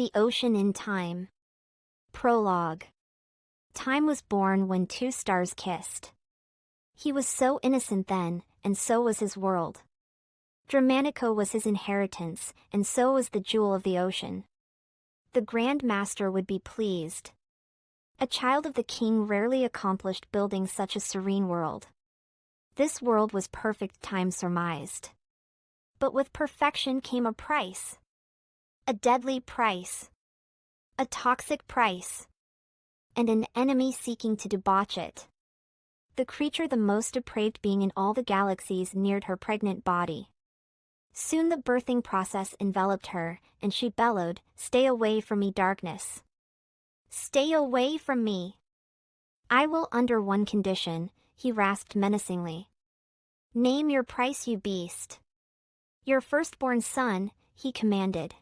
The ocean in time. Prologue. Time was born when two stars kissed. He was so innocent then, and so was his world. Germanico was his inheritance, and so was the jewel of the ocean. The Grand Master would be pleased. A child of the king rarely accomplished building such a serene world. This world was perfect, time surmised. But with perfection came a price. A deadly price. A toxic price. And an enemy seeking to debauch it. The creature, the most depraved being in all the galaxies, neared her pregnant body. Soon the birthing process enveloped her, and she bellowed, "Stay away from me, darkness. Stay away from me." "I will, under one condition," he rasped menacingly. "Name your price, you beast." "Your firstborn son," he commanded.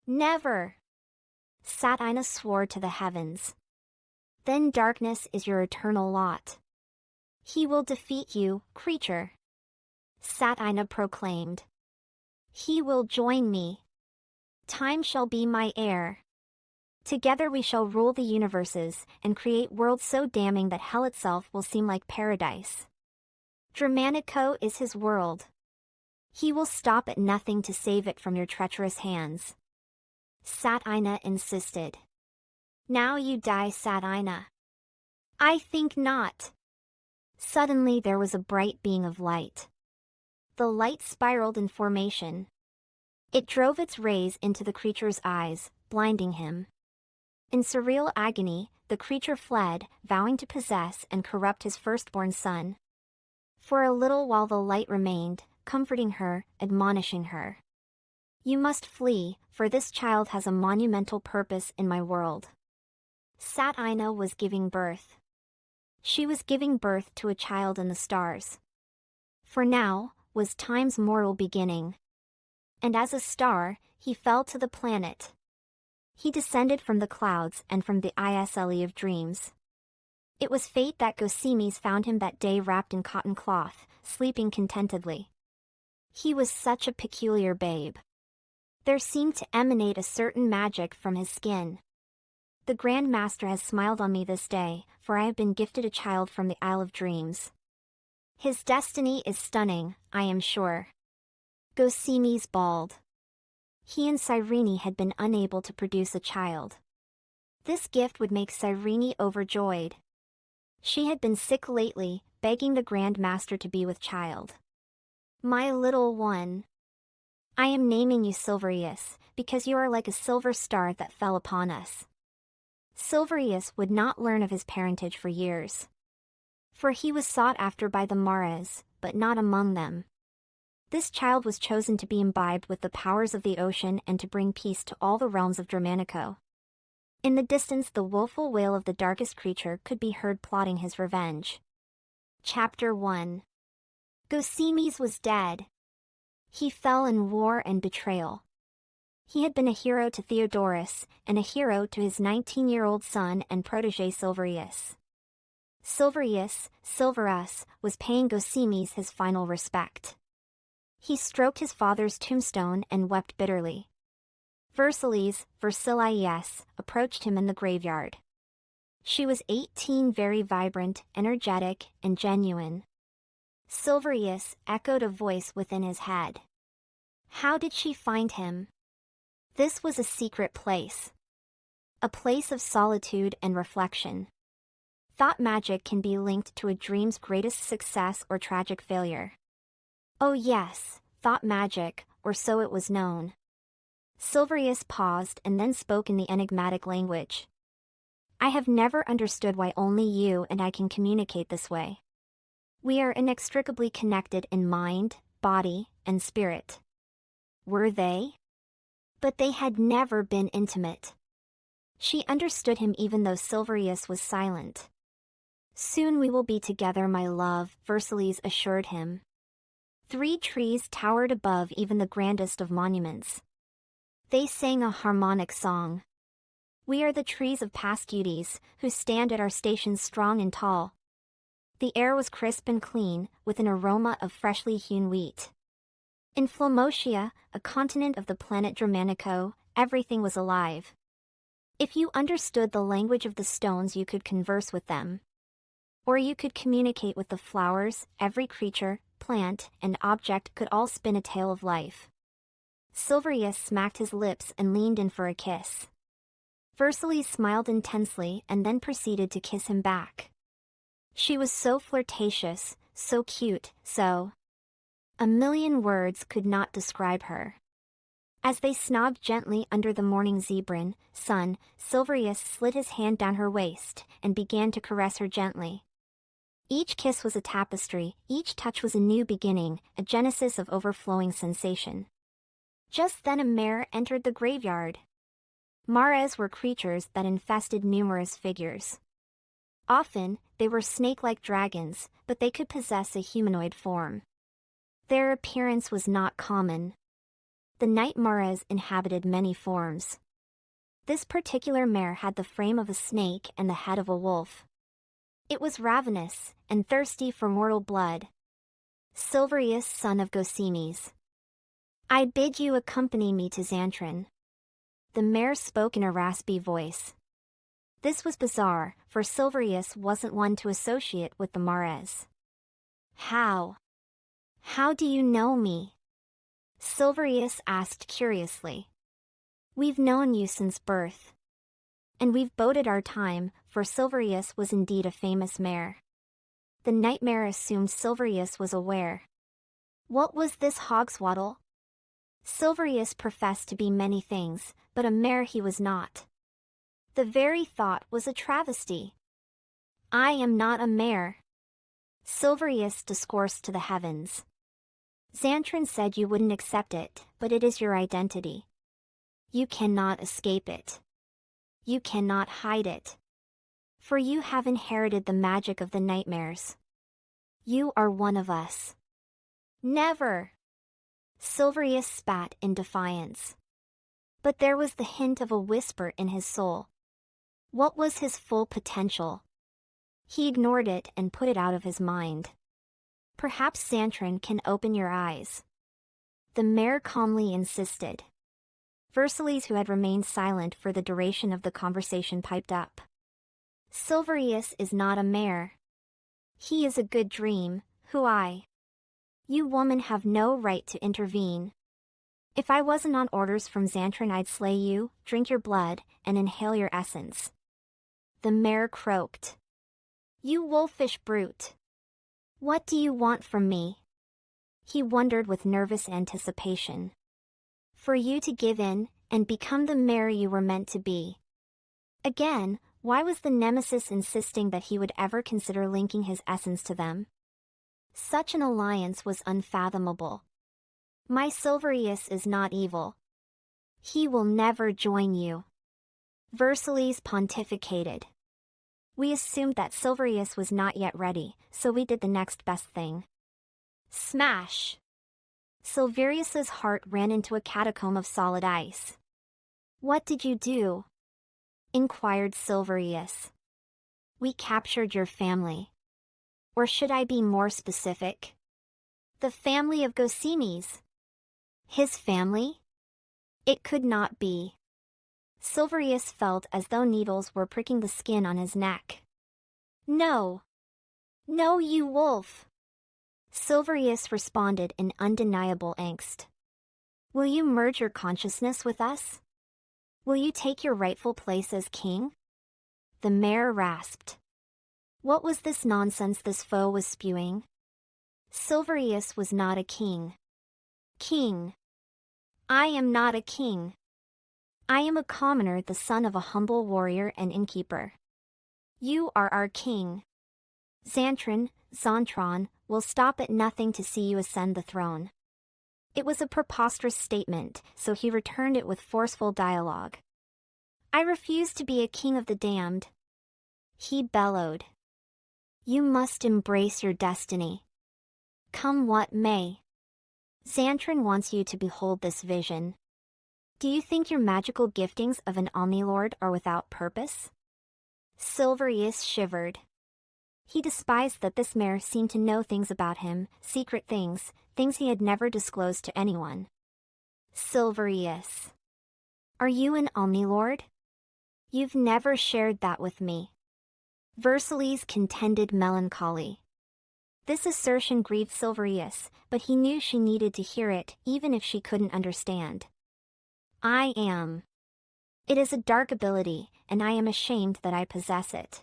"Never." Satina swore to the heavens. "Then darkness is your eternal lot. He will defeat you, creature," Satina proclaimed. "He will join me. Time shall be my heir. Together we shall rule the universes and create worlds so damning that hell itself will seem like paradise. Germanico is his world. He will stop at nothing to save it from your treacherous hands," Satina insisted. "Now you die, Satina." "I think not." Suddenly there was a bright beam of light. The light spiraled in formation. It drove its rays into the creature's eyes, blinding him. In surreal agony, the creature fled, vowing to possess and corrupt his firstborn son. For a little while the light remained, comforting her, admonishing her. "You must flee, for this child has a monumental purpose in my world." Satina was giving birth. She was giving birth to a child in the stars. For now was time's mortal beginning. And as a star, he fell to the planet. He descended from the clouds and from the isle of dreams. It was fate that Gosimes found him that day wrapped in cotton cloth, sleeping contentedly. He was such a peculiar babe. There seemed to emanate a certain magic from his skin. The Grand Master has smiled on me this day, for I have been gifted a child from the Isle of Dreams. His destiny is stunning, I am sure. Gosimes bawled. He and Cyrene had been unable to produce a child. This gift would make Cyrene overjoyed. She had been sick lately, begging the Grand Master to be with child. "My little one. I am naming you Silverious, because you are like a silver star that fell upon us." Silverious would not learn of his parentage for years. For he was sought after by the Mares, but not among them. This child was chosen to be imbibed with the powers of the ocean and to bring peace to all the realms of Germanico. In the distance the woeful wail of the darkest creature could be heard plotting his revenge. Chapter 1. Gosimes was dead. He fell in war and betrayal. He had been a hero to Theodorus, and a hero to his 19-year-old son and protégé Silverious. Silverious, was paying Gosimes his final respect. He stroked his father's tombstone and wept bitterly. Versillies, approached him in the graveyard. She was 18, very vibrant, energetic, and genuine. Silverious echoed a voice within his head. How did she find him? This was a secret place. A place of solitude and reflection. Thought magic can be linked to a dream's greatest success or tragic failure. Oh yes, thought magic, or so it was known. Silverious paused and then spoke in the enigmatic language. "I have never understood why only you and I can communicate this way. We are inextricably connected in mind, body, and spirit." Were they? But they had never been intimate. She understood him even though Silverious was silent. "Soon we will be together, my love," Versillies assured him. 3 trees towered above even the grandest of monuments. They sang a harmonic song. "We are the trees of past duties, who stand at our stations strong and tall." The air was crisp and clean, with an aroma of freshly hewn wheat. In Flomotia, a continent of the planet Germanico, everything was alive. If you understood the language of the stones, you could converse with them. Or you could communicate with the flowers. Every creature, plant, and object could all spin a tale of life. Silverious smacked his lips and leaned in for a kiss. Versillies smiled intensely and then proceeded to kiss him back. She was so flirtatious, so cute, so... a million words could not describe her. As they snogged gently under the morning zebrin sun, Silverious slid his hand down her waist and began to caress her gently. Each kiss was a tapestry, each touch was a new beginning, a genesis of overflowing sensation. Just then a mare entered the graveyard. Mares were creatures that infested numerous figures. Often, they were snake-like dragons, but they could possess a humanoid form. Their appearance was not common. The night mares inhabited many forms. This particular mare had the frame of a snake and the head of a wolf. It was ravenous and thirsty for mortal blood. Silverious, son of Versillies, I bid you accompany me to Xantran. The mare spoke in a raspy voice. This was bizarre, for Silverious wasn't one to associate with the Mares. How? How do you know me? Silverious asked curiously. We've known you since birth. And we've boded our time, for Silverious was indeed a famous mare. The nightmare assumed Silverious was aware. What was this hogswaddle? Silverious professed to be many things, but a mare he was not. The very thought was a travesty. I am not a mare. Silverious discoursed to the heavens. Xantran said you wouldn't accept it, but it is your identity. You cannot escape it. You cannot hide it. For you have inherited the magic of the nightmares. You are one of us. Never! Silverious spat in defiance. But there was the hint of a whisper in his soul. What was his full potential? He ignored it and put it out of his mind. Perhaps Xantran can open your eyes. The mare calmly insisted. Versillies, who had remained silent for the duration of the conversation, piped up. Silverious is not a mare. He is a good dream, who I. You women have no right to intervene. If I wasn't on orders from Xantran, I'd slay you, drink your blood, and inhale your essence. The mare croaked. You wolfish brute. What do you want from me? He wondered with nervous anticipation. For you to give in, and become the mare you were meant to be. Again, why was the nemesis insisting that he would ever consider linking his essence to them? Such an alliance was unfathomable. My Silverious is not evil. He will never join you. Versillies pontificated. We assumed that Silverious was not yet ready, so we did the next best thing. Smash! Silverious's heart ran into a catacomb of solid ice. What did you do? Inquired Silverious. We captured your family. Or should I be more specific? The family of Versillies. His family? It could not be. Silverious felt as though needles were pricking the skin on his neck. No. No, you wolf. Silverious responded in undeniable angst. Will you merge your consciousness with us? Will you take your rightful place as king? The mare rasped. What was this nonsense this foe was spewing? Silverious was not a king. King. I am not a king. I am a commoner, the son of a humble warrior and innkeeper. You are our king. Xantran will stop at nothing to see you ascend the throne. It was a preposterous statement, so he returned it with forceful dialogue. I refuse to be a king of the damned. He bellowed. You must embrace your destiny. Come what may. Xantran wants you to behold this vision. Do you think your magical giftings of an Omnilord are without purpose? Silverious shivered. He despised that this mare seemed to know things about him, secret things, things he had never disclosed to anyone. Silverious. Are you an Omnilord? You've never shared that with me. Versillies contended melancholy. This assertion grieved Silverious, but he knew she needed to hear it, even if she couldn't understand. I am. It is a dark ability, and I am ashamed that I possess it.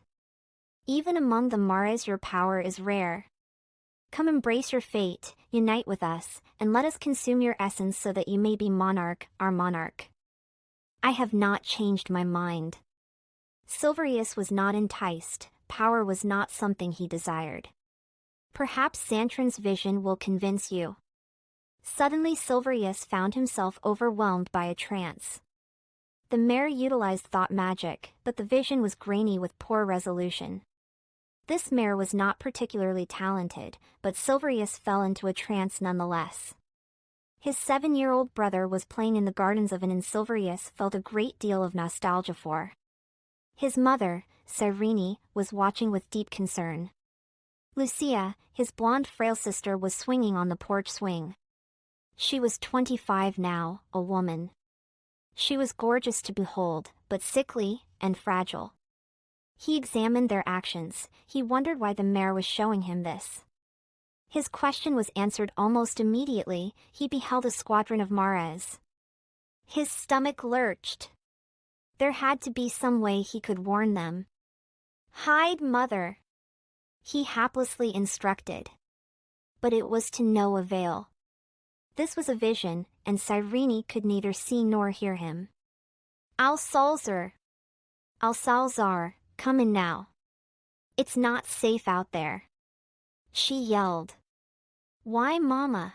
Even among the Mares your power is rare. Come embrace your fate, unite with us, and let us consume your essence so that you may be monarch, our monarch. I have not changed my mind. Silverious was not enticed, power was not something he desired. Perhaps Xantren's vision will convince you. Suddenly Silverious found himself overwhelmed by a trance. The Mare utilized thought magic, but the vision was grainy with poor resolution. This Mare was not particularly talented, but Silverious fell into a trance nonetheless. His 7-year-old brother was playing in the gardens of an and Silverious felt a great deal of nostalgia for. His mother, Satina, was watching with deep concern. Lucia, his blonde frail sister, was swinging on the porch swing. She was 25 now, a woman. She was gorgeous to behold, but sickly and fragile. He examined their actions. He wondered why the Mare was showing him this. His question was answered almost immediately. He beheld a squadron of Mares. His stomach lurched. There had to be some way he could warn them. Hide, mother, he haplessly instructed. But it was to no avail. This was a vision, and Satina could neither see nor hear him. Al-Salzar, come in now. It's not safe out there. She yelled. Why, Mama?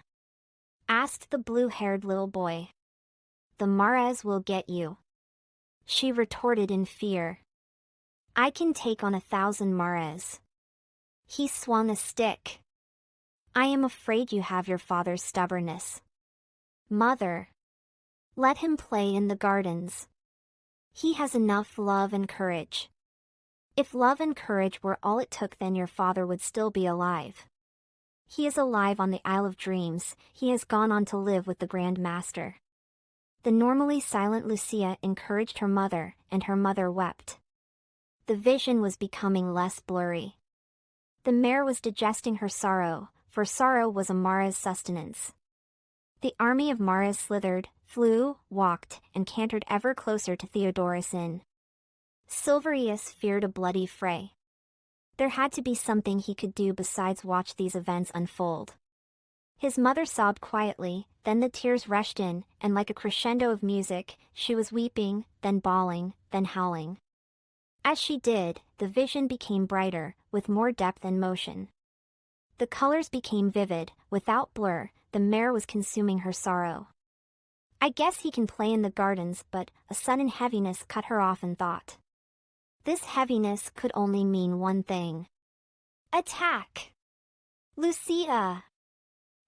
Asked the blue-haired little boy. The Mares will get you. She retorted in fear. I can take on 1,000 Mares. He swung a stick. I am afraid you have your father's stubbornness. Mother. Let him play in the gardens. He has enough love and courage. If love and courage were all it took, then your father would still be alive. He is alive on the Isle of Dreams. He has gone on to live with the Grand Master. The normally silent Lucia encouraged her mother, and her mother wept. The vision was becoming less blurry. The Mare was digesting her sorrow, for sorrow was a Mare's sustenance. The army of Mares slithered, flew, walked, and cantered ever closer to Theodorus Inn. Silverious feared a bloody fray. There had to be something he could do besides watch these events unfold. His mother sobbed quietly, then the tears rushed in, and like a crescendo of music, she was weeping, then bawling, then howling. As she did, the vision became brighter, with more depth and motion. The colors became vivid, without blur. The Mare was consuming her sorrow. I guess he can play in the gardens, but a sudden heaviness cut her off in thought. This heaviness could only mean one thing. Attack! Lucia!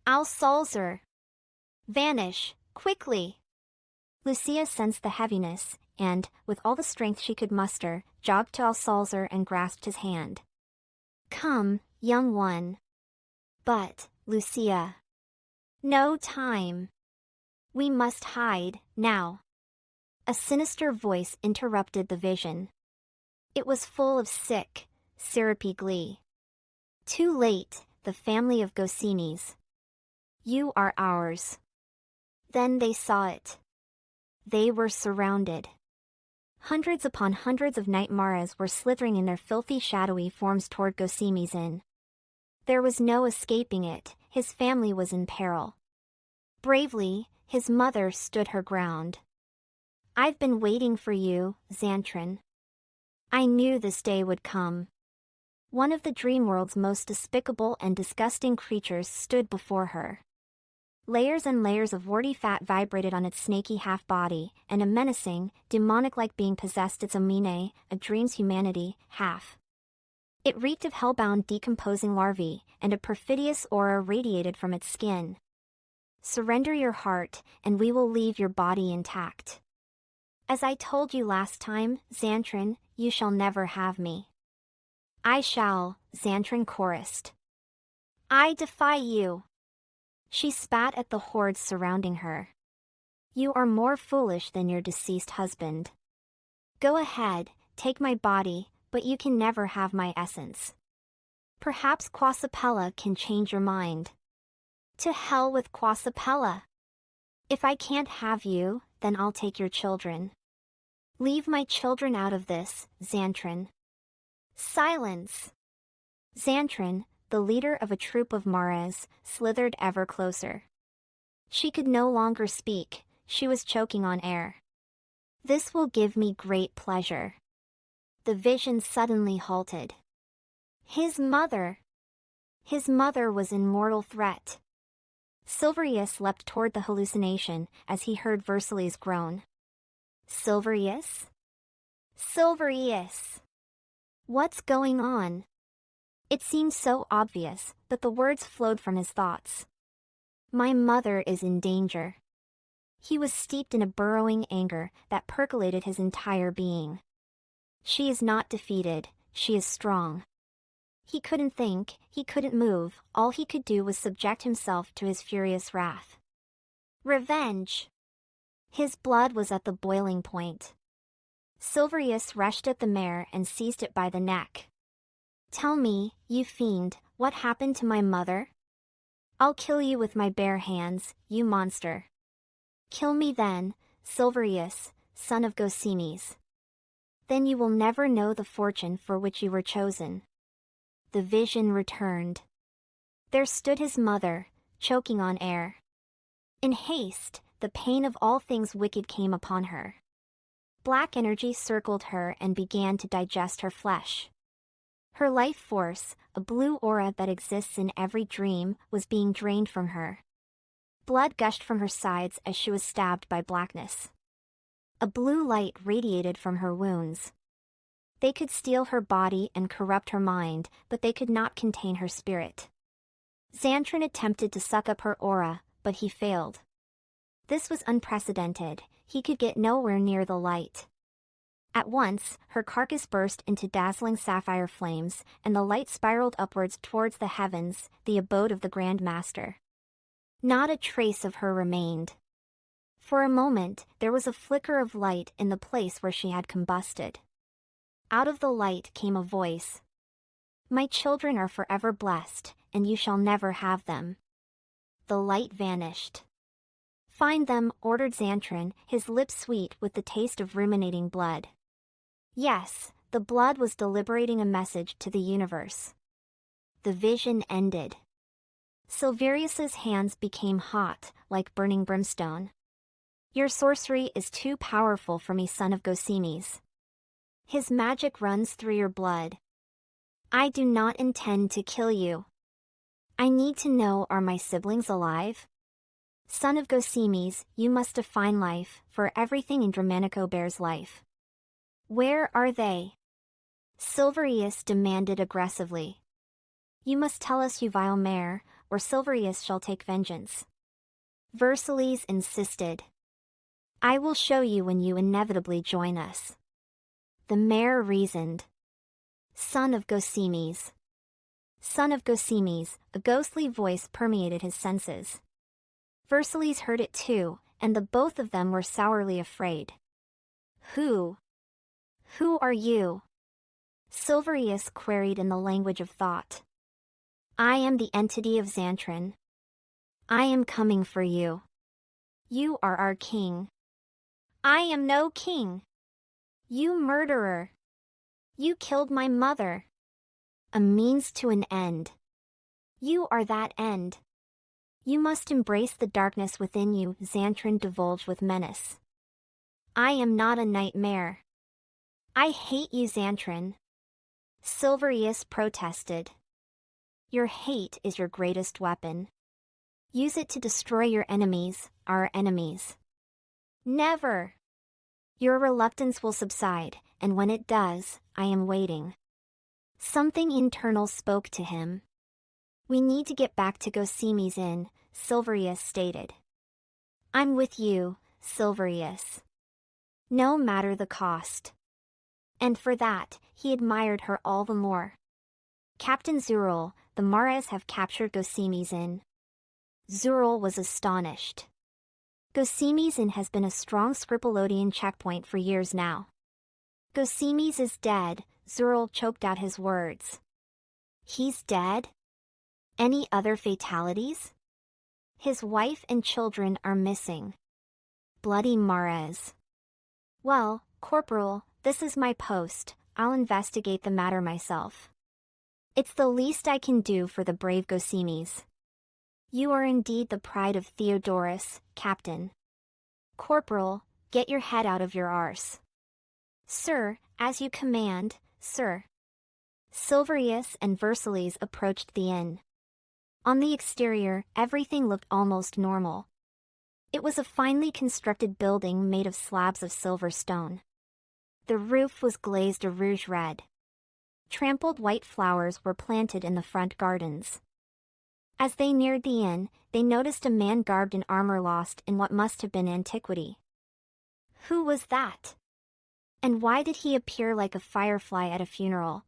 Al-Salzar! Vanish, quickly! Lucia sensed the heaviness, and, with all the strength she could muster, jogged to Al-Salzar and grasped his hand. Come, young one. But, Lucia. No time. We must hide, now. A sinister voice interrupted the vision. It was full of sick, syrupy glee. Too late, the family of Goscinis. You are ours. Then they saw it. They were surrounded. Hundreds upon hundreds of night Mares were slithering in their filthy shadowy forms toward Goscini's Inn. There was no escaping it, his family was in peril. Bravely, his mother stood her ground. I've been waiting for you, Xantren. I knew this day would come. One of the dream world's most despicable and disgusting creatures stood before her. Layers and layers of warty fat vibrated on its snaky half-body, and a menacing, demonic-like being possessed its omine, a dream's humanity, half. It reeked of hellbound decomposing larvae, and a perfidious aura radiated from its skin. Surrender your heart, and we will leave your body intact. As I told you last time, Xantren, you shall never have me. I shall, Xantren chorused. I defy you. She spat at the hordes surrounding her. You are more foolish than your deceased husband. Go ahead, take my body, but you can never have my essence. Perhaps Quasapella can change your mind. To hell with Quasapella. If I can't have you, then I'll take your children. Leave my children out of this, Xantran. Silence! Xantran, the leader of a troop of Mares, slithered ever closer. She could no longer speak, she was choking on air. This will give me great pleasure. The vision suddenly halted. His mother! His mother was in mortal threat. Silverious leapt toward the hallucination as he heard Versillies groan. Silverious? Silverious! What's going on? It seemed so obvious, but the words flowed from his thoughts. My mother is in danger. He was steeped in a burrowing anger that percolated his entire being. She is not defeated, she is strong. He couldn't think, he couldn't move, all he could do was subject himself to his furious wrath. Revenge! His blood was at the boiling point. Silverious rushed at the mare and seized it by the neck. Tell me, you fiend, what happened to my mother? I'll kill you with my bare hands, you monster. Kill me then, Silverious, son of Gosimes. Then you will never know the fortune for which you were chosen. The vision returned. There stood his mother, choking on air. In haste, the pain of all things wicked came upon her. Black energy circled her and began to digest her flesh. Her life force, a blue aura that exists in every dream, was being drained from her. Blood gushed from her sides as she was stabbed by blackness. A blue light radiated from her wounds. They could steal her body and corrupt her mind, but they could not contain her spirit. Xantran attempted to suck up her aura, but he failed. This was unprecedented, he could get nowhere near the light. At once, her carcass burst into dazzling sapphire flames, and the light spiraled upwards towards the heavens, the abode of the Grand Master. Not a trace of her remained. For a moment, there was a flicker of light in the place where she had combusted. Out of the light came a voice. My children are forever blessed, and you shall never have them. The light vanished. Find them, ordered Xantran, his lips sweet with the taste of ruminating blood. Yes, the blood was deliberating a message to the universe. The vision ended. Silverious's hands became hot, like burning brimstone. Your sorcery is too powerful for me, son of Gosimes. His magic runs through your blood. I do not intend to kill you. I need to know, are my siblings alive? Son of Gosimes, you must define life, for everything in Dramanico bears life. Where are they? Silverious demanded aggressively. You must tell us, you vile mare, or Silverious shall take vengeance. Versillies insisted. I will show you when you inevitably join us. The mare reasoned. Son of Gosimes. Son of Gosimes, a ghostly voice permeated his senses. Versillies heard it too, and the both of them were sourly afraid. Who are you? Silverious queried in the language of thought. I am the entity of Xantran. I am coming for you. You are our king. I am no king. You murderer. You killed my mother. A means to an end. You are that end. You must embrace the darkness within you, Xantran divulged with menace. I am not a nightmare. I hate you, Xantran. Silverious protested. Your hate is your greatest weapon. Use it to destroy your enemies, our enemies. Never! Your reluctance will subside, and when it does, I am waiting. Something internal spoke to him. We need to get back to Gosimes Inn, Silverious stated. I'm with you, Silverious. No matter the cost. And for that, he admired her all the more. Captain Zural, the Mares have captured Gosimes Inn. Zural was astonished. Gosimi's Inn has been a strong Scripolodian checkpoint for years now. Gosimi's is dead, Zural choked out his words. He's dead? Any other fatalities? His wife and children are missing. Bloody Mares. Well, Corporal, this is my post, I'll investigate the matter myself. It's the least I can do for the brave Gosimi's. You are indeed the pride of Theodorus, Captain. Corporal, get your head out of your arse. Sir, as you command, sir. Silverious and Versillies approached the inn. On the exterior, everything looked almost normal. It was a finely constructed building made of slabs of silver stone. The roof was glazed a rouge red. Trampled white flowers were planted in the front gardens. As they neared the inn, they noticed a man garbed in armor lost in what must have been antiquity. Who was that? And why did he appear like a firefly at a funeral?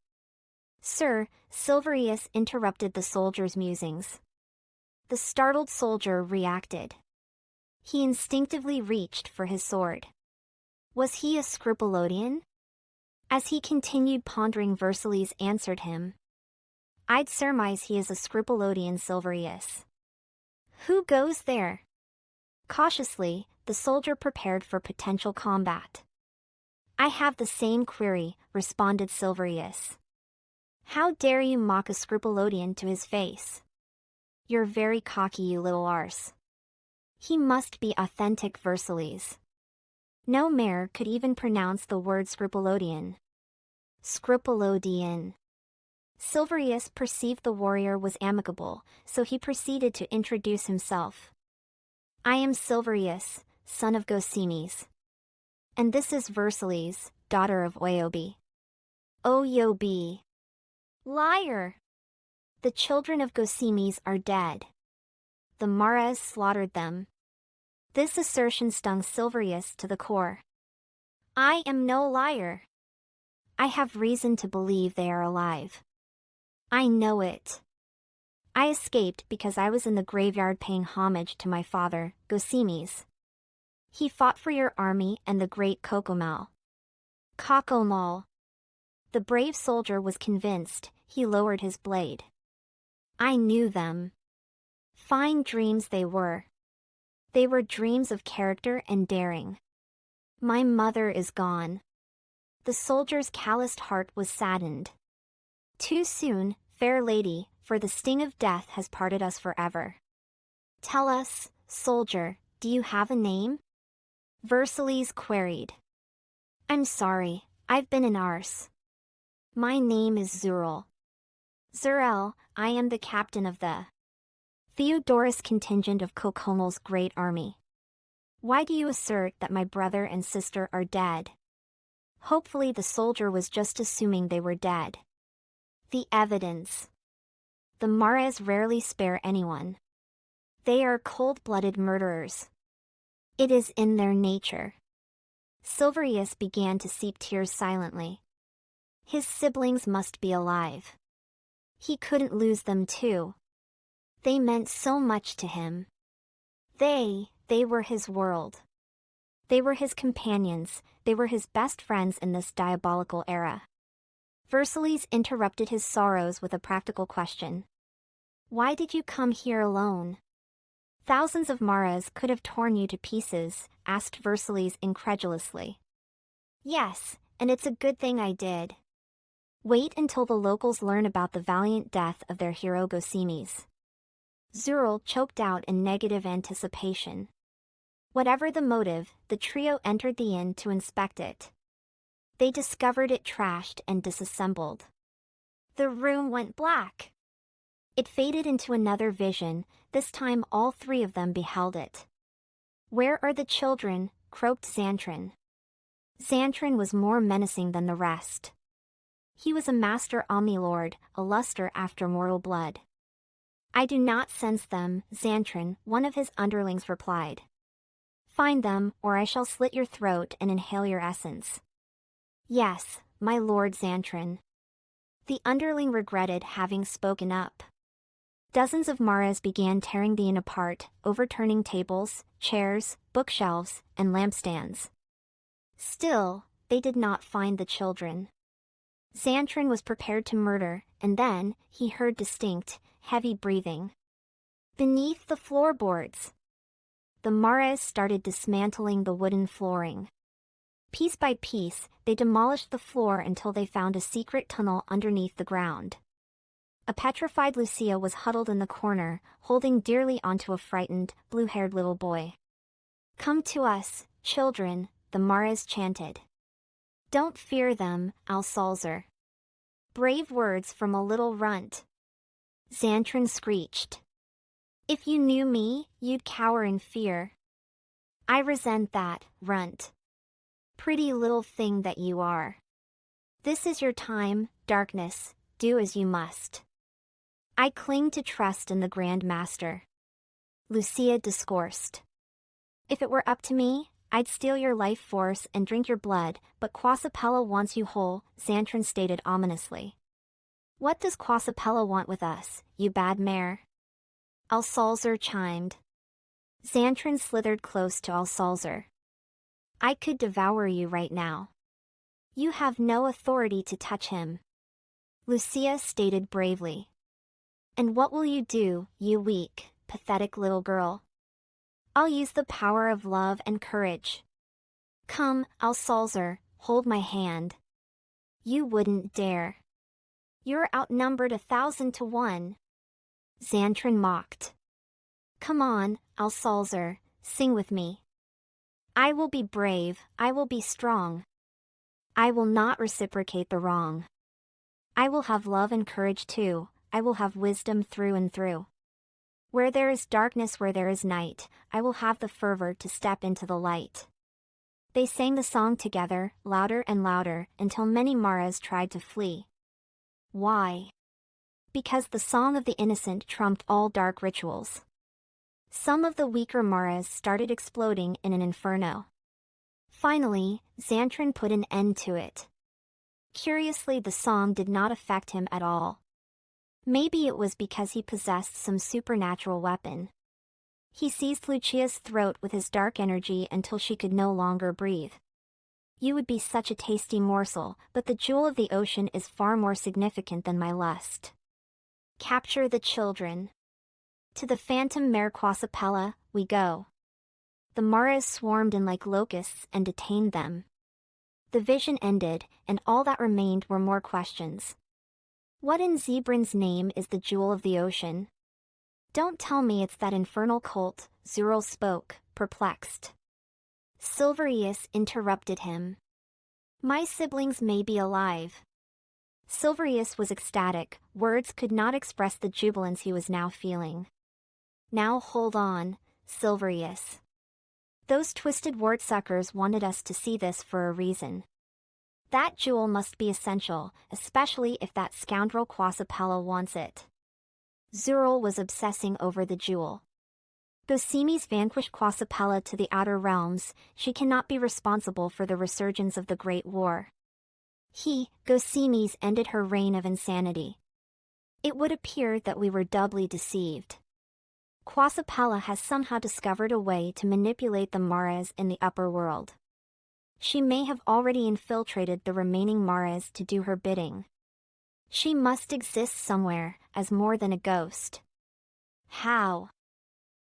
Sir, Silverious interrupted the soldier's musings. The startled soldier reacted. He instinctively reached for his sword. Was he a Scripolodian? As he continued pondering, Versillies answered him. I'd surmise he is a Scripolodian, Silverious. Who goes there? Cautiously, the soldier prepared for potential combat. I have the same query, responded Silverious. How dare you mock a Scripolodian to his face? You're very cocky, you little arse. He must be authentic Versillies. No Mare could even pronounce the word Scripolodian. Scripolodian. Silverious perceived the warrior was amicable, so he proceeded to introduce himself. I am Silverious, son of Gosimi's. And this is Versillies, daughter of Oyobi. Oyobi. Liar! The children of Gosimi's are dead. The Mares slaughtered them. This assertion stung Silverious to the core. I am no liar. I have reason to believe they are alive. I know it. I escaped because I was in the graveyard paying homage to my father, Gosimi's. He fought for your army and the great Kokomal. Kokomal. The brave soldier was convinced. He lowered his blade. I knew them. Fine dreams they were. They were dreams of character and daring. My mother is gone. The soldier's calloused heart was saddened. Too soon, fair lady, for the sting of death has parted us forever. Tell us, soldier, do you have a name? Versillies queried. I'm sorry, I've been an arse. My name is Zural. Zural, I am the captain of the Theodorus contingent of Kokomal's great army. Why do you assert that my brother and sister are dead? Hopefully the soldier was just assuming they were dead. The evidence. The Mares rarely spare anyone. They are cold-blooded murderers. It is in their nature. Silverious began to seep tears silently. His siblings must be alive. He couldn't lose them too. They meant so much to him. They were his world. They were his companions, they were his best friends in this diabolical era. Versillies interrupted his sorrows with a practical question. Why did you come here alone? Thousands of Mares could have torn you to pieces, asked Versillies incredulously. Yes, and it's a good thing I did. Wait until the locals learn about the valiant death of their hero Gosimi's. Zural choked out in negative anticipation. Whatever the motive, the trio entered the inn to inspect it. They discovered it trashed and disassembled. The room went black. It faded into another vision, this time all three of them beheld it. Where are the children? Croaked Xantran. Xantran was more menacing than the rest. He was a master omnilord, a luster after mortal blood. I do not sense them, Xantran, one of his underlings replied. Find them, or I shall slit your throat and inhale your essence. Yes, my lord Xantran. The underling regretted having spoken up. Dozens of Mares began tearing the inn apart, overturning tables, chairs, bookshelves, and lampstands. Still, they did not find the children. Xantran was prepared to murder, and then, he heard distinct, heavy breathing. Beneath the floorboards. The Mares started dismantling the wooden flooring. Piece by piece, they demolished the floor until they found a secret tunnel underneath the ground. A petrified Lucia was huddled in the corner, holding dearly onto a frightened, blue-haired little boy. "Come to us, children," the Mares chanted. "Don't fear them, Alsalzer." Brave words from a little runt. Xantran screeched. "If you knew me, you'd cower in fear." "I resent that, runt. Pretty little thing that you are. This is your time, darkness, do as you must." "I cling to trust in the Grand Master," Lucia discoursed. "If it were up to me, I'd steal your life force and drink your blood, but Quasapella wants you whole," Xantran stated ominously. "What does Quasapella want with us, you bad mare?" Alsalzer chimed. Xantran slithered close to Alsalzer. "I could devour you right now." "You have no authority to touch him," Lucia stated bravely. "And what will you do, you weak, pathetic little girl?" "I'll use the power of love and courage." "Come, Alsalzer, hold my hand." "You wouldn't dare. You're outnumbered 1,000 to 1. Xantran mocked. "Come on, Alsalzer, sing with me." "I will be brave, I will be strong. I will not reciprocate the wrong. I will have love and courage too, I will have wisdom through and through. Where there is darkness, where there is night, I will have the fervor to step into the light." They sang the song together, louder and louder, until many Mares tried to flee. Why? Because the song of the innocent trumped all dark rituals. Some of the weaker Mares started exploding in an inferno. Finally, Xantran put an end to it. Curiously, the song did not affect him at all. Maybe it was because he possessed some supernatural weapon. He seized Lucia's throat with his dark energy until she could no longer breathe. "You would be such a tasty morsel, but the jewel of the ocean is far more significant than my lust. Capture the children. To the phantom Mare Quasapella, we go." The Mares swarmed in like locusts and detained them. The vision ended, and all that remained were more questions. "What in Zebrin's name is the jewel of the ocean?" "Don't tell me it's that infernal cult," Zural spoke, perplexed. Silverious interrupted him. "My siblings may be alive." Silverious was ecstatic, words could not express the jubilance he was now feeling. "Now hold on, Silverious. Those twisted wartsuckers wanted us to see this for a reason. That jewel must be essential, especially if that scoundrel Quasapella wants it." Zural was obsessing over the jewel. Gosimi's vanquished Quasapella to the outer realms, she cannot be responsible for the resurgence of the Great War. Gosimi's ended her reign of insanity. It would appear that we were doubly deceived. Quasapella has somehow discovered a way to manipulate the Mares in the upper world. She may have already infiltrated the remaining Mares to do her bidding. She must exist somewhere, as more than a ghost. How?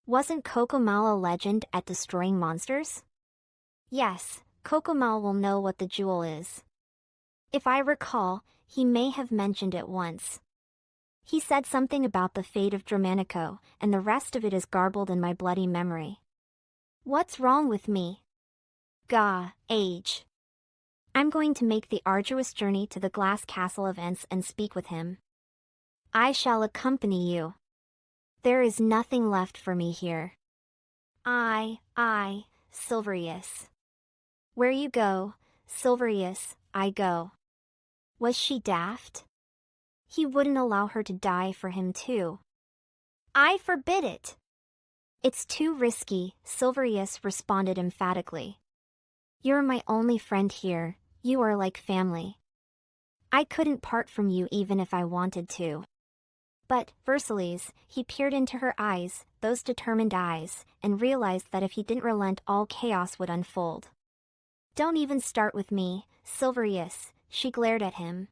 Wasn't Kokomal a legend at destroying monsters? Yes, Kokomal will know what the jewel is. If I recall, he may have mentioned it once. He said something about the fate of Dramanico, and the rest of it is garbled in my bloody memory. What's wrong with me? Age. I'm going to make the arduous journey to the glass castle of Ents and speak with him. I shall accompany you. There is nothing left for me here. Silverious. Where you go, Silverious, I go. Was she daft? He wouldn't allow her to die for him too. I forbid it. It's too risky, Silverious responded emphatically. You're my only friend here, you are like family. I couldn't part from you even if I wanted to. But, Versillies, he peered into her eyes, those determined eyes, and realized that if he didn't relent all chaos would unfold. Don't even start with me, Silverious, she glared at him.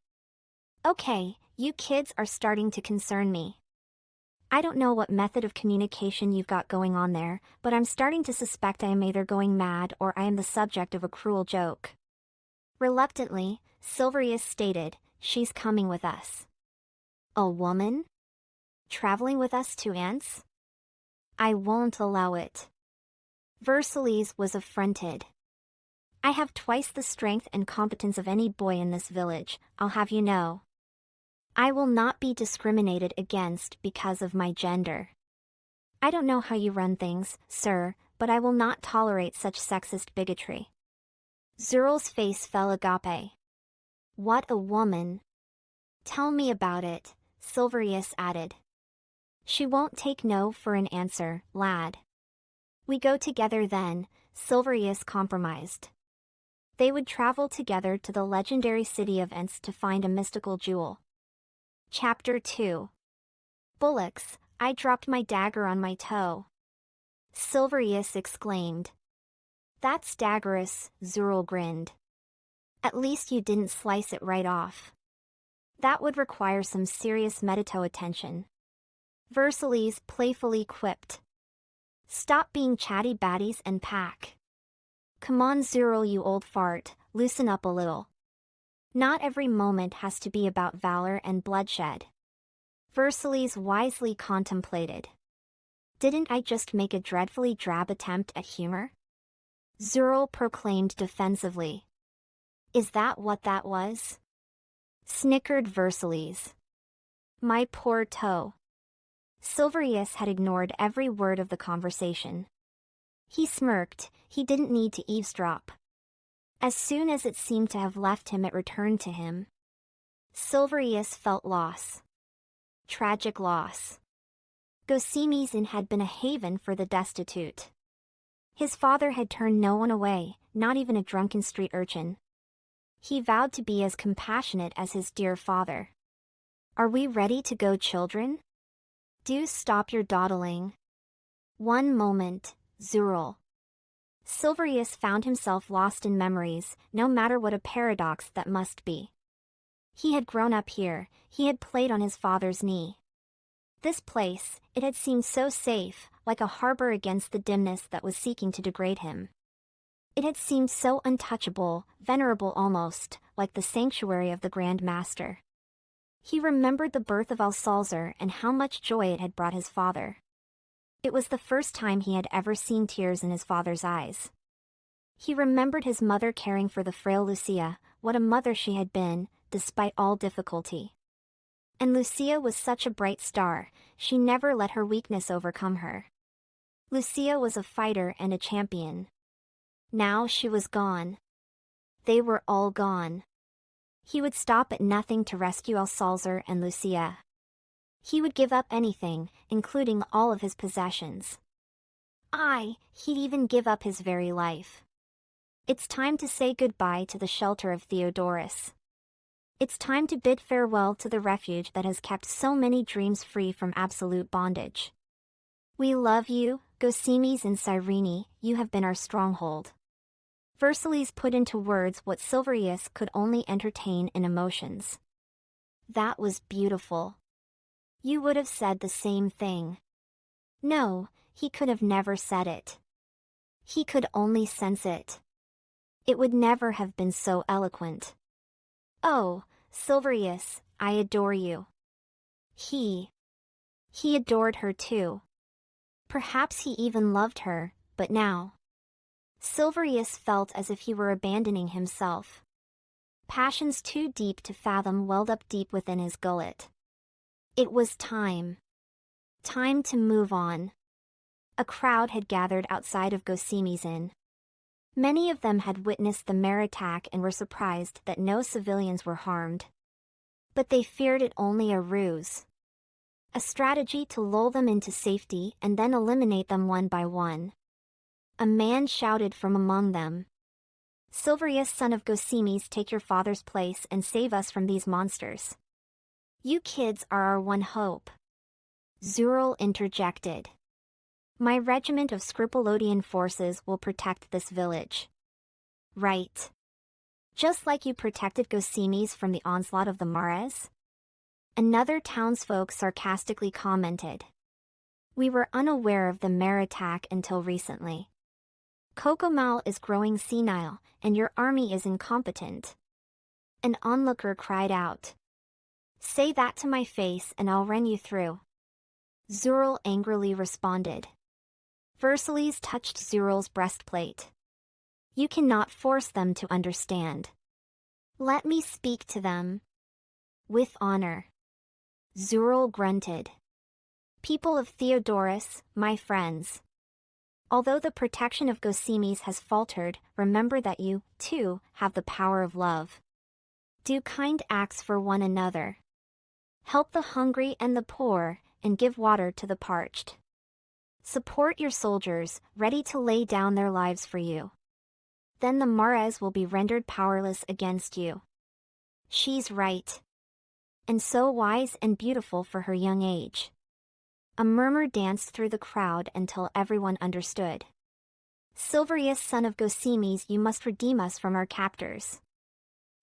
Okay, you kids are starting to concern me. I don't know what method of communication you've got going on there, but I'm starting to suspect I am either going mad or I am the subject of a cruel joke. Reluctantly, Silverious stated, she's coming with us. A woman? Traveling with us to Ants? I won't allow it. Versillies was affronted. I have twice the strength and competence of any boy in this village, I'll have you know. I will not be discriminated against because of my gender. I don't know how you run things, sir, but I will not tolerate such sexist bigotry. Zural's face fell agape. What a woman. Tell me about it, Silverious added. She won't take no for an answer, lad. We go together then, Silverious compromised. They would travel together to the legendary city of Ents to find a mystical jewel. Chapter 2. Bullocks, I dropped my dagger on my toe. Silverious exclaimed. That's daggerous, Zural grinned. At least you didn't slice it right off. That would require some serious medito attention. Versillies playfully quipped. Stop being chatty baddies and pack. Come on Zural, you old fart, loosen up a little. Not every moment has to be about valor and bloodshed. Versillies wisely contemplated. Didn't I just make a dreadfully drab attempt at humor? Zural proclaimed defensively. Is that what that was? Snickered Versillies. My poor toe. Silverious had ignored every word of the conversation. He smirked, he didn't need to eavesdrop. As soon as it seemed to have left him it returned to him. Silverious felt loss. Tragic loss. Gossimizin had been a haven for the destitute. His father had turned no one away, not even a drunken street urchin. He vowed to be as compassionate as his dear father. Are we ready to go, children? Do stop your dawdling. One moment, Zural. Silverious found himself lost in memories, no matter what a paradox that must be. He had grown up here, he had played on his father's knee. This place, it had seemed so safe, like a harbor against the dimness that was seeking to degrade him. It had seemed so untouchable, venerable almost, like the sanctuary of the Grand Master. He remembered the birth of Alsalzer and how much joy it had brought his father. It was the first time he had ever seen tears in his father's eyes. He remembered his mother caring for the frail Lucia, what a mother she had been, despite all difficulty. And Lucia was such a bright star, she never let her weakness overcome her. Lucia was a fighter and a champion. Now she was gone. They were all gone. He would stop at nothing to rescue Alsalzer and Lucia. He would give up anything, including all of his possessions. He'd even give up his very life. It's time to say goodbye to the shelter of Theodorus. It's time to bid farewell to the refuge that has kept so many dreams free from absolute bondage. We love you, Gossimizin and Cyrene, you have been our stronghold. Versillies put into words what Silverious could only entertain in emotions. That was beautiful. You would have said the same thing. No, he could have never said it. He could only sense it. It would never have been so eloquent. Oh, Silverious, I adore you. He adored her too. Perhaps he even loved her, but now. Silverious felt as if he were abandoning himself. Passions too deep to fathom welled up deep within his gullet. It was time. Time to move on. A crowd had gathered outside of Gossimizin. Many of them had witnessed the Mare attack and were surprised that no civilians were harmed. But they feared it only a ruse. A strategy to lull them into safety and then eliminate them one by one. A man shouted from among them. Silverious, son of Gossimizin, take your father's place and save us from these monsters. You kids are our one hope. Zural interjected. My regiment of Scrupulodian forces will protect this village. Right. Just like you protected Gosimes from the onslaught of the Mares? Another townsfolk sarcastically commented. We were unaware of the Mare attack until recently. Kokomal is growing senile, and your army is incompetent. An onlooker cried out. Say that to my face and I'll run you through. Zural angrily responded. Versillies touched Zural's breastplate. You cannot force them to understand. Let me speak to them. With honor. Zural grunted. People of Theodorus, my friends. Although the protection of Gosimes has faltered, remember that you, too, have the power of love. Do kind acts for one another. Help the hungry and the poor, and give water to the parched. Support your soldiers, ready to lay down their lives for you. Then the Mares will be rendered powerless against you. She's right. And so wise and beautiful for her young age. A murmur danced through the crowd until everyone understood. Silverious, son of Gosimes, you must redeem us from our captors.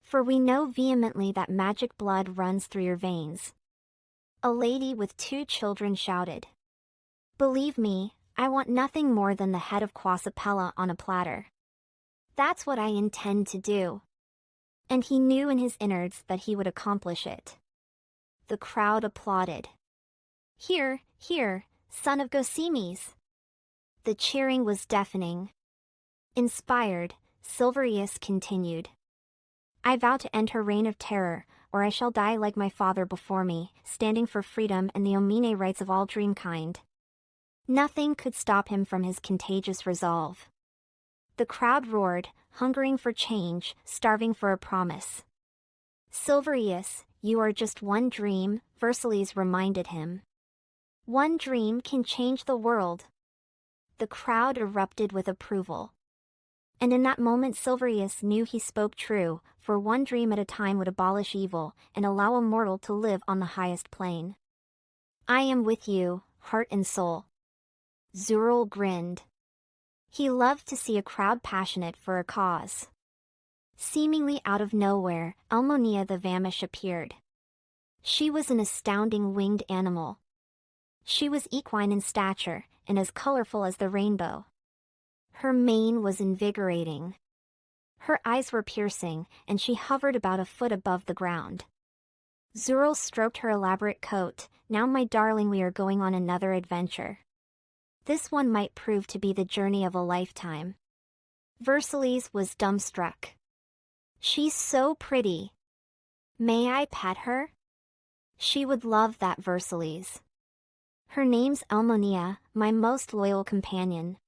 For we know vehemently that magic blood runs through your veins. A lady with 2 children shouted. Believe me, I want nothing more than the head of Quasapella on a platter. That's what I intend to do. And he knew in his innards that he would accomplish it. The crowd applauded. Here, here, son of Gosimes. The cheering was deafening. Inspired, Silverious continued. I vow to end her reign of terror, or I shall die like my father before me, standing for freedom and the Omine rights of all dreamkind. Nothing could stop him from his contagious resolve. The crowd roared, hungering for change, starving for a promise. Silverious, you are just one dream, Versillies reminded him. One dream can change the world. The crowd erupted with approval. And in that moment Silverious knew he spoke true, for one dream at a time would abolish evil, and allow a mortal to live on the highest plane. I am with you, heart and soul. Zural grinned. He loved to see a crowd passionate for a cause. Seemingly out of nowhere, Almonia the Vamish appeared. She was an astounding winged animal. She was equine in stature, and as colorful as the rainbow. Her mane was invigorating. Her eyes were piercing, and she hovered about a foot above the ground. Zural stroked her elaborate coat. Now my darling, we are going on another adventure. This one might prove to be the journey of a lifetime. Versillies was dumbstruck. She's so pretty. May I pet her? She would love that, Versillies. Her name's Almonia, my most loyal companion.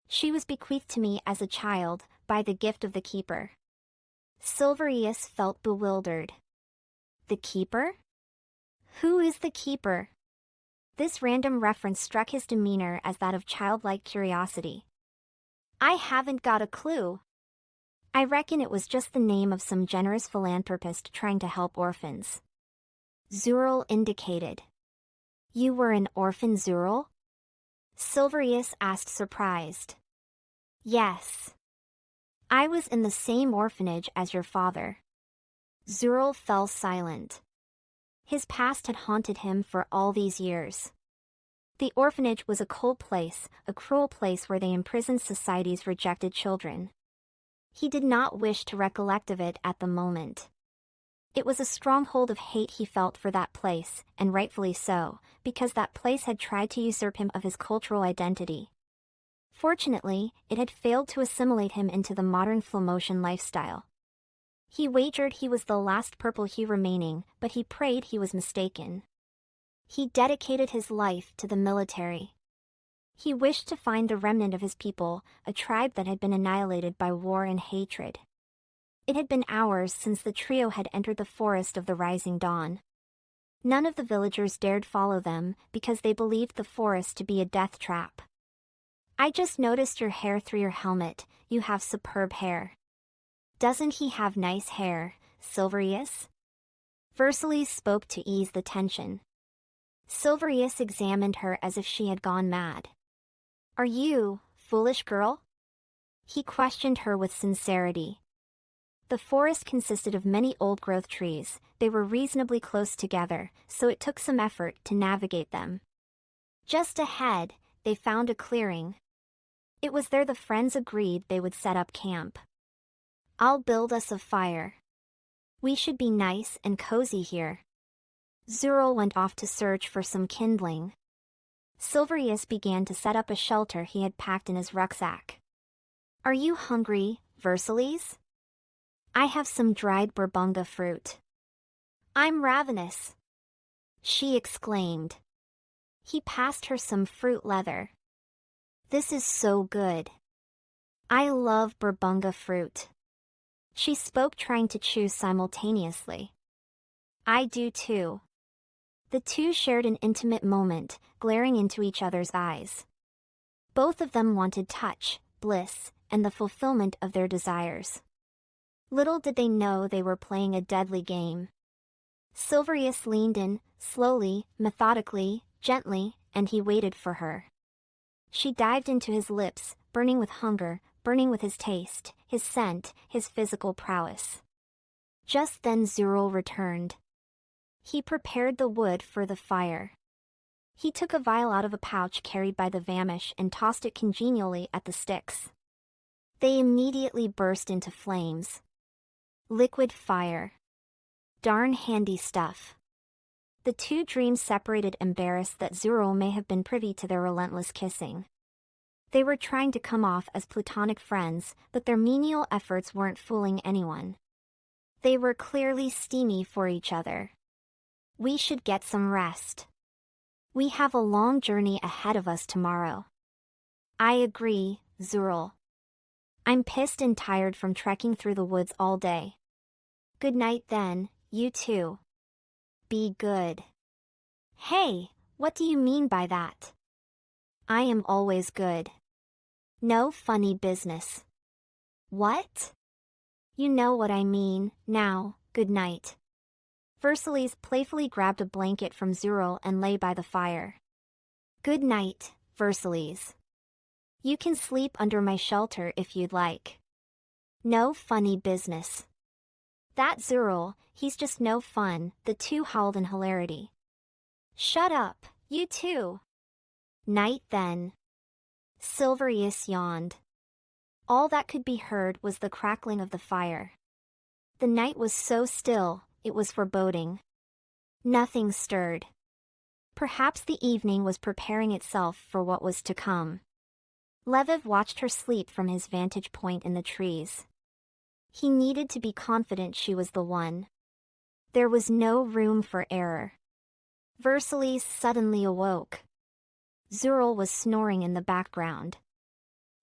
She was bequeathed to me as a child, by the gift of the Keeper. Silverious felt bewildered. The Keeper? Who is the Keeper? This random reference struck his demeanor as that of childlike curiosity. I haven't got a clue. I reckon it was just the name of some generous philanthropist trying to help orphans. Zural indicated. You were an orphan, Zural? Silverious asked, surprised. Yes. I was in the same orphanage as your father. Zural fell silent. His past had haunted him for all these years. The orphanage was a cold place, a cruel place where they imprisoned society's rejected children. He did not wish to recollect of it at the moment. It was a stronghold of hate he felt for that place, and rightfully so, because that place had tried to usurp him of his cultural identity. Fortunately, it had failed to assimilate him into the modern Flamotian lifestyle. He wagered he was the last purple hue remaining, but he prayed he was mistaken. He dedicated his life to the military. He wished to find the remnant of his people, a tribe that had been annihilated by war and hatred. It had been hours since the trio had entered the forest of the rising dawn. None of the villagers dared follow them because they believed the forest to be a death trap. I just noticed your hair through your helmet. You have superb hair. Doesn't he have nice hair, Silverious? Versillies spoke to ease the tension. Silverious examined her as if she had gone mad. Are you, foolish girl? He questioned her with sincerity. The forest consisted of many old-growth trees. They were reasonably close together, so it took some effort to navigate them. Just ahead, they found a clearing. It was there the friends agreed they would set up camp. I'll build us a fire. We should be nice and cozy here. Zural went off to search for some kindling. Silverious began to set up a shelter he had packed in his rucksack. Are you hungry, Versillies? I have some dried burbunga fruit. I'm ravenous, she exclaimed. He passed her some fruit leather. This is so good. I love burbunga fruit. She spoke, trying to chew simultaneously. I do too. The two shared an intimate moment, glaring into each other's eyes. Both of them wanted touch, bliss, and the fulfillment of their desires. Little did they know they were playing a deadly game. Silverious leaned in, slowly, methodically, gently, and he waited for her. She dived into his lips, burning with hunger, burning with his taste, his scent, his physical prowess. Just then Zural returned. He prepared the wood for the fire. He took a vial out of a pouch carried by the Vamish and tossed it congenially at the sticks. They immediately burst into flames. Liquid fire. Darn handy stuff. The two dreamed separated, embarrassed that Zural may have been privy to their relentless kissing. They were trying to come off as platonic friends, but their menial efforts weren't fooling anyone. They were clearly steamy for each other. We should get some rest. We have a long journey ahead of us tomorrow. I agree, Zural. I'm pissed and tired from trekking through the woods all day. Good night then, you two. Be good. Hey, what do you mean by that? I am always good. No funny business. What? You know what I mean. Now, good night. Versillies playfully grabbed a blanket from Zural and lay by the fire. Good night, Versillies. You can sleep under my shelter if you'd like. No funny business. That Zural, he's just no fun, the two howled in hilarity. Shut up, you two. Night then. Silverious yawned. All that could be heard was the crackling of the fire. The night was so still, it was foreboding. Nothing stirred. Perhaps the evening was preparing itself for what was to come. Lviv watched her sleep from his vantage point in the trees. He needed to be confident she was the one. There was no room for error. Versillies suddenly awoke. Zural was snoring in the background.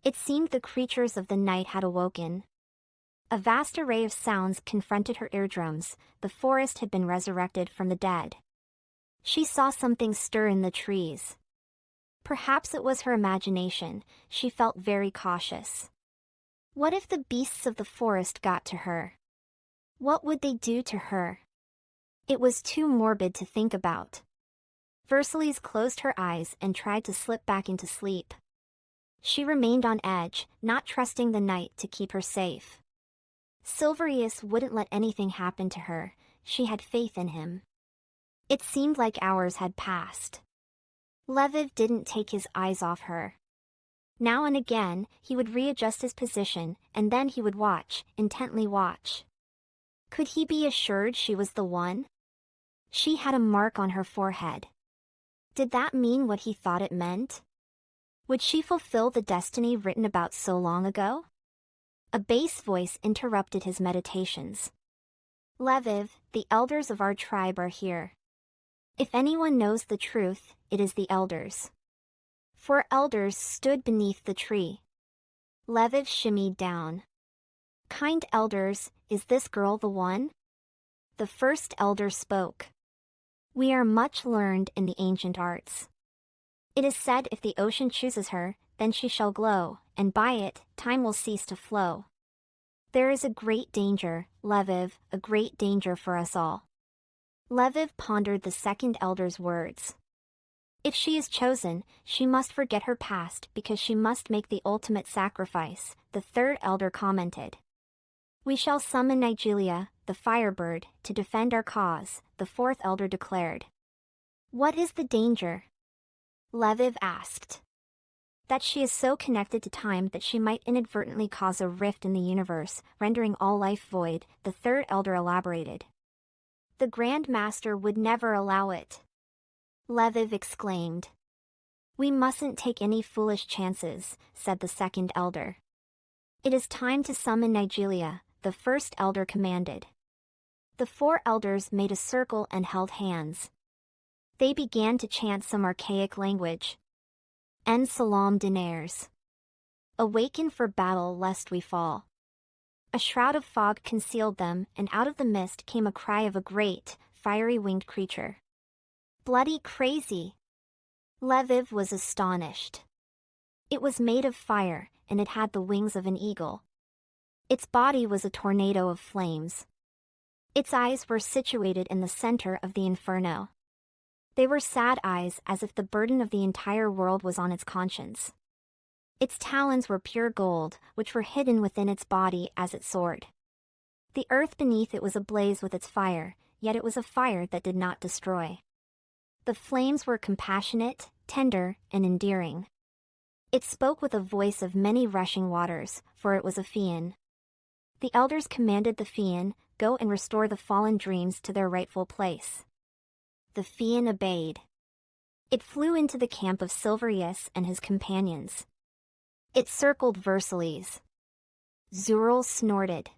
It seemed the creatures of the night had awoken. A vast array of sounds confronted her eardrums. The forest had been resurrected from the dead. She saw something stir in the trees. Perhaps it was her imagination. She felt very cautious. What if the beasts of the forest got to her? What would they do to her? It was too morbid to think about. Versillies closed her eyes and tried to slip back into sleep. She remained on edge, not trusting the night to keep her safe. Silverious wouldn't let anything happen to her. She had faith in him. It seemed like hours had passed. Lviv didn't take his eyes off her. Now and again, he would readjust his position, and then he would watch, intently watch. Could he be assured she was the one? She had a mark on her forehead. Did that mean what he thought it meant? Would she fulfill the destiny written about so long ago? A bass voice interrupted his meditations. Lviv, the elders of our tribe are here. If anyone knows the truth, it is the elders. 4 elders stood beneath the tree. Lviv shimmied down. Kind elders, is this girl the one? The first elder spoke. We are much learned in the ancient arts. It is said if the ocean chooses her, then she shall glow, and by it, time will cease to flow. There is a great danger, Lviv, a great danger for us all. Lviv pondered the second elder's words. If she is chosen, she must forget her past because she must make the ultimate sacrifice, the third elder commented. We shall summon Nigelia, the firebird, to defend our cause, the fourth elder declared. What is the danger? Lviv asked. That she is so connected to time that she might inadvertently cause a rift in the universe, rendering all life void, the third elder elaborated. The Grand Master would never allow it. Lviv exclaimed. We mustn't take any foolish chances, said the second elder. It is time to summon Nigelia, the first elder commanded. The four elders made a circle and held hands. They began to chant some archaic language. En salam diners. Awaken for battle lest we fall. A shroud of fog concealed them, and out of the mist came a cry of a great, fiery-winged creature. Bloody crazy! Lviv was astonished. It was made of fire, and it had the wings of an eagle. Its body was a tornado of flames. Its eyes were situated in the center of the inferno. They were sad eyes, as if the burden of the entire world was on its conscience. Its talons were pure gold, which were hidden within its body as it soared. The earth beneath it was ablaze with its fire, yet it was a fire that did not destroy. The flames were compassionate, tender, and endearing. It spoke with a voice of many rushing waters, for it was a Fiend. The elders commanded the Fiend, go and restore the fallen dreams to their rightful place. The Fiend obeyed. It flew into the camp of Silverious and his companions. It circled Versillies. Zural snorted.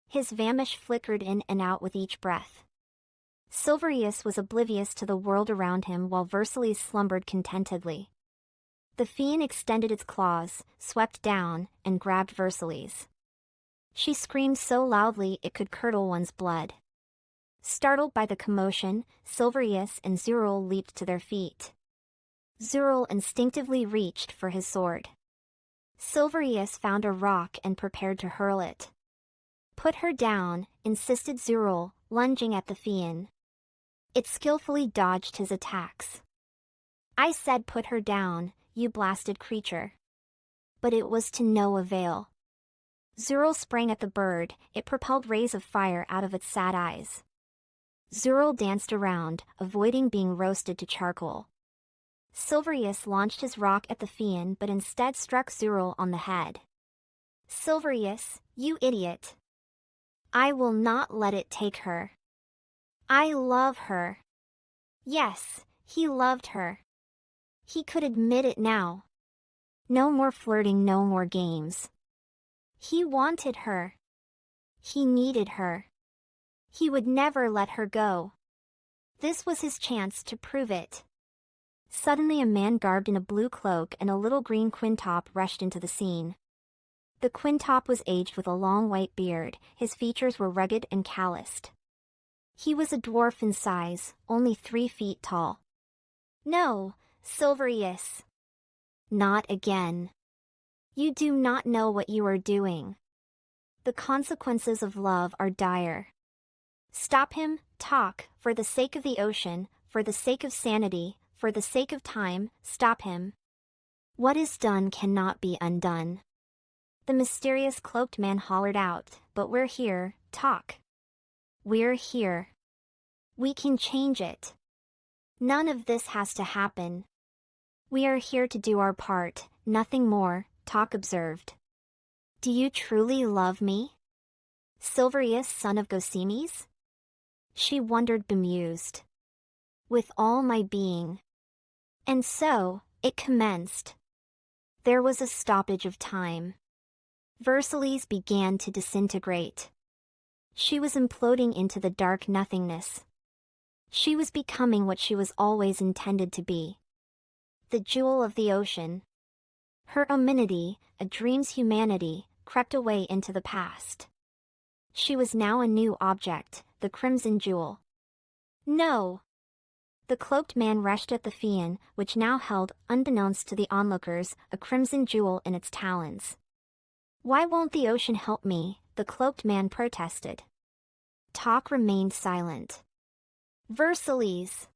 His vamish flickered in and out with each breath. Silverious was oblivious to the world around him while Versillies slumbered contentedly. The Fiend extended its claws, swept down, and grabbed Versillies. She screamed so loudly it could curdle one's blood. Startled by the commotion, Silverious and Zural leaped to their feet. Zural instinctively reached for his sword. Silverious found a rock and prepared to hurl it. Put her down, insisted Zural, lunging at the Fiend. It skillfully dodged his attacks. I said put her down, you blasted creature. But it was to no avail. Zural sprang at the bird, it propelled rays of fire out of its sad eyes. Zural danced around, avoiding being roasted to charcoal. Silverious launched his rock at the Fiend but instead struck Zural on the head. Silverious, you idiot! I will not let it take her. I love her. Yes, he loved her. He could admit it now. No more flirting, no more games. He wanted her. He needed her. He would never let her go. This was his chance to prove it. Suddenly a man garbed in a blue cloak and a little green quintop rushed into the scene. The quintop was aged with a long white beard, his features were rugged and calloused. He was a dwarf in size, only 3 feet tall. No, Silverious. Not again. You do not know what you are doing. The consequences of love are dire. Stop him, talk, for the sake of the ocean, for the sake of sanity, for the sake of time, stop him. What is done cannot be undone. The mysterious cloaked man hollered out, but we're here, talk. We're here. We can change it. None of this has to happen. We are here to do our part, nothing more, talk observed. Do you truly love me? Silverious, son of Gosimes? She wondered bemused. With all my being. And so, it commenced. There was a stoppage of time. Versillies began to disintegrate. She was imploding into the dark nothingness. She was becoming what she was always intended to be. The jewel of the ocean. Her hominity, a dream's humanity, crept away into the past. She was now a new object, the crimson jewel. No! The cloaked man rushed at the Fiend, which now held, unbeknownst to the onlookers, a crimson jewel in its talons. Why won't the ocean help me? The cloaked man protested. Talk remained silent. Versillies!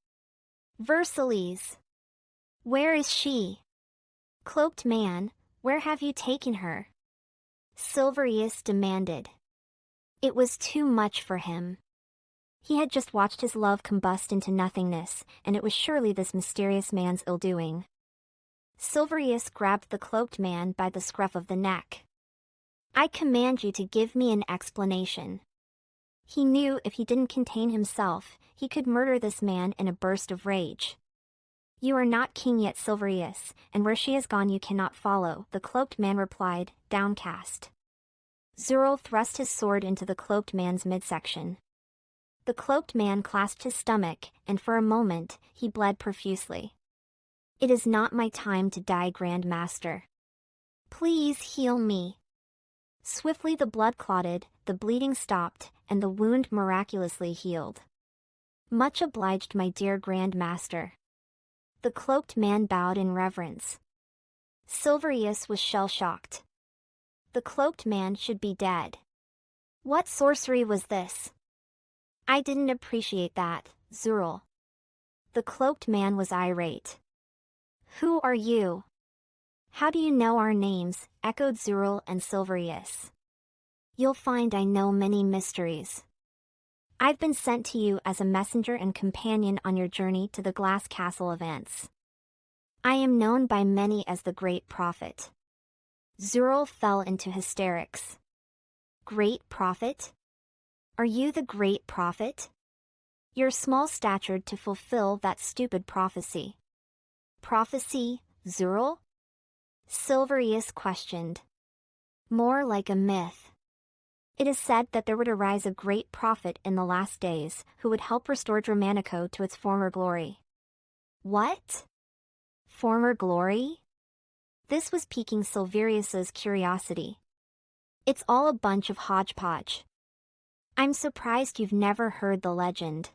Versillies! Where is she? Cloaked man, where have you taken her? Silverious demanded. It was too much for him. He had just watched his love combust into nothingness, and it was surely this mysterious man's ill-doing. Silverious grabbed the cloaked man by the scruff of the neck. I command you to give me an explanation. He knew if he didn't contain himself, he could murder this man in a burst of rage. You are not king yet, Silverious, and where she has gone you cannot follow, the cloaked man replied, downcast. Zural thrust his sword into the cloaked man's midsection. The cloaked man clasped his stomach, and for a moment, he bled profusely. It is not my time to die, Grand Master. Please heal me. Swiftly the blood clotted, the bleeding stopped, and the wound miraculously healed. Much obliged, my dear Grand Master. The cloaked man bowed in reverence. Silverious was shell-shocked. The cloaked man should be dead. What sorcery was this? I didn't appreciate that, Zural. The cloaked man was irate. Who are you? How do you know our names? Echoed Zural and Silverious. You'll find I know many mysteries. I've been sent to you as a messenger and companion on your journey to the Glass Castle events. I am known by many as the Great Prophet. Zural fell into hysterics. Great Prophet? Are you the Great Prophet? You're small-statured to fulfill that stupid prophecy. Prophecy, Zural? Silverious questioned. More like a myth. It is said that there would arise a great prophet in the last days who would help restore Germanico to its former glory. What? Former glory? This was piquing Silverious's curiosity. It's all a bunch of hodgepodge. I'm surprised you've never heard the legend.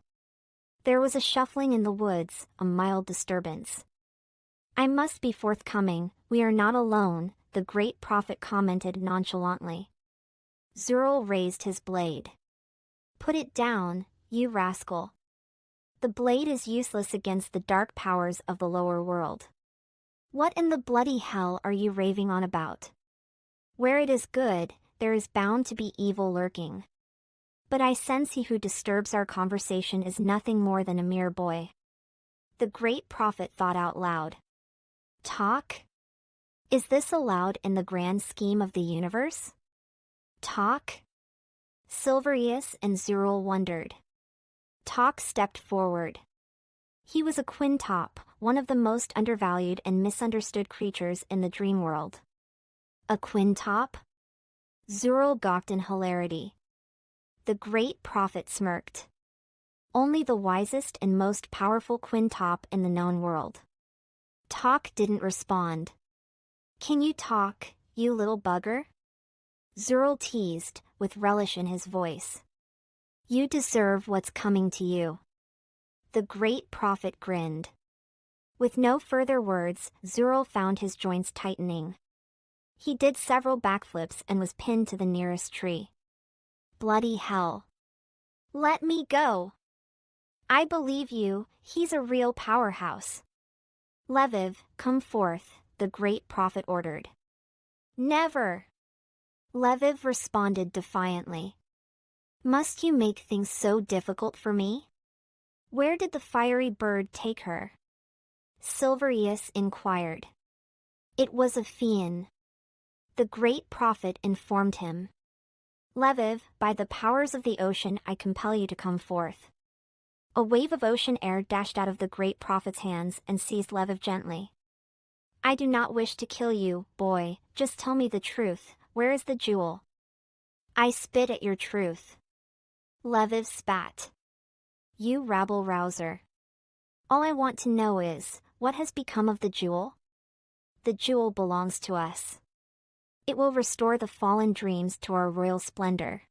There was a shuffling in the woods, a mild disturbance. I must be forthcoming, we are not alone, the great prophet commented nonchalantly. Zural raised his blade. Put it down, you rascal. The blade is useless against the dark powers of the lower world. What in the bloody hell are you raving on about? Where it is good, there is bound to be evil lurking. But I sense he who disturbs our conversation is nothing more than a mere boy. The great prophet thought out loud. Talk? Is this allowed in the grand scheme of the universe? Talk? Silverious and Zural wondered. Talk stepped forward. He was a quintop, one of the most undervalued and misunderstood creatures in the dream world. A quintop? Zural gawked in hilarity. The great prophet smirked. Only the wisest and most powerful quintop in the known world. Talk didn't respond. Can you talk, you little bugger? Zural teased, with relish in his voice. You deserve what's coming to you. The great prophet grinned. With no further words, Zural found his joints tightening. He did several backflips and was pinned to the nearest tree. Bloody hell. Let me go. I believe you, he's a real powerhouse. Lviv, come forth, the great prophet ordered. Never. Lviv responded defiantly. Must you make things so difficult for me? Where did the fiery bird take her? Silverious inquired. It was a Fian. The great prophet informed him. Lviv, by the powers of the ocean I compel you to come forth. A wave of ocean air dashed out of the great prophet's hands and seized Lviv gently. I do not wish to kill you, boy, just tell me the truth, where is the jewel? I spit at your truth. Lviv spat. You rabble-rouser. All I want to know is, what has become of the jewel? The jewel belongs to us. It will restore the fallen dreams to our royal splendor.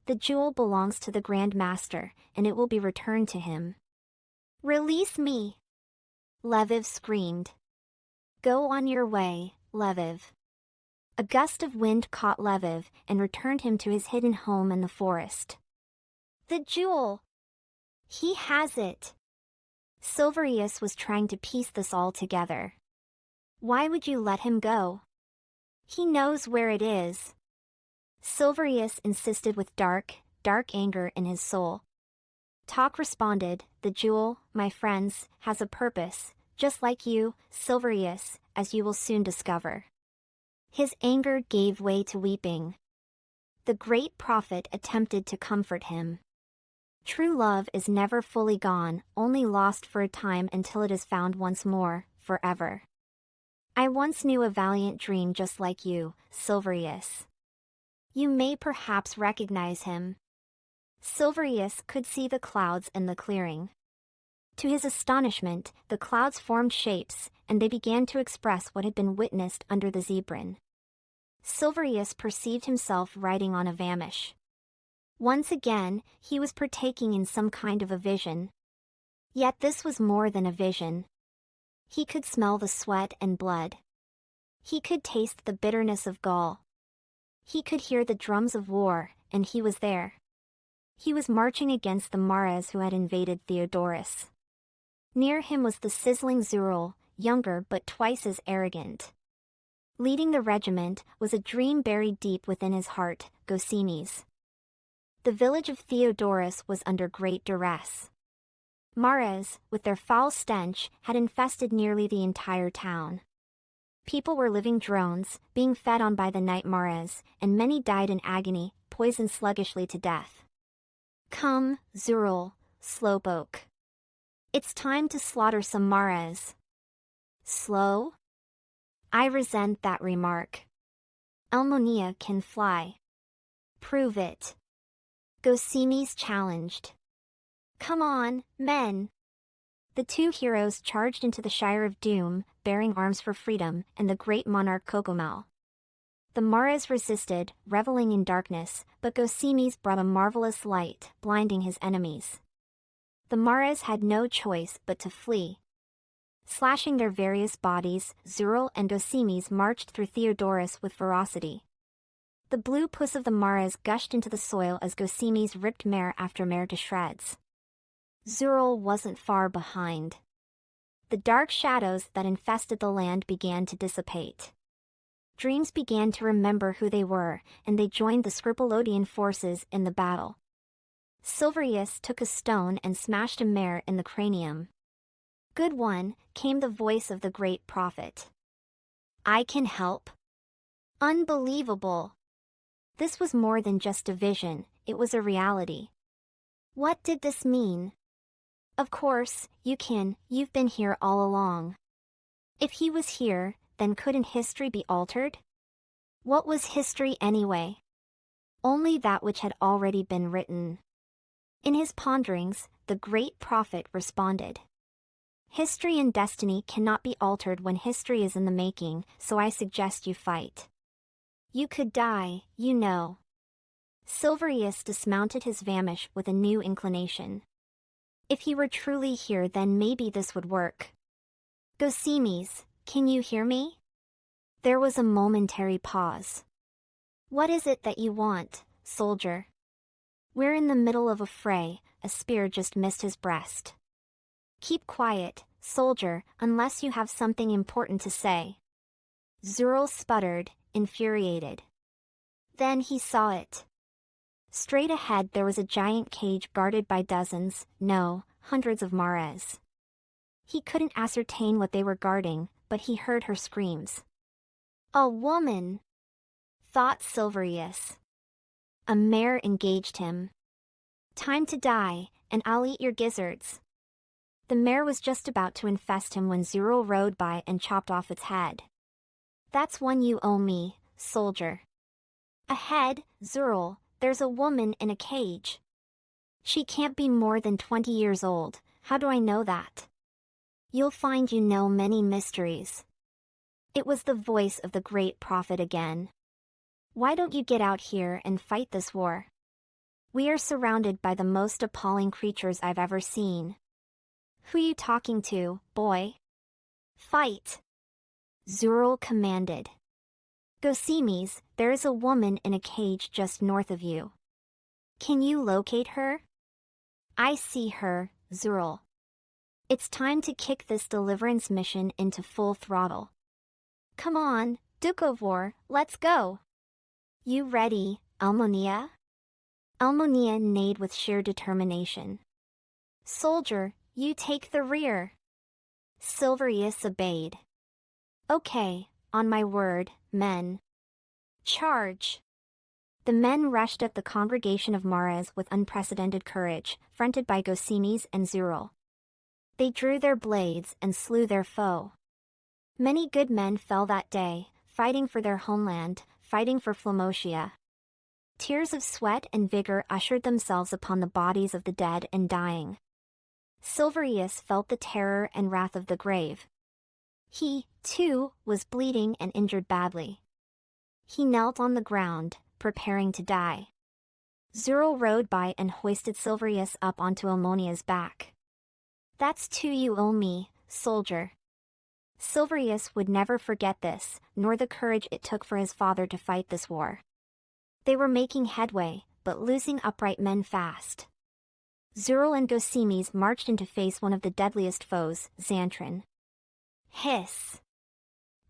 The jewel belongs to the Grand Master, and it will be returned to him. Release me! Lviv screamed. Go on your way, Lviv. A gust of wind caught Lviv and returned him to his hidden home in the forest. The jewel! He has it! Silverious was trying to piece this all together. Why would you let him go? He knows where it is. Silverious insisted with dark anger in his soul. Talk responded, the jewel, my friends, has a purpose, just like you, Silverious, as you will soon discover. His anger gave way to weeping. The great prophet attempted to comfort him. True love is never fully gone, only lost for a time until it is found once more, forever. I once knew a valiant dream just like you, Silverious. You may perhaps recognize him. Silverious could see the clouds in the clearing. To his astonishment, the clouds formed shapes, and they began to express what had been witnessed under the zebrin. Silverious perceived himself riding on a vamish. Once again, he was partaking in some kind of a vision. Yet this was more than a vision. He could smell the sweat and blood. He could taste the bitterness of gall. He could hear the drums of war, and he was there. He was marching against the Mares who had invaded Theodorus. Near him was the sizzling Zural, younger but twice as arrogant. Leading the regiment was a dream buried deep within his heart, Gosimes. The village of Theodorus was under great duress. Mares, with their foul stench, had infested nearly the entire town. People were living drones, being fed on by the night Mares, and many died in agony, poisoned sluggishly to death. Come, Zural, slowpoke. It's time to slaughter some Mares. Slow? I resent that remark. Almonia can fly. Prove it. Gosimes challenged. Come on, men. The two heroes charged into the Shire of Doom, bearing arms for freedom, and the great monarch Cogomel. The Mares resisted, reveling in darkness, but Gosimes brought a marvelous light, blinding his enemies. The Mares had no choice but to flee. Slashing their various bodies, Zural and Gosimes marched through Theodorus with ferocity. The blue pus of the Mares gushed into the soil as Gosimes ripped Mare after Mare to shreds. Zural wasn't far behind. The dark shadows that infested the land began to dissipate. Dreams began to remember who they were, and they joined the Scripolodian forces in the battle. Silverious took a stone and smashed a Mare in the cranium. Good one, came the voice of the great prophet. I can help. Unbelievable. This was more than just a vision, it was a reality. What did this mean? Of course, you've been here all along. If he was here, then couldn't history be altered? What was history anyway? Only that which had already been written. In his ponderings, the great prophet responded. History and destiny cannot be altered when history is in the making, so I suggest you fight. You could die, you know. Silverious dismounted his vamish with a new inclination. If he were truly here, then maybe this would work. Gosimes, can you hear me? There was a momentary pause. What is it that you want, soldier? We're in the middle of a fray, a spear just missed his breast. Keep quiet, soldier, unless you have something important to say. Zural sputtered, infuriated. Then he saw it. Straight ahead there was a giant cage guarded by dozens, no, hundreds of Mares. He couldn't ascertain what they were guarding, but he heard her screams. A woman! Thought Silverious. A Mare engaged him. Time to die, and I'll eat your gizzards. The Mare was just about to infest him when Zural rode by and chopped off its head. That's one you owe me, soldier. Ahead, Zural, there's a woman in a cage. She can't be more than 20 years old, how do I know that? You'll find you know many mysteries. It was the voice of the great prophet again. Why don't you get out here and fight this war? We are surrounded by the most appalling creatures I've ever seen. Who you talking to, boy? Fight! Zural commanded. Gosimes, there is a woman in a cage just north of you. Can you locate her? I see her, Zural. It's time to kick this deliverance mission into full throttle. Come on, Duke of War, let's go. You ready, Almonia? Almonia neighed with sheer determination. Soldier, you take the rear. Silverious obeyed. Okay, on my word, men. Charge! The men rushed at the congregation of Mares with unprecedented courage, fronted by Gosimes and Zural. They drew their blades and slew their foe. Many good men fell that day, fighting for their homeland, fighting for Flamotia. Tears of sweat and vigor ushered themselves upon the bodies of the dead and dying. Silverious felt the terror and wrath of the grave. He, too, was bleeding and injured badly. He knelt on the ground, preparing to die. Zural rode by and hoisted Silverious up onto Almonia's back. That's two you owe me, soldier. Silverious would never forget this, nor the courage it took for his father to fight this war. They were making headway, but losing upright men fast. Zural and Gosimes marched in to face one of the deadliest foes, Xantran. Hiss!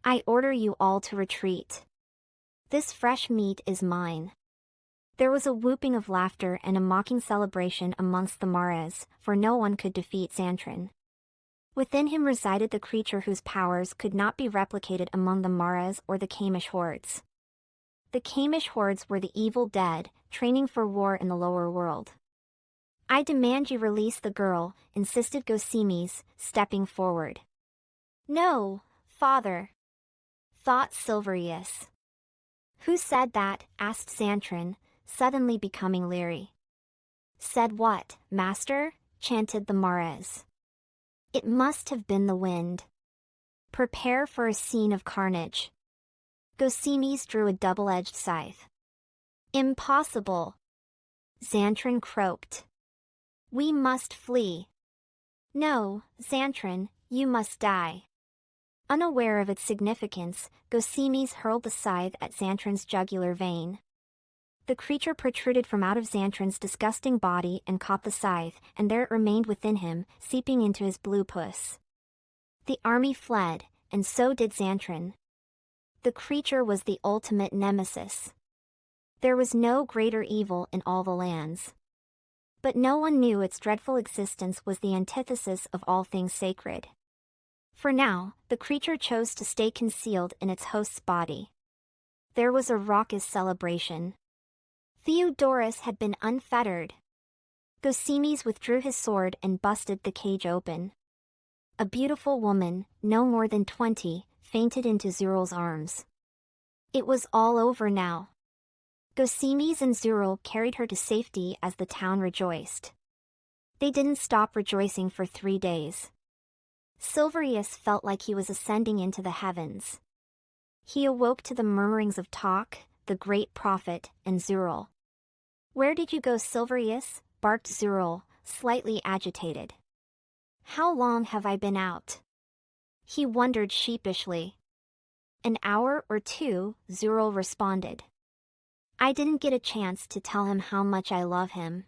I order you all to retreat. This fresh meat is mine. There was a whooping of laughter and a mocking celebration amongst the Mares, for no one could defeat Xantran. Within him resided the creature whose powers could not be replicated among the Mares or the Kamish hordes. The Kamish hordes were the evil dead, training for war in the lower world. I demand you release the girl, insisted Gosimes, stepping forward. No, father. Thought Silverious. Who said that? Asked Xantran, suddenly becoming leery. Said what, master? Chanted the Mares. It must have been the wind. Prepare for a scene of carnage. Gosimes drew a double-edged scythe. Impossible. Xantran croaked. We must flee. No, Xantran, you must die. Unaware of its significance, Gosimes hurled the scythe at Xantran's jugular vein. The creature protruded from out of Xantran's disgusting body and caught the scythe, and there it remained within him, seeping into his blue puss. The army fled, and so did Xantran. The creature was the ultimate nemesis. There was no greater evil in all the lands. But no one knew its dreadful existence was the antithesis of all things sacred. For now, the creature chose to stay concealed in its host's body. There was a raucous celebration. Theodorus had been unfettered. Gosimes withdrew his sword and busted the cage open. A beautiful woman, no more than 20, fainted into Zural's arms. It was all over now. Gosimes and Zural carried her to safety as the town rejoiced. They didn't stop rejoicing for 3 days. Silverious felt like he was ascending into the heavens. He awoke to the murmurings of talk, the great prophet, and Zural. Where did you go, Silverious? Barked Zural, slightly agitated. How long have I been out? He wondered sheepishly. An hour or 2, Zural responded. I didn't get a chance to tell him how much I love him.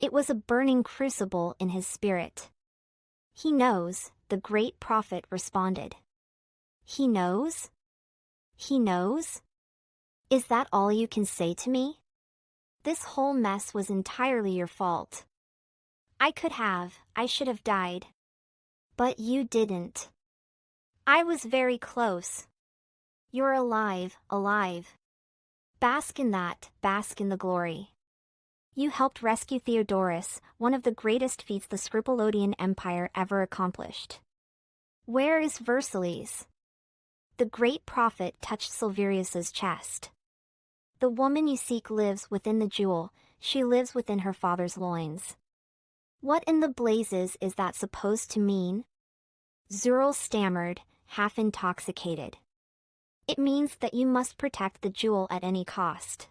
It was a burning crucible in his spirit. He knows, the great prophet responded. He knows? He knows? Is that all you can say to me? This whole mess was entirely your fault. I should have died. But you didn't. I was very close. You're alive, alive. Bask in that, bask in the glory. You helped rescue Theodorus, one of the greatest feats the Scrupulodian Empire ever accomplished. Where is Versillies? The great prophet touched Silverious's chest. The woman you seek lives within the jewel, she lives within her father's loins. What in the blazes is that supposed to mean? Zural stammered, half intoxicated. It means that you must protect the jewel at any cost.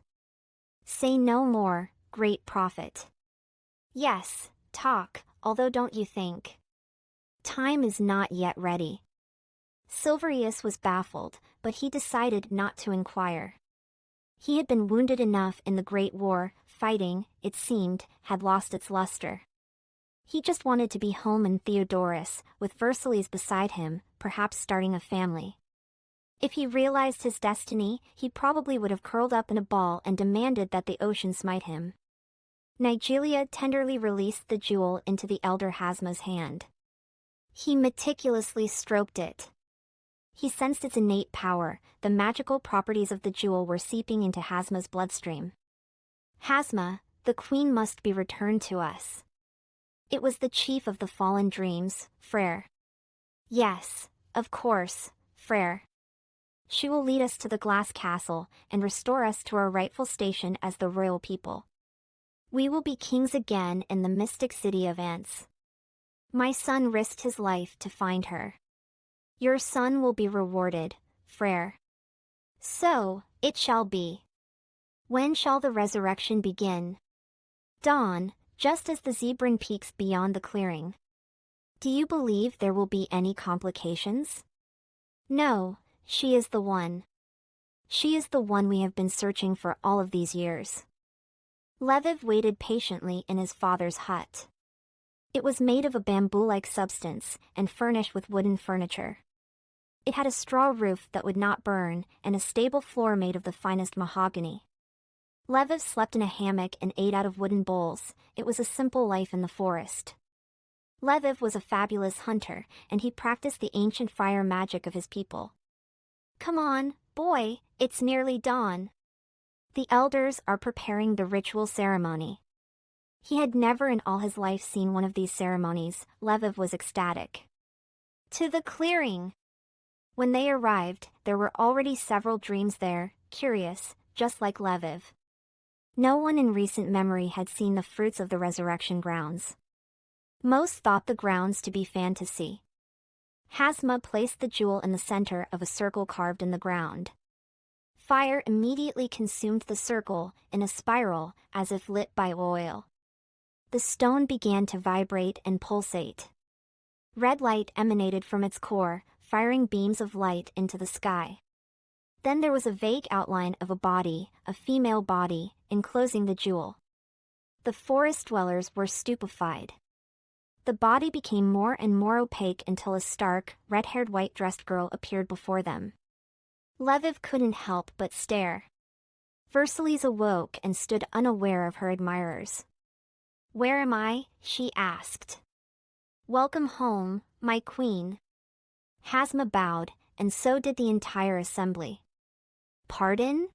Say no more, great prophet. Yes, talk, although don't you think? Time is not yet ready. Silverious was baffled, but he decided not to inquire. He had been wounded enough in the Great War, fighting, it seemed, had lost its luster. He just wanted to be home in Theodorus, with Versillies beside him, perhaps starting a family. If he realized his destiny, he probably would have curled up in a ball and demanded that the ocean smite him. Nigelia tenderly released the jewel into the elder Hasma's hand. He meticulously stroked it. He sensed its innate power. The magical properties of the jewel were seeping into Hasma's bloodstream. Hasma, the queen must be returned to us. It was the chief of the fallen dreams, Frere. Yes, of course, Frere. She will lead us to the glass castle and restore us to our rightful station as the royal people. We will be kings again in the mystic city of ants. My son risked his life to find her. Your son will be rewarded, Frere. So, it shall be. When shall the resurrection begin? Dawn, just as the zebrin peaks beyond the clearing. Do you believe there will be any complications? No, she is the one. She is the one we have been searching for all of these years. Lviv waited patiently in his father's hut. It was made of a bamboo-like substance and furnished with wooden furniture. It had a straw roof that would not burn and a stable floor made of the finest mahogany. Lviv slept in a hammock and ate out of wooden bowls. It was a simple life in the forest. Lviv was a fabulous hunter, and he practiced the ancient fire magic of his people. Come on, boy, it's nearly dawn. The elders are preparing the ritual ceremony. He had never in all his life seen one of these ceremonies. Lviv was ecstatic. To the clearing! When they arrived, there were already several dreams there, curious, just like Lviv. No one in recent memory had seen the fruits of the resurrection grounds. Most thought the grounds to be fantasy. Hasma placed the jewel in the center of a circle carved in the ground. Fire immediately consumed the circle in a spiral as if lit by oil. The stone began to vibrate and pulsate. Red light emanated from its core, firing beams of light into the sky. Then there was a vague outline of a body, a female body, enclosing the jewel. The forest dwellers were stupefied. The body became more and more opaque until a stark, red-haired white-dressed girl appeared before them. Lviv couldn't help but stare. Versillies awoke and stood unaware of her admirers. Where am I? She asked. Welcome home, my queen. Hasma bowed, and so did the entire assembly. Pardon?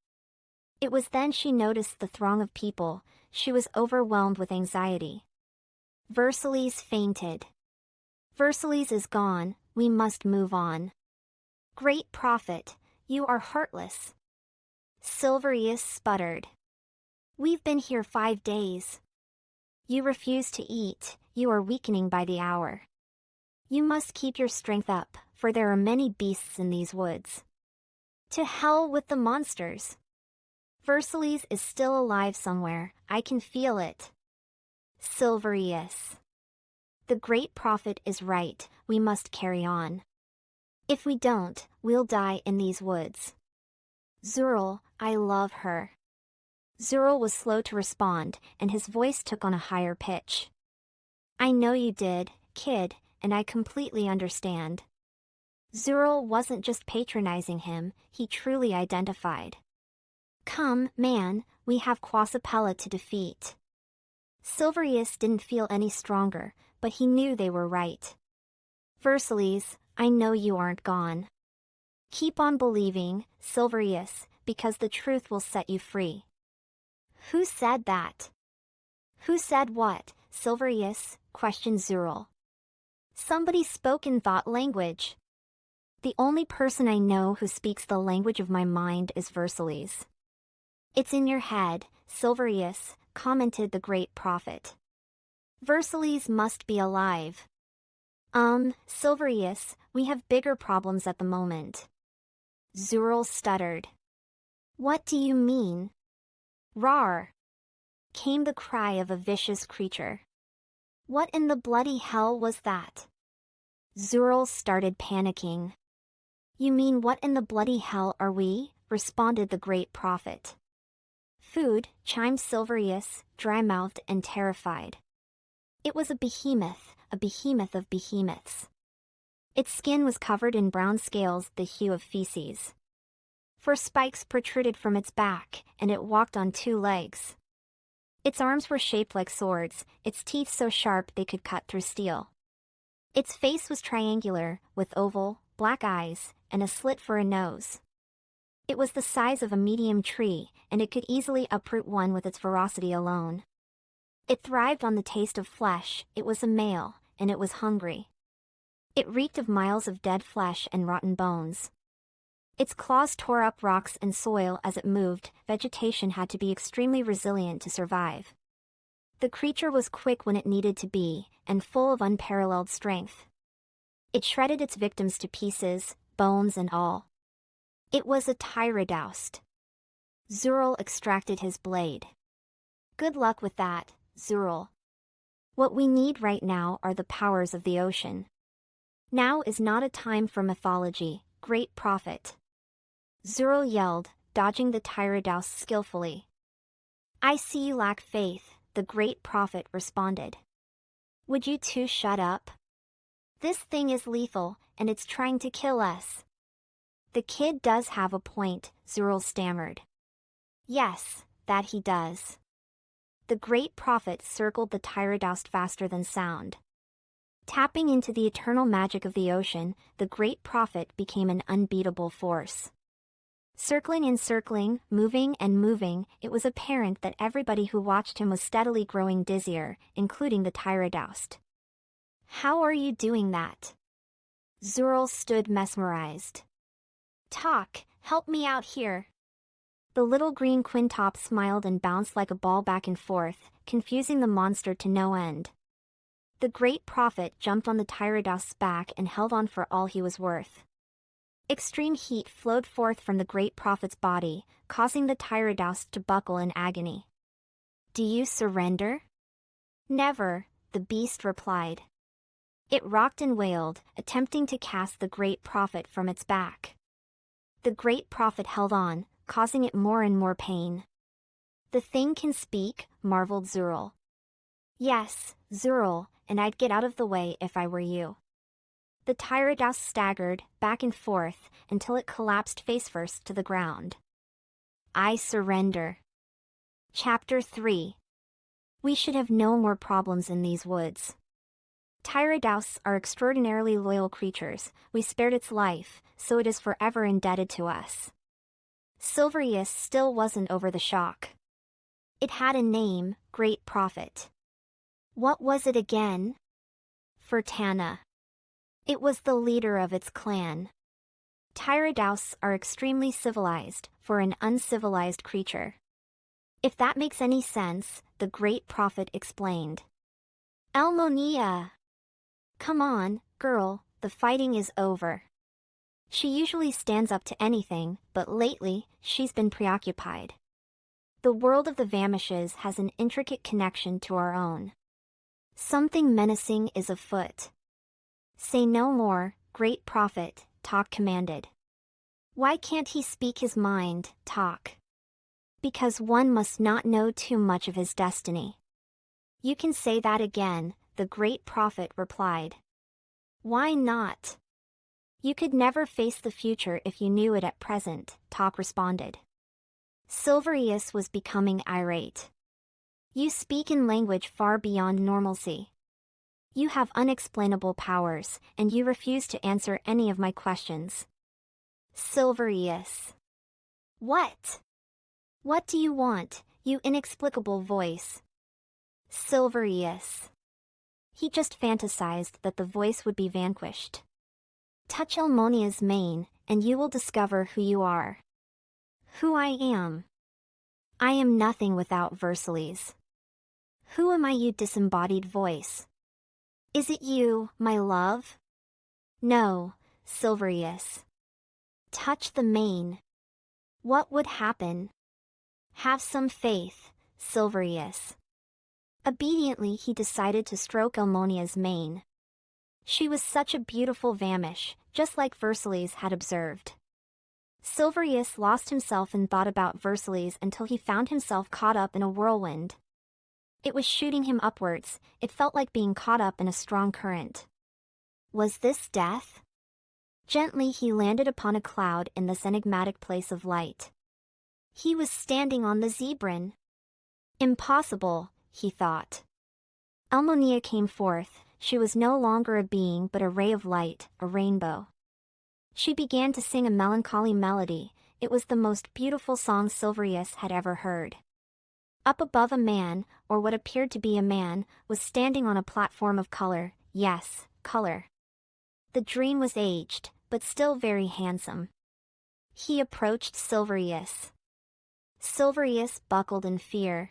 It was then she noticed the throng of people. She was overwhelmed with anxiety. Versillies fainted. Versillies is gone, we must move on. Great prophet, you are heartless. Silverious sputtered. We've been here 5 days. You refuse to eat, you are weakening by the hour. You must keep your strength up, for there are many beasts in these woods. To hell with the monsters. Versillies is still alive somewhere, I can feel it. Silverious. The great prophet is right, we must carry on. If we don't, we'll die in these woods. Zural, I love her. Zural was slow to respond, and his voice took on a higher pitch. I know you did, kid, and I completely understand. Zural wasn't just patronizing him, he truly identified. Come, man, we have Quasapella to defeat. Silverious didn't feel any stronger, but he knew they were right. Versillies, I know you aren't gone. Keep on believing, Silverious, because the truth will set you free. Who said that? Who said what, Silverious? Questioned Zural. Somebody spoke in thought language. The only person I know who speaks the language of my mind is Versillies. It's in your head, Silverious, commented the great prophet. Versillies must be alive. Silverious, we have bigger problems at the moment. Zural stuttered. What do you mean? Rawr! Came the cry of a vicious creature. What in the bloody hell was that? Zural started panicking. You mean what in the bloody hell are we? Responded the great prophet. Food, chimed Silverious, dry-mouthed and terrified. It was a behemoth of behemoths. Its skin was covered in brown scales the hue of feces. 4 spikes protruded from its back, and it walked on 2 legs. Its arms were shaped like swords, its teeth so sharp they could cut through steel. Its face was triangular, with oval, black eyes, and a slit for a nose. It was the size of a medium tree, and it could easily uproot one with its ferocity alone. It thrived on the taste of flesh, it was a male, and it was hungry. It reeked of miles of dead flesh and rotten bones. Its claws tore up rocks and soil as it moved, vegetation had to be extremely resilient to survive. The creature was quick when it needed to be, and full of unparalleled strength. It shredded its victims to pieces, bones and all. It was a tyrodaust. Zural extracted his blade. Good luck with that, Zural. What we need right now are the powers of the ocean. Now is not a time for mythology, great prophet. Zural yelled, dodging the tyrodaust skillfully. I see you lack faith, the great prophet responded. Would you two shut up? This thing is lethal, and it's trying to kill us. The kid does have a point, Zural stammered. Yes, that he does. The great prophet circled the tyrodaust faster than sound. Tapping into the eternal magic of the ocean, the great prophet became an unbeatable force. Circling and circling, moving and moving, it was apparent that everybody who watched him was steadily growing dizzier, including the tyrodaust. How are you doing that? Zural stood mesmerized. Talk, help me out here. The little green quintop smiled and bounced like a ball back and forth, confusing the monster to no end. The great prophet jumped on the tyrodaust's back and held on for all he was worth. Extreme heat flowed forth from the great prophet's body, causing the tyrodaust to buckle in agony. Do you surrender? Never, the beast replied. It rocked and wailed, attempting to cast the great prophet from its back. The great prophet held on, causing it more and more pain. The thing can speak, marveled Zural. Yes, Zural, and I'd get out of the way if I were you. The tyrodaust staggered, back and forth, until it collapsed face-first to the ground. I surrender. Chapter 3. We should have no more problems in these woods. Tyrodausts are extraordinarily loyal creatures, we spared its life, so it is forever indebted to us. Silverious still wasn't over the shock. It had a name, Great Prophet. What was it again? Furtana. It was the leader of its clan. Tyrodausts are extremely civilized, for an uncivilized creature. If that makes any sense, the great prophet explained. Elmonia! Come on, girl, the fighting is over. She usually stands up to anything, but lately, she's been preoccupied. The world of the Vamishes has an intricate connection to our own. Something menacing is afoot. Say no more, great prophet, Talk commanded. Why can't he speak his mind, Talk? Because one must not know too much of his destiny. You can say that again, the great prophet replied. Why not? You could never face the future if you knew it at present, Talk responded. Silverious was becoming irate. You speak in language far beyond normalcy. You have unexplainable powers, and you refuse to answer any of my questions. Silverious. What? What do you want, you inexplicable voice? Silverious. He just fantasized that the voice would be vanquished. Touch Elmonia's mane, and you will discover who you are. Who I am. I am nothing without Versillies. Who am I, you disembodied voice? Is it you, my love? No, Silverious. Touch the mane. What would happen? Have some faith, Silverious. Obediently he decided to stroke Elmonia's mane. She was such a beautiful Vamish, just like Versillies had observed. Silverious lost himself in thought about Versillies until he found himself caught up in a whirlwind. It was shooting him upwards. It felt like being caught up in a strong current. Was this death? Gently he landed upon a cloud in this enigmatic place of light. He was standing on the zebrin. Impossible, he thought. Almonia came forth. She was no longer a being but a ray of light, a rainbow. She began to sing a melancholy melody. It was the most beautiful song Silverious had ever heard. Up above, a man, or what appeared to be a man, was standing on a platform of color. Yes, color. The dream was aged, but still very handsome. He approached Silverious. Silverious buckled in fear.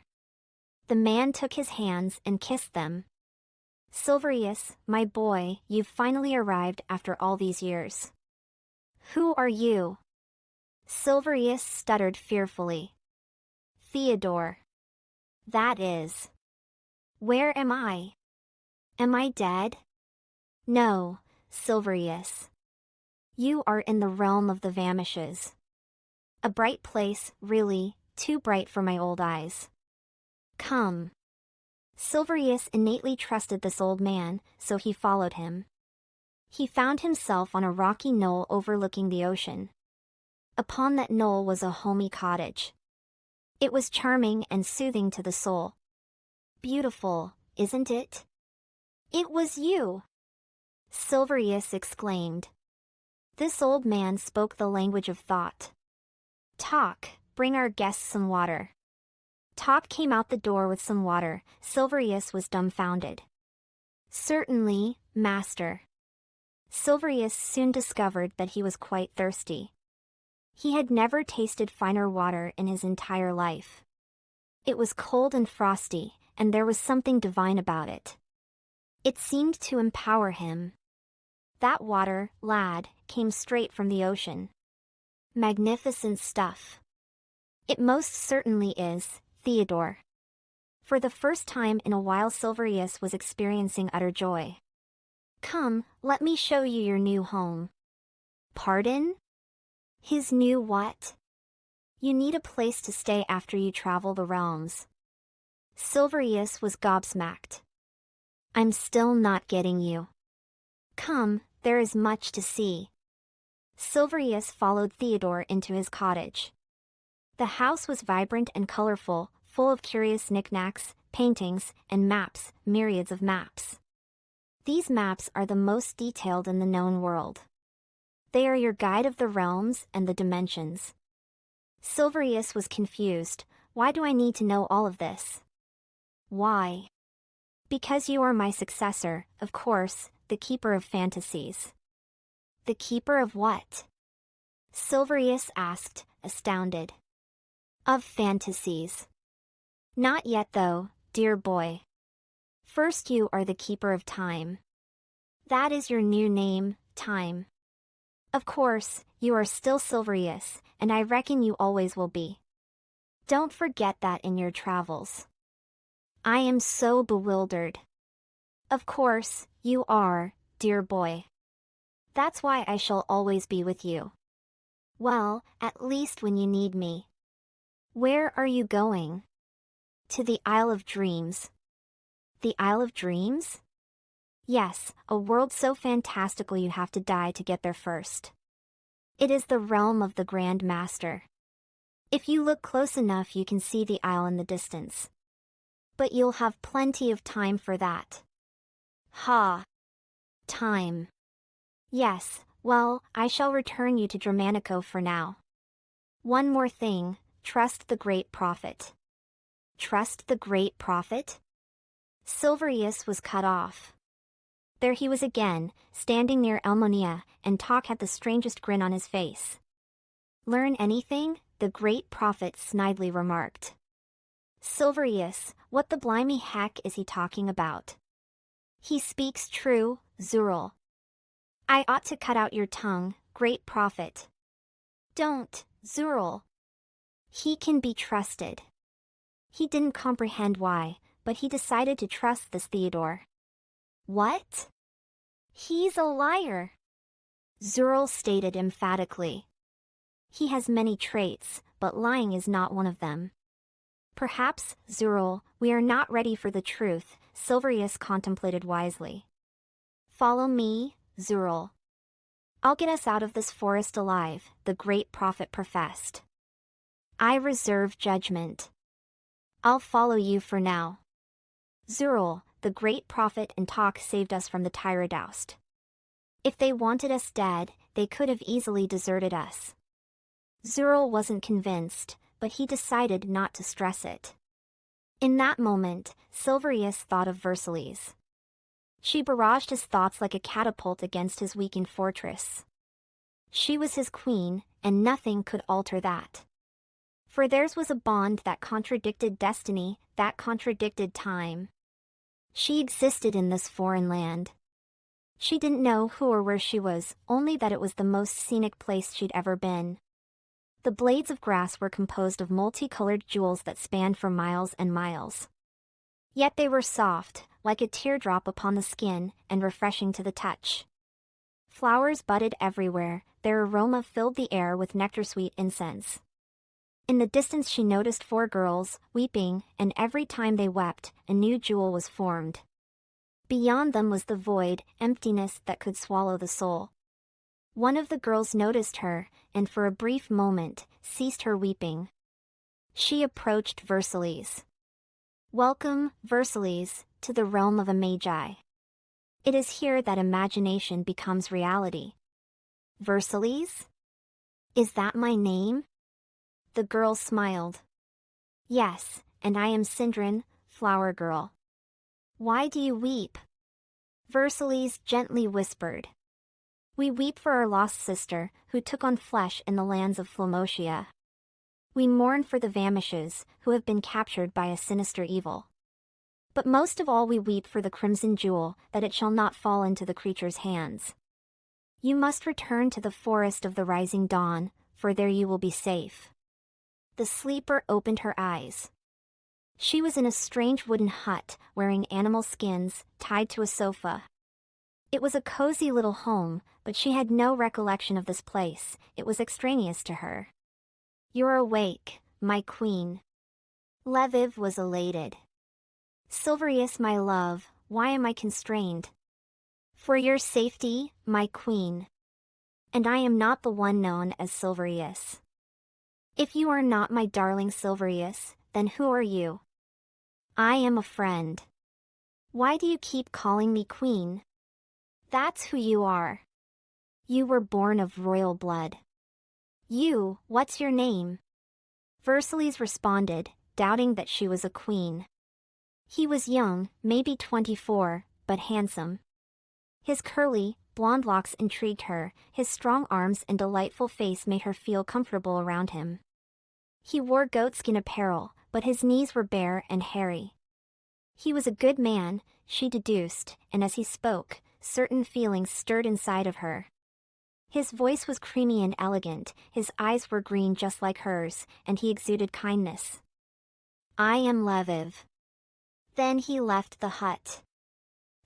The man took his hands and kissed them. Silverious, my boy, you've finally arrived after all these years. Who are you? Silverious stuttered fearfully. Theodore. That is. Where am I? Am I dead? No, Silverious. You are in the realm of the vanishes. A bright place, really, too bright for my old eyes. Come. Silverious innately trusted this old man, so he followed him. He found himself on a rocky knoll overlooking the ocean. Upon that knoll was a homey cottage. It was charming and soothing to the soul. Beautiful, isn't it? It was you! Silverious exclaimed. This old man spoke the language of thought. Talk, bring our guests some water. Talk came out the door with some water. Silverious was dumbfounded. Certainly, master. Silverious soon discovered that he was quite thirsty. He had never tasted finer water in his entire life. It was cold and frosty, and there was something divine about it. It seemed to empower him. That water, lad, came straight from the ocean. Magnificent stuff. It most certainly is, Theodore. For the first time in a while Silverious was experiencing utter joy. Come, let me show you your new home. Pardon? His new what? You need a place to stay after you travel the realms. Silverious was gobsmacked. I'm still not getting you. Come, there is much to see. Silverious followed Theodore into his cottage. The house was vibrant and colorful, full of curious knickknacks, paintings, and maps, myriads of maps. These maps are the most detailed in the known world. They are your guide of the realms and the dimensions. Silverious was confused. Why do I need to know all of this? Why? Because you are my successor, of course, the Keeper of Fantasies. The Keeper of what? Silverious asked, astounded. Of fantasies. Not yet though, dear boy. First you are the Keeper of Time. That is your new name, Time. Of course, you are still Silverious, and I reckon you always will be. Don't forget that in your travels. I am so bewildered. Of course, you are, dear boy. That's why I shall always be with you. Well, at least when you need me. Where are you going? To the Isle of Dreams. The Isle of Dreams? Yes, a world so fantastical you have to die to get there first. It is the realm of the Grand Master. If you look close enough you can see the isle in the distance. But you'll have plenty of time for that. Ha! Time. Yes, well, I shall return you to Germanico for now. One more thing, trust the great prophet. Trust the great prophet? Silverious was cut off. There he was again, standing near Almonia, and Talk had the strangest grin on his face. Learn anything? The great prophet snidely remarked. Silverious, what the blimey heck is he talking about? He speaks true, Zural. I ought to cut out your tongue, great prophet. Don't, Zural. He can be trusted. He didn't comprehend why, but he decided to trust this Theodore. What? He's a liar, Zural stated emphatically. He has many traits, but lying is not one of them. Perhaps, Zural, we are not ready for the truth, Silverious contemplated wisely. Follow me, Zural. I'll get us out of this forest alive, the great prophet professed. I reserve judgment. I'll follow you for now. Zural, the great prophet and talk saved us from the Tyrodoust. If they wanted us dead, they could have easily deserted us. Zural wasn't convinced, but he decided not to stress it. In that moment, Silverious thought of Versillies. She barraged his thoughts like a catapult against his weakened fortress. She was his queen, and nothing could alter that. For theirs was a bond that contradicted destiny, that contradicted time. She existed in this foreign land. She didn't know who or where she was, only that it was the most scenic place she'd ever been. The blades of grass were composed of multicolored jewels that spanned for miles and miles. Yet they were soft, like a teardrop upon the skin, and refreshing to the touch. Flowers budded everywhere, their aroma filled the air with nectar-sweet incense. In the distance she noticed 4 girls, weeping, and every time they wept, a new jewel was formed. Beyond them was the void, emptiness that could swallow the soul. One of the girls noticed her, and for a brief moment, ceased her weeping. She approached Versillies. Welcome, Versillies, to the realm of a magi. It is here that imagination becomes reality. Versillies? Is that my name? The girl smiled. Yes, and I am Sindrin, flower girl. Why do you weep? Versillies gently whispered. We weep for our lost sister, who took on flesh in the lands of Flomotia. We mourn for the Vamishes, who have been captured by a sinister evil. But most of all we weep for the crimson jewel, that it shall not fall into the creature's hands. You must return to the forest of the rising dawn, for there you will be safe. The sleeper opened her eyes. She was in a strange wooden hut, wearing animal skins, tied to a sofa. It was a cozy little home, but she had no recollection of this place, it was extraneous to her. You're awake, my queen. Lviv was elated. Silverious, my love, why am I constrained? For your safety, my queen. And I am not the one known as Silverious. If you are not my darling Silverious, then who are you? I am a friend. Why do you keep calling me queen? That's who you are. You were born of royal blood. You, what's your name? Versillies responded, doubting that she was a queen. He was young, maybe 24, but handsome. His curly, blonde locks intrigued her, his strong arms and delightful face made her feel comfortable around him. He wore goatskin apparel, but his knees were bare and hairy. He was a good man, she deduced, and as he spoke, certain feelings stirred inside of her. His voice was creamy and elegant, his eyes were green just like hers, and he exuded kindness. I am Lviv. Then he left the hut.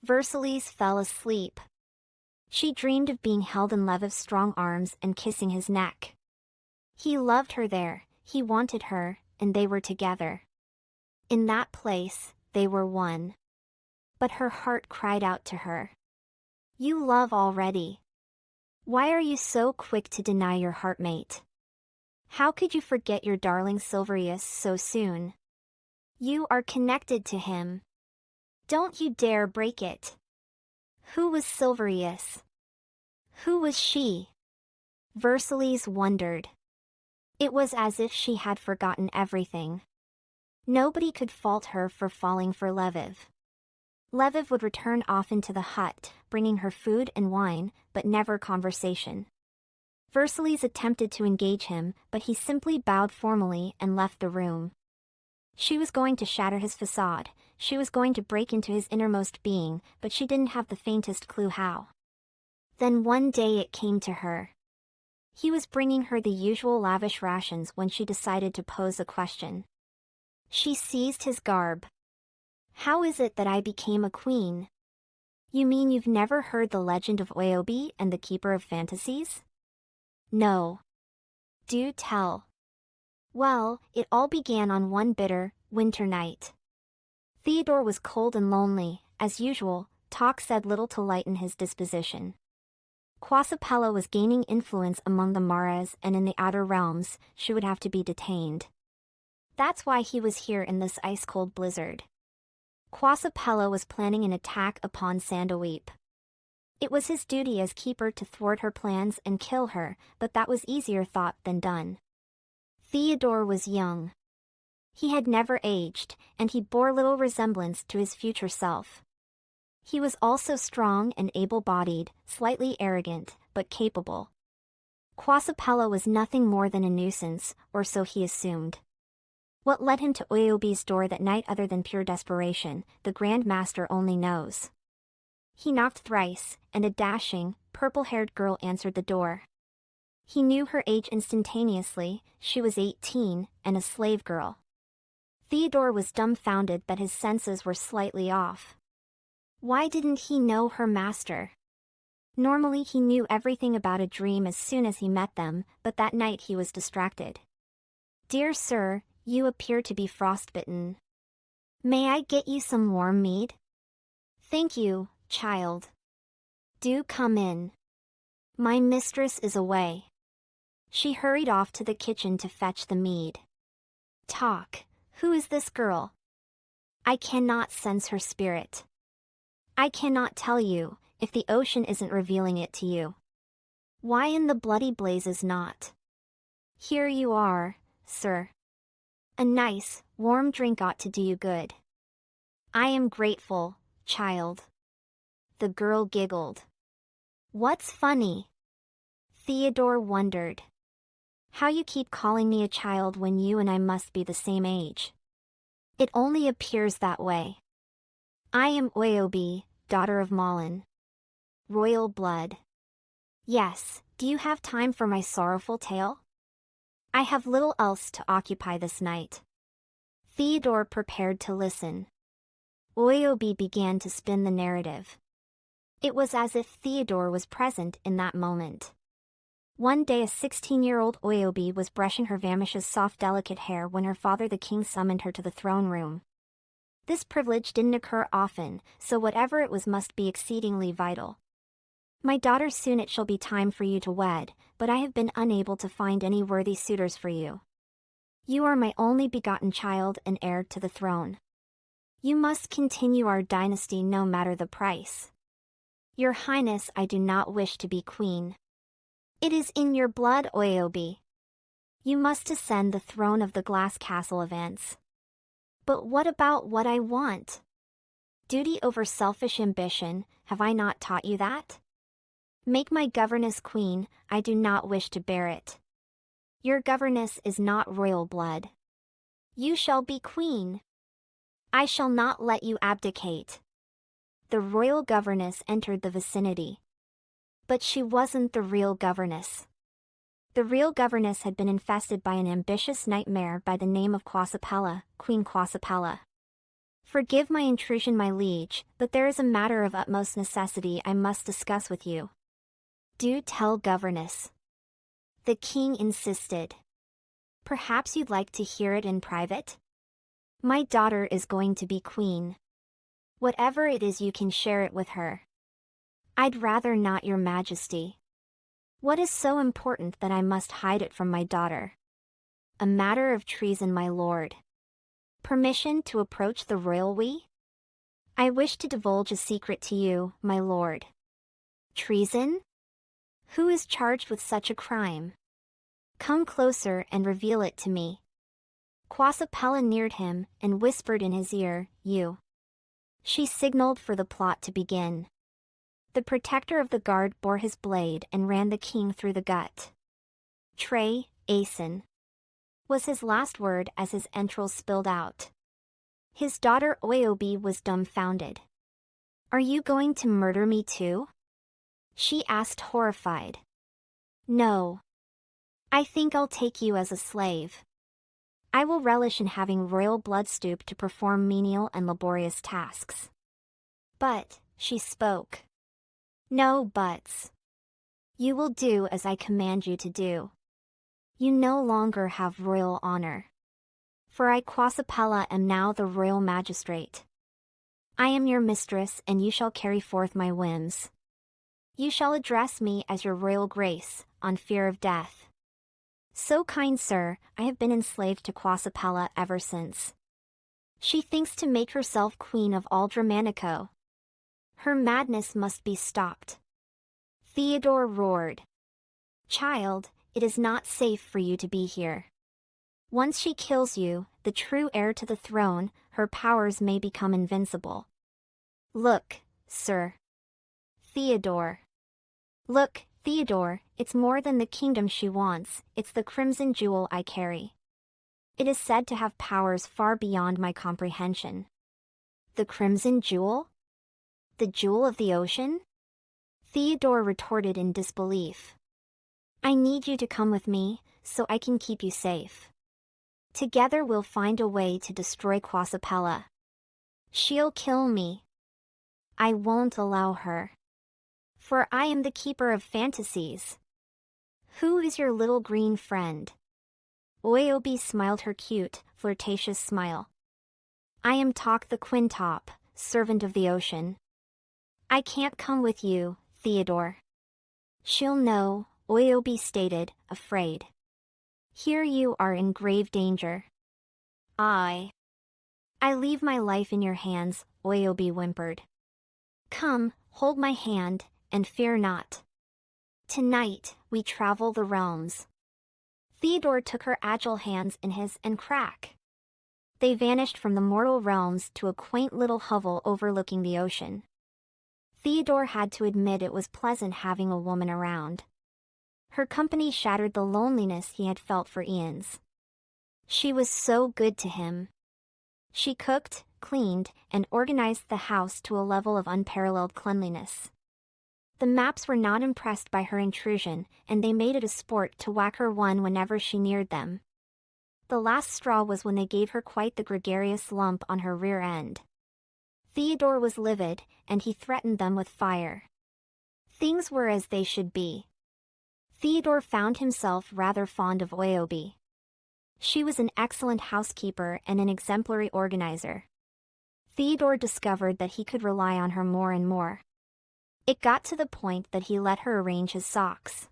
Versillies fell asleep. She dreamed of being held in Lviv's strong arms and kissing his neck. He loved her there, he wanted her, and they were together. In that place, they were one. But her heart cried out to her. You love already. Why are you so quick to deny your heartmate? How could you forget your darling Silverious so soon? You are connected to him. Don't you dare break it. Who was Silverious? Who was she? Versillies wondered. It was as if she had forgotten everything. Nobody could fault her for falling for Lviv. Lviv would return often to the hut, bringing her food and wine, but never conversation. Versillies attempted to engage him, but he simply bowed formally and left the room. She was going to shatter his facade, she was going to break into his innermost being, but she didn't have the faintest clue how. Then one day it came to her. He was bringing her the usual lavish rations when she decided to pose a question. She seized his garb. How is it that I became a queen? You mean you've never heard the legend of Oyobi and the Keeper of Fantasies? No. Do tell. Well, it all began on one bitter, winter night. Theodore was cold and lonely, as usual. Talk said little to lighten his disposition. Quasipella was gaining influence among the Mares, and in the outer realms, she would have to be detained. That's why he was here in this ice-cold blizzard. Quasipella was planning an attack upon Sandoweep. It was his duty as keeper to thwart her plans and kill her, but that was easier thought than done. Theodore was young. He had never aged, and he bore little resemblance to his future self. He was also strong and able-bodied, slightly arrogant, but capable. Quasipella was nothing more than a nuisance, or so he assumed. What led him to Oyobi's door that night other than pure desperation, the Grand Master only knows. He knocked thrice, and a dashing, purple-haired girl answered the door. He knew her age instantaneously. She was 18, and a slave girl. Theodore was dumbfounded that his senses were slightly off. Why didn't he know her master? Normally he knew everything about a dream as soon as he met them, but that night he was distracted. "Dear sir, you appear to be frostbitten. May I get you some warm mead?" "Thank you, child. Do come in. My mistress is away." She hurried off to the kitchen to fetch the mead. "Talk, who is this girl? I cannot sense her spirit. I cannot tell you, if the ocean isn't revealing it to you. Why in the bloody blazes not? Here you are, sir. A nice, warm drink ought to do you good." "I am grateful, child." The girl giggled. "What's funny?" Theodore wondered. "How you keep calling me a child when you and I must be the same age. It only appears that way. I am Oyobi, daughter of Malin. Royal blood. Yes, do you have time for my sorrowful tale? I have little else to occupy this night." Theodore prepared to listen. Oyobi began to spin the narrative. It was as if Theodore was present in that moment. One day a 16-year-old Oyobi was brushing her Vamish's soft delicate hair when her father the king summoned her to the throne room. This privilege didn't occur often, so whatever it was must be exceedingly vital. "My daughter, soon it shall be time for you to wed, but I have been unable to find any worthy suitors for you. You are my only begotten child and heir to the throne. You must continue our dynasty no matter the price. Your Highness, I do not wish to be queen. It is in your blood, Oyobi. You must ascend the throne of the glass castle of Ants." "But what about what I want? Duty over selfish ambition, have I not taught you that? Make my governess queen, I do not wish to bear it. Your governess is not royal blood. You shall be queen. I shall not let you abdicate." The royal governess entered the vicinity. But she wasn't the real governess. The real governess had been infested by an ambitious nightmare by the name of Quasipella, Queen Quasipella. "Forgive my intrusion, my liege, but there is a matter of utmost necessity I must discuss with you." "Do tell, governess." The king insisted. "Perhaps you'd like to hear it in private? My daughter is going to be queen. Whatever it is, you can share it with her." "I'd rather not, your majesty." "What is so important that I must hide it from my daughter?" "A matter of treason, my lord." "Permission to approach the royal we?" "I wish to divulge a secret to you, my lord." "Treason? Who is charged with such a crime? Come closer and reveal it to me." Quasipella neared him and whispered in his ear, "You." She signaled for the plot to begin. The protector of the guard bore his blade and ran the king through the gut. "Trey, Asen," was his last word as his entrails spilled out. His daughter Oyobi was dumbfounded. "Are you going to murder me too?" she asked, horrified. "No. I think I'll take you as a slave. I will relish in having royal blood stoop to perform menial and laborious tasks." "But," she spoke. "No buts. You will do as I command you to do. You no longer have royal honor. For I, Quasipella, am now the royal magistrate. I am your mistress, and you shall carry forth my whims. You shall address me as your royal grace, on fear of death. So, kind sir, I have been enslaved to Quasipella ever since. She thinks to make herself queen of all Dramanico. Her madness must be stopped. Theodore roared. Child, it is not safe for you to be here. Once she kills you, the true heir to the throne, her powers may become invincible. Look, sir. Theodore. Look, Theodore, it's more than the kingdom she wants, it's the crimson jewel I carry. It is said to have powers far beyond my comprehension. The crimson jewel? The jewel of the ocean? Theodore retorted in disbelief. I need you to come with me, so I can keep you safe. Together we'll find a way to destroy Quasipella. She'll kill me. I won't allow her. For I am the Keeper of Fantasies. Who is your little green friend? Oyobi smiled her cute, flirtatious smile. I am Tok the Quintop, servant of the ocean. I can't come with you, Theodore. She'll know, Oyobi stated, afraid. Here you are in grave danger. I leave my life in your hands, Oyobi whimpered. Come, hold my hand, and fear not. Tonight, we travel the realms. Theodore took her agile hands in his and crack. They vanished from the mortal realms to a quaint little hovel overlooking the ocean. Theodore had to admit it was pleasant having a woman around. Her company shattered the loneliness he had felt for eons. She was so good to him. She cooked, cleaned, and organized the house to a level of unparalleled cleanliness. The maps were not impressed by her intrusion, and they made it a sport to whack her one whenever she neared them. The last straw was when they gave her quite the gregarious lump on her rear end. Theodore was livid, and he threatened them with fire. Things were as they should be. Theodore found himself rather fond of Oyobi. She was an excellent housekeeper and an exemplary organizer. Theodore discovered that he could rely on her more and more. It got to the point that he let her arrange his socks.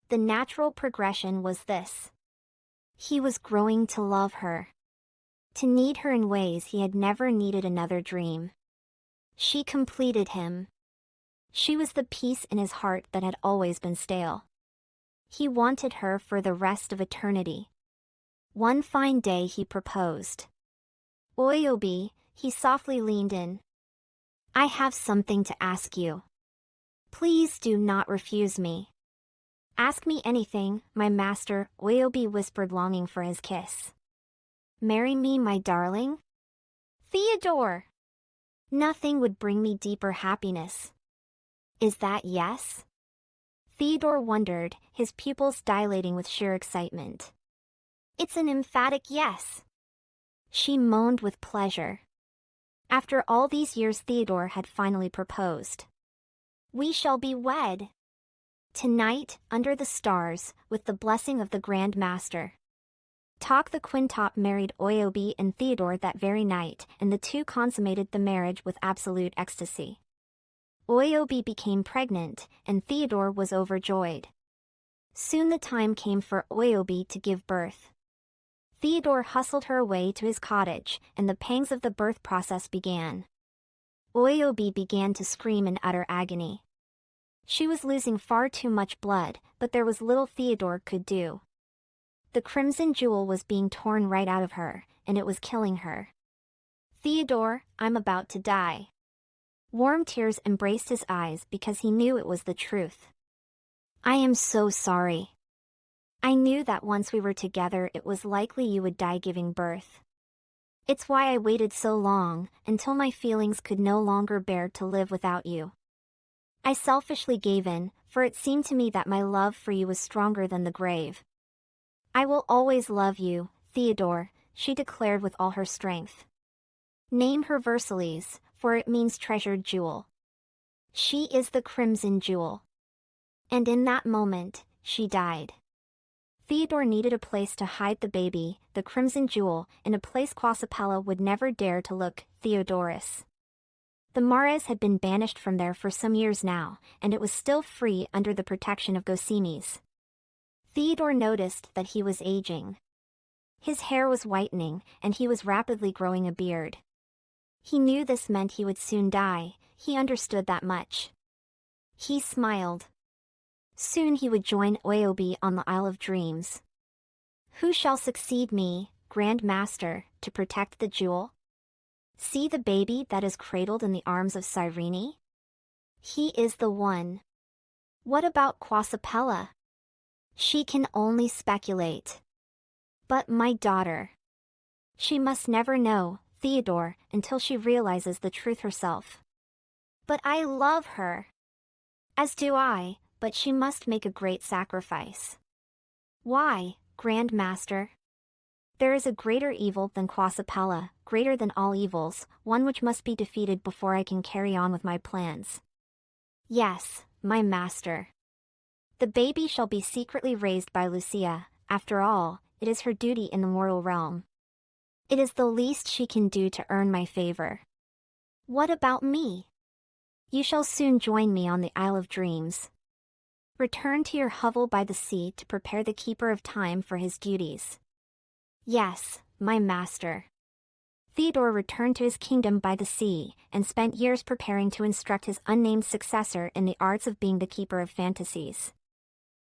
The natural progression was this. He was growing to love her. To need her in ways he had never needed another dream. She completed him. She was the peace in his heart that had always been stale. He wanted her for the rest of eternity. One fine day he proposed. Oyobi, he softly leaned in. I have something to ask you. Please do not refuse me. Ask me anything, my master, Oyobi whispered, longing for his kiss. Marry me, my darling? Theodore! Nothing would bring me deeper happiness. Is that yes? Theodore wondered, his pupils dilating with sheer excitement. It's an emphatic yes. She moaned with pleasure. After all these years, Theodore had finally proposed. We shall be wed. Tonight, under the stars, with the blessing of the Grand Master. Tok the Quintop married Oyobi and Theodore that very night, and the two consummated the marriage with absolute ecstasy. Oyobi became pregnant, and Theodore was overjoyed. Soon the time came for Oyobi to give birth. Theodore hustled her away to his cottage, and the pangs of the birth process began. Oyobi began to scream in utter agony. She was losing far too much blood, but there was little Theodore could do. The crimson jewel was being torn right out of her, and it was killing her. Theodore, I'm about to die. Warm tears embraced his eyes because he knew it was the truth. I am so sorry. I knew that once we were together it was likely you would die giving birth. It's why I waited so long, until my feelings could no longer bear to live without you. I selfishly gave in, for it seemed to me that my love for you was stronger than the grave. I will always love you, Theodore, she declared with all her strength. Name her Versillies, for it means treasured jewel. She is the crimson jewel. And in that moment, she died. Theodore needed a place to hide the baby, the crimson jewel, in a place Quasipella would never dare to look, Theodorus. The Mares had been banished from there for some years now, and it was still free under the protection of Gosines. Theodore noticed that he was aging. His hair was whitening, and he was rapidly growing a beard. He knew this meant he would soon die, he understood that much. He smiled. Soon he would join Oyobi on the Isle of Dreams. Who shall succeed me, Grand Master, to protect the jewel? See the baby that is cradled in the arms of Cyrene? He is the one. What about Quasipella? She can only speculate. But my daughter. She must never know, Theodore, until she realizes the truth herself. But I love her. As do I, but she must make a great sacrifice. Why, Grand Master? There is a greater evil than Quasipella, greater than all evils, one which must be defeated before I can carry on with my plans. Yes, my master. The baby shall be secretly raised by Lucia, after all, it is her duty in the mortal realm. It is the least she can do to earn my favor. What about me? You shall soon join me on the Isle of Dreams. Return to your hovel by the sea to prepare the Keeper of Time for his duties. Yes, my master. Theodore returned to his kingdom by the sea, and spent years preparing to instruct his unnamed successor in the arts of being the Keeper of Fantasies.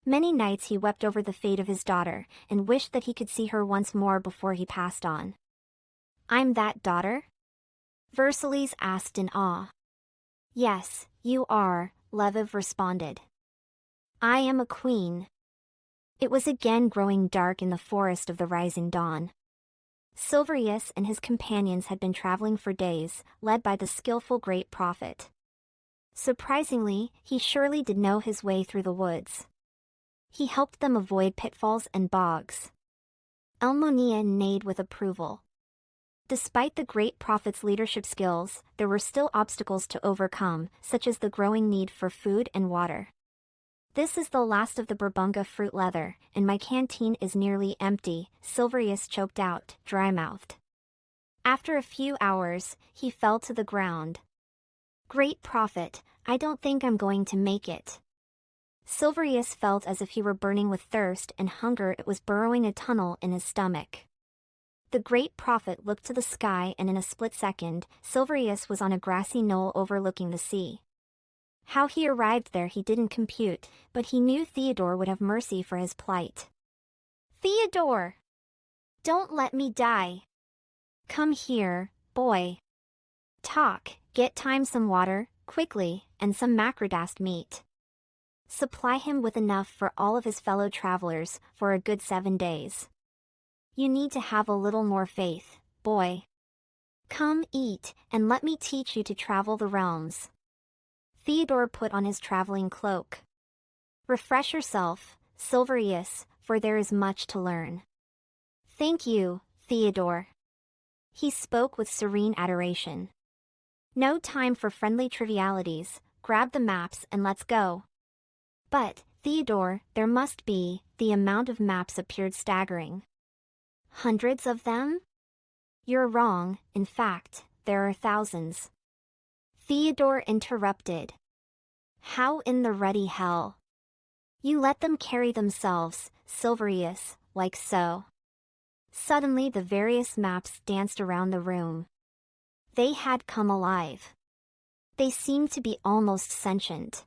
Many nights he wept over the fate of his daughter, and wished that he could see her once more before he passed on. I'm that daughter? Versillies asked in awe. Yes, you are, Lviv responded. I am a queen. It was again growing dark in the forest of the rising dawn. Silverious and his companions had been traveling for days, led by the skillful great prophet. Surprisingly, he surely did know his way through the woods. He helped them avoid pitfalls and bogs. Elmonia neighed with approval. Despite the great prophet's leadership skills, there were still obstacles to overcome, such as the growing need for food and water. This is the last of the Burbunga fruit leather, and my canteen is nearly empty, Silverious choked out, dry-mouthed. After a few hours, he fell to the ground. Great prophet, I don't think I'm going to make it. Silverious felt as if he were burning with thirst and hunger. It was burrowing a tunnel in his stomach. The great prophet looked to the sky, and in a split second, Silverious was on a grassy knoll overlooking the sea. How he arrived there he didn't compute, but he knew Theodore would have mercy for his plight. Theodore! Don't let me die. Come here, boy. Talk, get time some water, quickly, and some macrodast meat. Supply him with enough for all of his fellow travelers, for a good 7 days. You need to have a little more faith, boy. Come eat, and let me teach you to travel the realms. Theodore put on his traveling cloak. Refresh yourself, Silverious, for there is much to learn. Thank you, Theodore. He spoke with serene adoration. No time for friendly trivialities, grab the maps and let's go. But, Theodore, there must be, the amount of maps appeared staggering. Hundreds of them? You're wrong, in fact, there are thousands. Theodore interrupted. How in the ruddy hell? You let them carry themselves, Silverious, like so. Suddenly the various maps danced around the room. They had come alive. They seemed to be almost sentient.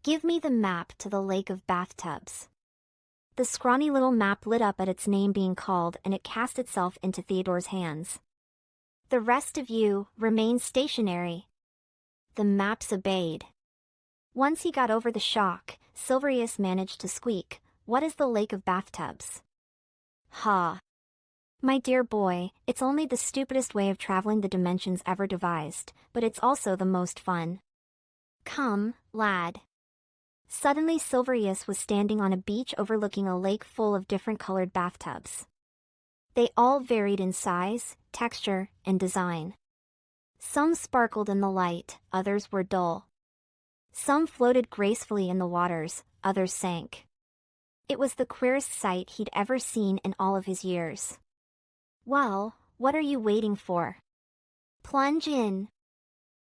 Give me the map to the lake of bathtubs. The scrawny little map lit up at its name being called, and it cast itself into Theodore's hands. The rest of you, remain stationary. The maps obeyed. Once he got over the shock, Silverious managed to squeak, "What is the lake of bathtubs?" Ha! My dear boy, it's only the stupidest way of traveling the dimensions ever devised, but it's also the most fun. Come, lad. Suddenly Silverious was standing on a beach overlooking a lake full of different colored bathtubs. They all varied in size, texture, and design. Some sparkled in the light, others were dull. Some floated gracefully in the waters, others sank. It was the queerest sight he'd ever seen in all of his years. Well, what are you waiting for? Plunge in.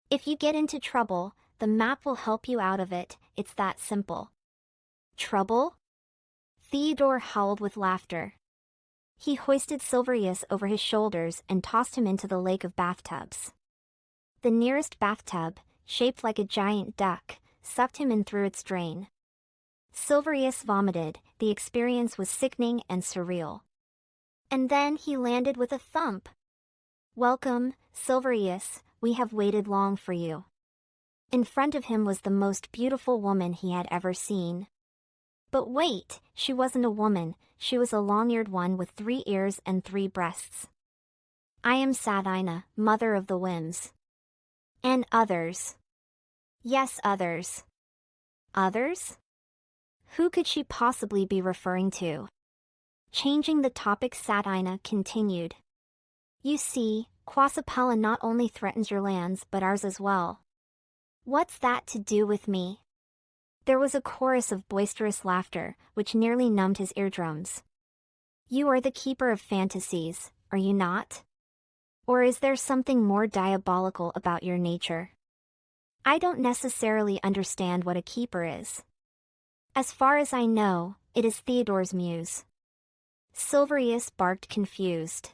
If you get into trouble, the map will help you out of it, it's that simple. Trouble? Theodore howled with laughter. He hoisted Silverious over his shoulders and tossed him into the lake of bathtubs. The nearest bathtub, shaped like a giant duck, sucked him in through its drain. Silverious vomited, the experience was sickening and surreal. And then he landed with a thump. Welcome, Silverious, we have waited long for you. In front of him was the most beautiful woman he had ever seen. But wait, she wasn't a woman, she was a long-eared one with 3 ears and 3 breasts. I am Satina, mother of the whims. And others. Yes, others. Others? Who could she possibly be referring to? Changing the topic, Satina continued. You see, Quasapella not only threatens your lands but ours as well. What's that to do with me? There was a chorus of boisterous laughter, which nearly numbed his eardrums. You are the Keeper of Fantasies, are you not? Or is there something more diabolical about your nature? I don't necessarily understand what a keeper is. As far as I know, it is Theodore's muse. Silverious barked confused.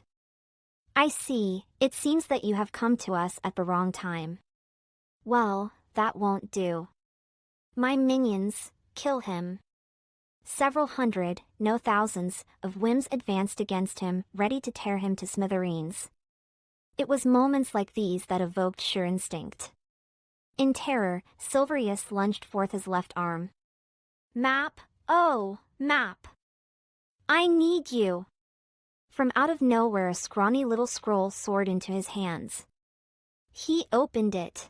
I see, it seems that you have come to us at the wrong time. Well, that won't do. My minions, kill him. Several hundred, no thousands, of whims advanced against him, ready to tear him to smithereens. It was moments like these that evoked sheer instinct. In terror, Silverious lunged forth his left arm. Map, oh, map! I need you! From out of nowhere a scrawny little scroll soared into his hands. He opened it.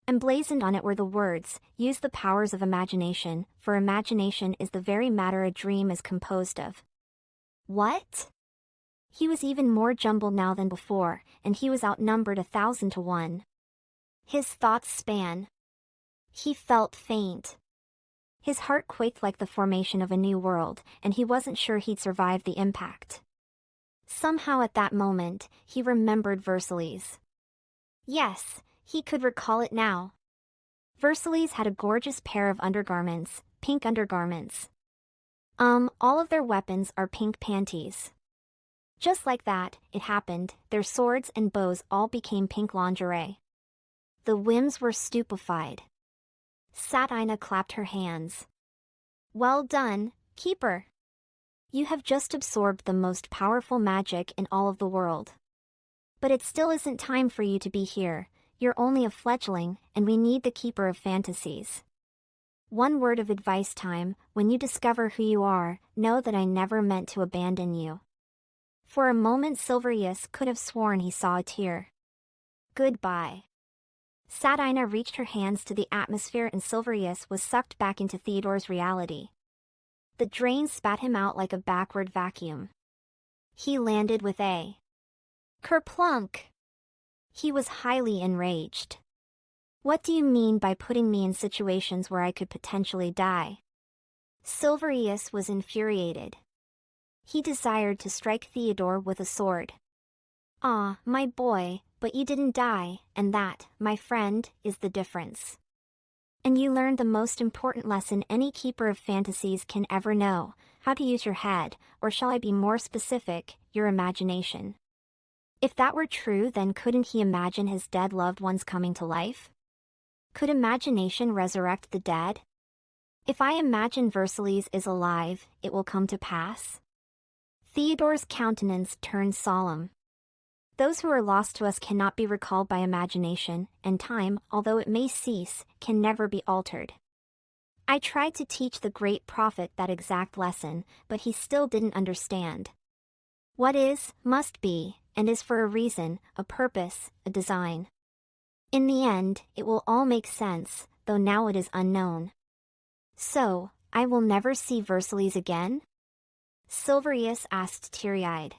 Emblazoned on it were the words, use the powers of imagination, for imagination is the very matter a dream is composed of. What? He was even more jumbled now than before, and he was outnumbered 1,000 to 1. His thoughts span. He felt faint. His heart quaked like the formation of a new world, and he wasn't sure he'd survive the impact. Somehow at that moment, he remembered Versillies. Yes, he could recall it now. Versillies had a gorgeous pair of undergarments, pink undergarments. All of their weapons are pink panties. Just like that, it happened, their swords and bows all became pink lingerie. The whims were stupefied. Satina clapped her hands. Well done, Keeper. You have just absorbed the most powerful magic in all of the world. But it still isn't time for you to be here, you're only a fledgling, and we need the Keeper of Fantasies. One word of advice time, when you discover who you are, know that I never meant to abandon you. For a moment Silverious could have sworn he saw a tear. Goodbye. Satina reached her hands to the atmosphere and Silverious was sucked back into Theodore's reality. The drain spat him out like a backward vacuum. He landed with a kerplunk. He was highly enraged. What do you mean by putting me in situations where I could potentially die? Silverious was infuriated. He desired to strike Theodore with a sword. Ah, my boy, but you didn't die, and that, my friend, is the difference. And you learned the most important lesson any Keeper of Fantasies can ever know, how to use your head, or shall I be more specific, your imagination. If that were true, then couldn't he imagine his dead loved ones coming to life? Could imagination resurrect the dead? If I imagine Versillies is alive, it will come to pass? Theodore's countenance turned solemn. Those who are lost to us cannot be recalled by imagination, and time, although it may cease, can never be altered. I tried to teach the great prophet that exact lesson, but he still didn't understand. What is, must be, and is for a reason, a purpose, a design. In the end, it will all make sense, though now it is unknown. So, I will never see Versillies again? Silverious asked teary-eyed.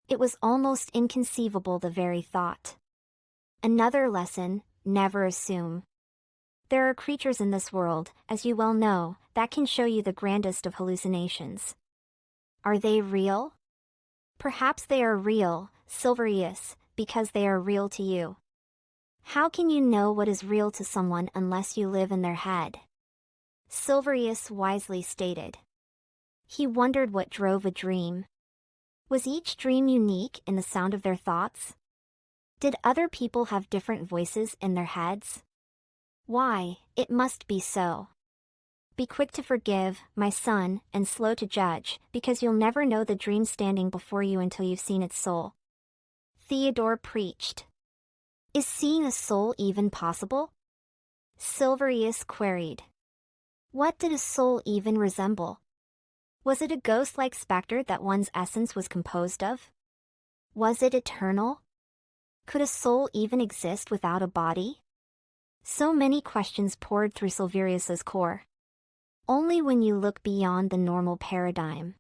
It was almost inconceivable, the very thought. Another lesson, never assume. There are creatures in this world, as you well know, that can show you the grandest of hallucinations. Are they real? Perhaps they are real, Silverious, because they are real to you. How can you know what is real to someone unless you live in their head? Silverious wisely stated. He wondered what drove a dream. Was each dream unique in the sound of their thoughts? Did other people have different voices in their heads? Why, it must be so. Be quick to forgive, my son, and slow to judge, because you'll never know the dream standing before you until you've seen its soul. Theodore preached. Is seeing a soul even possible? Silverious queried. What did a soul even resemble? Was it a ghost-like specter that one's essence was composed of? Was it eternal? Could a soul even exist without a body? So many questions poured through Silverious's core. Only when you look beyond the normal paradigm.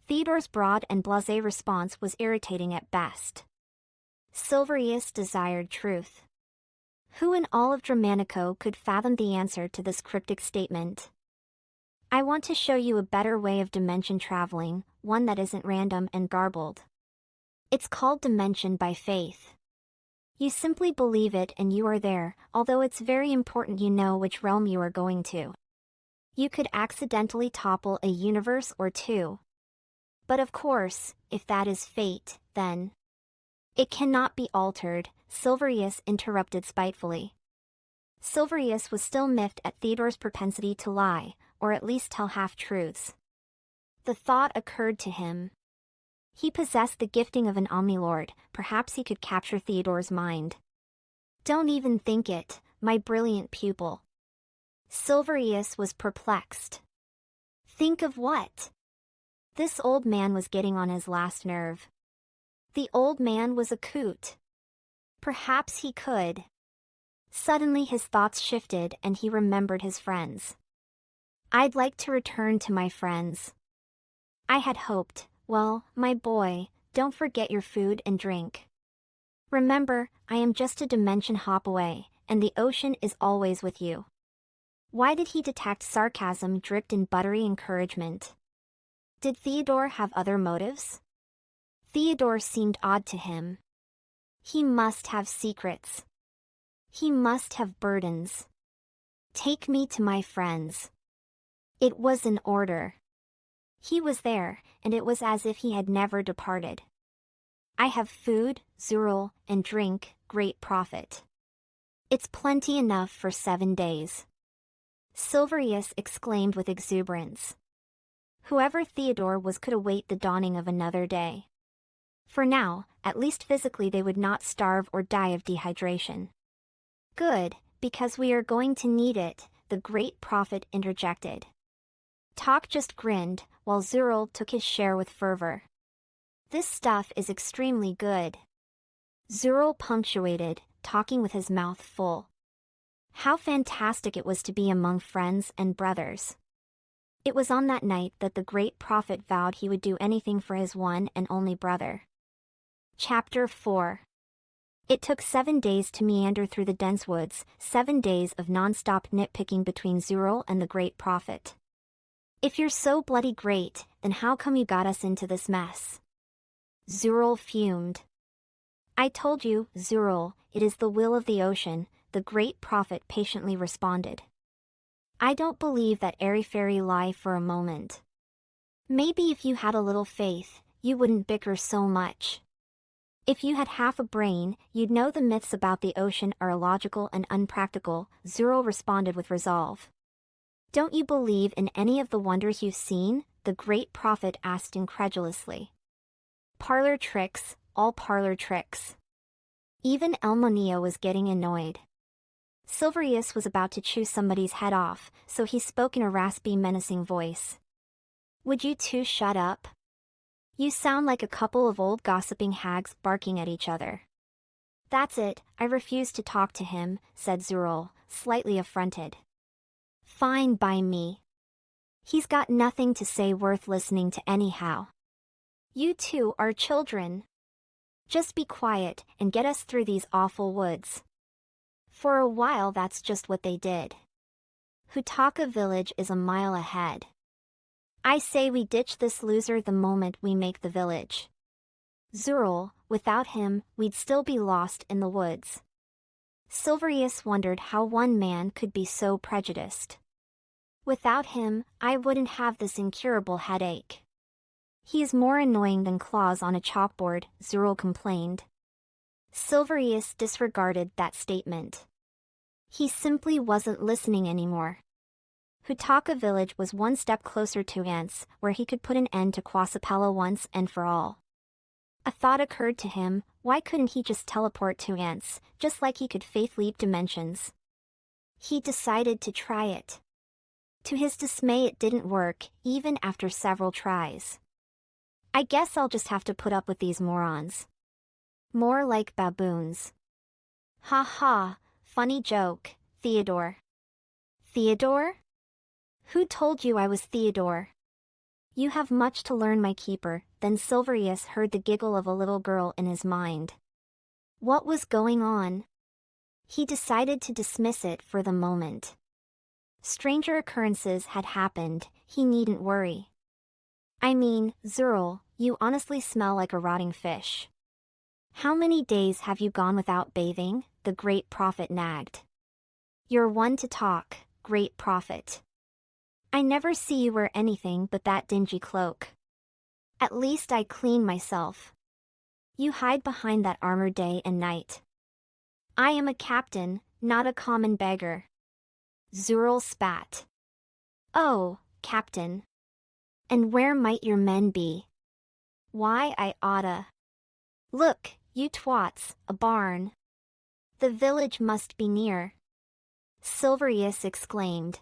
Theodore's broad and blasé response was irritating at best. Silverious desired truth. Who in all of Dramanico could fathom the answer to this cryptic statement? I want to show you a better way of dimension traveling, one that isn't random and garbled. It's called dimension by faith. You simply believe it and you are there, although it's very important you know which realm you are going to. You could accidentally topple a universe or two. But of course, if that is fate, then it cannot be altered, Silverious interrupted spitefully. Silverious was still miffed at Theodore's propensity to lie, or at least tell half-truths. The thought occurred to him. He possessed the gifting of an Omnilord, perhaps he could capture Theodore's mind. Don't even think it, my brilliant pupil. Silverious was perplexed. Think of what? This old man was getting on his last nerve. The old man was a coot. Perhaps he could. Suddenly his thoughts shifted and he remembered his friends. I'd like to return to my friends. I had hoped, well, my boy, don't forget your food and drink. Remember, I am just a dimension hop away, and the ocean is always with you. Why did he detect sarcasm dripped in buttery encouragement? Did Theodore have other motives? Theodore seemed odd to him. He must have secrets. He must have burdens. Take me to my friends. It was an order. He was there, and it was as if he had never departed. I have food, Zural, and drink, great prophet. It's plenty enough for 7 days. Silverious exclaimed with exuberance. Whoever Theodore was could await the dawning of another day. For now, at least physically they would not starve or die of dehydration. Good, because we are going to need it, the great prophet interjected. Talk just grinned, while Zural took his share with fervor. This stuff is extremely good. Zural punctuated, talking with his mouth full. How fantastic it was to be among friends and brothers. It was on that night that the great prophet vowed he would do anything for his one and only brother. Chapter 4. It took 7 days to meander through the dense woods, 7 days of non-stop nitpicking between Zural and the great prophet. If you're so bloody great, then how come you got us into this mess? Zural fumed. I told you, Zural, it is the will of the ocean, the great prophet patiently responded. I don't believe that airy-fairy lie for a moment. Maybe if you had a little faith, you wouldn't bicker so much. If you had half a brain, you'd know the myths about the ocean are illogical and unpractical, Zural responded with resolve. Don't you believe in any of the wonders you've seen? The great prophet asked incredulously. Parlor tricks, all parlor tricks. Even Elmonio was getting annoyed. Silverious was about to chew somebody's head off, so he spoke in a raspy, menacing voice. Would you two shut up? You sound like a couple of old gossiping hags barking at each other. That's it, I refuse to talk to him, said Zural, slightly affronted. Fine by me. He's got nothing to say worth listening to anyhow. You two are children. Just be quiet and get us through these awful woods. For a while that's just what they did. Hutaka village is a mile ahead. I say we ditch this loser the moment we make the village. Zural, without him, we'd still be lost in the woods. Silverious wondered how one man could be so prejudiced. Without him, I wouldn't have this incurable headache. He's more annoying than claws on a chalkboard, Zural complained. Silverious disregarded that statement. He simply wasn't listening anymore. Hutaka village was one step closer to Ants, where he could put an end to Quasapella once and for all. A thought occurred to him, why couldn't he just teleport to Ants, just like he could faith leap dimensions? He decided to try it. To his dismay it didn't work, even after several tries. I guess I'll just have to put up with these morons. More like baboons. Ha ha, funny joke, Theodore. Theodore? Who told you I was Theodore? You have much to learn, my keeper. Then Silverious heard the giggle of a little girl in his mind. What was going on? He decided to dismiss it for the moment. Stranger occurrences had happened, he needn't worry. I mean, Zural, you honestly smell like a rotting fish. How many days have you gone without bathing? The great prophet nagged. You're one to talk, great prophet. I never see you wear anything but that dingy cloak. At least I clean myself. You hide behind that armor day and night. I am a captain, not a common beggar. Zural spat. Oh, captain. And where might your men be? Why, I oughta. Look, you twats, a barn. The village must be near. Silverious exclaimed.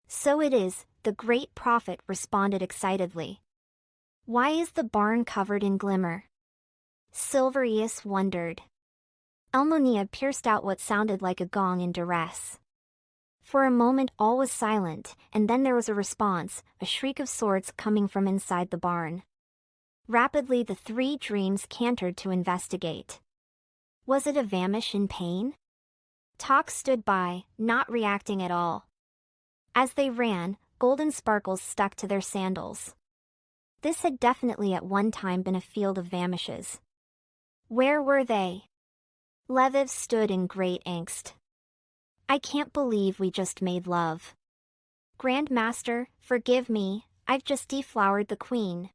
So it is, the great prophet responded excitedly. Why is the barn covered in glimmer? Silverious wondered. Elmonia pierced out what sounded like a gong in duress. For a moment all was silent, and then there was a response, a shriek of swords coming from inside the barn. Rapidly the three dreams cantered to investigate. Was it a Vamish in pain? Tok stood by, not reacting at all. As they ran, golden sparkles stuck to their sandals. This had definitely at one time been a field of Vamishes. Where were they? Lviv stood in great angst. I can't believe we just made love. Grandmaster, forgive me, I've just deflowered the queen.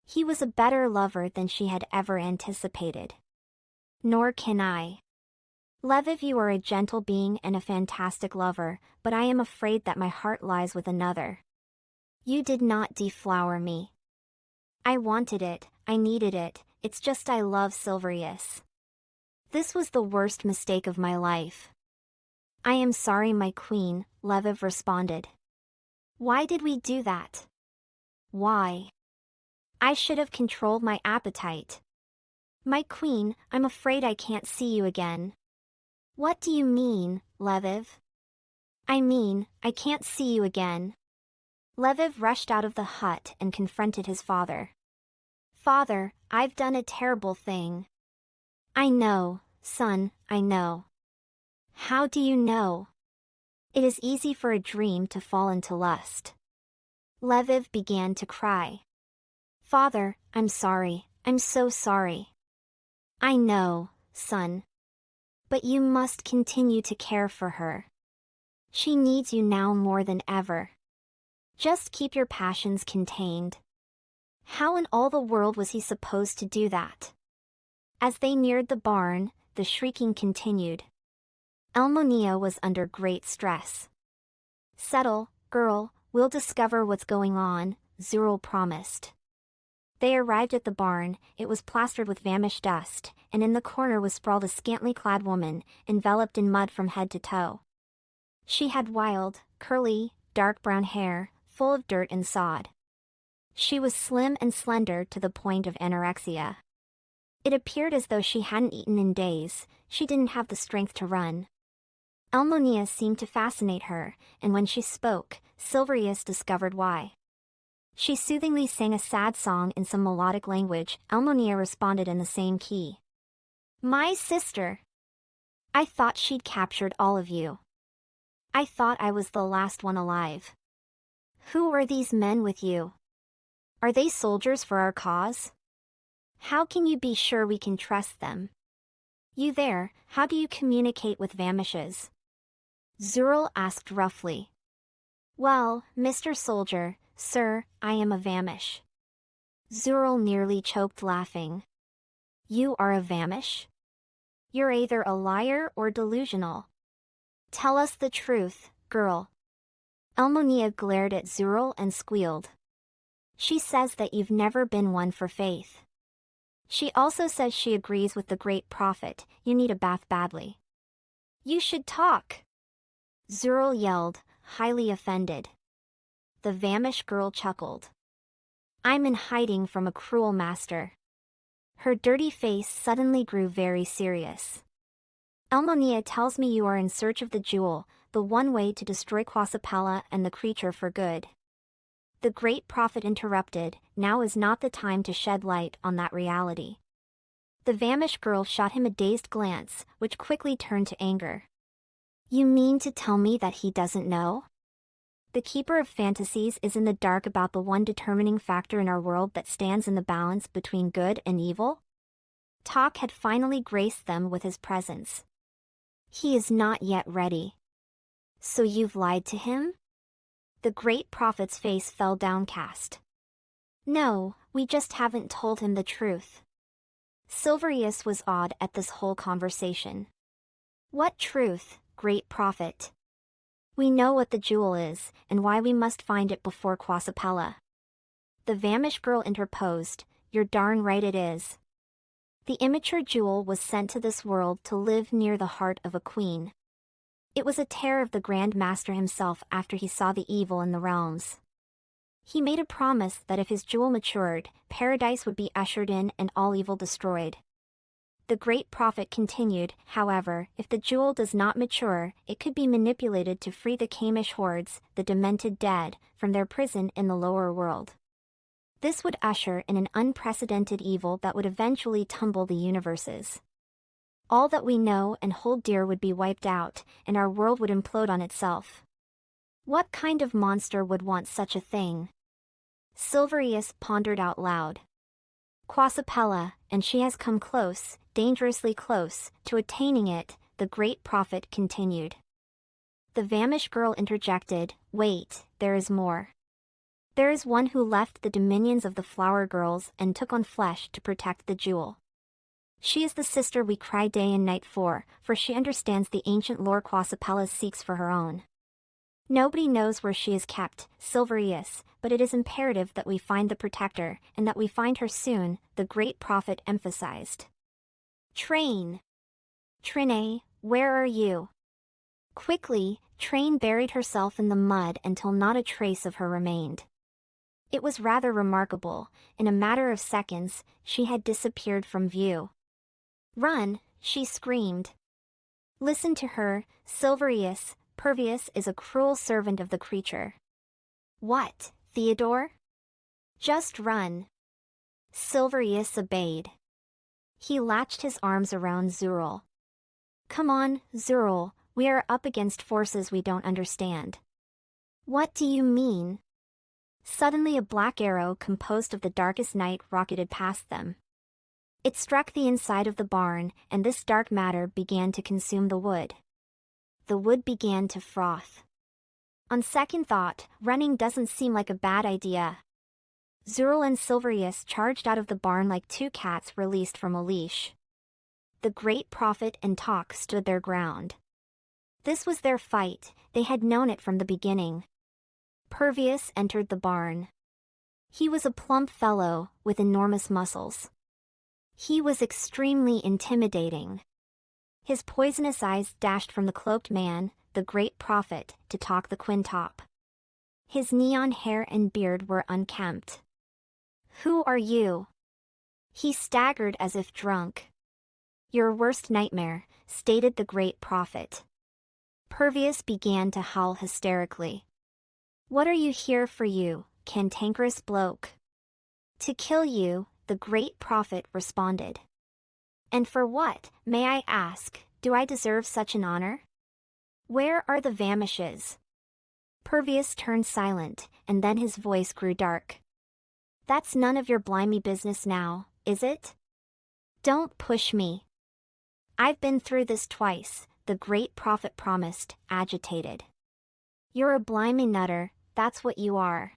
He was a better lover than she had ever anticipated. Nor can I. Lviv, you are a gentle being and a fantastic lover, but I am afraid that my heart lies with another. You did not deflower me. I wanted it, I needed it, it's just I love Silverious. This was the worst mistake of my life. I am sorry, my queen, Lviv responded. Why did we do that? Why? I should have controlled my appetite. My queen, I'm afraid I can't see you again. What do you mean, Lviv? I mean, I can't see you again. Lviv rushed out of the hut and confronted his father. Father, I've done a terrible thing. I know, son, I know. How do you know? It is easy for a dream to fall into lust. Lviv began to cry. Father, I'm sorry, I'm so sorry. I know, son. But you must continue to care for her. She needs you now more than ever. Just keep your passions contained. How in all the world was he supposed to do that? As they neared the barn, the shrieking continued. Elmonia was under great stress. Settle, girl, we'll discover what's going on, Zural promised. They arrived at the barn, it was plastered with Vamish dust, and in the corner was sprawled a scantily clad woman, enveloped in mud from head to toe. She had wild, curly, dark brown hair, full of dirt and sod. She was slim and slender to the point of anorexia. It appeared as though she hadn't eaten in days, she didn't have the strength to run. Elmonia seemed to fascinate her, and when she spoke, Silverious discovered why. She soothingly sang a sad song in some melodic language. Elmonia responded in the same key. My sister! I thought she'd captured all of you. I thought I was the last one alive. Who are these men with you? Are they soldiers for our cause? How can you be sure we can trust them? You there, how do you communicate with Vamishes? Zural asked roughly. Well, Mr. Soldier, sir, I am a Vamish. Zural nearly choked laughing. You are a Vamish? You're either a liar or delusional. Tell us the truth, girl. Elmonia glared at Zural and squealed. She says that you've never been one for faith. She also says she agrees with the great prophet, you need a bath badly. You should talk. Zural yelled, highly offended. The Vamish girl chuckled. I'm in hiding from a cruel master. Her dirty face suddenly grew very serious. Elmonia tells me you are in search of the jewel, the one way to destroy Quasapella and the creature for good. The great prophet interrupted, now is not the time to shed light on that reality. The Vamish girl shot him a dazed glance, which quickly turned to anger. You mean to tell me that he doesn't know? The Keeper of Fantasies is in the dark about the one determining factor in our world that stands in the balance between good and evil? Talk had finally graced them with his presence. He is not yet ready. So you've lied to him? The great prophet's face fell downcast. No, we just haven't told him the truth. Silverious was awed at this whole conversation. What truth, great prophet? We know what the jewel is, and why we must find it before Quasapella. The Vamish girl interposed, you're darn right it is. The immature jewel was sent to this world to live near the heart of a queen. It was a terror of the Grand Master himself after he saw the evil in the realms. He made a promise that if his jewel matured, paradise would be ushered in and all evil destroyed. The great prophet continued, however, if the jewel does not mature, it could be manipulated to free the Kamish hordes, the demented dead, from their prison in the lower world. This would usher in an unprecedented evil that would eventually tumble the universes. All that we know and hold dear would be wiped out, and our world would implode on itself. What kind of monster would want such a thing? Silverious pondered out loud. Quasapella, and she has come close, dangerously close, to attaining it, the great prophet continued. The Vamish girl interjected, wait, there is more. There is one who left the dominions of the flower girls and took on flesh to protect the jewel. She is the sister we cry day and night for she understands the ancient lore Quasapella seeks for her own. Nobody knows where she is kept, Silverious, but it is imperative that we find the protector, and that we find her soon, the great prophet emphasized. Train! Trine, where are you? Quickly, Train buried herself in the mud until not a trace of her remained. It was rather remarkable, in a matter of seconds, she had disappeared from view. Run, she screamed. Listen to her, Silverious, Pervious is a cruel servant of the creature. What, Theodore? Just run. Silverious obeyed. He latched his arms around Zural. Come on, Zural, we are up against forces we don't understand. What do you mean? Suddenly a black arrow composed of the darkest night rocketed past them. It struck the inside of the barn, and this dark matter began to consume the wood. The wood began to froth. On second thought, running doesn't seem like a bad idea. Zural and Silverious charged out of the barn like two cats released from a leash. The great prophet and Talk stood their ground. This was their fight, they had known it from the beginning. Pervious entered the barn. He was a plump fellow, with enormous muscles. He was extremely intimidating. His poisonous eyes dashed from the cloaked man, the great prophet, to Talk the Quintop. His neon hair and beard were unkempt. Who are you? He staggered as if drunk. Your worst nightmare, stated the great prophet. Pervious began to howl hysterically. What are you here for, you, cantankerous bloke? To kill you, the great prophet responded. And for what, may I ask, Do I deserve such an honor? Where are the Vamishes? Pervious turned silent, and then his voice grew dark. That's none of your blimey business now, is it? Don't push me. I've been through this twice, the great prophet promised, agitated. You're a blimey nutter, that's what you are.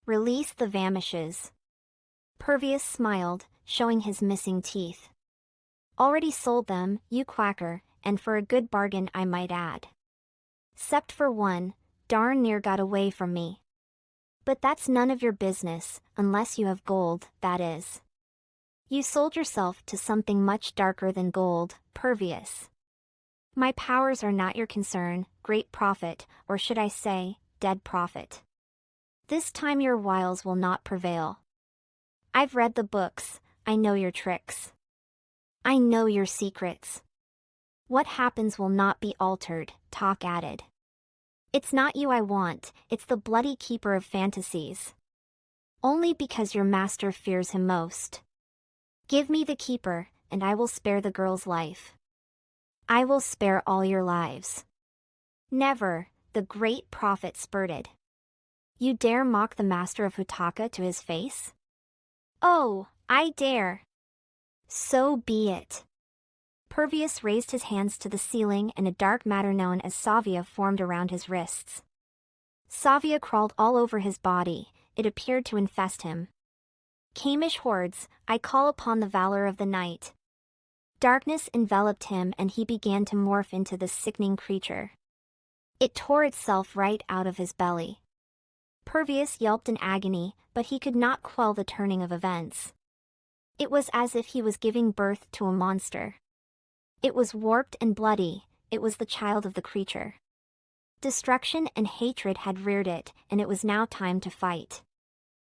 Release the Vamishes. Pervious smiled, showing his missing teeth. Already sold them, you quacker, and for a good bargain I might add. 'Cept for one, darn near got away from me. But that's none of your business, unless you have gold, that is. You sold yourself to something much darker than gold, Pervious. My powers are not your concern, great prophet, or should I say, dead prophet. This time your wiles will not prevail. I've read the books, I know your tricks. I know your secrets. What happens will not be altered, Talk added. It's not you I want, it's the bloody Keeper of Fantasies. Only because your master fears him most. Give me the Keeper, and I will spare the girl's life. I will spare all your lives. Never, the great prophet spurted. You dare mock the master of Hutaka to his face? Oh, I dare. So be it. Pervious raised his hands to the ceiling and a dark matter known as savia formed around his wrists. Savia crawled all over his body, it appeared to infest him. Camish hordes, I call upon the valor of the night. Darkness enveloped him and he began to morph into this sickening creature. It tore itself right out of his belly. Pervious yelped in agony, but he could not quell the turning of events. It was as if he was giving birth to a monster. It was warped and bloody, it was the child of the creature. Destruction and hatred had reared it, and it was now time to fight.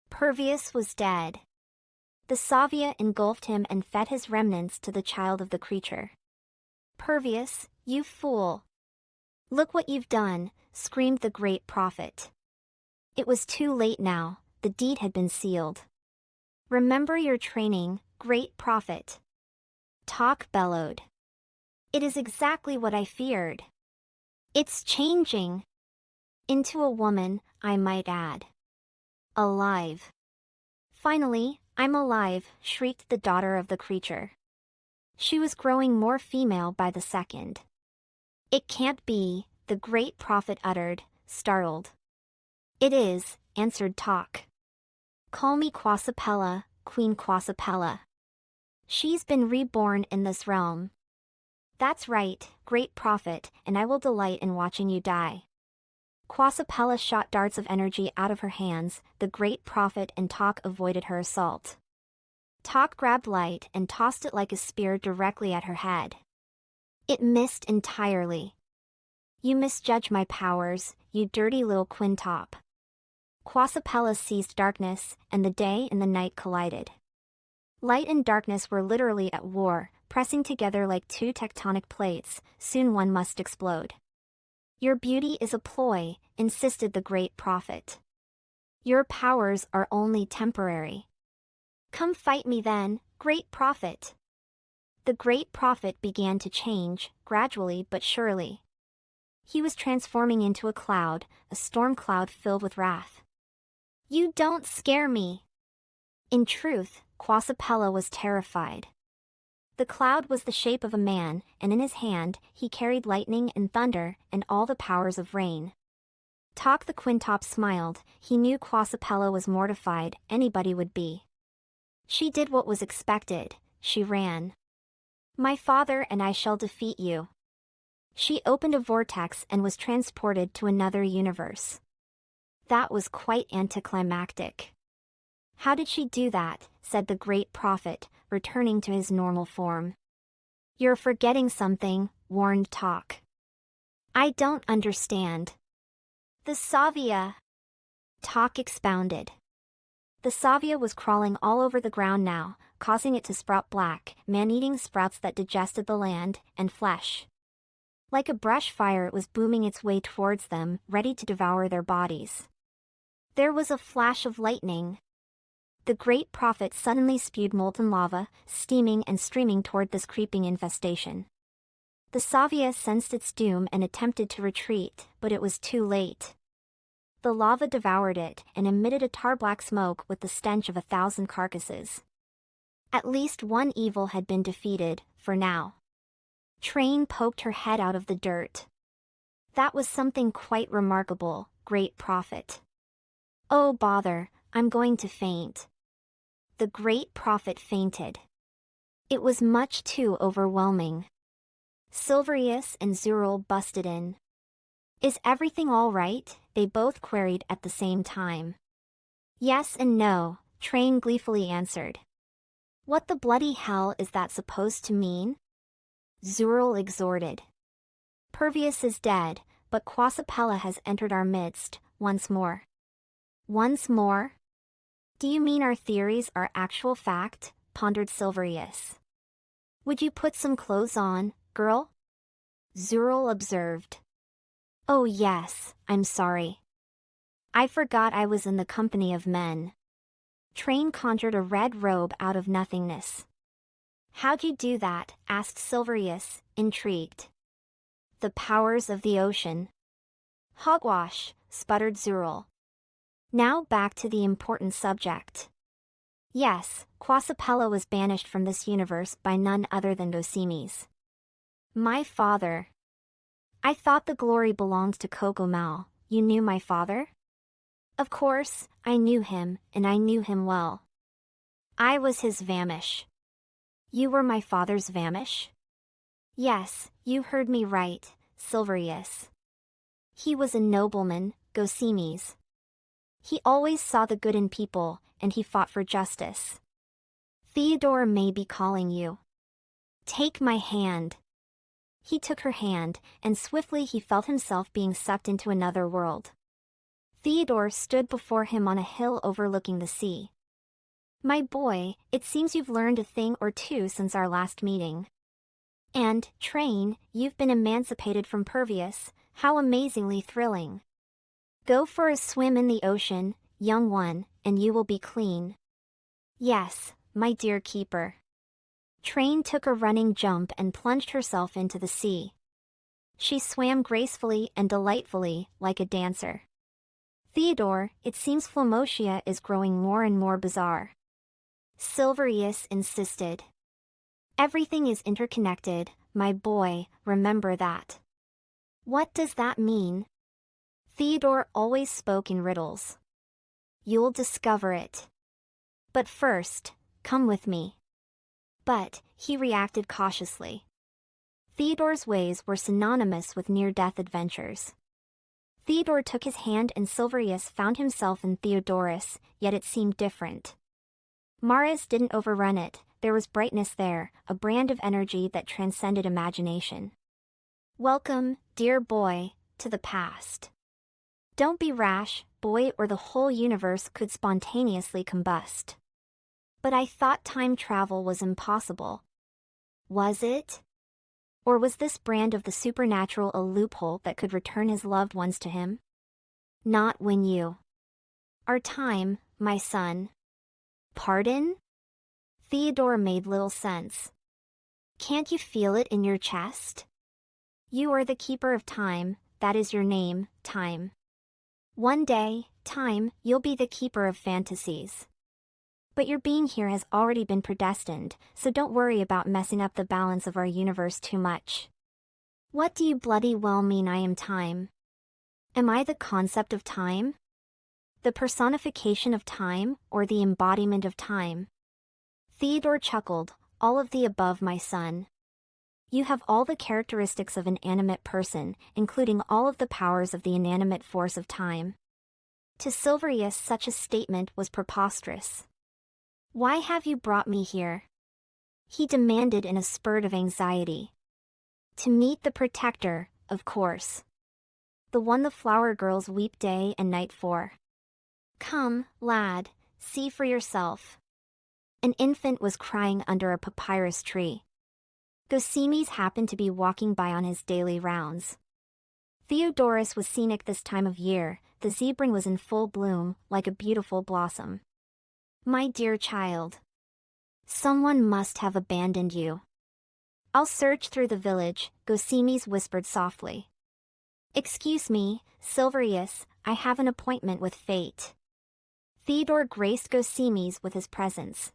Pervious was dead. The savia engulfed him and fed his remnants to the child of the creature. Pervious, you fool! Look what you've done, screamed the great prophet. It was too late now, the deed had been sealed. Remember your training, great prophet. Talk bellowed. It is exactly what I feared. It's changing. Into a woman, I might add. Alive. Finally, I'm alive, shrieked the daughter of the creature. She was growing more female by the second. It can't be, the great prophet uttered, startled. It is, answered Talk. Call me Quasapella, Queen Quasapella. She's been reborn in this realm. That's right, great prophet, and I will delight in watching you die. Quasapella shot darts of energy out of her hands, the great prophet and Talk avoided her assault. Talk grabbed light and tossed it like a spear directly at her head. It missed entirely. You misjudge my powers, you dirty little quintop. Quasapella seized darkness, and the day and the night collided. Light and darkness were literally at war, pressing together like two tectonic plates, soon one must explode. Your beauty is a ploy, insisted the great prophet. Your powers are only temporary. Come fight me then, great prophet. The great prophet began to change, gradually but surely. He was transforming into a cloud, a storm cloud filled with wrath. You don't scare me. In truth, Quasapella was terrified. The cloud was the shape of a man, and in his hand, he carried lightning and thunder, and all the powers of rain. Talk the quintop smiled, he knew Quasapella was mortified, anybody would be. She did what was expected, she ran. My father and I shall defeat you. She opened a vortex and was transported to another universe. That was quite anticlimactic. How did she do that, said the great prophet, returning to his normal form. You're forgetting something, warned Talk. I don't understand. The savia. Talk expounded. The savia was crawling all over the ground now, causing it to sprout black, man-eating sprouts that digested the land and flesh. Like a brush fire it was booming its way towards them, ready to devour their bodies. There was a flash of lightning. The great prophet suddenly spewed molten lava, steaming and streaming toward this creeping infestation. The Savia sensed its doom and attempted to retreat, but it was too late. The lava devoured it and emitted a tar-black smoke with the stench of 1,000 carcasses. At least one evil had been defeated, for now. Train poked her head out of the dirt. That was something quite remarkable, great prophet. Oh bother, I'm going to faint. The great prophet fainted. It was much too overwhelming. Silverious and Zural busted in. Is everything all right? They both queried at the same time. Yes and no, Train gleefully answered. What the bloody hell is that supposed to mean? Zural exhorted. Pervious is dead, but Quasapella has entered our midst, once more. Once more? Do you mean our theories are actual fact? Pondered Silverious. Would you put some clothes on, girl? Zural observed. Oh yes, I'm sorry. I forgot I was in the company of men. Train conjured a red robe out of nothingness. How'd you do that? Asked Silverious, intrigued. The powers of the ocean. Hogwash, sputtered Zural. Now back to the important subject. Yes, Quasapella was banished from this universe by none other than Gosimes. My father. I thought the glory belonged to Kokomal. You knew my father? Of course, I knew him, and I knew him well. I was his Vamish. You were my father's Vamish? Yes, you heard me right, Silverious. He was a nobleman, Gosimes. He always saw the good in people, and he fought for justice. Theodore may be calling you. Take my hand. He took her hand, and swiftly he felt himself being sucked into another world. Theodore stood before him on a hill overlooking the sea. My boy, it seems you've learned a thing or two since our last meeting. And, Train, you've been emancipated from Pervious, how amazingly thrilling. Go for a swim in the ocean, young one, and you will be clean. Yes, my dear keeper. Train took a running jump and plunged herself into the sea. She swam gracefully and delightfully, like a dancer. Theodore, it seems Flamotia is growing more and more bizarre. Silverious insisted. Everything is interconnected, my boy, remember that. What does that mean? Theodore always spoke in riddles. You'll discover it. But first, come with me. But, he reacted cautiously. Theodore's ways were synonymous with near-death adventures. Theodore took his hand and Silverious found himself in Theodorus, yet it seemed different. Mare's didn't overrun it, there was brightness there, a brand of energy that transcended imagination. Welcome, dear boy, to the past. Don't be rash, boy, or the whole universe could spontaneously combust. But I thought time travel was impossible. Was it? Or was this brand of the supernatural a loophole that could return his loved ones to him? Not when you are time, my son. Pardon? Theodore made little sense. Can't you feel it in your chest? You are the keeper of time, that is your name, Time. One day, Time, you'll be the keeper of fantasies. But your being here has already been predestined, so don't worry about messing up the balance of our universe too much. What do you bloody well mean I am time? Am I the concept of time? The personification of time, or the embodiment of time? Theodore chuckled, all of the above, my son. You have all the characteristics of an animate person, including all of the powers of the inanimate force of time. To Silverious such a statement was preposterous. Why have you brought me here? He demanded in a spurt of anxiety. To meet the protector, of course. The one the flower girls weep day and night for. Come, lad, see for yourself. An infant was crying under a papyrus tree. Gosimes happened to be walking by on his daily rounds. Theodorus was scenic this time of year, the zebra was in full bloom, like a beautiful blossom. My dear child. Someone must have abandoned you. I'll search through the village, Gossemies whispered softly. Excuse me, Silverious, I have an appointment with fate. Theodore graced Gossemies with his presence.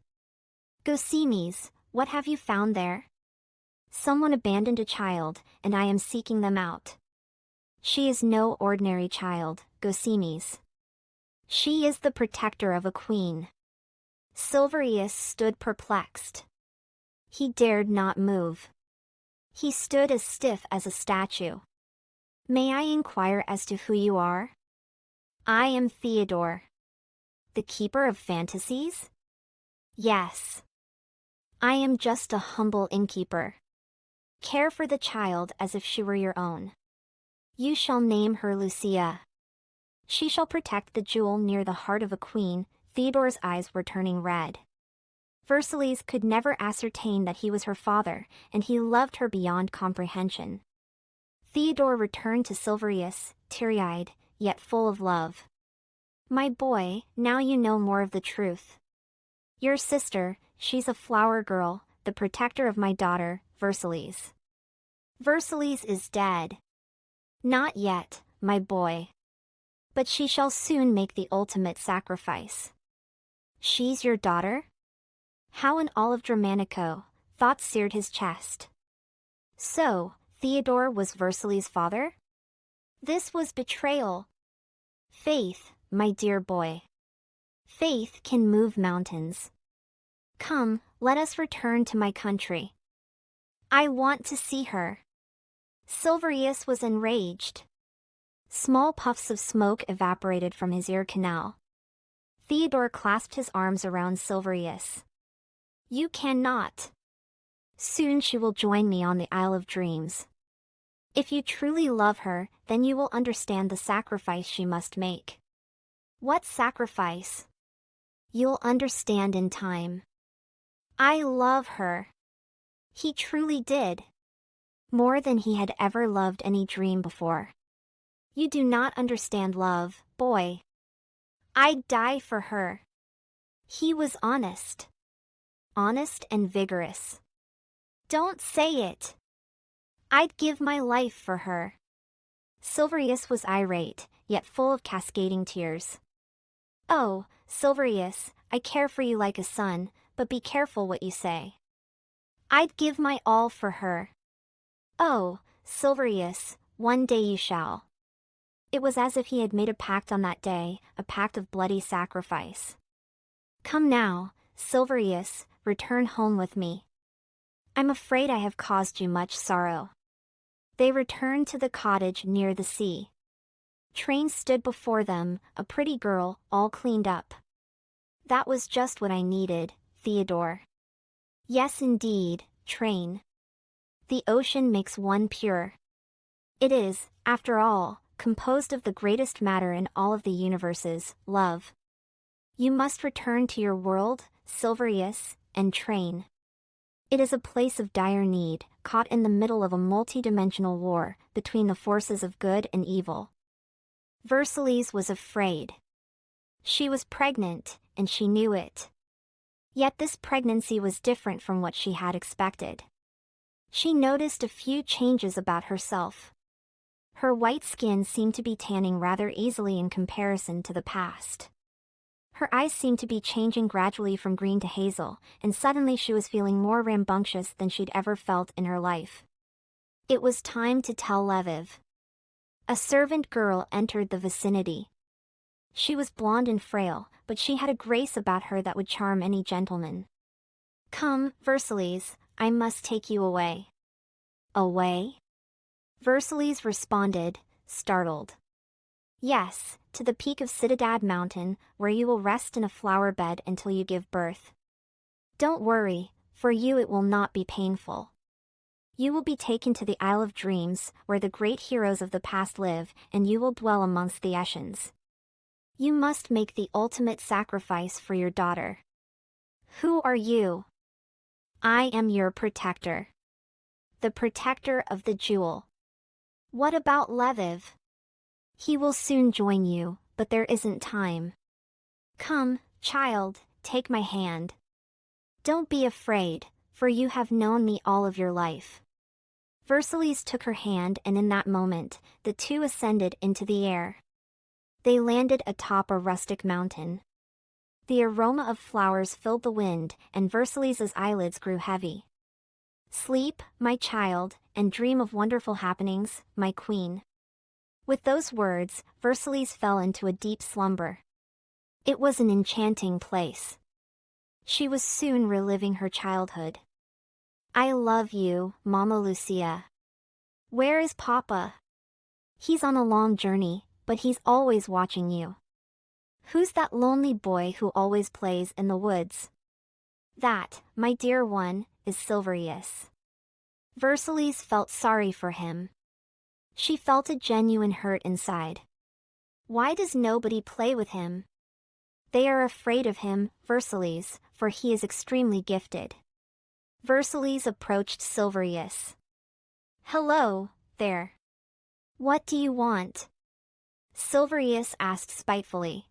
Gossemies, what have you found there? Someone abandoned a child, and I am seeking them out. She is no ordinary child, Gossemies. She is the protector of a queen. Silverious stood perplexed. He dared not move. He stood as stiff as a statue. May I inquire as to who you are? I am Theodore. The Keeper of Fantasies? Yes. I am just a humble innkeeper. Care for the child as if she were your own. You shall name her Lucia. She shall protect the jewel near the heart of a queen. Theodore's eyes were turning red. Versillies could never ascertain that he was her father, and he loved her beyond comprehension. Theodore returned to Silverious, teary-eyed, yet full of love. My boy, now you know more of the truth. Your sister, she's a flower girl, the protector of my daughter, Versillies. Versillies is dead. Not yet, my boy. But she shall soon make the ultimate sacrifice. She's your daughter? How in all of Dramanico, thoughts seared his chest. So, Theodore was Versillies' father? This was betrayal. Faith, my dear boy. Faith can move mountains. Come, let us return to my country. I want to see her. Silverious was enraged. Small puffs of smoke evaporated from his ear canal. Theodore clasped his arms around Silverious. You cannot. Soon she will join me on the Isle of Dreams. If you truly love her, then you will understand the sacrifice she must make. What sacrifice? You'll understand in time. I love her. He truly did. More than he had ever loved any dream before. You do not understand love, boy. I'd die for her. He was honest. Honest and vigorous. Don't say it. I'd give my life for her. Silverious was irate, yet full of cascading tears. Oh, Silverious, I care for you like a son, but be careful what you say. I'd give my all for her. Oh, Silverious, one day you shall. It was as if he had made a pact on that day, a pact of bloody sacrifice. Come now, Silverious, return home with me. I'm afraid I have caused you much sorrow. They returned to the cottage near the sea. Train stood before them, a pretty girl, all cleaned up. That was just what I needed, Theodore. Yes indeed, Train. The ocean makes one pure. It is, after all, composed of the greatest matter in all of the universes, love. You must return to your world, Silverious, and Train. It is a place of dire need, caught in the middle of a multi-dimensional war between the forces of good and evil. Versillies was afraid. She was pregnant, and she knew it. Yet this pregnancy was different from what she had expected. She noticed a few changes about herself. Her white skin seemed to be tanning rather easily in comparison to the past. Her eyes seemed to be changing gradually from green to hazel, and suddenly she was feeling more rambunctious than she'd ever felt in her life. It was time to tell Lviv. A servant girl entered the vicinity. She was blonde and frail, but she had a grace about her that would charm any gentleman. Come, Versillies, I must take you away. Away? Versillies responded, startled. Yes, to the peak of Citadad Mountain, where you will rest in a flower bed until you give birth. Don't worry, for you it will not be painful. You will be taken to the Isle of Dreams, where the great heroes of the past live, and you will dwell amongst the Escians. You must make the ultimate sacrifice for your daughter. Who are you? I am your protector. The protector of the jewel. What about Lviv? He will soon join you, but there isn't time. Come, child, take my hand. Don't be afraid, for you have known me all of your life." Versillies took her hand, and in that moment, the two ascended into the air. They landed atop a rustic mountain. The aroma of flowers filled the wind, and Versillies' eyelids grew heavy. "Sleep, my child, and dream of wonderful happenings, my queen." With those words, Versillies fell into a deep slumber. It was an enchanting place. She was soon reliving her childhood. "I love you, Mama Lucia." "Where is Papa?" "He's on a long journey, but he's always watching you." "Who's that lonely boy who always plays in the woods?" "That, my dear one, is Silverious." Versillies felt sorry for him. She felt a genuine hurt inside. "Why does nobody play with him?" "They are afraid of him, Versillies, for he is extremely gifted." Versillies approached Silverious. "Hello, there. What do you want?" Silverious asked spitefully.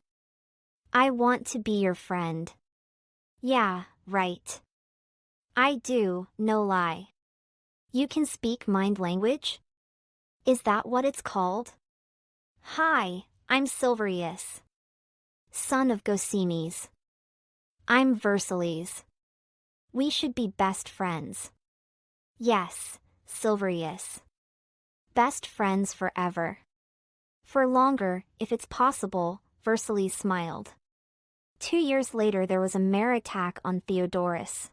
"I want to be your friend." "Yeah, right. I do, no lie. You can speak mind language? Is that what it's called?" "Hi, I'm Silverious, son of Gosimes." "I'm Versillies. We should be best friends." "Yes, Silverious. Best friends forever." "For longer, if it's possible," Versillies smiled. 2 years later there was a Mare attack on Theodorus.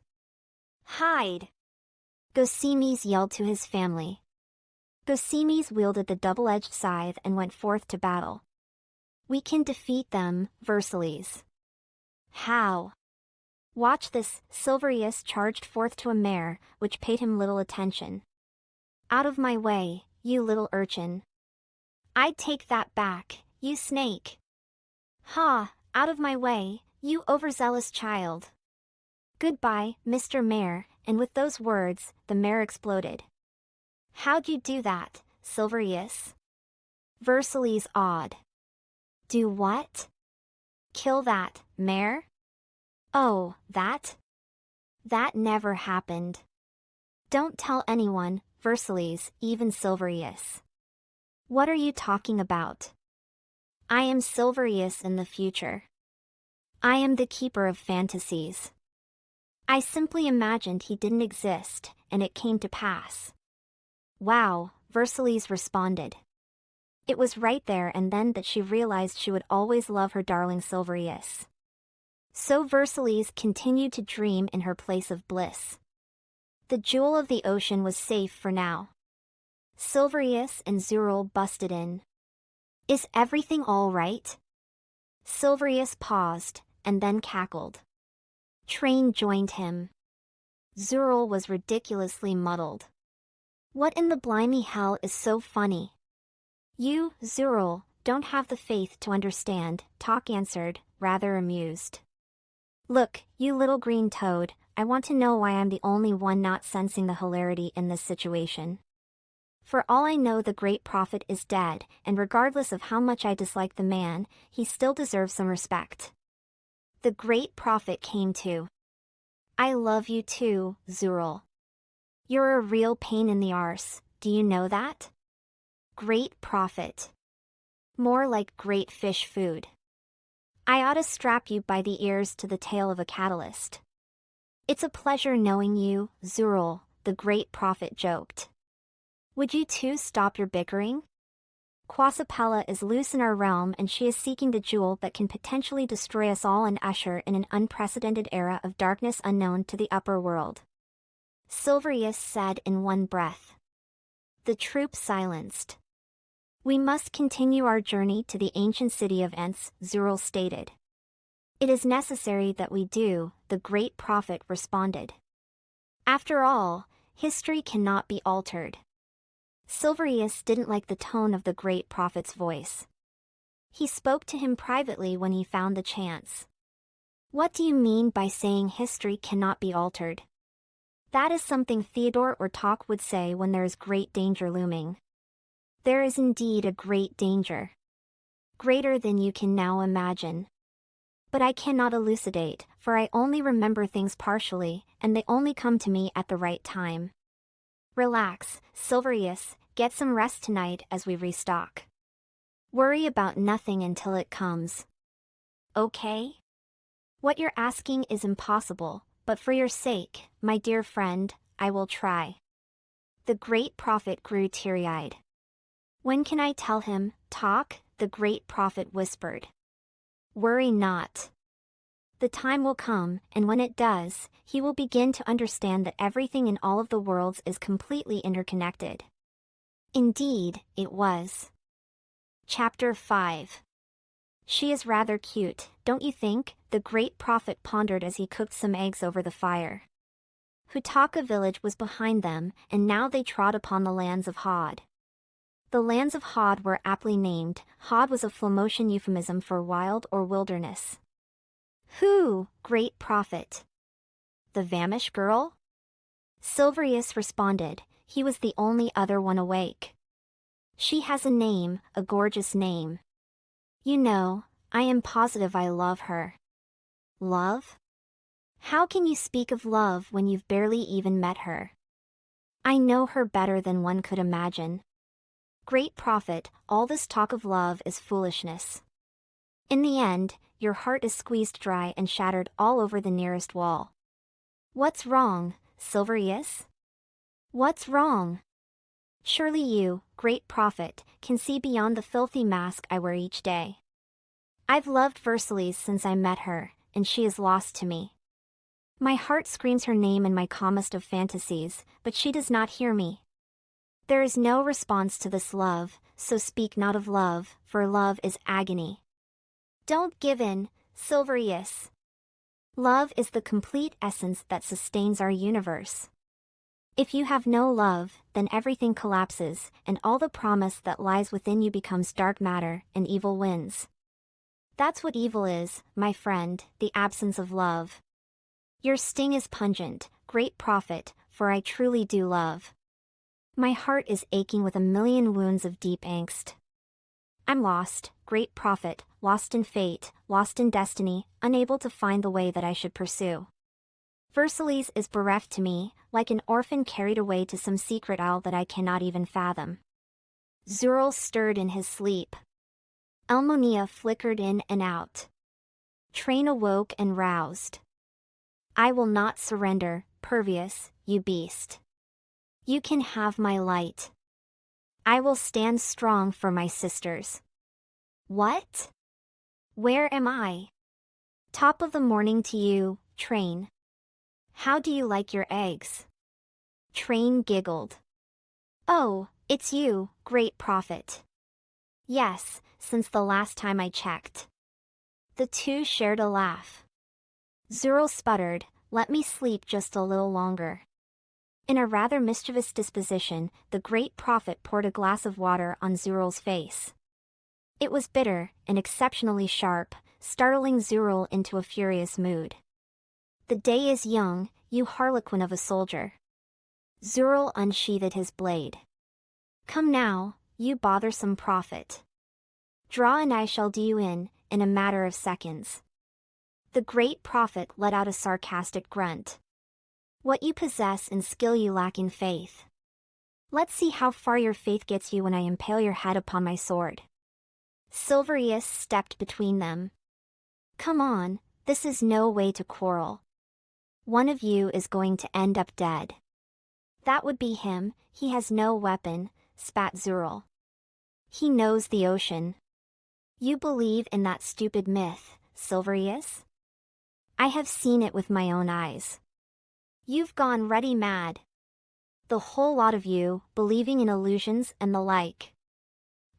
"Hide!" Gosimes yelled to his family. Gosimes wielded the double-edged scythe and went forth to battle. "We can defeat them, Versillies." "How?" "Watch this." Silverious charged forth to a mare, which paid him little attention. "Out of my way, you little urchin." "I'd take that back, you snake." "Ha, out of my way, you overzealous child." "Goodbye, Mr. Mare," and with those words, the mare exploded. "How'd you do that, Silverious?" Versillies awed. "Do what?" "Kill that, mare?" "Oh, that? That never happened." "Don't tell anyone, Versillies, even Silverious." "What are you talking about?" "I am Silverious in the future. I am the Keeper of Fantasies. I simply imagined he didn't exist, and it came to pass." "Wow," Versillies responded. It was right there and then that she realized she would always love her darling Silverious. So Versillies continued to dream in her place of bliss. The jewel of the ocean was safe for now. Silverious and Zural busted in. "Is everything all right?" Silverious paused, and then cackled. Train joined him. Zural was ridiculously muddled. "What in the blimey hell is so funny?" "You, Zural, don't have the faith to understand," Talk answered, rather amused. "Look, you little green toad, I want to know why I'm the only one not sensing the hilarity in this situation. For all I know, the great prophet is dead, and regardless of how much I dislike the man, he still deserves some respect." The great prophet came to. "I love you too, Zural. You're a real pain in the arse, do you know that?" "Great prophet. More like great fish food. I ought to strap you by the ears to the tail of a catalyst." "It's a pleasure knowing you, Zural," the great prophet joked. "Would you two stop your bickering? Quasapella is loose in our realm and she is seeking the jewel that can potentially destroy us all and usher in an unprecedented era of darkness unknown to the upper world." Silverious said in one breath. The troop silenced. "We must continue our journey to the ancient city of Ents," Zural stated. "It is necessary that we do," the great prophet responded. "After all, history cannot be altered." Silverious didn't like the tone of the great prophet's voice. He spoke to him privately when he found the chance. "What do you mean by saying history cannot be altered?" "That is something Theodore or Talk would say when there is great danger looming." "There is indeed a great danger. Greater than you can now imagine. But I cannot elucidate, for I only remember things partially, and they only come to me at the right time. Relax, Silverious, get some rest tonight as we restock. Worry about nothing until it comes. Okay? What you're asking is impossible, but for your sake, my dear friend, I will try. The great prophet grew teary-eyed. When can I tell him, talk? The great prophet whispered. Worry not. The time will come, and when it does, he will begin to understand that everything in all of the worlds is completely interconnected. Indeed, it was. Chapter 5. She is rather cute, don't you think? The great prophet pondered as he cooked some eggs over the fire. Hutaka village was behind them, and now they trod upon the lands of Hod. The lands of Hod were aptly named. Hod was a Flamotian euphemism for wild or wilderness. Who, great prophet? The Vamish girl? Silverious responded. He was the only other one awake. She has a name, a gorgeous name. You know, I am positive I love her. Love? How can you speak of love when you've barely even met her? I know her better than one could imagine. Great prophet, all this talk of love is foolishness. In the end, your heart is squeezed dry and shattered all over the nearest wall. What's wrong, Silverious? What's wrong? Surely you, great prophet, can see beyond the filthy mask I wear each day. I've loved Versillies since I met her, and she is lost to me. My heart screams her name in my calmest of fantasies, but she does not hear me. There is no response to this love, so speak not of love, for love is agony. Don't give in, Silverious. Love is the complete essence that sustains our universe. If you have no love, then everything collapses, and all the promise that lies within you becomes dark matter, and evil wins. That's what evil is, my friend, the absence of love. Your sting is pungent, great prophet, for I truly do love. My heart is aching with a million wounds of deep angst. I'm lost, great prophet, lost in fate, lost in destiny, unable to find the way that I should pursue. Versillies is bereft to me, like an orphan carried away to some secret isle that I cannot even fathom. Zural stirred in his sleep. Elmonia flickered in and out. Train awoke and roused. I will not surrender, Pervious, you beast. You can have my light. I will stand strong for my sisters. What? Where am I? Top of the morning to you, Train. How do you like your eggs? Train giggled. Oh, it's you, great prophet. Yes, since the last time I checked. The two shared a laugh. Zural sputtered, let me sleep just a little longer. In a rather mischievous disposition, the great prophet poured a glass of water on Zural's face. It was bitter and exceptionally sharp, startling Zural into a furious mood. The day is young, you harlequin of a soldier. Zural unsheathed his blade. Come now, you bothersome prophet. Draw and I shall do you in a matter of seconds. The great prophet let out a sarcastic grunt. What you possess and skill you lack in faith. Let's see how far your faith gets you when I impale your head upon my sword. Silverious stepped between them. Come on, this is no way to quarrel. One of you is going to end up dead. That would be him, he has no weapon, spat Zural. He knows the ocean. You believe in that stupid myth, Silverious? I have seen it with my own eyes. You've gone ready mad. The whole lot of you, believing in illusions and the like.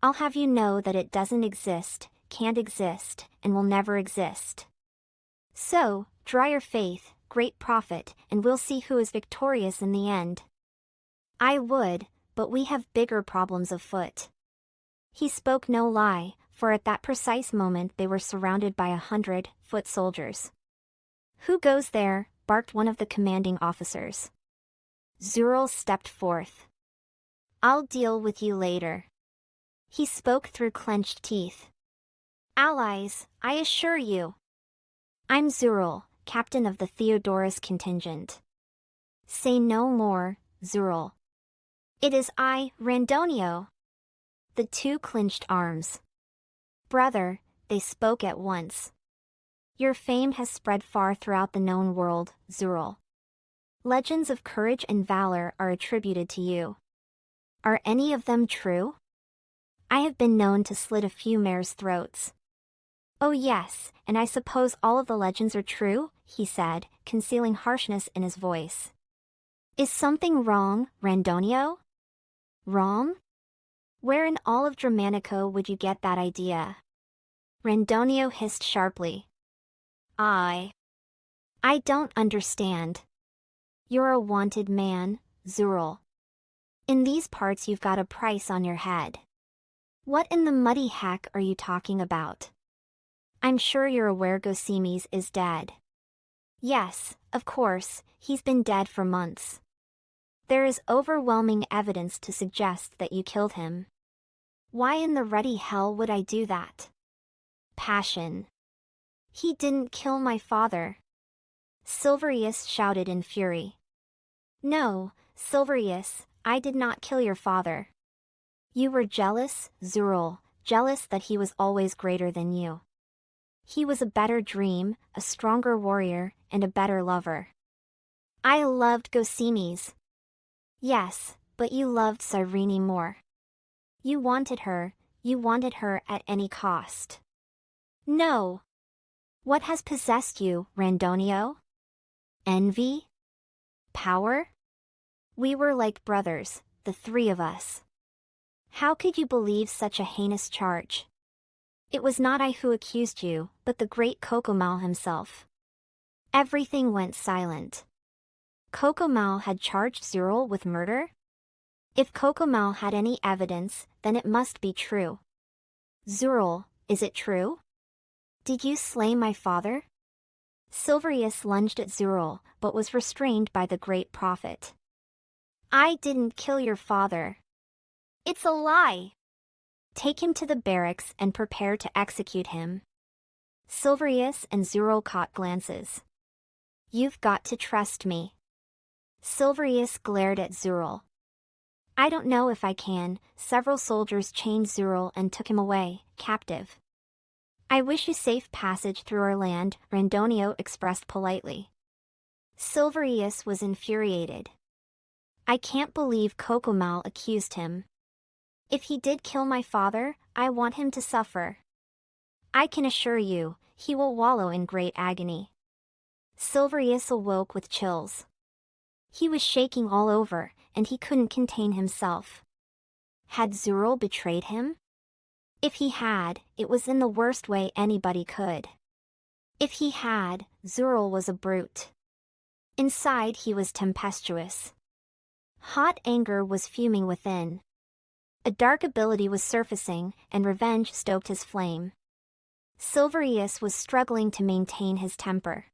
I'll have you know that it doesn't exist, can't exist, and will never exist. So, draw your faith, great prophet, and we'll see who is victorious in the end. I would, but we have bigger problems afoot. He spoke no lie, for at that precise moment they were surrounded by 100 foot soldiers. Who goes there? Barked one of the commanding officers. Zural stepped forth. I'll deal with you later. He spoke through clenched teeth. Allies, I assure you. I'm Zural, captain of the Theodorus contingent. Say no more, Zural. It is I, Randonio. The two clinched arms. Brother, they spoke at once. Your fame has spread far throughout the known world, Zural. Legends of courage and valor are attributed to you. Are any of them true? I have been known to slit a few mares' throats. Oh yes, and I suppose all of the legends are true, he said, concealing harshness in his voice. Is something wrong, Randonio? Wrong? Where in all of Dramanico would you get that idea? Randonio hissed sharply. I don't understand. You're a wanted man, Zural. In these parts you've got a price on your head. What in the muddy heck are you talking about? I'm sure you're aware Gosimes is dead. Yes, of course, he's been dead for months. There is overwhelming evidence to suggest that you killed him. Why in the ruddy hell would I do that? Passion. He didn't kill my father. Silverious shouted in fury. No, Silverious, I did not kill your father. You were jealous, Zural, jealous that he was always greater than you. He was a better dream, a stronger warrior, and a better lover. I loved Gosimes. Yes, but you loved Cyrene more. You wanted her at any cost. No. What has possessed you, Randonio? Envy? Power? We were like brothers, the three of us. How could you believe such a heinous charge? It was not I who accused you, but the great Cocomal himself. Everything went silent. Cocomal had charged Zural with murder? If Cocomal had any evidence, then it must be true. Zural, is it true? Did you slay my father? Silverious lunged at Zural, but was restrained by the great prophet. I didn't kill your father. It's a lie. Take him to the barracks and prepare to execute him. Silverious and Zural caught glances. You've got to trust me. Silverious glared at Zural. I don't know if I can. Several soldiers chained Zural and took him away, captive. I wish you safe passage through our land, Randonio expressed politely. Silverious was infuriated. I can't believe Cocomal accused him. If he did kill my father, I want him to suffer. I can assure you, he will wallow in great agony. Silverious awoke with chills. He was shaking all over, and he couldn't contain himself. Had Zural betrayed him? If he had, it was in the worst way anybody could. If he had, Zural was a brute. Inside he was tempestuous. Hot anger was fuming within. A dark ability was surfacing, and revenge stoked his flame. Silverious was struggling to maintain his temper.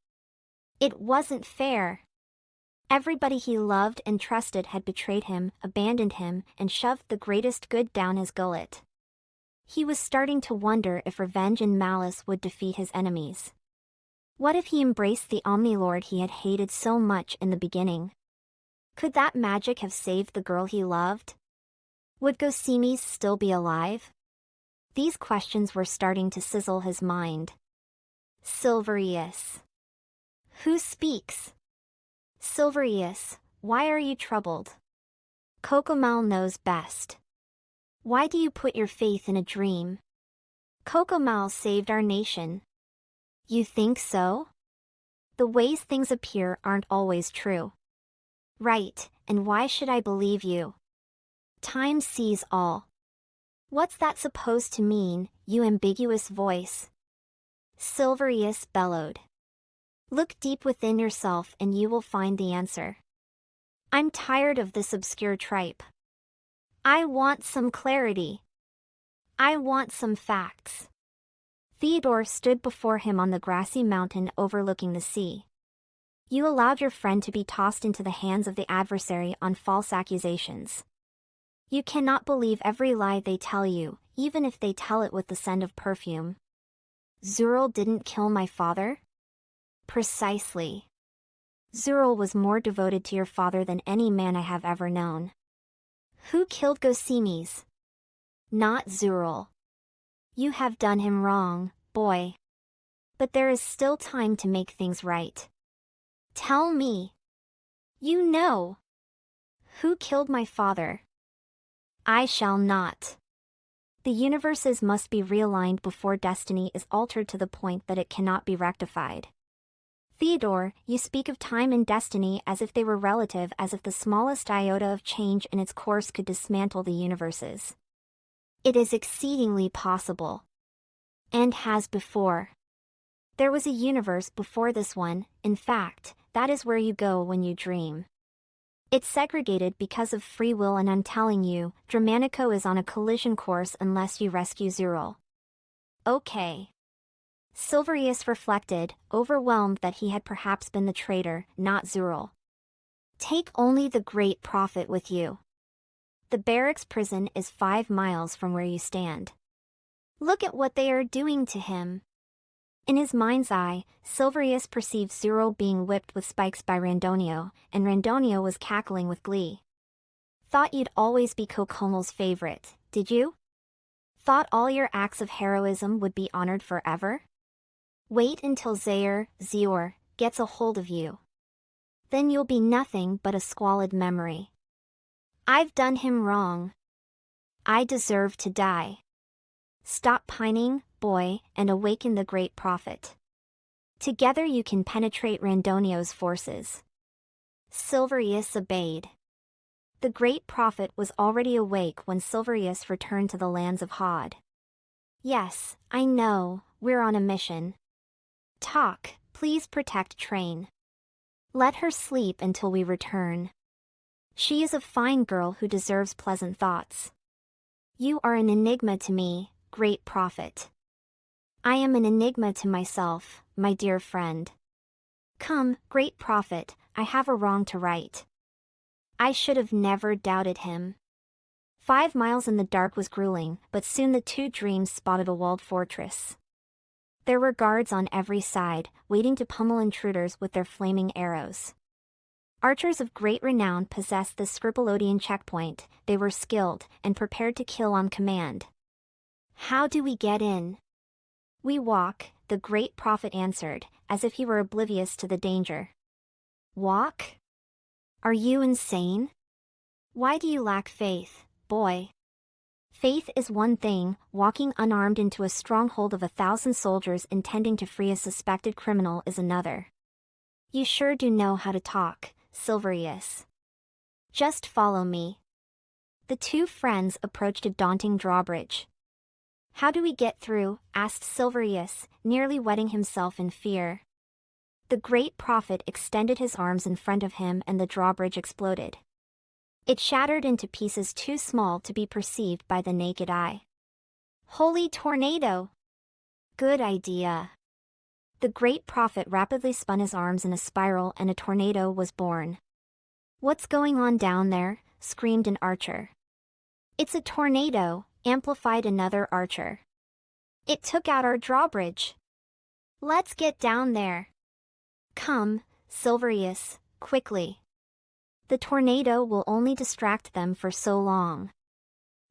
It wasn't fair. Everybody he loved and trusted had betrayed him, abandoned him, and shoved the greatest good down his gullet. He was starting to wonder if revenge and malice would defeat his enemies. What if he embraced the Omnilord he had hated so much in the beginning? Could that magic have saved the girl he loved? Would Gosimes still be alive? These questions were starting to sizzle his mind. Silverious. Who speaks? Silverious, why are you troubled? Cocomal knows best. Why do you put your faith in a dream? Cocomal saved our nation. You think so? The ways things appear aren't always true. Right, and why should I believe you? Time sees all. What's that supposed to mean, you ambiguous voice? Silverious bellowed. Look deep within yourself and you will find the answer. I'm tired of this obscure tripe. I want some clarity. I want some facts. Theodore stood before him on the grassy mountain overlooking the sea. You allowed your friend to be tossed into the hands of the adversary on false accusations. You cannot believe every lie they tell you, even if they tell it with the scent of perfume. Zural didn't kill my father? Precisely. Zural was more devoted to your father than any man I have ever known. Who killed Gosimes? Not Zural. You have done him wrong, boy. But there is still time to make things right. Tell me. You know. Who killed my father? I shall not. The universes must be realigned before destiny is altered to the point that it cannot be rectified. Theodore, you speak of time and destiny as if they were relative, as if the smallest iota of change in its course could dismantle the universes. It is exceedingly possible. And has before. There was a universe before this one, in fact, that is where you go when you dream. It's segregated because of free will, and I'm telling you, Dramanico is on a collision course unless you rescue Zural. Okay. Silverious reflected, overwhelmed that he had perhaps been the traitor, not Zural. Take only the great prophet with you. The barracks prison is 5 miles from where you stand. Look at what they are doing to him. In his mind's eye, Silverious perceived Zural being whipped with spikes by Randonio, and Randonio was cackling with glee. Thought you'd always be Coconel's favorite, did you? Thought all your acts of heroism would be honored forever? Wait until Zior, gets a hold of you. Then you'll be nothing but a squalid memory. I've done him wrong. I deserve to die. Stop pining, boy, and awaken the great prophet. Together you can penetrate Randonio's forces. Silverious obeyed. The great prophet was already awake when Silverious returned to the lands of Hod. Yes, I know, we're on a mission. Talk, please protect Train. Let her sleep until we return. She is a fine girl who deserves pleasant thoughts. You are an enigma to me, great prophet. I am an enigma to myself, my dear friend. Come, great prophet, I have a wrong to right. I should have never doubted him. 5 miles in the dark was grueling, but soon the two dreams spotted a walled fortress. There were guards on every side, waiting to pummel intruders with their flaming arrows. Archers of great renown possessed this Scripolodian checkpoint. They were skilled and prepared to kill on command. How do we get in? We walk, the great prophet answered, as if he were oblivious to the danger. Walk? Are you insane? Why do you lack faith, boy? Faith is one thing, walking unarmed into a stronghold of 1,000 soldiers intending to free a suspected criminal is another. You sure do know how to talk, Silverious. Just follow me. The two friends approached a daunting drawbridge. How do we get through? Asked Silverious, nearly wetting himself in fear. The great prophet extended his arms in front of him and the drawbridge exploded. It shattered into pieces too small to be perceived by the naked eye. Holy tornado! Good idea. The great prophet rapidly spun his arms in a spiral and a tornado was born. What's going on down there? Screamed an archer. It's a tornado, amplified another archer. It took out our drawbridge. Let's get down there. Come, Silverious, quickly. The tornado will only distract them for so long.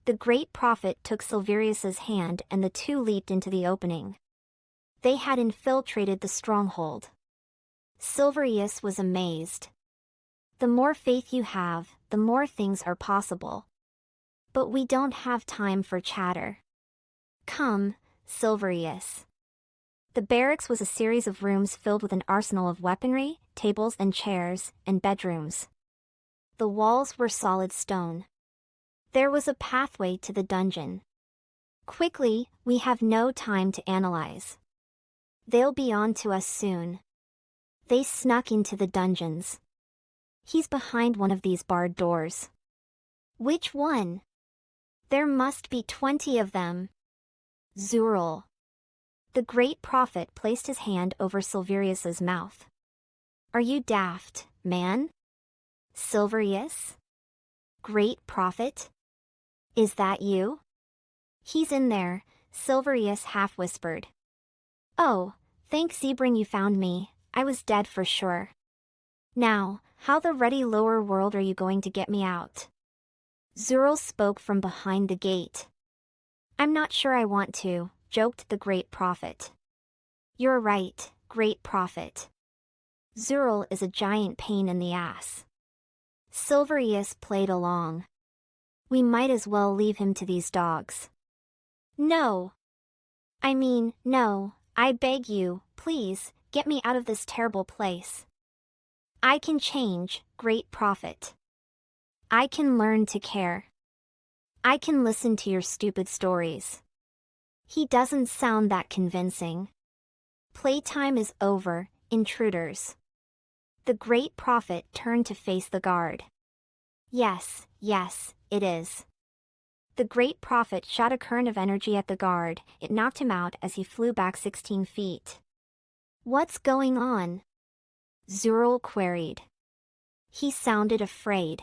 The great prophet took Silverious's hand and the two leaped into the opening. They had infiltrated the stronghold. Silverious was amazed. The more faith you have, the more things are possible. But we don't have time for chatter. Come, Silverious. The barracks was a series of rooms filled with an arsenal of weaponry, tables and chairs, and bedrooms. The walls were solid stone. There was a pathway to the dungeon. Quickly, we have no time to analyze. They'll be on to us soon. They snuck into the dungeons. He's behind one of these barred doors. Which one? There must be 20 of them. Zural. The great prophet placed his hand over Silverious's mouth. Are you daft, man? Silverious? Great prophet? Is that you? He's in there, Silverious half whispered. Oh, thank Zebring you found me, I was dead for sure. Now, how the ruddy lower world are you going to get me out? Zural spoke from behind the gate. I'm not sure I want to, joked the great prophet. You're right, great prophet. Zural is a giant pain in the ass. Silverious played along. We might as well leave him to these dogs. No. No, I beg you, please, get me out of this terrible place. I can change, great prophet. I can learn to care. I can listen to your stupid stories. He doesn't sound that convincing. Playtime is over, intruders. The great prophet turned to face the guard. Yes, it is. The great prophet shot a current of energy at the guard. It knocked him out as he flew back 16 feet. What's going on? Zural queried. He sounded afraid.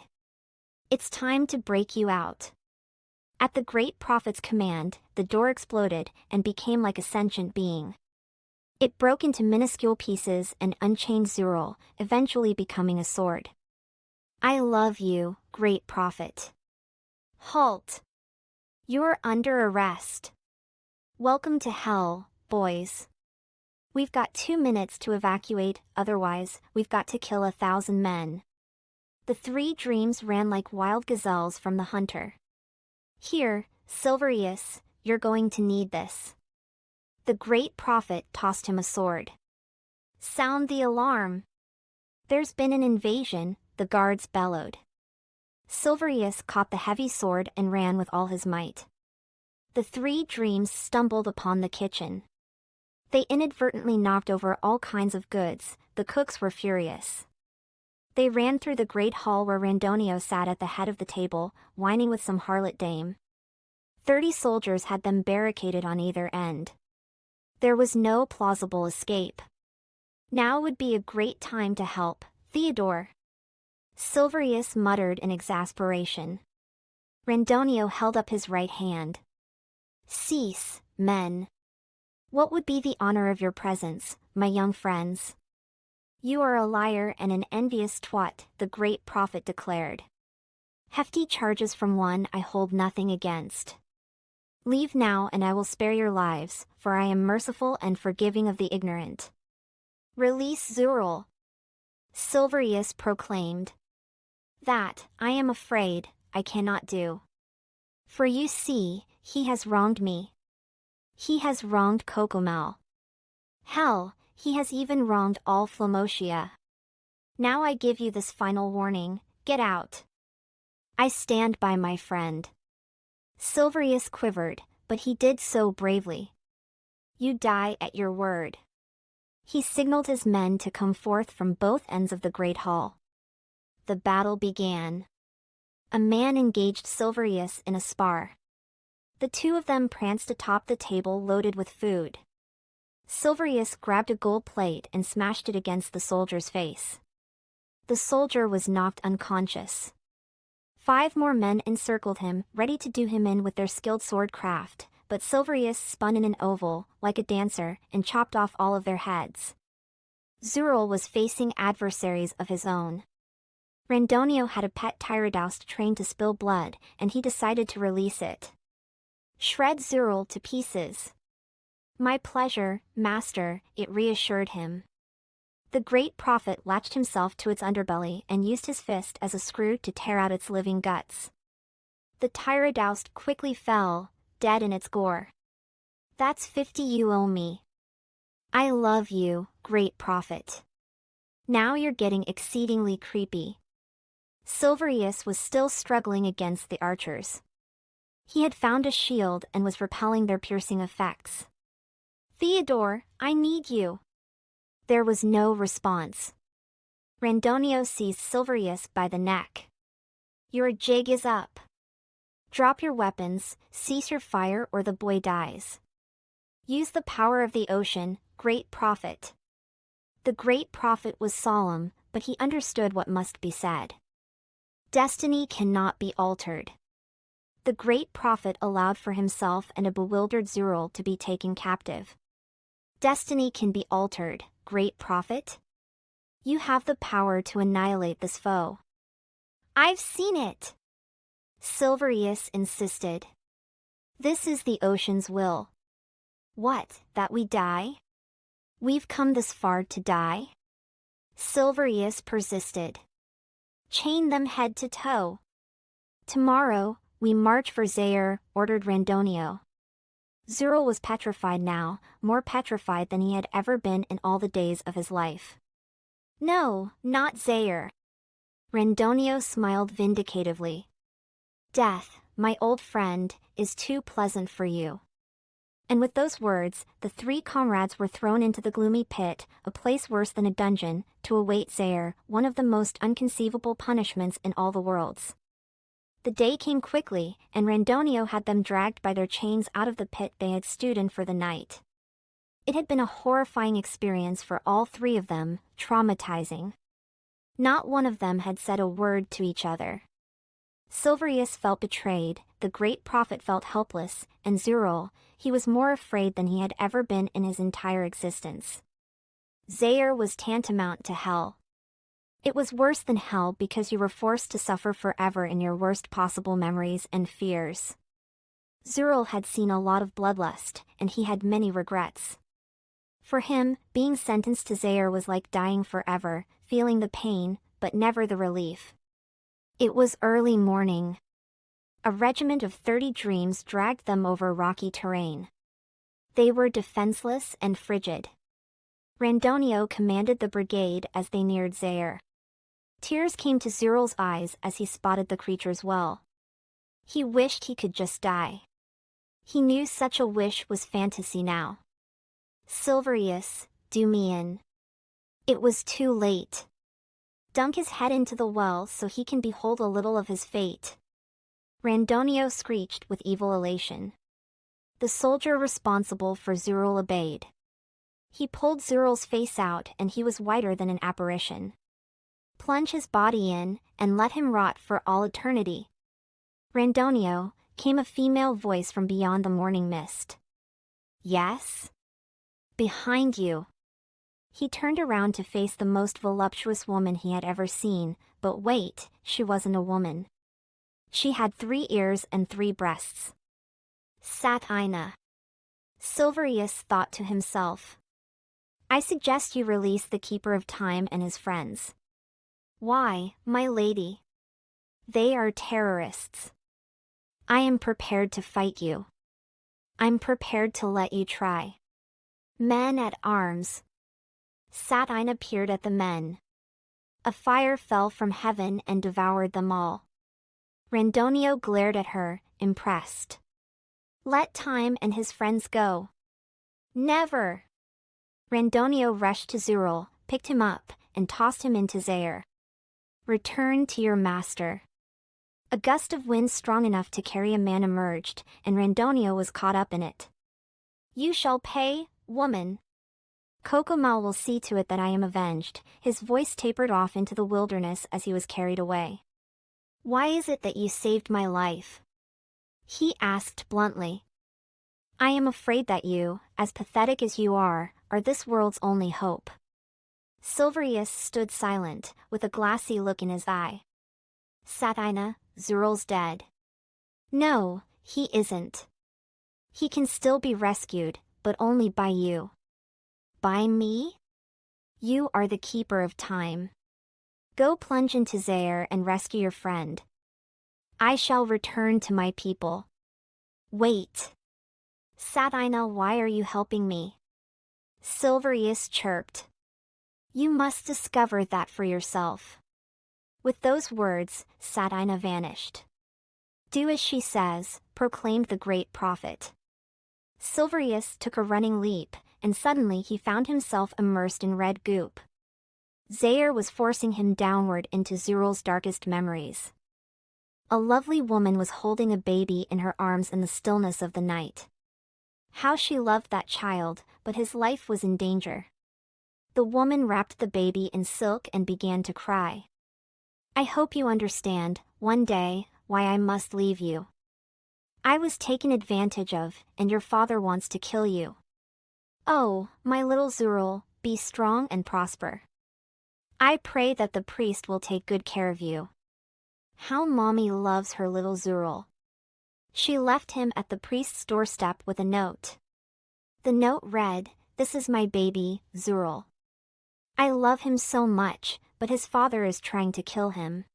It's time to break you out. At the great prophet's command, the door exploded and became like a sentient being. It broke into minuscule pieces and unchained Zural, eventually becoming a sword. I love you, great prophet. Halt! You're under arrest. Welcome to hell, boys. We've got 2 minutes to evacuate, otherwise, we've got to kill 1,000 men. The 3 dreams ran like wild gazelles from the hunter. Here, Silverious, you're going to need this. The great prophet tossed him a sword. Sound the alarm. There's been an invasion, the guards bellowed. Silverious caught the heavy sword and ran with all his might. The 3 dreams stumbled upon the kitchen. They inadvertently knocked over all kinds of goods. The cooks were furious. They ran through the great hall where Randonio sat at the head of the table, whining with some harlot dame. 30 soldiers had them barricaded on either end. There was no plausible escape. Now would be a great time to help, Theodore. Silverious muttered in exasperation. Randonio held up his right hand. Cease, men. What would be the honor of your presence, my young friends? You are a liar and an envious twat, the great prophet declared. Hefty charges from one I hold nothing against. Leave now and I will spare your lives, for I am merciful and forgiving of the ignorant. Release Zural. Silverious proclaimed. That, I am afraid, I cannot do. For you see, he has wronged me. He has wronged Cocomel. Hell, he has even wronged all Flamotia. Now I give you this final warning, get out. I stand by my friend. Silverious quivered, but he did so bravely. You die at your word. He signaled his men to come forth from both ends of the great hall. The battle began. A man engaged Silverious in a spar. The 2 of them pranced atop the table loaded with food. Silverious grabbed a gold plate and smashed it against the soldier's face. The soldier was knocked unconscious. 5 more men encircled him, ready to do him in with their skilled sword craft, but Silverious spun in an oval, like a dancer, and chopped off all of their heads. Zural was facing adversaries of his own. Randonio had a pet Tyrodoust trained to spill blood, and he decided to release it. Shred Zural to pieces. My pleasure, master, it reassured him. The great prophet latched himself to its underbelly and used his fist as a screw to tear out its living guts. The Tyrodoust quickly fell, dead in its gore. That's 50 you owe me. I love you, great prophet. Now you're getting exceedingly creepy. Silverious was still struggling against the archers. He had found a shield and was repelling their piercing effects. Theodore, I need you. There was no response. Randonio seized Silverious by the neck. Your jig is up. Drop your weapons, cease your fire or the boy dies. Use the power of the ocean, great prophet. The great prophet was solemn, but he understood what must be said. Destiny cannot be altered. The great prophet allowed for himself and a bewildered Zural to be taken captive. Destiny can be altered, great prophet? You have the power to annihilate this foe. I've seen it, Silverious insisted. This is the ocean's will. What, that we die? We've come this far to die? Silverious persisted. Chain them head to toe. Tomorrow, we march for Zaire, ordered Randonio. Zural was petrified now, more petrified than he had ever been in all the days of his life. No, not Zaire. Randonio smiled vindicatively. Death, my old friend, is too pleasant for you. And with those words, the three comrades were thrown into the gloomy pit, a place worse than a dungeon, to await Zaire, one of the most unconceivable punishments in all the worlds. The day came quickly, and Randonio had them dragged by their chains out of the pit they had stewed in for the night. It had been a horrifying experience for all three of them, traumatizing. Not one of them had said a word to each other. Silverious felt betrayed, the great prophet felt helpless, and Zural, he was more afraid than he had ever been in his entire existence. Zaire was tantamount to hell. It was worse than hell because you were forced to suffer forever in your worst possible memories and fears. Zural had seen a lot of bloodlust, and he had many regrets. For him, being sentenced to Zaire was like dying forever, feeling the pain, but never the relief. It was early morning. A regiment of 30 dreams dragged them over rocky terrain. They were defenseless and frigid. Randonio commanded the brigade as they neared Zaire. Tears came to Zural's eyes as he spotted the creatures well. He wished he could just die. He knew such a wish was fantasy now. Silverious, do me in. It was too late. Dunk his head into the well so he can behold a little of his fate. Randonio screeched with evil elation. The soldier responsible for Zural obeyed. He pulled Zural's face out and he was whiter than an apparition. Plunge his body in, and let him rot for all eternity. Randonio, came a female voice from beyond the morning mist. Yes? Behind you. He turned around to face the most voluptuous woman he had ever seen, but wait, she wasn't a woman. She had 3 ears and 3 breasts. Satina. Silverious thought to himself. I suggest you release the Keeper of Time and his friends. Why, my lady? They are terrorists. I am prepared to fight you. I'm prepared to let you try. Men at arms. Satina peered at the men. A fire fell from heaven and devoured them all. Randonio glared at her, impressed. Let Time and his friends go. Never! Randonio rushed to Zural, picked him up, and tossed him into Zaire. Return to your master. A gust of wind strong enough to carry a man emerged, and Randonio was caught up in it. You shall pay, woman. Kokomal will see to it that I am avenged. His voice tapered off into the wilderness as he was carried away. Why is it that you saved my life? He asked bluntly. I am afraid that you, as pathetic as you are this world's only hope. Silverious stood silent, with a glassy look in his eye. Satina, Zural's dead. No, he isn't. He can still be rescued, but only by you. By me? You are the Keeper of Time. Go plunge into Zaire and rescue your friend. I shall return to my people. Wait. Satina, why are you helping me? Silverious chirped. You must discover that for yourself. With those words, Satina vanished. Do as she says, proclaimed the great prophet. Silverious took a running leap, and suddenly he found himself immersed in red goop. Zaire was forcing him downward into Zural's darkest memories. A lovely woman was holding a baby in her arms in the stillness of the night. How she loved that child, but his life was in danger. The woman wrapped the baby in silk and began to cry. I hope you understand, one day, why I must leave you. I was taken advantage of, and your father wants to kill you. Oh, my little Zural, be strong and prosper. I pray that the priest will take good care of you. How mommy loves her little Zural. She left him at the priest's doorstep with a note. The note read, "This is my baby, Zural. I love him so much, but his father is trying to kill him.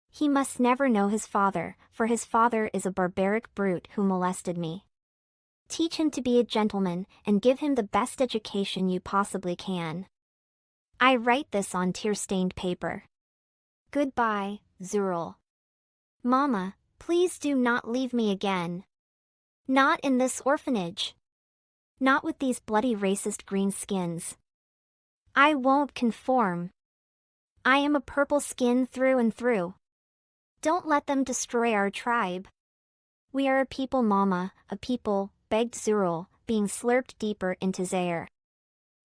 He must never know his father, for his father is a barbaric brute who molested me. Teach him to be a gentleman, and give him the best education you possibly can. I write this on tear-stained paper. Goodbye, Zural. Mama, please do not leave me again. Not in this orphanage. Not with these bloody racist green skins. I won't conform. I am a purple skin through and through. Don't let them destroy our tribe. We are a people, Mama, a people," begged Zural, being slurped deeper into Zaire.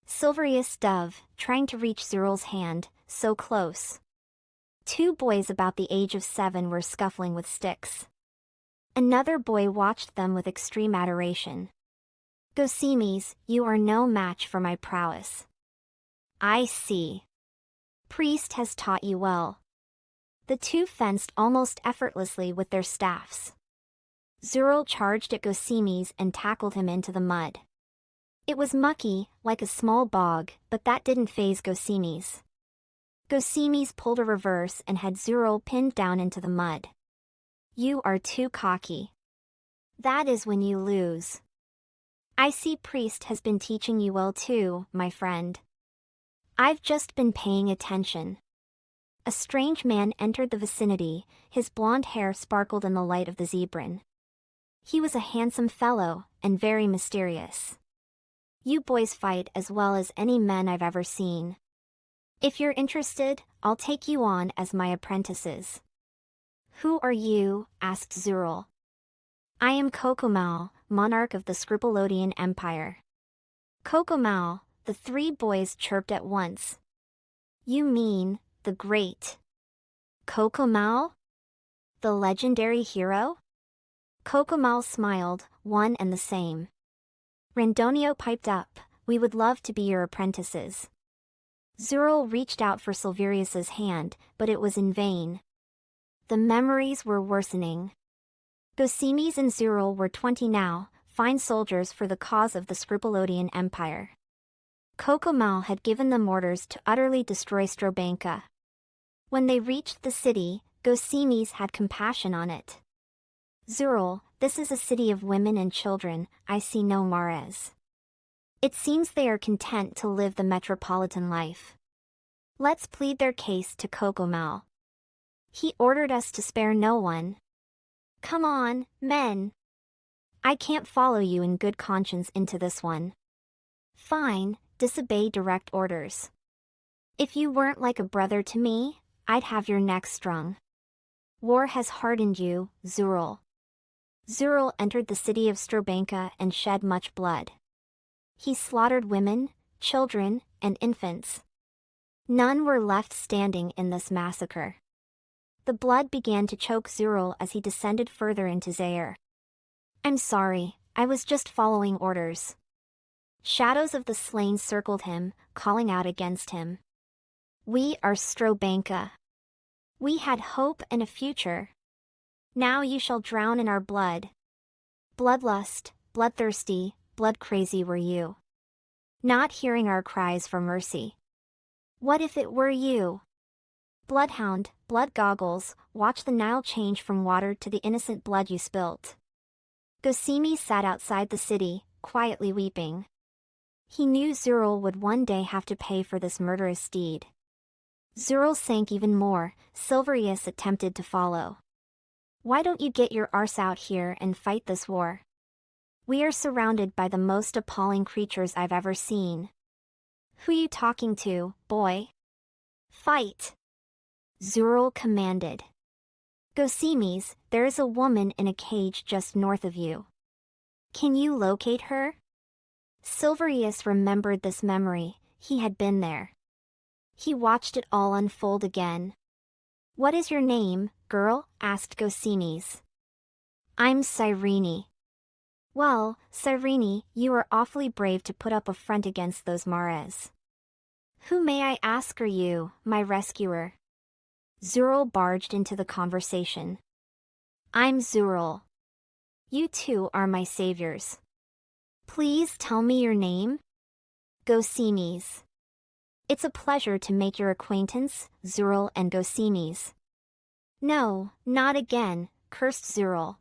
Silverious dove, trying to reach Zural's hand, so close. Two boys about the age of 7 were scuffling with sticks. Another boy watched them with extreme adoration. "Gosimes, you are no match for my prowess." "I see. Priest has taught you well." The two fenced almost effortlessly with their staffs. Zural charged at Gosimes and tackled him into the mud. It was mucky, like a small bog, but that didn't faze Gosimes. Gosimes pulled a reverse and had Zural pinned down into the mud. "You are too cocky. That is when you lose. I see priest has been teaching you well too, my friend." "I've just been paying attention." A strange man entered the vicinity, his blonde hair sparkled in the light of the zebrin. He was a handsome fellow, and very mysterious. "You boys fight as well as any men I've ever seen. If you're interested, I'll take you on as my apprentices." "Who are you?" asked Zural. "I am Kokomal, monarch of the Scrupulodian Empire." "Kokomal," the three boys chirped at once. "You mean, the great Kokomal? The legendary hero?" Kokomal smiled, one and the same. Randonio piped up, "We would love to be your apprentices." Zural reached out for Silverious's hand, but it was in vain. The memories were worsening. Gosimes and Zural were 20 now, fine soldiers for the cause of the Scrupulodian Empire. Kokomal had given them orders to utterly destroy Strobanka. When they reached the city, Gosimes had compassion on it. "Zural, this is a city of women and children, I see no Mares. It seems they are content to live the metropolitan life. Let's plead their case to Kokomal. He ordered us to spare no one. Come on, men. I can't follow you in good conscience into this one." "Fine, disobey direct orders. If you weren't like a brother to me, I'd have your neck strung. War has hardened you, Zural." Zural entered the city of Strobanka and shed much blood. He slaughtered women, children, and infants. None were left standing in this massacre. The blood began to choke Zural as he descended further into Zaire. "I'm sorry, I was just following orders." Shadows of the slain circled him, calling out against him. "We are Strobanka. We had hope and a future. Now you shall drown in our blood. Bloodlust, bloodthirsty, blood-crazy were you. Not hearing our cries for mercy. What if it were you? Bloodhound, blood goggles, watch the Nile change from water to the innocent blood you spilt." Gosimes sat outside the city, quietly weeping. He knew Zural would one day have to pay for this murderous deed. Zural sank even more. Silverious attempted to follow. "Why don't you get your arse out here and fight this war? We are surrounded by the most appalling creatures I've ever seen." "Who you talking to, boy? Fight!" Zural commanded. "Gosimes, there is a woman in a cage just north of you. Can you locate her?" Silverious remembered this memory, he had been there. He watched it all unfold again. "What is your name, girl?" asked Gosimes. "I'm Cyrene." "Well, Cyrene, you are awfully brave to put up a front against those Mares. Who may I ask are you, my rescuer? Zural barged into the conversation. I'm Zural. You two are my saviors. Please tell me your name? Gosines. It's a pleasure to make your acquaintance, Zural and Gosines. No, not again, cursed Zural.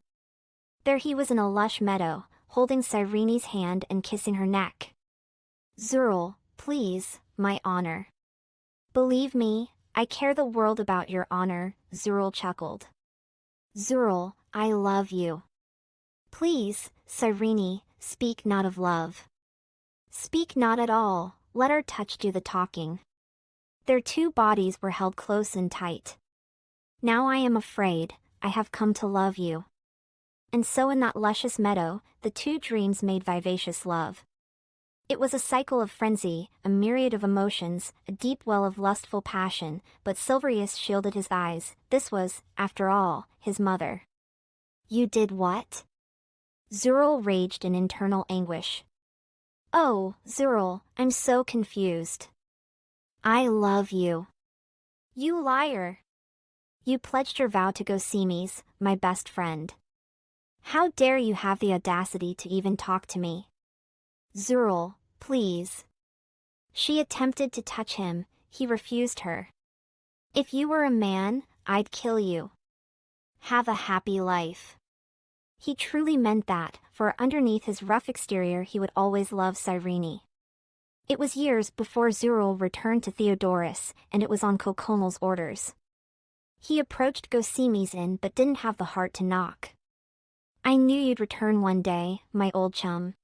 There he was in a lush meadow, holding Cyrene's hand and kissing her neck. Zural, please, my honor. Believe me, I care the world about your honor, Zural chuckled. Zural, I love you. Please, Cyrene, speak not of love. Speak not at all, let our touch do the talking. Their two bodies were held close and tight. Now I am afraid, I have come to love you. And so in that luscious meadow, the two dreams made vivacious love. It was a cycle of frenzy, a myriad of emotions, a deep well of lustful passion, but Silverious shielded his eyes. This was, after all, his mother. You did what? Zural raged in internal anguish. Oh, Zural, I'm so confused. I love you. You liar. You pledged your vow to Gosines, my best friend. How dare you have the audacity to even talk to me? Zural, please. She attempted to touch him, he refused her. If you were a man, I'd kill you. Have a happy life. He truly meant that, for underneath his rough exterior he would always love Cyrene. It was years before Zural returned to Theodorus, and it was on Coconal's orders. He approached Gosines in but didn't have the heart to knock. I knew you'd return one day, my old chum.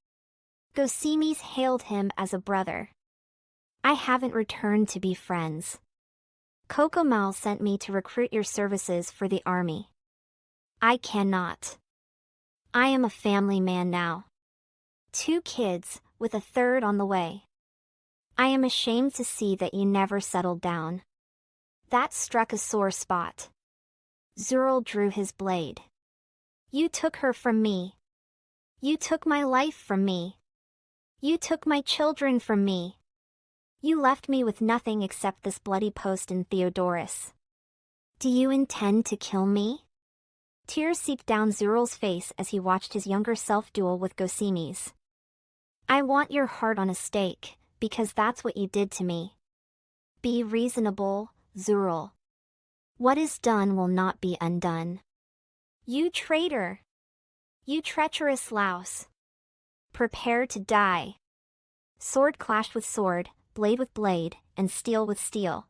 Gosines hailed him as a brother. I haven't returned to be friends. Cocomal sent me to recruit your services for the army. I cannot. I am a family man now. 2 kids, with a third on the way. I am ashamed to see that you never settled down. That struck a sore spot. Zural drew his blade. You took her from me. You took my life from me. You took my children from me. You left me with nothing except this bloody post in Theodorus. Do you intend to kill me? Tears seeped down Zural's face as he watched his younger self duel with Gosines. I want your heart on a stake, because that's what you did to me. Be reasonable, Zural. What is done will not be undone. You traitor! You treacherous louse! Prepare to die! Sword clashed with sword, blade with blade, and steel with steel.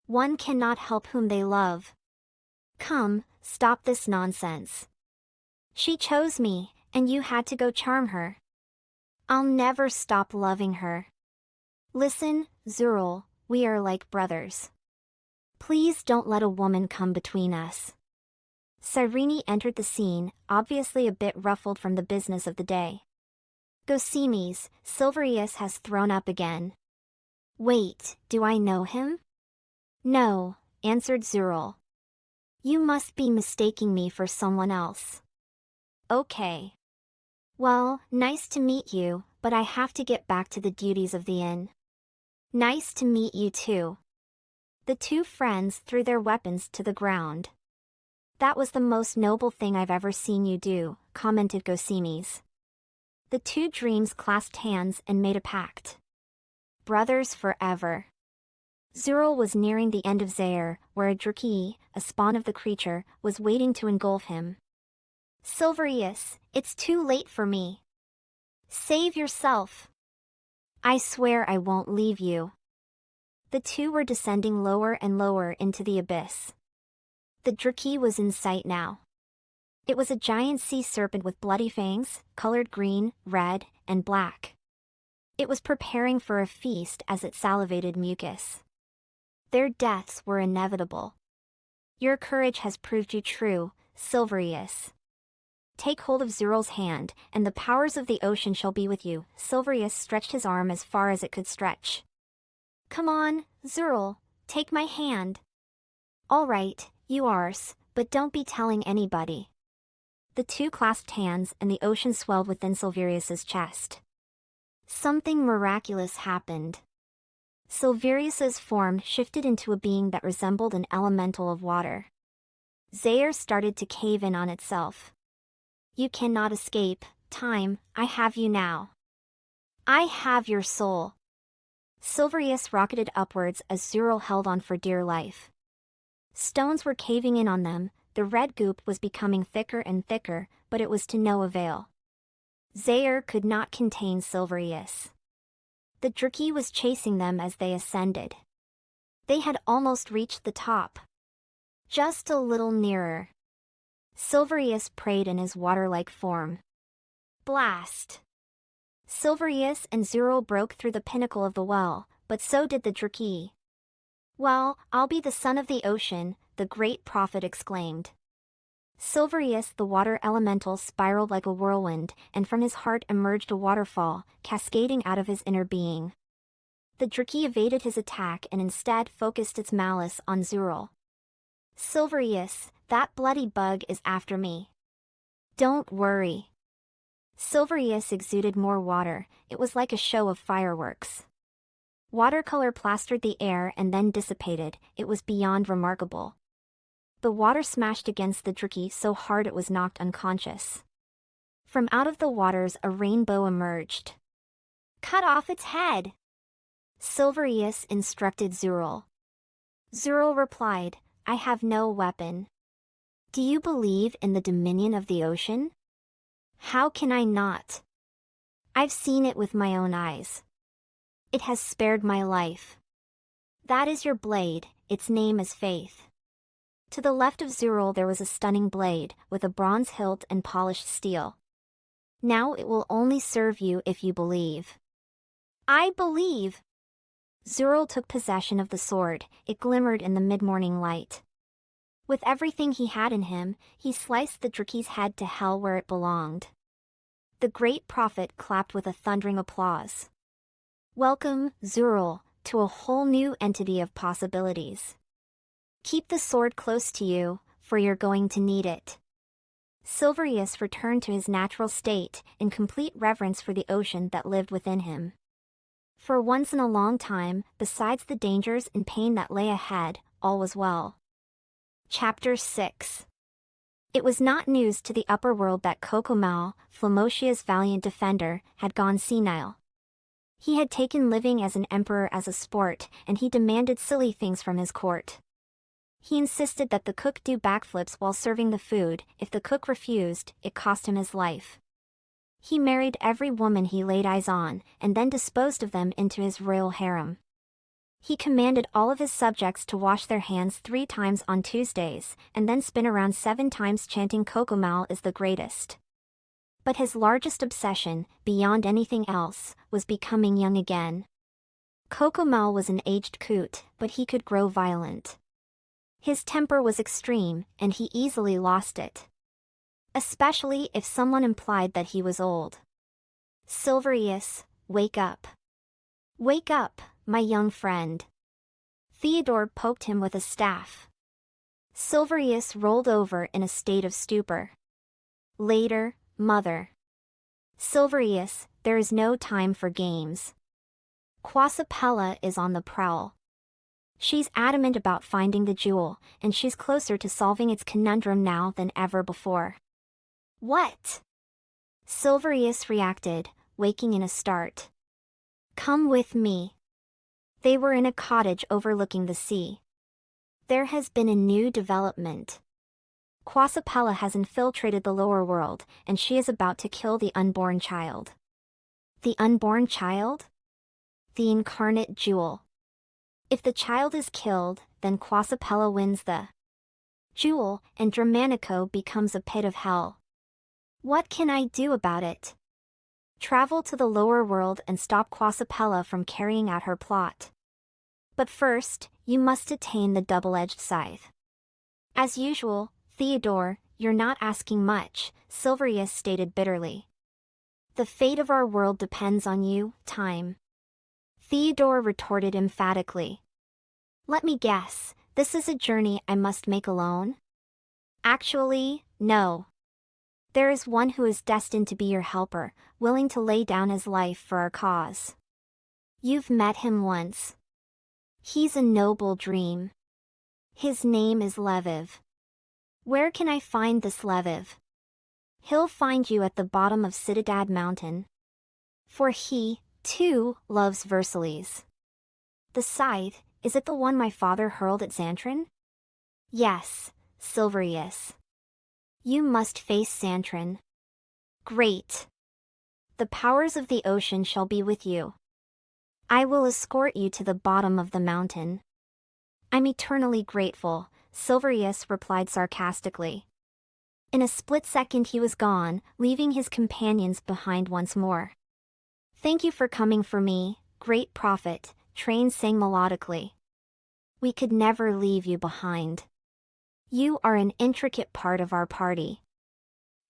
One cannot help whom they love. Come, stop this nonsense. She chose me, and you had to go charm her. I'll never stop loving her. Listen, Zural, we are like brothers. Please don't let a woman come between us. Cyrene entered the scene, obviously a bit ruffled from the business of the day. Gosines, Silverious has thrown up again. Wait, do I know him? No, answered Zural. You must be mistaking me for someone else. Okay. Well, nice to meet you, but I have to get back to the duties of the inn. Nice to meet you too. The two friends threw their weapons to the ground. That was the most noble thing I've ever seen you do, commented Gosines. The two dreams clasped hands and made a pact. Brothers forever. Zural was nearing the end of Zaire, where a Draki, a spawn of the creature, was waiting to engulf him. Silverious, it's too late for me. Save yourself. I swear I won't leave you. The two were descending lower and lower into the abyss. The Draki was in sight now. It was a giant sea serpent with bloody fangs, colored green, red, and black. It was preparing for a feast as it salivated mucus. Their deaths were inevitable. Your courage has proved you true, Silverious. Take hold of Zural's hand, and the powers of the ocean shall be with you. Silverious stretched his arm as far as it could stretch. Come on, Zural, take my hand. All right, you arse, but don't be telling anybody. The two clasped hands and the ocean swelled within Silverious's chest. Something miraculous happened. Silverious's form shifted into a being that resembled an elemental of water. Zaire started to cave in on itself. You cannot escape, time, I have you now. I have your soul. Silverious rocketed upwards as Zural held on for dear life. Stones were caving in on them, the red goop was becoming thicker and thicker, but it was to no avail. Zaire could not contain Silverious. The Draki was chasing them as they ascended. They had almost reached the top. Just a little nearer. Silverious prayed in his water-like form. Blast! Silverious and Zural broke through the pinnacle of the well, but so did the Draki. Well, I'll be the son of the ocean, the great prophet exclaimed. Silverious the water elemental spiraled like a whirlwind, and from his heart emerged a waterfall, cascading out of his inner being. The Draki evaded his attack and instead focused its malice on Zural. Silverious, that bloody bug is after me. Don't worry. Silverious exuded more water, it was like a show of fireworks. Watercolor plastered the air and then dissipated, it was beyond remarkable. The water smashed against the Draki so hard it was knocked unconscious. From out of the waters a rainbow emerged. Cut off its head! Silverious instructed Zural. Zural replied, I have no weapon. Do you believe in the dominion of the ocean? How can I not? I've seen it with my own eyes. It has spared my life. That is your blade, its name is Faith. To the left of Zural there was a stunning blade, with a bronze hilt and polished steel. Now it will only serve you if you believe. I believe! Zural took possession of the sword, it glimmered in the mid-morning light. With everything he had in him, he sliced the Draki's head to hell where it belonged. The great prophet clapped with a thundering applause. Welcome, Zural, to a whole new entity of possibilities. Keep the sword close to you, for you're going to need it. Silverious returned to his natural state, in complete reverence for the ocean that lived within him. For once in a long time, besides the dangers and pain that lay ahead, all was well. Chapter 6. It was not news to the upper world that Cocomal, Flamocia's valiant defender, had gone senile. He had taken living as an emperor as a sport, and he demanded silly things from his court. He insisted that the cook do backflips while serving the food. If the cook refused, it cost him his life. He married every woman he laid eyes on, and then disposed of them into his royal harem. He commanded all of his subjects to wash their hands 3 times on Tuesdays, and then spin around 7 times chanting Cocomal is the greatest. But his largest obsession, beyond anything else, was becoming young again. Cocomal was an aged coot, but he could grow violent. His temper was extreme, and he easily lost it. Especially if someone implied that he was old. Silverious, wake up. Wake up, my young friend. Theodore poked him with a staff. Silverious rolled over in a state of stupor. Later, mother. Silverious, there is no time for games. Quasapella is on the prowl. She's adamant about finding the jewel, and she's closer to solving its conundrum now than ever before. What? Silverious reacted, waking in a start. Come with me. They were in a cottage overlooking the sea. There has been a new development. Quasapella has infiltrated the lower world, and she is about to kill the unborn child. The unborn child? The incarnate jewel. If the child is killed, then Quasapella wins the jewel, and Dramanico becomes a pit of hell. What can I do about it? Travel to the lower world and stop Quasapella from carrying out her plot. But first, you must attain the double-edged scythe. As usual, Theodore, you're not asking much, Silverious stated bitterly. The fate of our world depends on you, time. Theodore retorted emphatically. Let me guess, this is a journey I must make alone? Actually, no. There is one who is destined to be your helper, willing to lay down his life for our cause. You've met him once. He's a noble dream. His name is Lviv. Where can I find this Lviv? He'll find you at the bottom of Citadad Mountain. For he, too, loves Versillies. The scythe, is it the one my father hurled at Xantran? Yes, Silverious. You must face Xantran. Great. The powers of the ocean shall be with you. I will escort you to the bottom of the mountain. I'm eternally grateful, Silverious replied sarcastically. In a split second he was gone, leaving his companions behind once more. Thank you for coming for me, great prophet, Train sang melodically. We could never leave you behind. You are an intricate part of our party.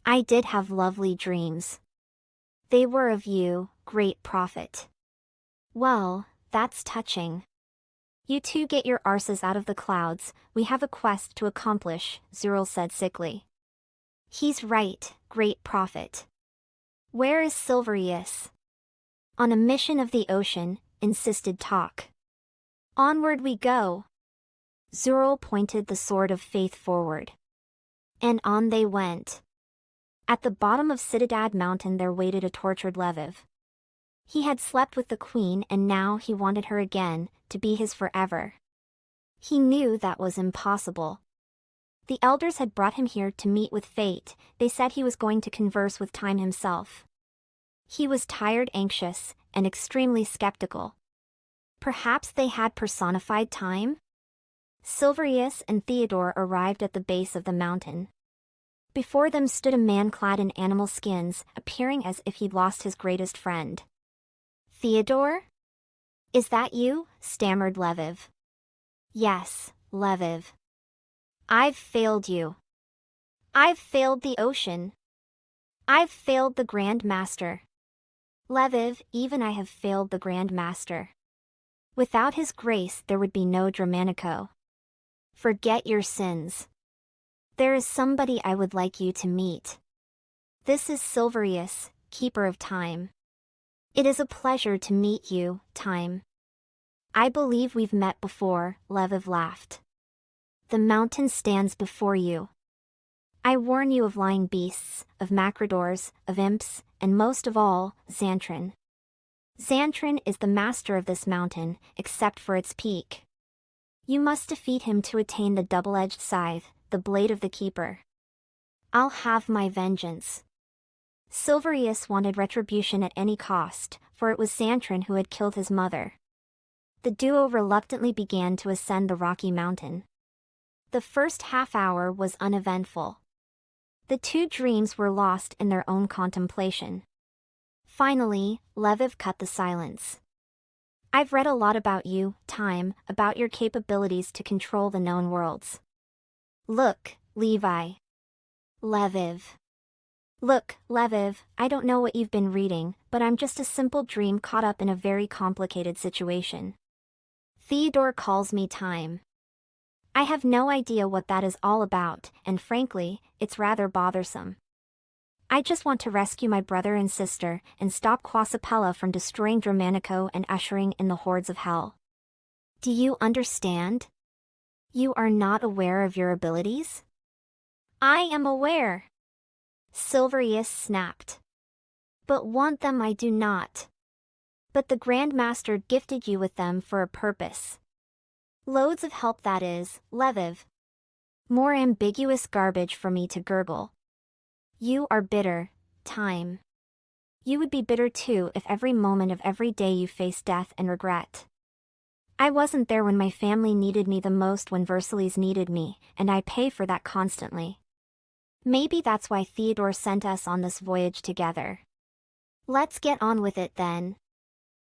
I did have lovely dreams. They were of you, great prophet. Well, that's touching. You two get your arses out of the clouds, we have a quest to accomplish, Zural said sickly. He's right, great prophet. Where is Silverious? On a mission of the ocean, insisted Talk. Onward we go. Zural pointed the sword of faith forward. And on they went. At the bottom of Citadad Mountain there waited a tortured Lviv. He had slept with the queen and now he wanted her again, to be his forever. He knew that was impossible. The elders had brought him here to meet with fate, they said he was going to converse with time himself. He was tired, anxious, and extremely skeptical. Perhaps they had personified time? Silverious and Theodore arrived at the base of the mountain. Before them stood a man clad in animal skins, appearing as if he'd lost his greatest friend. Theodore? Is that you? Stammered Lviv. Yes, Lviv. I've failed you. I've failed the ocean. I've failed the Grand Master. Lviv, even I have failed the Grand Master. Without his grace there would be no Dramanico. Forget your sins. There is somebody I would like you to meet. This is Silverious, Keeper of Time. It is a pleasure to meet you, Time. I believe we've met before, Lviv laughed. The mountain stands before you. I warn you of lying beasts, of macrodors, of imps, and most of all, Xantran. Xantran is the master of this mountain, except for its peak. You must defeat him to attain the double-edged scythe, the blade of the Keeper. I'll have my vengeance. Silverious wanted retribution at any cost, for it was Xantran who had killed his mother. The duo reluctantly began to ascend the rocky mountain. The first half-hour was uneventful. The two dreams were lost in their own contemplation. Finally, Lviv cut the silence. I've read a lot about you, Time, about your capabilities to control the known worlds. Look, Levi. Lviv. Look, Lviv, I don't know what you've been reading, but I'm just a simple dream caught up in a very complicated situation. Theodore calls me Time. I have no idea what that is all about, and frankly, it's rather bothersome. I just want to rescue my brother and sister, and stop Quasapella from destroying Dramanico and ushering in the hordes of hell. Do you understand? You are not aware of your abilities? I am aware. Silverious snapped. But want them I do not. But the Grand Master gifted you with them for a purpose. Loads of help that is, Lviv. More ambiguous garbage for me to gurgle. You are bitter, Time. You would be bitter too if every moment of every day you face death and regret. I wasn't there when my family needed me the most, when Versillies needed me, and I pay for that constantly. Maybe that's why Theodore sent us on this voyage together. Let's get on with it then.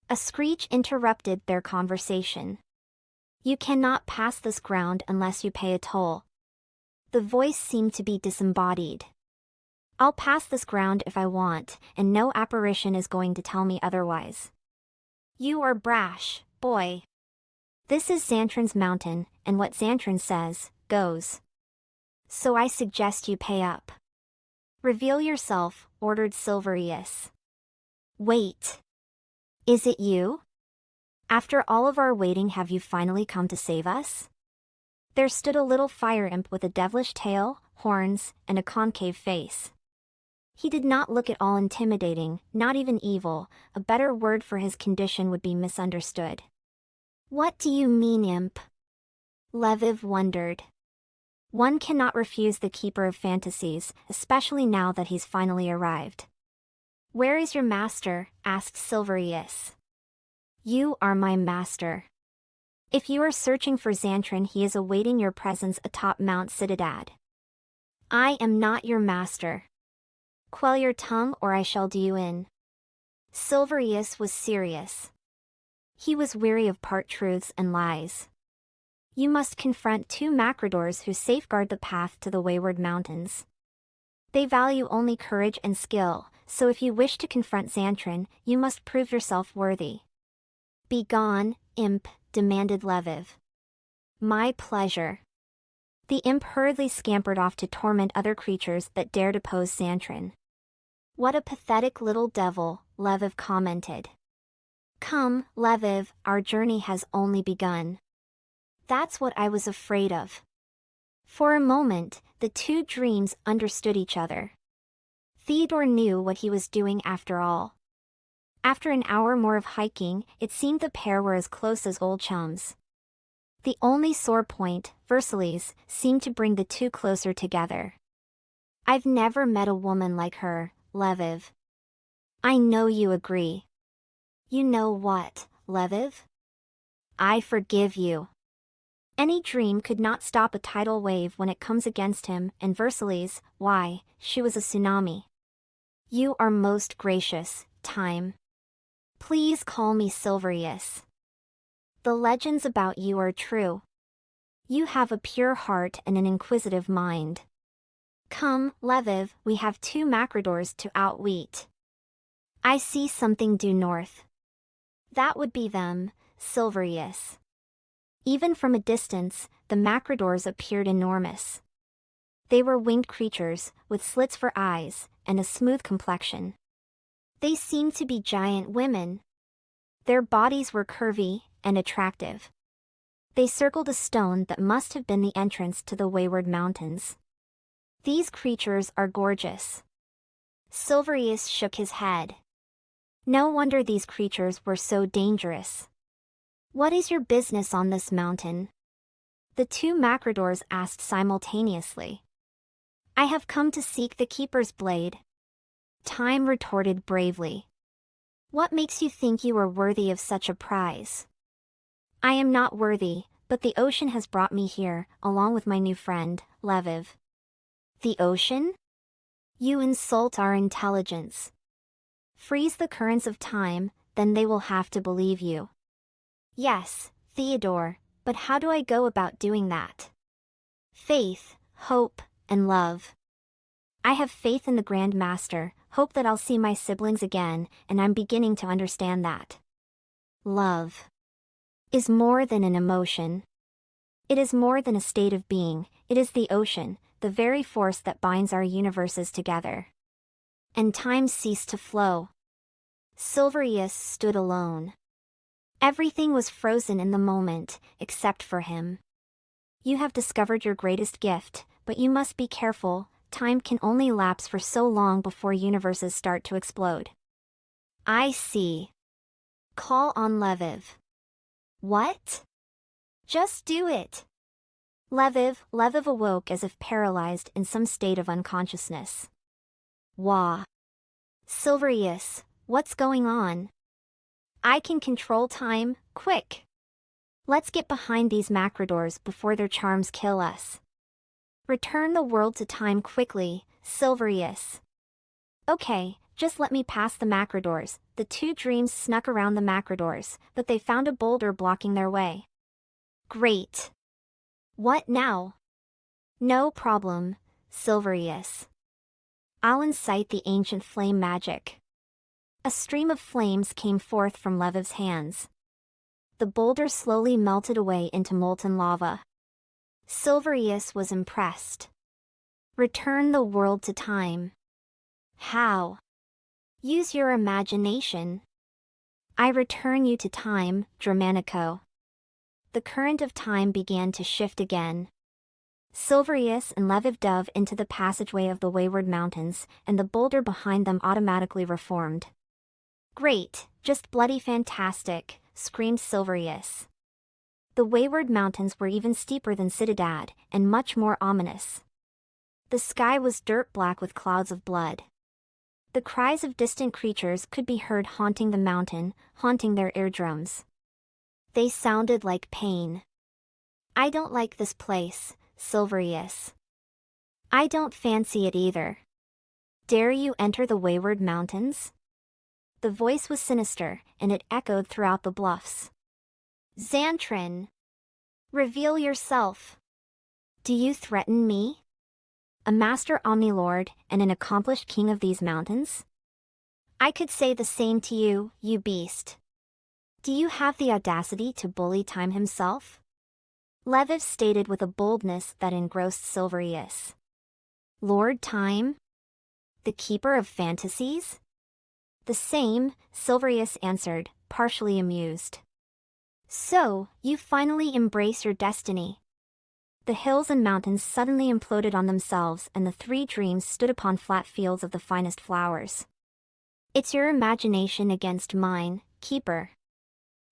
A screech interrupted their conversation. You cannot pass this ground unless you pay a toll. The voice seemed to be disembodied. I'll pass this ground if I want, and no apparition is going to tell me otherwise. You are brash, boy. This is Xantran's mountain, and what Xantran says, goes. So I suggest you pay up. Reveal yourself, ordered Silverious. Wait. Is it you? After all of our waiting, have you finally come to save us? There stood a little fire imp with a devilish tail, horns, and a concave face. He did not look at all intimidating, not even evil. A better word for his condition would be misunderstood. What do you mean, imp? Lviv wondered. One cannot refuse the Keeper of Fantasies, especially now that he's finally arrived. Where is your master? Asked Silverious. You are my master. If you are searching for Xantran, he is awaiting your presence atop Mount Citadad. I am not your master. Quell your tongue or I shall do you in. Silverious was serious. He was weary of part-truths and lies. You must confront two macrodors who safeguard the path to the wayward mountains. They value only courage and skill, so if you wish to confront Xantran, you must prove yourself worthy. Be gone, imp, demanded Lviv. My pleasure. The imp hurriedly scampered off to torment other creatures that dared oppose Xantran. What a pathetic little devil, Lviv commented. Come, Lviv, our journey has only begun. That's what I was afraid of. For a moment, the two dreams understood each other. Theodore knew what he was doing after all. After an hour more of hiking, it seemed the pair were as close as old chums. The only sore point, Versillies, seemed to bring the two closer together. I've never met a woman like her, Lviv. I know you agree. You know what, Lviv? I forgive you. Any dream could not stop a tidal wave when it comes against him, and Versillies, why, she was a tsunami. You are most gracious, time. Please call me Silverious. The legends about you are true. You have a pure heart and an inquisitive mind. Come, Lviv, we have two macrodors to outwit. I see something due north. That would be them, Silverious. Even from a distance, the macrodors appeared enormous. They were winged creatures, with slits for eyes, and a smooth complexion. They seemed to be giant women. Their bodies were curvy and attractive. They circled a stone that must have been the entrance to the wayward mountains. These creatures are gorgeous. Silverious shook his head. No wonder these creatures were so dangerous. What is your business on this mountain? The two macrodors asked simultaneously. I have come to seek the Keeper's blade. Time retorted bravely. What makes you think you are worthy of such a prize? I am not worthy, but the ocean has brought me here, along with my new friend, Lviv. The ocean? You insult our intelligence. Freeze the currents of time, then they will have to believe you. Yes, Theodore, but how do I go about doing that? Faith, hope, and love. I have faith in the Grand Master, hope that I'll see my siblings again, and I'm beginning to understand that. Love is more than an emotion. It is more than a state of being, it is the ocean, the very force that binds our universes together. And time ceased to flow. Silverious stood alone. Everything was frozen in the moment, except for him. You have discovered your greatest gift, but you must be careful, time can only lapse for so long before universes start to explode. I see. Call on Lviv. What? Just do it. Lviv awoke as if paralyzed in some state of unconsciousness. Wah. Silverious, what's going on? I can control time, quick! Let's get behind these macrodors before their charms kill us. Return the world to time quickly, Silverious. Okay, just let me pass the macrodors. The two dreams snuck around the macrodors, but they found a boulder blocking their way. Great! What now? No problem, Silverious. I'll incite the ancient flame magic. A stream of flames came forth from Lviv's hands. The boulder slowly melted away into molten lava. Silverious was impressed. Return the world to time. How? Use your imagination. I return you to time, Dramanico. The current of time began to shift again. Silverious and Lviv dove into the passageway of the wayward mountains, and the boulder behind them automatically reformed. Great, just bloody fantastic, screamed Silverious. The wayward mountains were even steeper than Citadad, and much more ominous. The sky was dirt black with clouds of blood. The cries of distant creatures could be heard haunting the mountain, haunting their eardrums. They sounded like pain. I don't like this place, Silverious. I don't fancy it either. Dare you enter the wayward mountains? The voice was sinister, and it echoed throughout the bluffs. Xantrin! Reveal yourself! Do you threaten me? A master Omnilord and an accomplished king of these mountains? I could say the same to you, you beast. Do you have the audacity to bully Time himself? Lviv stated with a boldness that engrossed Silverious. Lord Time? The Keeper of Fantasies? The same, Silverious answered, partially amused. So, you finally embrace your destiny. The hills and mountains suddenly imploded on themselves, and the three dreams stood upon flat fields of the finest flowers. It's your imagination against mine, Keeper.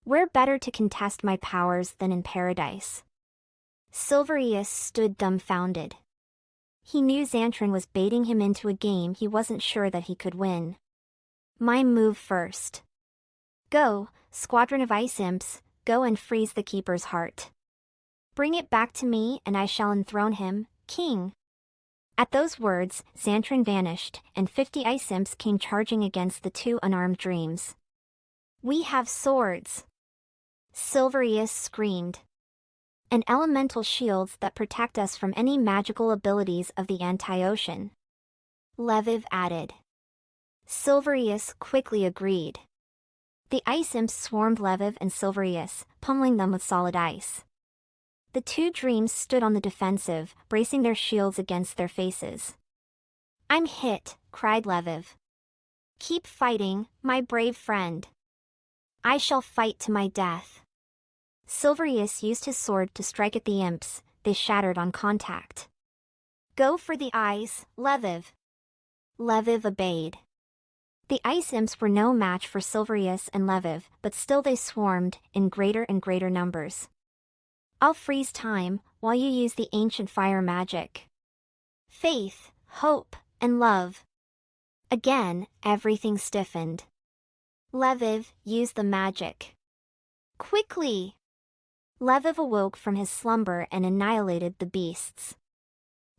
Where better to contest my powers than in paradise? Silverious stood dumbfounded. He knew Xantrin was baiting him into a game he wasn't sure that he could win. My move first. Go, squadron of ice imps, go and freeze the Keeper's heart. Bring it back to me and I shall enthrone him, king. At those words, Xantrin vanished, and 50 ice imps came charging against the two unarmed dreams. We have swords! Silverious screamed. And elemental shields that protect us from any magical abilities of the anti-ocean. Lviv added. Silverious quickly agreed. The ice imps swarmed Lviv and Silverious, pummeling them with solid ice. The two dreams stood on the defensive, bracing their shields against their faces. I'm hit, cried Lviv. Keep fighting, my brave friend. I shall fight to my death. Silverious used his sword to strike at the imps. They shattered on contact. Go for the eyes, Lviv. Lviv obeyed. The ice imps were no match for Silverious and Lviv, but still they swarmed, in greater and greater numbers. I'll freeze time, while you use the ancient fire magic. Faith, hope, and love. Again, everything stiffened. Lviv, use the magic. Quickly! Lviv awoke from his slumber and annihilated the beasts.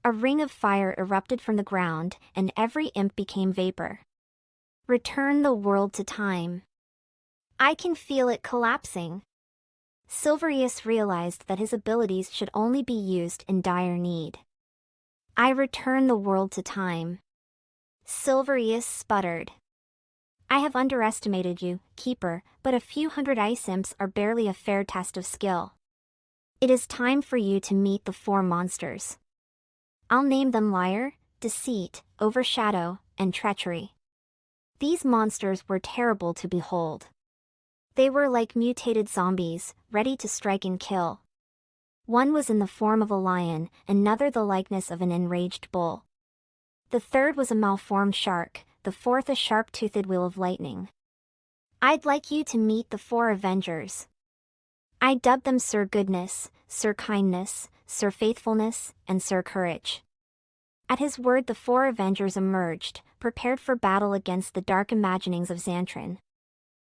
A ring of fire erupted from the ground, and every imp became vapor. Return the world to time. I can feel it collapsing. Silverious realized that his abilities should only be used in dire need. I return the world to time. Silverious sputtered. I have underestimated you, Keeper, but a few hundred ice imps are barely a fair test of skill. It is time for you to meet the four monsters. I'll name them Liar, Deceit, Overshadow, and Treachery. These monsters were terrible to behold. They were like mutated zombies, ready to strike and kill. One was in the form of a lion, another the likeness of an enraged bull. The third was a malformed shark, the fourth a sharp-toothed wheel of lightning. I'd like you to meet the four Avengers. I dubbed them Sir Goodness, Sir Kindness, Sir Faithfulness, and Sir Courage. At his word the four Avengers emerged, prepared for battle against the dark imaginings of Xantrin.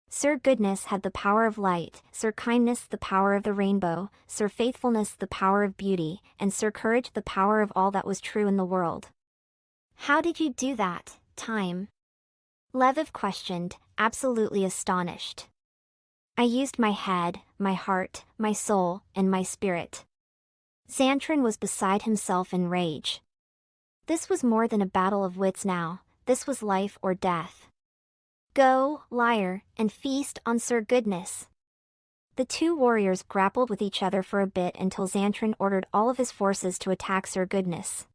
Sir Goodness had the power of light, Sir Kindness the power of the rainbow, Sir Faithfulness the power of beauty, and Sir Courage the power of all that was true in the world. How did you do that, Time? Lviv questioned, absolutely astonished. I used my head, my heart, my soul, and my spirit. Xantrin was beside himself in rage. This was more than a battle of wits now, this was life or death. Go, Liar, and feast on Sir Goodness. The two warriors grappled with each other for a bit until Xantrin ordered all of his forces to attack Sir Goodness.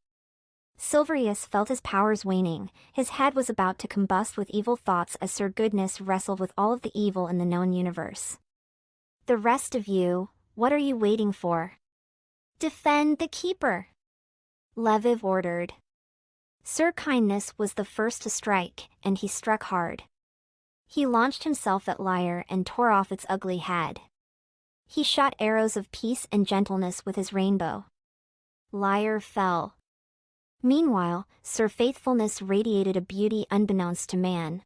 Silverious felt his powers waning. His head was about to combust with evil thoughts as Sir Goodness wrestled with all of the evil in the known universe. The rest of you, what are you waiting for? Defend the Keeper! Lviv ordered. Sir Kindness was the first to strike, and he struck hard. He launched himself at Lyre and tore off its ugly head. He shot arrows of peace and gentleness with his rainbow. Lyre fell. Meanwhile, Sir Faithfulness radiated a beauty unbeknownst to man.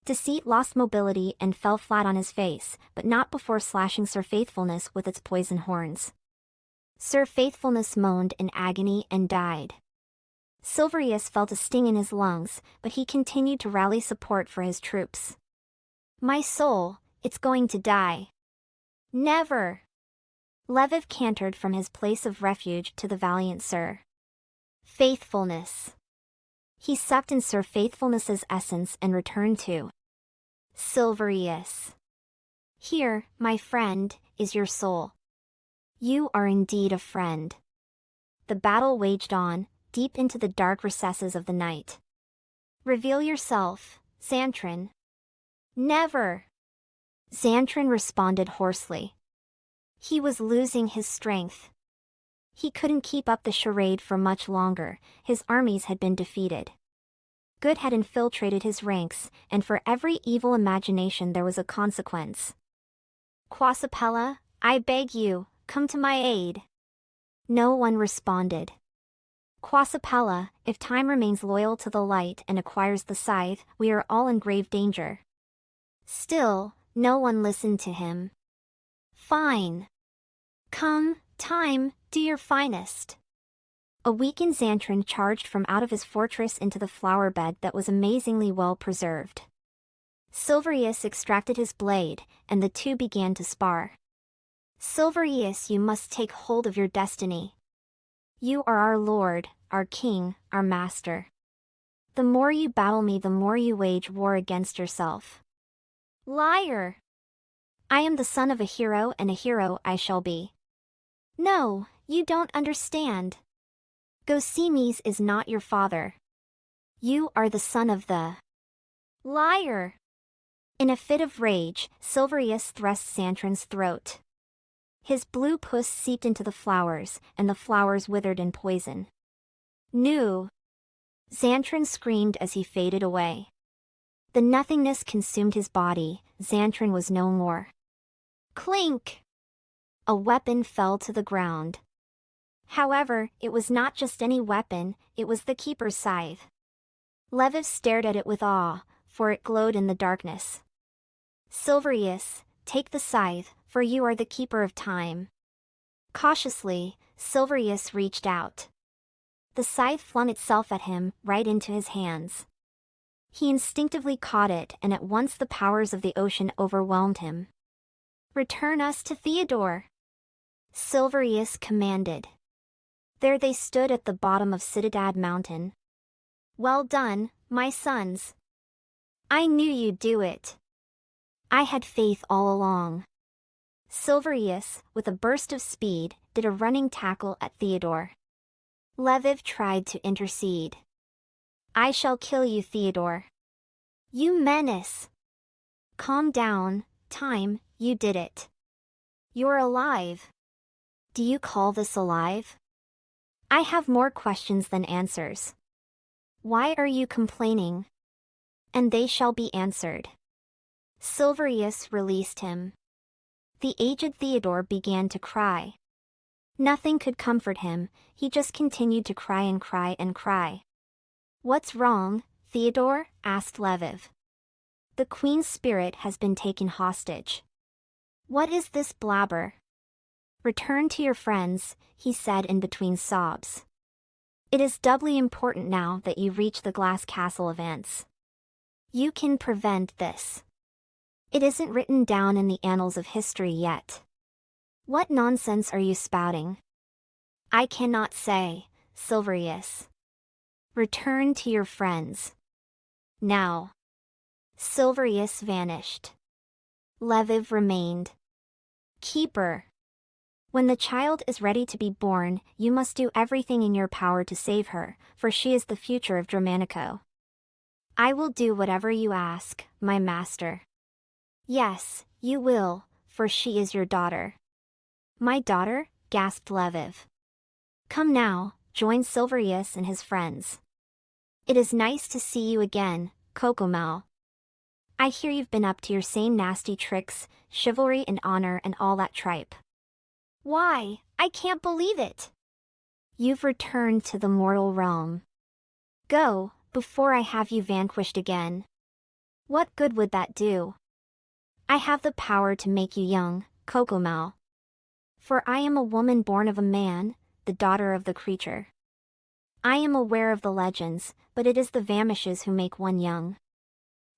Deceit lost mobility and fell flat on his face, but not before slashing Sir Faithfulness with its poison horns. Sir Faithfulness moaned in agony and died. Silverious felt a sting in his lungs, but he continued to rally support for his troops. My soul, it's going to die. Never! Lviv cantered from his place of refuge to the valiant Sir Faithfulness. He sucked in Sir Faithfulness's essence and returned to Silverious. Here, my friend, is your soul. You are indeed a friend. The battle waged on, deep into the dark recesses of the night. Reveal yourself, Xantran. Never! Xantran responded hoarsely. He was losing his strength. He couldn't keep up the charade for much longer. His armies had been defeated. Good had infiltrated his ranks, and for every evil imagination there was a consequence. Quasapella, I beg you, come to my aid. No one responded. Quasapella, if time remains loyal to the light and acquires the scythe, we are all in grave danger. Still, no one listened to him. Fine. Come, time, do your finest. A weakened Xantran charged from out of his fortress into the flower bed that was amazingly well preserved. Silverious extracted his blade, and the two began to spar. Silverious, you must take hold of your destiny. You are our lord, our king, our master. The more you battle me, the more you wage war against yourself. Liar! I am the son of a hero, and a hero I shall be. No, you don't understand. Gosimes is not your father. You are the son of the liar. In a fit of rage, Silverious thrust Xantran's throat. His blue pus seeped into the flowers, and the flowers withered in poison. No! Xantran screamed as he faded away. The nothingness consumed his body. Xantran was no more. Clink! A weapon fell to the ground. However, it was not just any weapon, it was the Keeper's scythe. Lviv stared at it with awe, for it glowed in the darkness. Silverious, take the scythe, for you are the Keeper of Time. Cautiously, Silverious reached out. The scythe flung itself at him, right into his hands. He instinctively caught it, and at once the powers of the ocean overwhelmed him. Return us to Theodore! Silverious commanded. There they stood at the bottom of Citadad Mountain. Well done, my sons. I knew you'd do it. I had faith all along. Silverious, with a burst of speed, did a running tackle at Theodore. Lviv tried to intercede. I shall kill you, Theodore. You menace. Calm down, Time, you did it. You're alive. Do you call this alive? I have more questions than answers. Why are you complaining? And they shall be answered. Silverious released him. The aged Theodore began to cry. Nothing could comfort him, he just continued to cry and cry and cry. What's wrong, Theodore? Asked Lviv. The Queen's spirit has been taken hostage. What is this blabber? Return to your friends, he said in between sobs. It is doubly important now that you reach the glass castle events. You can prevent this. It isn't written down in the annals of history yet. What nonsense are you spouting? I cannot say, Silverious. Return to your friends. Now. Silverious vanished. Lviv remained. Keeper. When the child is ready to be born, you must do everything in your power to save her, for she is the future of Dramanico. I will do whatever you ask, my master. Yes, you will, for she is your daughter. My daughter? Gasped Lviv. Come now, join Silverious and his friends. It is nice to see you again, Cocomel. I hear you've been up to your same nasty tricks, chivalry and honor and all that tripe. Why, I can't believe it. You've returned to the mortal realm. Go, before I have you vanquished again. What good would that do? I have the power to make you young, Cocomel. For I am a woman born of a man, the daughter of the creature. I am aware of the legends, but it is the Vamishes who make one young.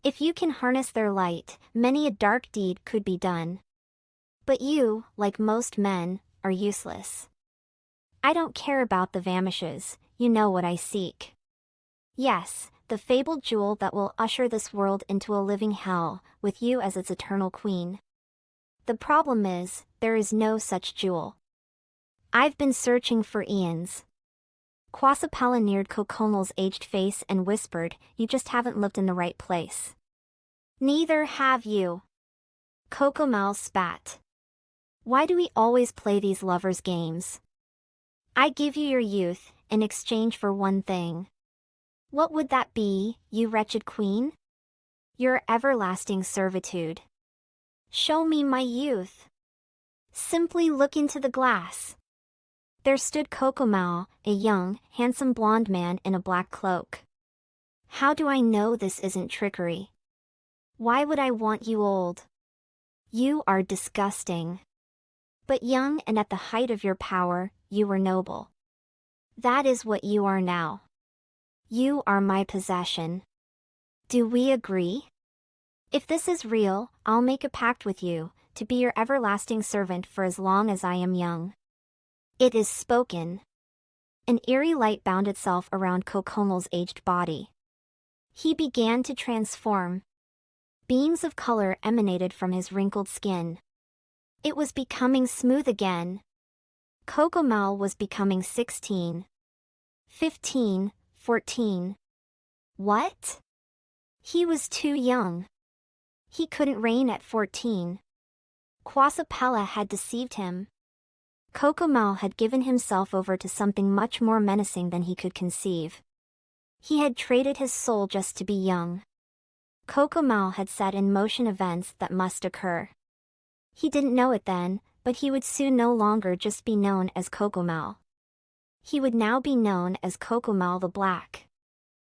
If you can harness their light, many a dark deed could be done. But you, like most men, are useless. I don't care about the Vamishes, you know what I seek. Yes, the fabled jewel that will usher this world into a living hell, with you as its eternal queen. The problem is, there is no such jewel. I've been searching for eons. Quasapella neared Coconel's aged face and whispered, you just haven't looked in the right place. Neither have you. Cocomel spat. Why do we always play these lovers' games? I give you your youth, in exchange for one thing. What would that be, you wretched queen? Your everlasting servitude. Show me my youth. Simply look into the glass. There stood Cocomel, a young, handsome blonde man in a black cloak. How do I know this isn't trickery? Why would I want you old? You are disgusting. But young and at the height of your power, you were noble. That is what you are now. You are my possession. Do we agree? If this is real, I'll make a pact with you, to be your everlasting servant for as long as I am young. It is spoken. An eerie light bound itself around Coconel's aged body. He began to transform. Beams of color emanated from his wrinkled skin. It was becoming smooth again. Cocomel was becoming 16. 15, 14. What? He was too young. He couldn't reign at 14. Quasapella had deceived him. Cocomel had given himself over to something much more menacing than he could conceive. He had traded his soul just to be young. Cocomel had set in motion events that must occur. He didn't know it then, but he would soon no longer just be known as Cocomel. He would now be known as Cocomel the Black.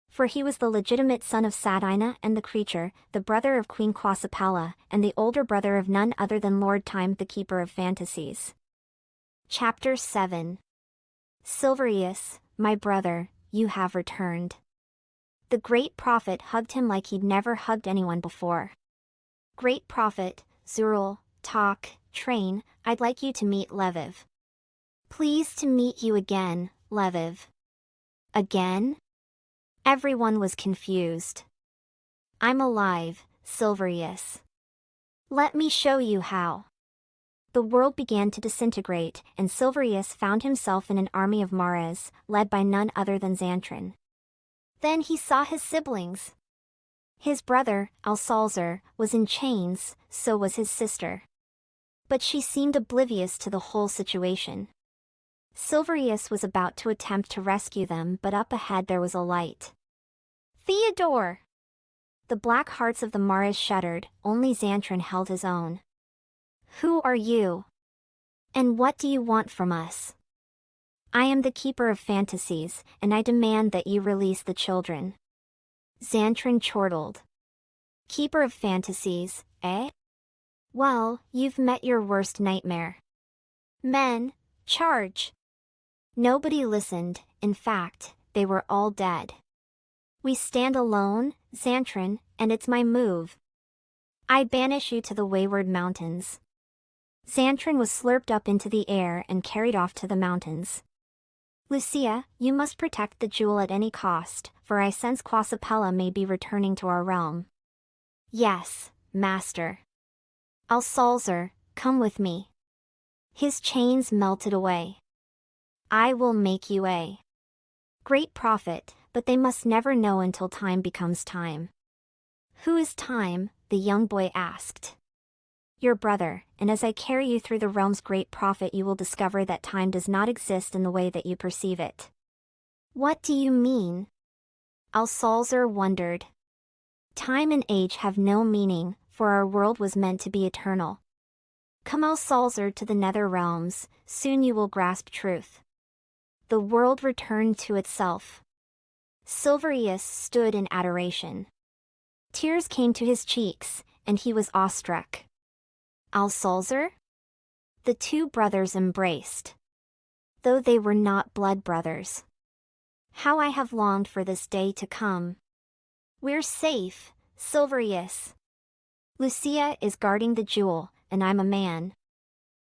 For he was the legitimate son of Satina and the creature, the brother of Queen Quasapella, and the older brother of none other than Lord Time, the Keeper of Fantasies. Chapter 7. Silverious, my brother, you have returned. The great prophet hugged him like he'd never hugged anyone before. Great prophet, Zural, talk, train, I'd like you to meet Lviv. Pleased to meet you again, Lviv. Again? Everyone was confused. I'm alive, Silverious. Let me show you how. The world began to disintegrate, and Silverious found himself in an army of Mares, led by none other than Xantran. Then he saw his siblings. His brother, Alsalzer, was in chains, so was his sister. But she seemed oblivious to the whole situation. Silverious was about to attempt to rescue them, but up ahead there was a light. Theodore! The black hearts of the Mares shuddered, only Xantran held his own. Who are you? And what do you want from us? I am the Keeper of Fantasies, and I demand that you release the children. Xantran chortled. Keeper of Fantasies, eh? Well, you've met your worst nightmare. Men, charge! Nobody listened, in fact, they were all dead. We stand alone, Xantran, and it's my move. I banish you to the wayward mountains. Xantran was slurped up into the air and carried off to the mountains. Lucia, you must protect the jewel at any cost, for I sense Quasapella may be returning to our realm. Yes, master. Alsalzer, come with me. His chains melted away. I will make you a great prophet, but they must never know until time becomes time. Who is time? The young boy asked. Your brother, and as I carry you through the realm's great prophet you will discover that time does not exist in the way that you perceive it. What do you mean? Alsalzer wondered. Time and age have no meaning, for our world was meant to be eternal. Come Alsalzer to the nether realms, soon you will grasp truth. The world returned to itself. Silverious stood in adoration. Tears came to his cheeks, and he was awestruck. Alsalzer? The two brothers embraced. Though they were not blood brothers. How I have longed for this day to come. We're safe, Silverious. Lucia is guarding the jewel, and I'm a man.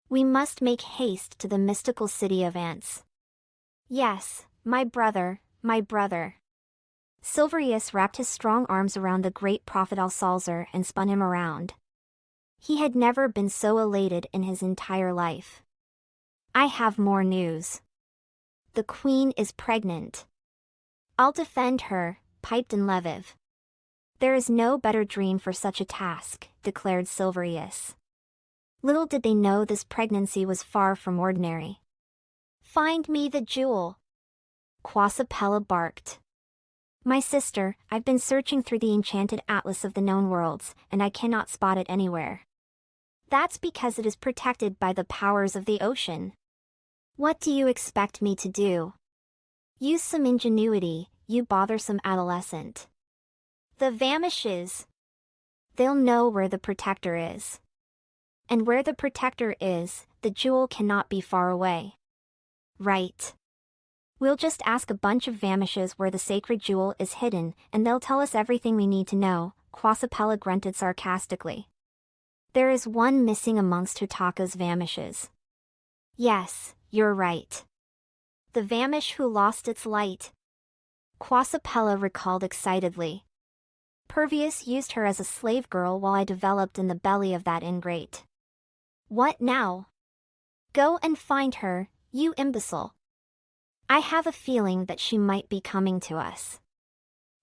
We must make haste to the mystical city of ants. Yes, my brother, my brother. Silverious wrapped his strong arms around the great prophet Alsalzer and spun him around. He had never been so elated in his entire life. I have more news. The queen is pregnant. I'll defend her, piped in Lviv. There is no better dream for such a task, declared Silverious. Little did they know this pregnancy was far from ordinary. Find me the jewel. Quasapella barked. My sister, I've been searching through the enchanted atlas of the known worlds, and I cannot spot it anywhere. That's because it is protected by the powers of the ocean. What do you expect me to do? Use some ingenuity, you bothersome adolescent. The Vamishes. They'll know where the protector is. And where the protector is, the jewel cannot be far away. Right. We'll just ask a bunch of Vamishes where the sacred jewel is hidden, and they'll tell us everything we need to know, Quasapella grunted sarcastically. There is one missing amongst Hutaka's Vamishes. Yes, you're right. The Vamish who lost its light. Quasapella recalled excitedly. Pervious used her as a slave girl while I developed in the belly of that ingrate. What now? Go and find her, you imbecile. I have a feeling that she might be coming to us.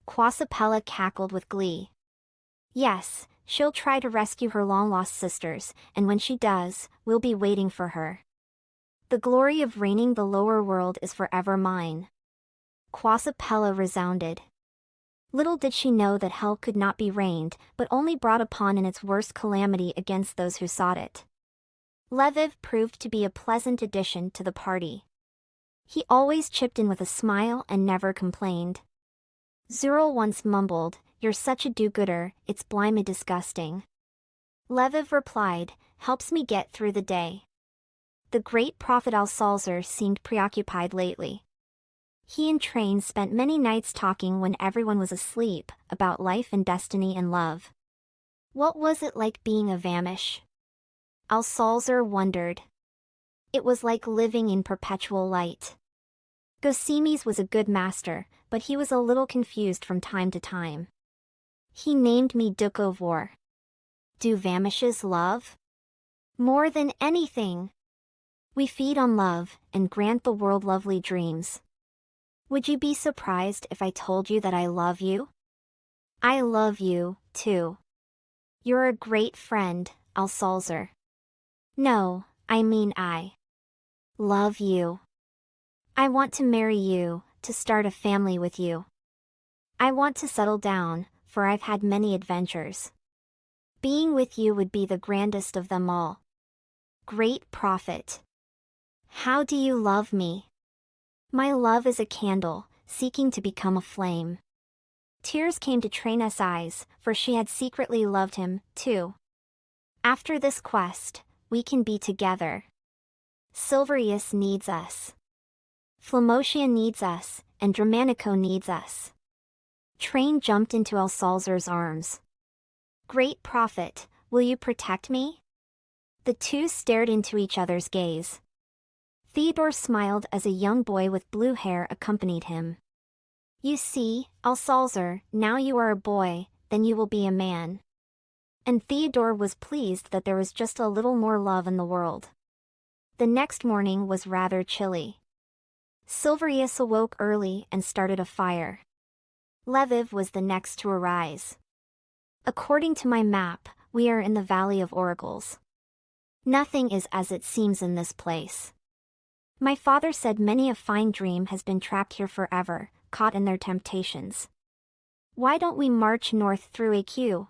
Quasapella cackled with glee. Yes, she'll try to rescue her long-lost sisters, and when she does, we'll be waiting for her. The glory of reigning the lower world is forever mine. Quasapella resounded. Little did she know that hell could not be reigned, but only brought upon in its worst calamity against those who sought it. Lviv proved to be a pleasant addition to the party. He always chipped in with a smile and never complained. Zural once mumbled, "You're such a do-gooder, it's blimey disgusting." Lviv replied, "Helps me get through the day." The great prophet Alsalzer seemed preoccupied lately. He and Train spent many nights talking when everyone was asleep, about life and destiny and love. What was it like being a Vamish? Alsalzer wondered. It was like living in perpetual light. Gosimes was a good master, but he was a little confused from time to time. He named me Duke of War. Do Vamishes love? More than anything. We feed on love, and grant the world lovely dreams. Would you be surprised if I told you that I love you? I love you, too. You're a great friend, Alsalzer. No, I mean I love you. I want to marry you, to start a family with you. I want to settle down, for I've had many adventures. Being with you would be the grandest of them all. Great prophet. How do you love me? My love is a candle, seeking to become a flame. Tears came to Traina's eyes, for she had secretly loved him, too. After this quest, we can be together. Silverious needs us. Flamotia needs us, and Dramanico needs us. Train jumped into Alsalzer's arms. Great prophet, will you protect me? The two stared into each other's gaze. Theodore smiled as a young boy with blue hair accompanied him. You see, Alsalzer, now you are a boy, then you will be a man. And Theodore was pleased that there was just a little more love in the world. The next morning was rather chilly. Silverious awoke early and started a fire. Lviv was the next to arise. According to my map, we are in the Valley of Oracles. Nothing is as it seems in this place. My father said many a fine dream has been trapped here forever, caught in their temptations. Why don't we march north through AQ?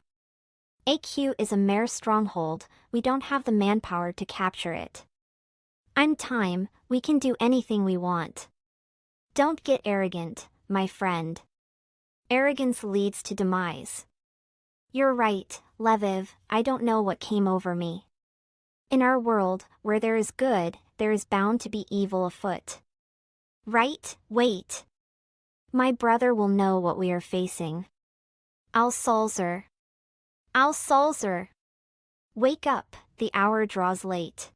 AQ is a Mare stronghold, we don't have the manpower to capture it. I'm time, we can do anything we want. Don't get arrogant, my friend. Arrogance leads to demise. You're right, Lviv, I don't know what came over me. In our world, where there is good, there is bound to be evil afoot. Right, wait. My brother will know what we are facing. Al-Salzer. Al-Salzer. Wake up, the hour draws late.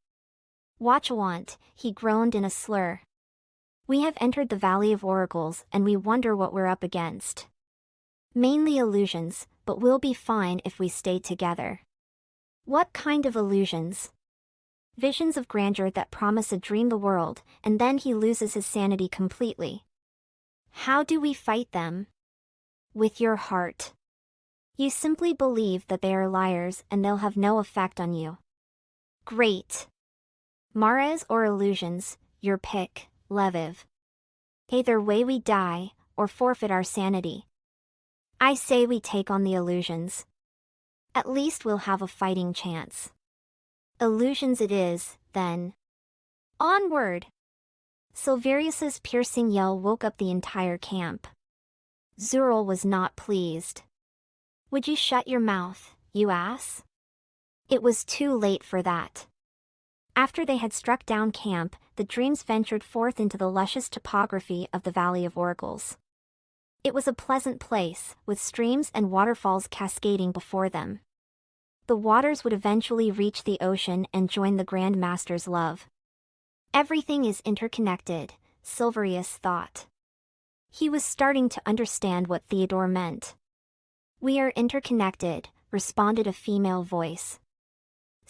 Watchawant, he groaned in a slur. We have entered the Valley of Oracles and we wonder what we're up against. Mainly illusions, but we'll be fine if we stay together. What kind of illusions? Visions of grandeur that promise a dream the world, and then he loses his sanity completely. How do we fight them? With your heart. You simply believe that they are liars and they'll have no effect on you. Great. Mares or illusions, your pick, Lviv. Either way we die, or forfeit our sanity. I say we take on the illusions. At least we'll have a fighting chance. Illusions it is, then. Onward! Silverious's piercing yell woke up the entire camp. Zural was not pleased. Would you shut your mouth, you ass? It was too late for that. After they had struck down camp, the dreams ventured forth into the luscious topography of the Valley of Oracles. It was a pleasant place, with streams and waterfalls cascading before them. The waters would eventually reach the ocean and join the Grand Master's love. Everything is interconnected, Silverious thought. He was starting to understand what Theodore meant. We are interconnected, responded a female voice.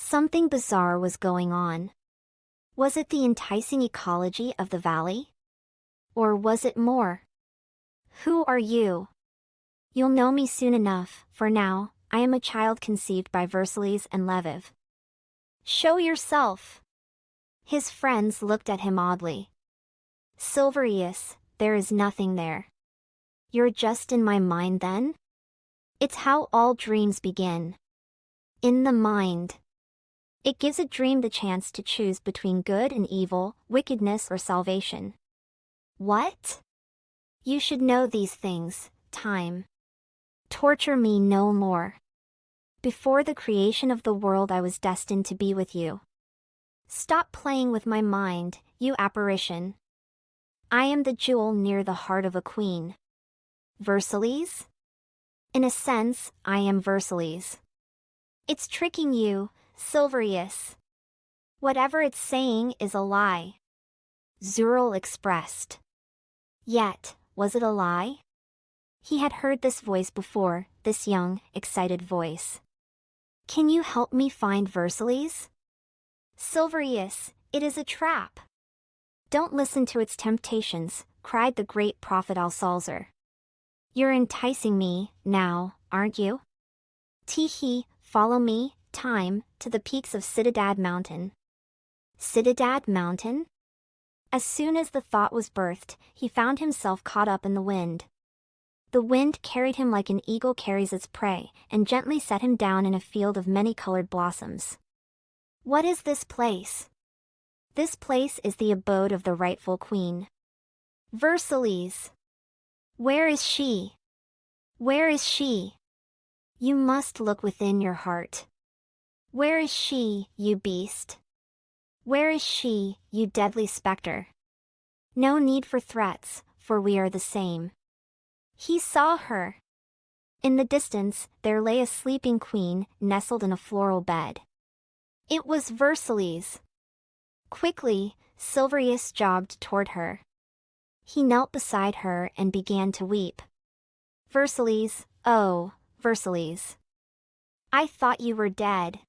Something bizarre was going on. Was it the enticing ecology of the valley? Or was it more? Who are you? You'll know me soon enough. For now, I am a child conceived by Versillies and Lviv. Show yourself. His friends looked at him oddly. Silverious, there is nothing there. You're just in my mind then? It's how all dreams begin. In the mind. It gives a dream the chance to choose between good and evil, wickedness or salvation. What? You should know these things, time. Torture me no more. Before the creation of the world I was destined to be with you. Stop playing with my mind, you apparition. I am the jewel near the heart of a queen. Versillies? In a sense, I am Versillies. It's tricking you, Silverious. Whatever it's saying is a lie. Zural expressed. Yet, was it a lie? He had heard this voice before, this young, excited voice. Can you help me find Versillies? Silverious, it is a trap. Don't listen to its temptations, cried the great prophet Al-Salzer. You're enticing me, now, aren't you? Tee-hee, follow me, time, to the peaks of Citadad Mountain. Citadad Mountain? As soon as the thought was birthed, he found himself caught up in the wind. The wind carried him like an eagle carries its prey, and gently set him down in a field of many-colored blossoms. What is this place? This place is the abode of the rightful queen. Versillies. Where is she? Where is she? You must look within your heart. Where is she, you beast? Where is she, you deadly spectre? No need for threats, for we are the same. He saw her. In the distance, there lay a sleeping queen, nestled in a floral bed. It was Versillies. Quickly, Silverious jogged toward her. He knelt beside her and began to weep. Versillies, oh, Versillies. I thought you were dead.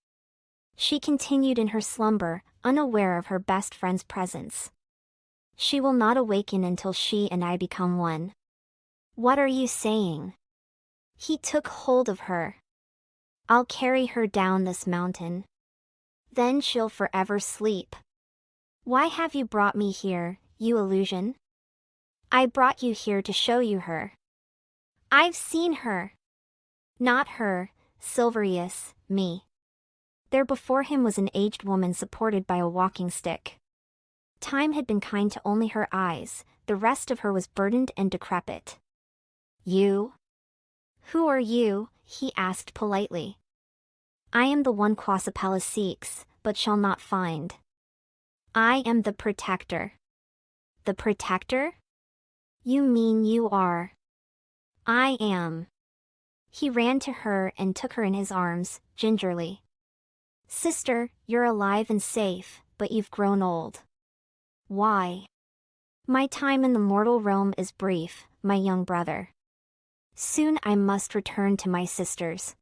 She continued in her slumber, unaware of her best friend's presence. She will not awaken until she and I become one. What are you saying? He took hold of her. I'll carry her down this mountain. Then she'll forever sleep. Why have you brought me here, you illusion? I brought you here to show you her. I've seen her. Not her, Silverious, me. There before him was an aged woman supported by a walking stick. Time had been kind to only her eyes, the rest of her was burdened and decrepit. You? Who are you? He asked politely. I am the one Quasipella seeks, but shall not find. I am the protector. The protector? You mean you are? I am. He ran to her and took her in his arms, gingerly. Sister, you're alive and safe, but you've grown old. Why? My time in the mortal realm is brief, my young brother. Soon I must return to my sisters.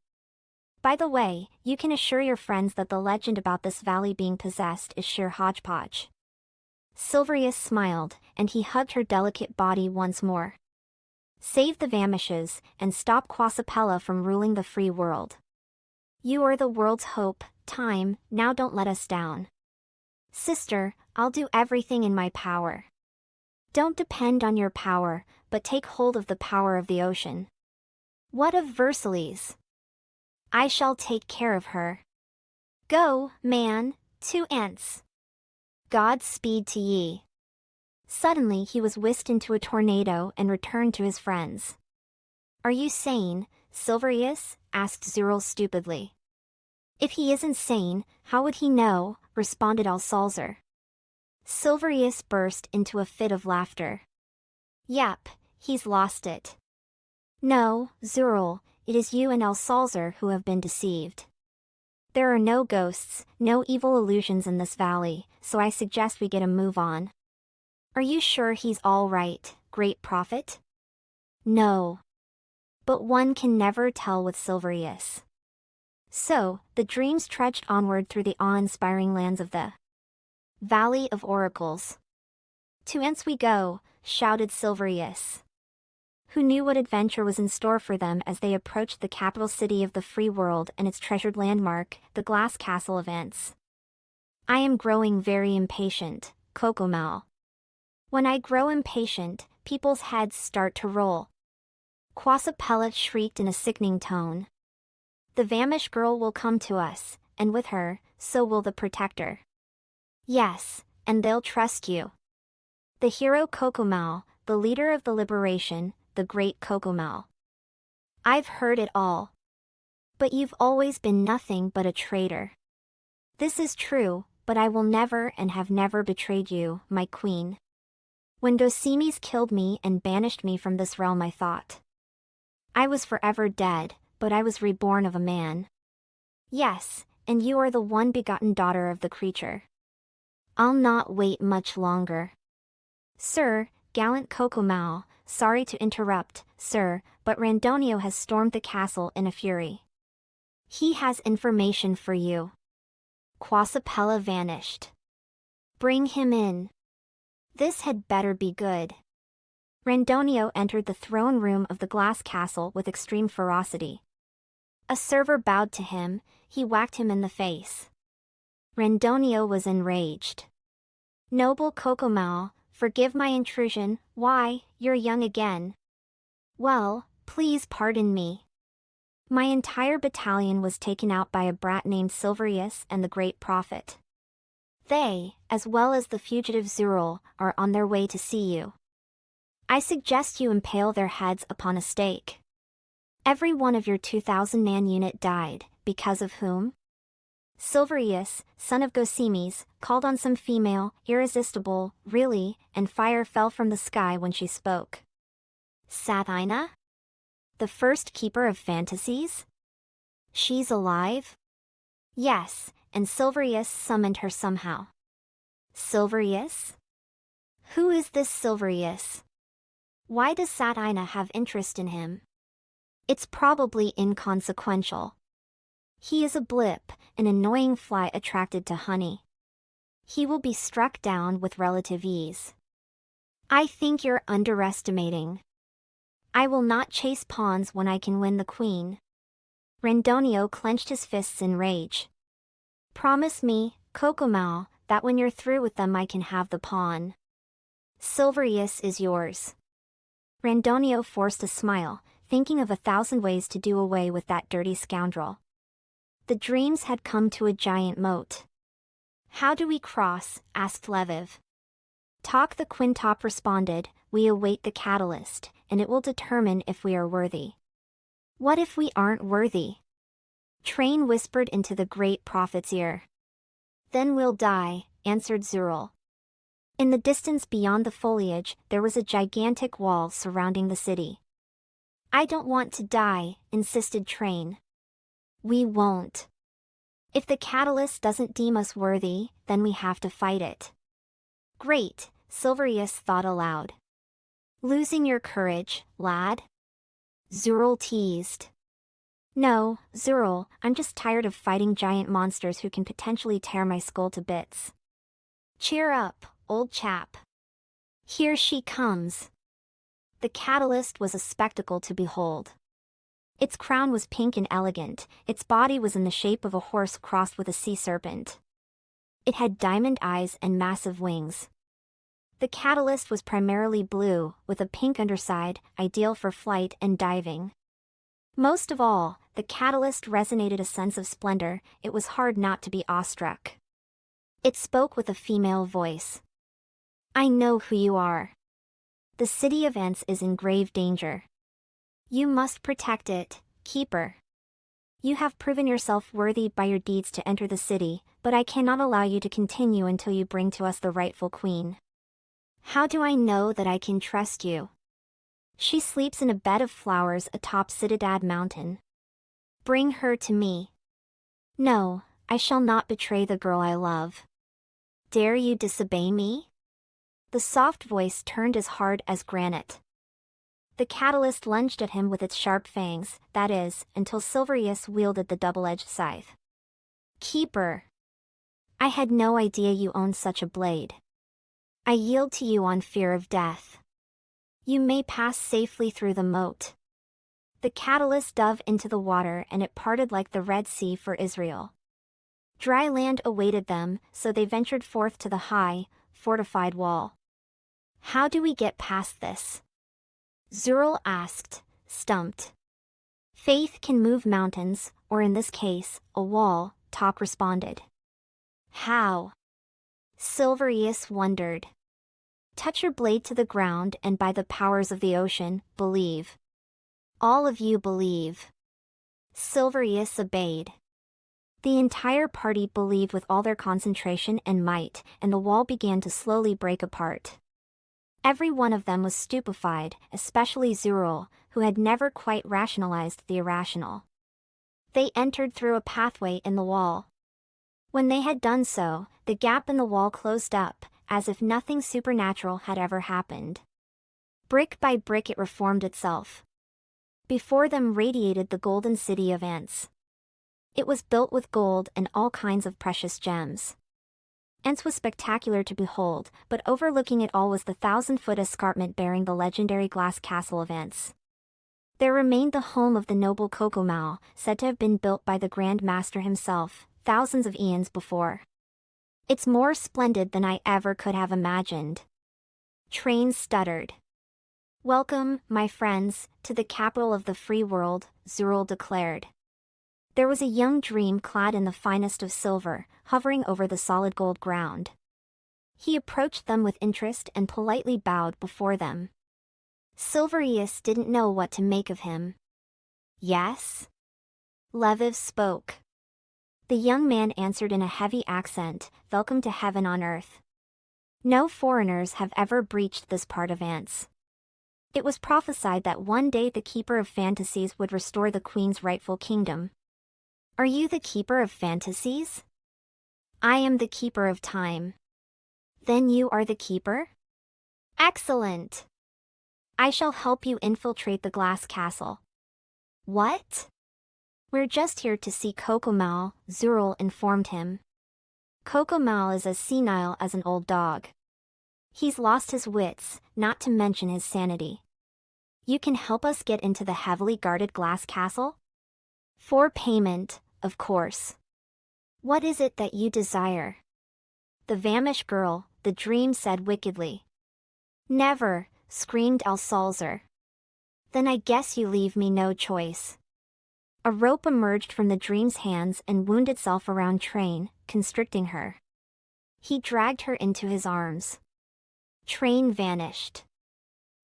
By the way, you can assure your friends that the legend about this valley being possessed is sheer hodgepodge. Silverious smiled, and he hugged her delicate body once more. Save the Vamishes, and stop Quasipella from ruling the free world. You are the world's hope, Time, now don't let us down. Sister, I'll do everything in my power. Don't depend on your power, but take hold of the power of the ocean. What of Versillies? I shall take care of her. Go, man, to Ents. Godspeed to ye. Suddenly he was whisked into a tornado and returned to his friends. Are you sane, Silverious? Asked Zural stupidly. If he isn't sane, how would he know? Responded Alsalzer. Silverious burst into a fit of laughter. Yep, he's lost it. No, Zural, it is you and Alsalzer who have been deceived. There are no ghosts, no evil illusions in this valley, so I suggest we get a move on. Are you sure he's all right, great prophet? No. But one can never tell with Silverious. So, the dreams trudged onward through the awe-inspiring lands of the Valley of Oracles. To Ents we go, shouted Silverious, who knew what adventure was in store for them as they approached the capital city of the free world and its treasured landmark, the glass castle of Ents. I am growing very impatient, Cocomal. When I grow impatient, people's heads start to roll. Quasipella shrieked in a sickening tone. The Vamish girl will come to us, and with her, so will the protector. Yes, and they'll trust you. The hero Cocomal, the leader of the liberation, the great Cocomal. I've heard it all. But you've always been nothing but a traitor. This is true, but I will never and have never betrayed you, my queen. When Dosimes killed me and banished me from this realm, I thought I was forever dead, but I was reborn of a man. Yes, and you are the one-begotten daughter of the creature. I'll not wait much longer. Sir, gallant Cocomal, sorry to interrupt, sir, but Randonio has stormed the castle in a fury. He has information for you. Quasipella vanished. Bring him in. This had better be good. Randonio entered the throne room of the glass castle with extreme ferocity. A server bowed to him, he whacked him in the face. Randonio was enraged. Noble Cocomal, forgive my intrusion, why, you're young again. Well, please pardon me. My entire battalion was taken out by a brat named Silverious and the great prophet. They, as well as the fugitive Zural, are on their way to see you. I suggest you impale their heads upon a stake. Every one of your 2,000-man unit died, because of whom? Silverious, son of Dosimes, called on some female, irresistible, really, and fire fell from the sky when she spoke. Satina? The first Keeper of Fantasies? She's alive? Yes, and Silverious summoned her somehow. Silverious? Who is this Silverious? Why does Satina have interest in him? It's probably inconsequential. He is a blip, an annoying fly attracted to honey. He will be struck down with relative ease. I think you're underestimating. I will not chase pawns when I can win the queen. Randonio clenched his fists in rage. Promise me, Cocomau, that when you're through with them I can have the pawn. Silverious is yours. Randonio forced a smile, thinking of 1,000 ways to do away with that dirty scoundrel. The dreams had come to a giant moat. How do we cross? Asked Lviv. Talk the Quintop responded, we await the catalyst, and it will determine if we are worthy. What if we aren't worthy? Train whispered into the great prophet's ear. Then we'll die, answered Zural. In the distance beyond the foliage, there was a gigantic wall surrounding the city. I don't want to die, insisted Train. We won't. If the catalyst doesn't deem us worthy, then we have to fight it. Great, Silverious thought aloud. Losing your courage, lad? Zural teased. No, Zural, I'm just tired of fighting giant monsters who can potentially tear my skull to bits. Cheer up, old chap. Here she comes. The catalyst was a spectacle to behold. Its crown was pink and elegant, its body was in the shape of a horse crossed with a sea serpent. It had diamond eyes and massive wings. The catalyst was primarily blue, with a pink underside, ideal for flight and diving. Most of all, the catalyst resonated a sense of splendor, it was hard not to be awestruck. It spoke with a female voice. I know who you are. The city of Ants is in grave danger. You must protect it, Keeper. You have proven yourself worthy by your deeds to enter the city, but I cannot allow you to continue until you bring to us the rightful queen. How do I know that I can trust you? She sleeps in a bed of flowers atop Citadad Mountain. Bring her to me. No, I shall not betray the girl I love. Dare you disobey me? The soft voice turned as hard as granite. The catalyst lunged at him with its sharp fangs, that is, until Silverious wielded the double-edged scythe. Keeper! I had no idea you owned such a blade. I yield to you on fear of death. You may pass safely through the moat. The catalyst dove into the water and it parted like the Red Sea for Israel. Dry land awaited them, so they ventured forth to the high, fortified wall. How do we get past this? Zural asked, stumped. Faith can move mountains, or in this case, a wall, Tok responded. How? Silverious wondered. Touch your blade to the ground and by the powers of the ocean, believe. All of you believe. Silverious obeyed. The entire party believed with all their concentration and might, and the wall began to slowly break apart. Every one of them was stupefied, especially Zural, who had never quite rationalized the irrational. They entered through a pathway in the wall. When they had done so, the gap in the wall closed up, as if nothing supernatural had ever happened. Brick by brick it reformed itself. Before them radiated the golden city of Ants. It was built with gold and all kinds of precious gems. Ants was spectacular to behold, but overlooking it all was the 1,000-foot escarpment bearing the legendary glass castle of Ants. There remained the home of the noble Cocomau, said to have been built by the Grand Master himself, thousands of eons before. It's more splendid than I ever could have imagined. Train stuttered. Welcome, my friends, to the capital of the free world, Zural declared. There was a young dream clad in the finest of silver, hovering over the solid gold ground. He approached them with interest and politely bowed before them. Silverious didn't know what to make of him. Yes? Lviv spoke. The young man answered in a heavy accent, welcome to heaven on earth. No foreigners have ever breached this part of Ants. It was prophesied that one day the Keeper of Fantasies would restore the Queen's rightful kingdom. Are you the Keeper of Fantasies? I am the Keeper of Time. Then you are the Keeper? Excellent! I shall help you infiltrate the glass castle. What? We're just here to see Cocomau, Zural informed him. Kokomal is as senile as an old dog. He's lost his wits, not to mention his sanity. You can help us get into the heavily guarded glass castle? For payment, of course. What is it that you desire? The Vamish girl, the dream said wickedly. Never, screamed Alsalzer. Then I guess you leave me no choice. A rope emerged from the dream's hands and wound itself around Train, constricting her. He dragged her into his arms. Train vanished.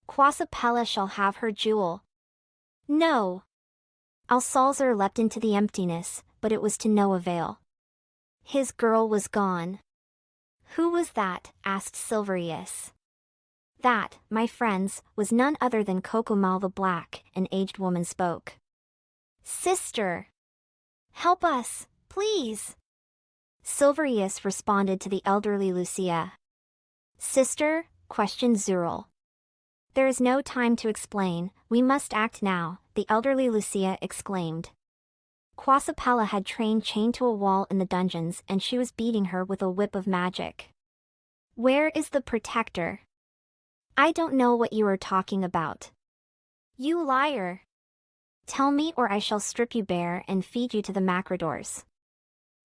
Quasapella shall have her jewel. No. Alsalzer leapt into the emptiness, but it was to no avail. His girl was gone. Who was that? Asked Silverious. That, my friends, was none other than Kokomal the Black, an aged woman spoke. Sister! Help us, please! Silverious responded to the elderly Lucia. Sister? Questioned Zural. There is no time to explain, we must act now, the elderly Lucia exclaimed. Quasapella had Train chained to a wall in the dungeons and she was beating her with a whip of magic. Where is the protector? I don't know what you are talking about. You liar! Tell me or I shall strip you bare and feed you to the macradors.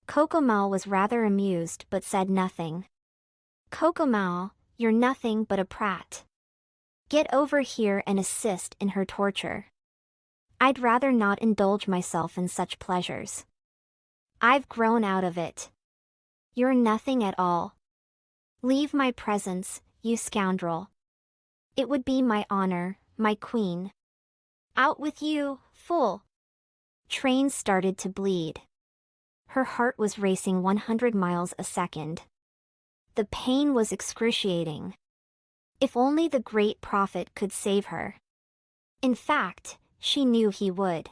Kokomal was rather amused but said nothing. Kokomal, you're nothing but a prat. Get over here and assist in her torture. I'd rather not indulge myself in such pleasures. I've grown out of it. You're nothing at all. Leave my presence, you scoundrel. It would be my honor, my queen. Out with you, fool. Train started to bleed. Her heart was racing 100 miles a second. The pain was excruciating. If only the great prophet could save her. In fact, she knew he would.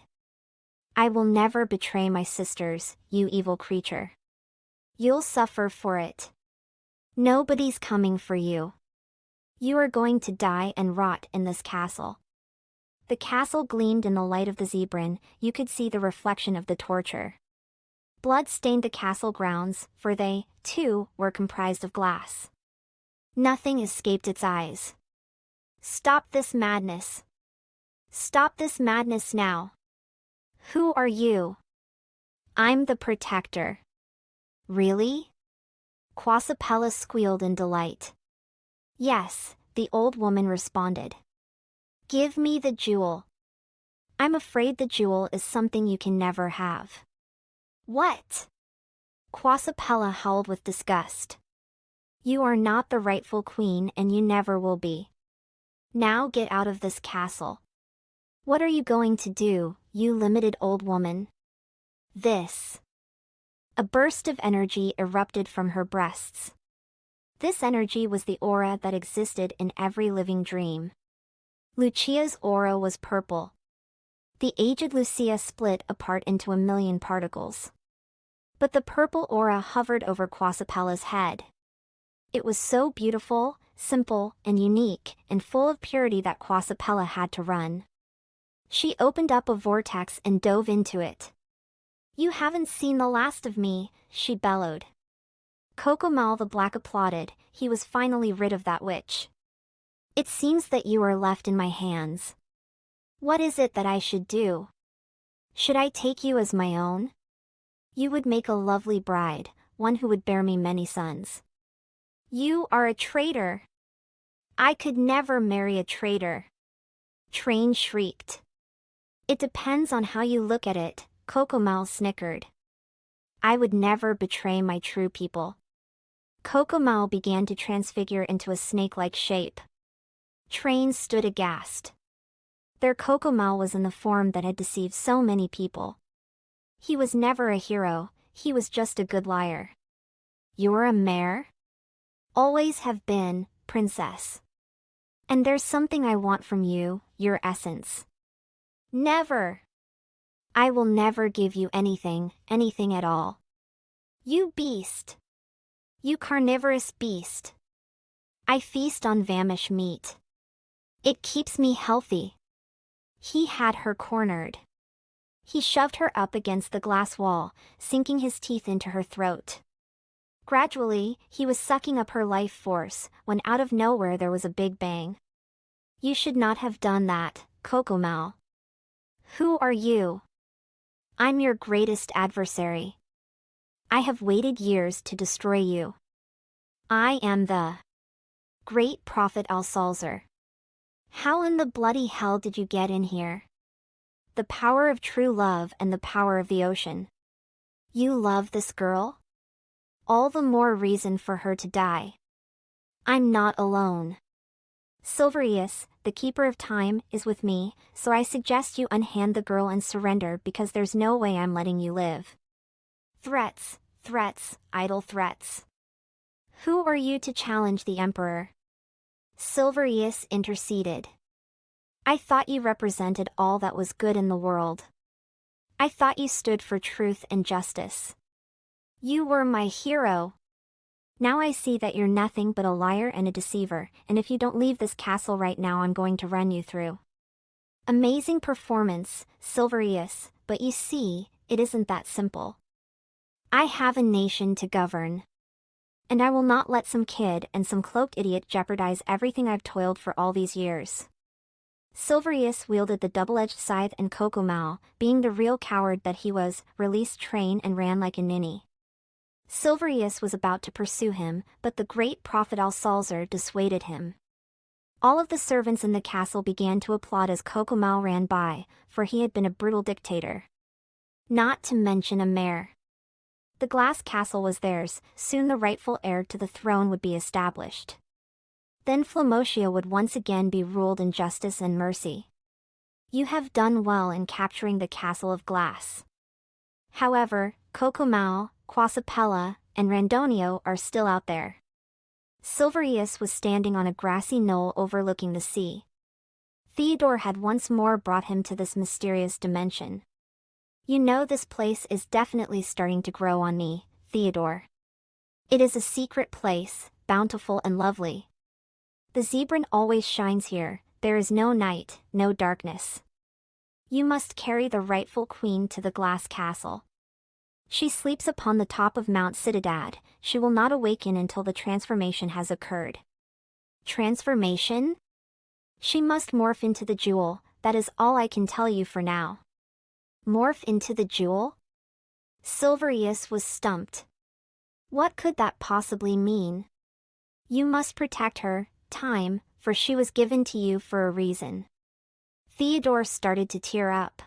I will never betray my sisters, you evil creature. You'll suffer for it. Nobody's coming for you. You are going to die and rot in this castle. The castle gleamed in the light of the zebrin, you could see the reflection of the torture. Blood stained the castle grounds, for they, too, were comprised of glass. Nothing escaped its eyes. Stop this madness. Stop this madness now. Who are you? I'm the protector. Really? Quasapella squealed in delight. Yes, the old woman responded. Give me the jewel. I'm afraid the jewel is something you can never have. What? Quasapella howled with disgust. You are not the rightful queen and you never will be. Now get out of this castle. What are you going to do, you limited old woman? This. A burst of energy erupted from her breasts. This energy was the aura that existed in every living dream. Lucia's aura was purple. The aged Lucia split apart into 1,000,000 particles. But the purple aura hovered over Quasapella's head. It was so beautiful, simple, and unique, and full of purity that Quasapella had to run. She opened up a vortex and dove into it. You haven't seen the last of me, she bellowed. Kokomal the Black applauded, he was finally rid of that witch. It seems that you are left in my hands. What is it that I should do? Should I take you as my own? You would make a lovely bride, one who would bear me many sons. You are a traitor. I could never marry a traitor. Train shrieked. It depends on how you look at it, Kokomal snickered. I would never betray my true people. Kokomal began to transfigure into a snake-like shape. Train stood aghast. Their Kokomal was in the form that had deceived so many people. He was never a hero, he was just a good liar. You're a mare? Always have been, princess. And there's something I want from you, your essence. Never. I will never give you anything, anything at all. You beast. You carnivorous beast. I feast on Vamish meat. It keeps me healthy. He had her cornered. He shoved her up against the glass wall, sinking his teeth into her throat. Gradually, he was sucking up her life force, when out of nowhere there was a big bang. You should not have done that, Kokomau. Who are you? I'm your greatest adversary. I have waited years to destroy you. I am the great prophet Al-Salzer. How in the bloody hell did you get in here? The power of true love and the power of the ocean. You love this girl? All the more reason for her to die. I'm not alone. Silverious, the Keeper of Time, is with me, so I suggest you unhand the girl and surrender because there's no way I'm letting you live. Threats, threats, idle threats. Who are you to challenge the Emperor? Silverious interceded. I thought you represented all that was good in the world. I thought you stood for truth and justice. You were my hero. Now I see that you're nothing but a liar and a deceiver, and if you don't leave this castle right now I'm going to run you through. Amazing performance, Silverious, but you see, it isn't that simple. I have a nation to govern. And I will not let some kid and some cloaked idiot jeopardize everything I've toiled for all these years. Silverious wielded the double-edged scythe and Kokomau, being the real coward that he was, released train and ran like a ninny. Silverious was about to pursue him, but the great prophet Al-Salzer dissuaded him. All of the servants in the castle began to applaud as Kokomau ran by, for he had been a brutal dictator. Not to mention a Mare. The glass castle was theirs, soon the rightful heir to the throne would be established. Then Flamotia would once again be ruled in justice and mercy. You have done well in capturing the castle of glass. However, Kokomau, Quasapella, and Randonio are still out there. Silverious was standing on a grassy knoll overlooking the sea. Theodore had once more brought him to this mysterious dimension. You know, this place is definitely starting to grow on me, Theodore. It is a secret place, bountiful and lovely. The zebra always shines here, there is no night, no darkness. You must carry the rightful queen to the glass castle. She sleeps upon the top of Mount Citadad, she will not awaken until the transformation has occurred. Transformation? She must morph into the jewel, that is all I can tell you for now. Morph into the jewel? Silverious was stumped. What could that possibly mean? You must protect her, Time, for she was given to you for a reason. Theodore started to tear up.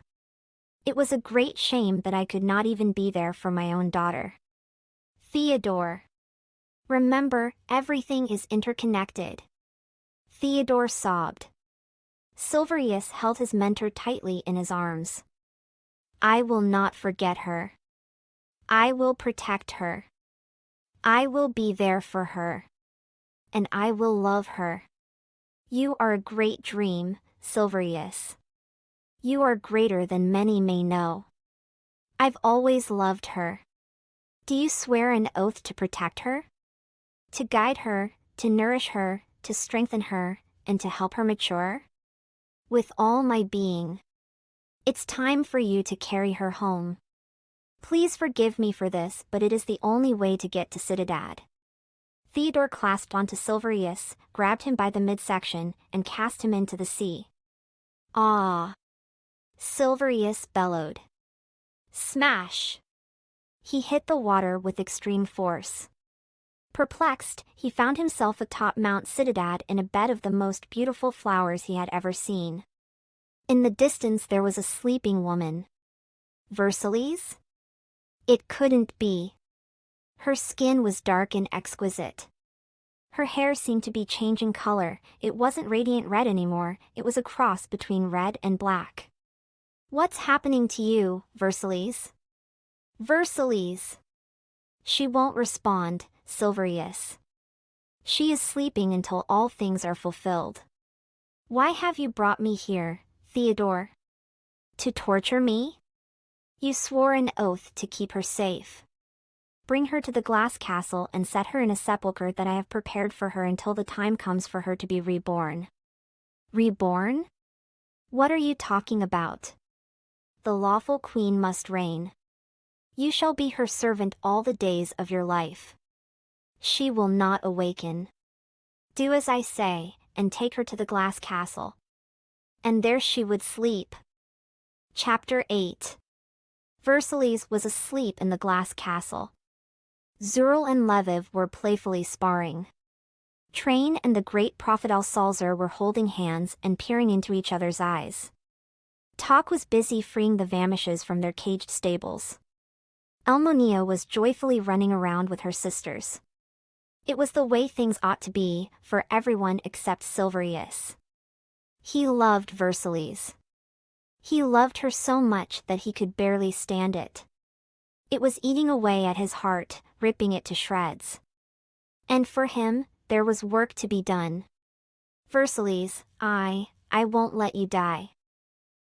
It was a great shame that I could not even be there for my own daughter. Theodore. Remember, everything is interconnected. Theodore sobbed. Silverious held his mentor tightly in his arms. I will not forget her. I will protect her. I will be there for her. And I will love her. You are a great dream, Silverious. You are greater than many may know. I've always loved her. Do you swear an oath to protect her? To guide her, to nourish her, to strengthen her, and to help her mature? With all my being. It's time for you to carry her home. Please forgive me for this, but it is the only way to get to Citadad. Theodore clasped onto Silverious, grabbed him by the midsection, and cast him into the sea. Ah! Silverious bellowed. Smash! He hit the water with extreme force. Perplexed, he found himself atop Mount Citadad in a bed of the most beautiful flowers he had ever seen. In the distance there was a sleeping woman. Versillies? It couldn't be. Her skin was dark and exquisite. Her hair seemed to be changing color, it wasn't radiant red anymore, it was a cross between red and black. What's happening to you, Versillies? Versillies! She won't respond, Silverious. She is sleeping until all things are fulfilled. Why have you brought me here, Theodore? To torture me? You swore an oath to keep her safe. Bring her to the glass castle and set her in a sepulchre that I have prepared for her until the time comes for her to be reborn. Reborn? What are you talking about? The lawful queen must reign. You shall be her servant all the days of your life. She will not awaken. Do as I say, and take her to the glass castle. And there she would sleep. Chapter 8. Versillies was asleep in the glass castle. Zural and Lviv were playfully sparring. Train and the great prophet Al-Salzar were holding hands and peering into each other's eyes. Talk was busy freeing the Vamishes from their caged stables. Elmonia was joyfully running around with her sisters. It was the way things ought to be, for everyone except Silverious. He loved Versillies. He loved her so much that he could barely stand it. It was eating away at his heart, ripping it to shreds. And for him, there was work to be done. Versillies, I won't let you die.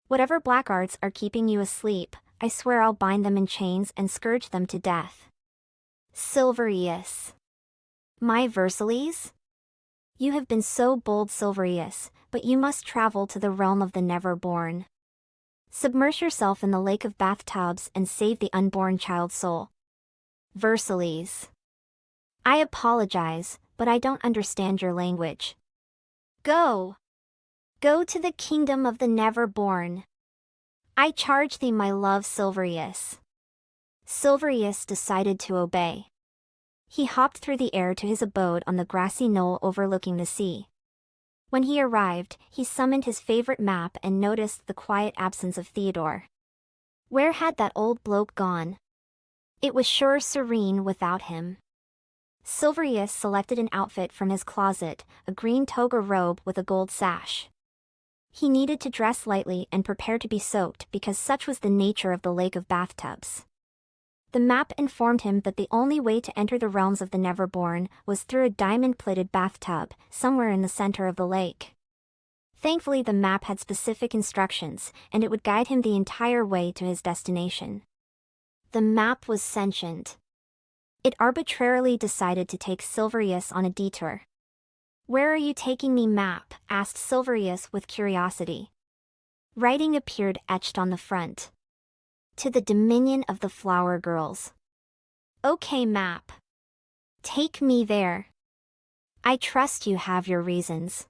Whatever black arts are keeping you asleep, I swear I'll bind them in chains and scourge them to death. Silverious. My Versillies? You have been so bold, Silverious, but you must travel to the realm of the never-born. Submerge yourself in the lake of bathtubs and save the unborn child's soul. Versillies. I apologize, but I don't understand your language. Go! Go to the kingdom of the never-born. I charge thee, my love, Silverious. Silverious decided to obey. He hopped through the air to his abode on the grassy knoll overlooking the sea. When he arrived, he summoned his favorite map and noticed the quiet absence of Theodore. Where had that old bloke gone? It was sure serene without him. Silverious selected an outfit from his closet, a green toga robe with a gold sash. He needed to dress lightly and prepare to be soaked because such was the nature of the lake of bathtubs. The map informed him that the only way to enter the realms of the never-born was through a diamond-plated bathtub, somewhere in the center of the lake. Thankfully, the map had specific instructions, and it would guide him the entire way to his destination. The map was sentient. It arbitrarily decided to take Silverious on a detour. Where are you taking me, map? Asked Silverious with curiosity. Writing appeared etched on the front. To the dominion of the flower girls. Okay, map. Take me there. I trust you have your reasons.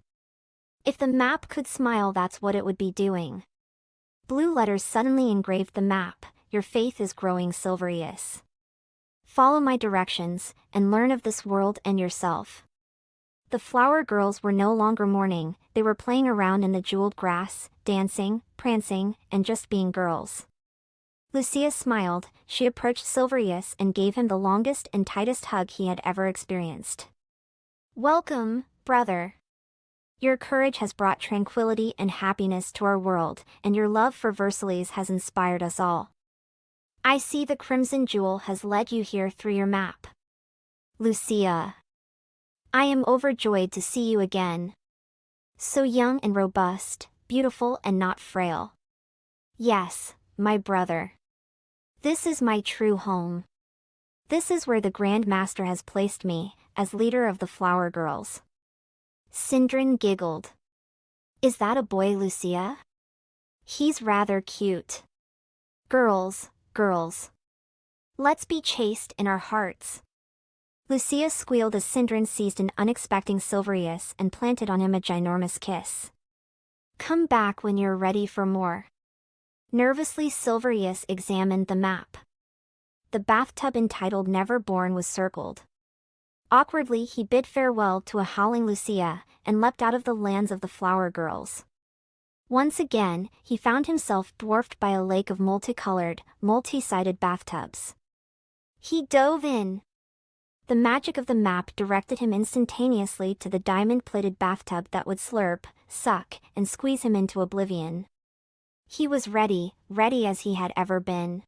If the map could smile, that's what it would be doing. Blue letters suddenly engraved the map. Your faith is growing, Silverious. Follow my directions, and learn of this world and yourself. The flower girls were no longer mourning, they were playing around in the jeweled grass, dancing, prancing, and just being girls. Lucia smiled. She approached Silverious and gave him the longest and tightest hug he had ever experienced. Welcome, brother. Your courage has brought tranquility and happiness to our world, and your love for Versillies has inspired us all. I see the crimson jewel has led you here through your map. Lucia. I am overjoyed to see you again. So young and robust, beautiful and not frail. Yes, my brother. This is my true home. This is where the Grand Master has placed me, as leader of the flower girls. Sindrin giggled. Is that a boy, Lucia? He's rather cute. Girls. Let's be chaste in our hearts. Lucia squealed as Sindrin seized an unexpected Silverious and planted on him a ginormous kiss. Come back when you're ready for more. Nervously, Silverious examined the map. The bathtub entitled Neverborn was circled. Awkwardly, he bid farewell to a howling Lucia, and leapt out of the lands of the flower girls. Once again, he found himself dwarfed by a lake of multicolored, multi-sided bathtubs. He dove in. The magic of the map directed him instantaneously to the diamond-plated bathtub that would slurp, suck, and squeeze him into oblivion. He was ready as he had ever been.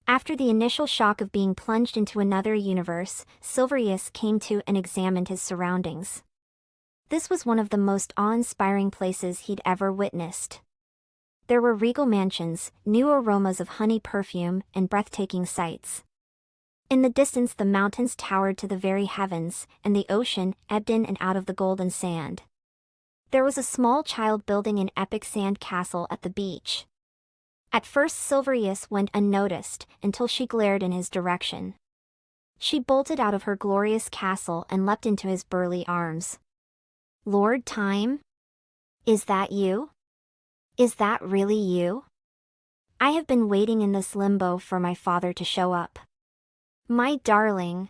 After the initial shock of being plunged into another universe, Silverious came to and examined his surroundings. This was one of the most awe-inspiring places he'd ever witnessed. There were regal mansions, new aromas of honey perfume, and breathtaking sights. In the distance, the mountains towered to the very heavens, and the ocean ebbed in and out of the golden sand. There was a small child building an epic sand castle at the beach. At first, Silverious went unnoticed, until she glared in his direction. She bolted out of her glorious castle and leapt into his burly arms. Lord Time? Is that you? Is that really you? I have been waiting in this limbo for my father to show up. My darling.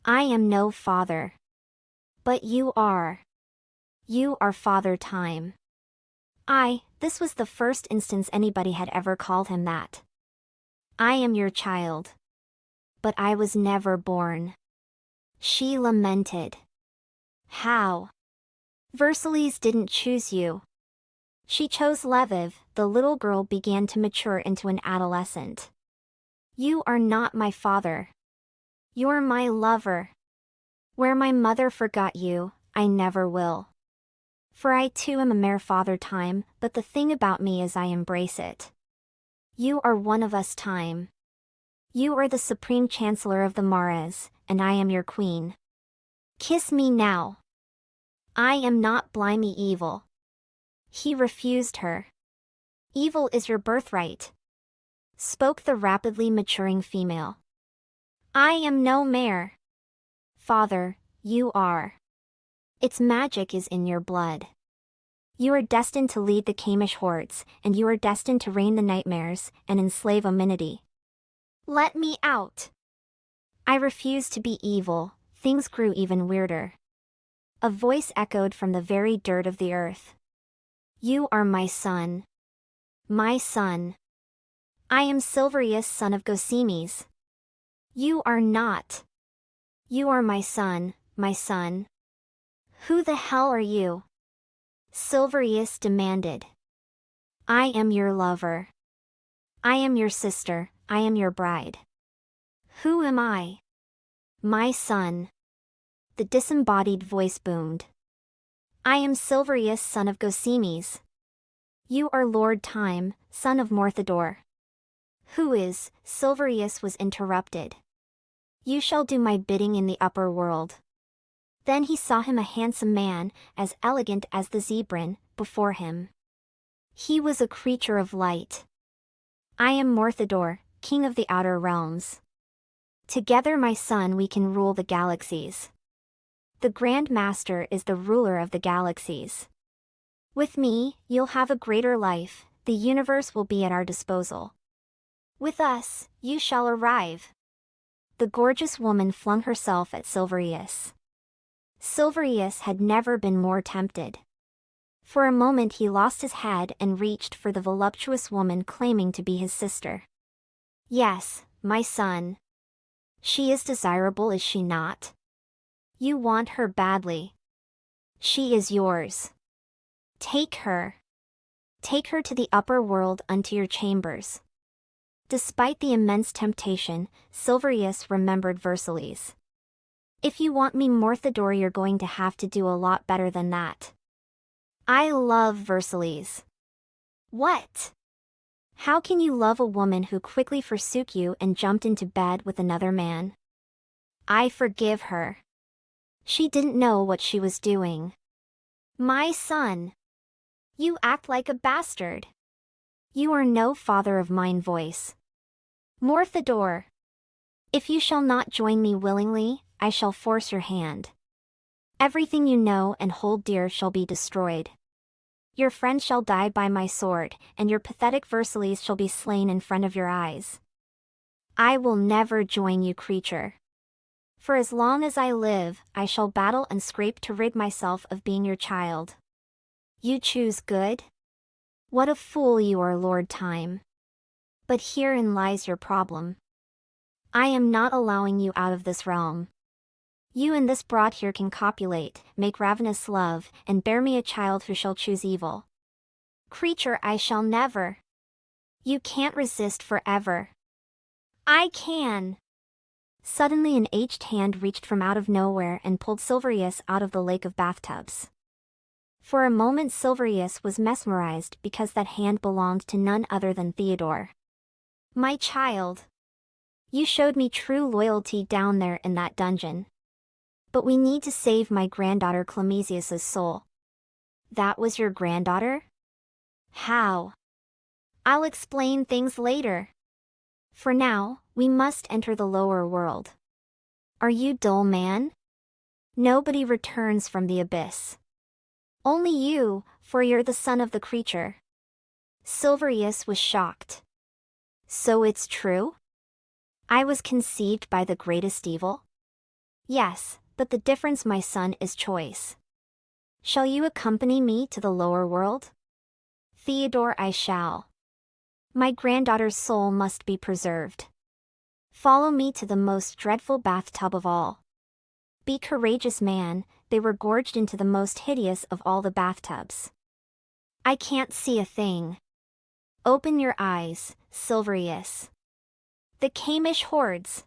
I am no father. But you are. You are Father Time. This was the first instance anybody had ever called him that. I am your child. But I was never born. She lamented. How? Versillies didn't choose you. She chose Lviv. The little girl began to mature into an adolescent. You are not my father. You're my lover. Where my mother forgot you, I never will. For I too am a Mare Father Time, but the thing about me is I embrace it. You are one of us Time. You are the supreme chancellor of the Mares, and I am your queen. Kiss me now. I am not blimey evil. He refused her. Evil is your birthright, spoke the rapidly maturing female. I am no mare. Father, you are. Its magic is in your blood. You are destined to lead the Kamish hordes, and you are destined to reign the nightmares and enslave humanity. Let me out. I refuse to be evil. Things grew even weirder. A voice echoed from the very dirt of the earth. You are my son. My son. I am Silverious, son of Gosimes. You are not. You are my son, my son. Who the hell are you? Silverious demanded. I am your lover. I am your sister, I am your bride. Who am I? My son. The disembodied voice boomed. I am Silverious, son of Gosimes. You are Lord Time, son of Morthador. Who is? Silverious was interrupted. You shall do my bidding in the upper world. Then he saw him, a handsome man, as elegant as the zebrin, before him. He was a creature of light. I am Morthador, king of the outer realms. Together, my son, we can rule the galaxies. The Grand Master is the ruler of the galaxies. With me, you'll have a greater life, the universe will be at our disposal. With us, you shall arrive. The gorgeous woman flung herself at Silverious. Silverious had never been more tempted. For a moment he lost his head and reached for the voluptuous woman claiming to be his sister. Yes, my son. She is desirable, is she not? You want her badly. She is yours. Take her. Take her to the upper world, unto your chambers. Despite the immense temptation, Silverious remembered Versillies. If you want me, Morthador, you're going to have to do a lot better than that. I love Versillies. What? How can you love a woman who quickly forsook you and jumped into bed with another man? I forgive her. She didn't know what she was doing. My son. You act like a bastard. You are no father of mine. Voice. Morthador. If you shall not join me willingly, I shall force your hand. Everything you know and hold dear shall be destroyed. Your friend shall die by my sword, and your pathetic Versillies shall be slain in front of your eyes. I will never join you, creature. For as long as I live, I shall battle and scrape to rid myself of being your child. You choose good? What a fool you are, Lord Time. But herein lies your problem. I am not allowing you out of this realm. You and this broad here can copulate, make ravenous love, and bear me a child who shall choose evil. Creature, I shall never. You can't resist forever. I can. Suddenly an aged hand reached from out of nowhere and pulled Silverious out of the lake of bathtubs. For a moment Silverious was mesmerized because that hand belonged to none other than Theodore. My child. You showed me true loyalty down there in that dungeon. But we need to save my granddaughter Clemesius's soul. That was your granddaughter? How? I'll explain things later. For now, we must enter the lower world. Are you dull, man? Nobody returns from the abyss. Only you, for you're the son of the creature. Silverious was shocked. So it's true? I was conceived by the greatest evil? Yes, but the difference, my son, is choice. Shall you accompany me to the lower world? Theodore, I shall. My granddaughter's soul must be preserved. Follow me to the most dreadful bathtub of all. Be courageous, man, they were gorged into the most hideous of all the bathtubs. I can't see a thing. Open your eyes, Silverious. The Camish hordes.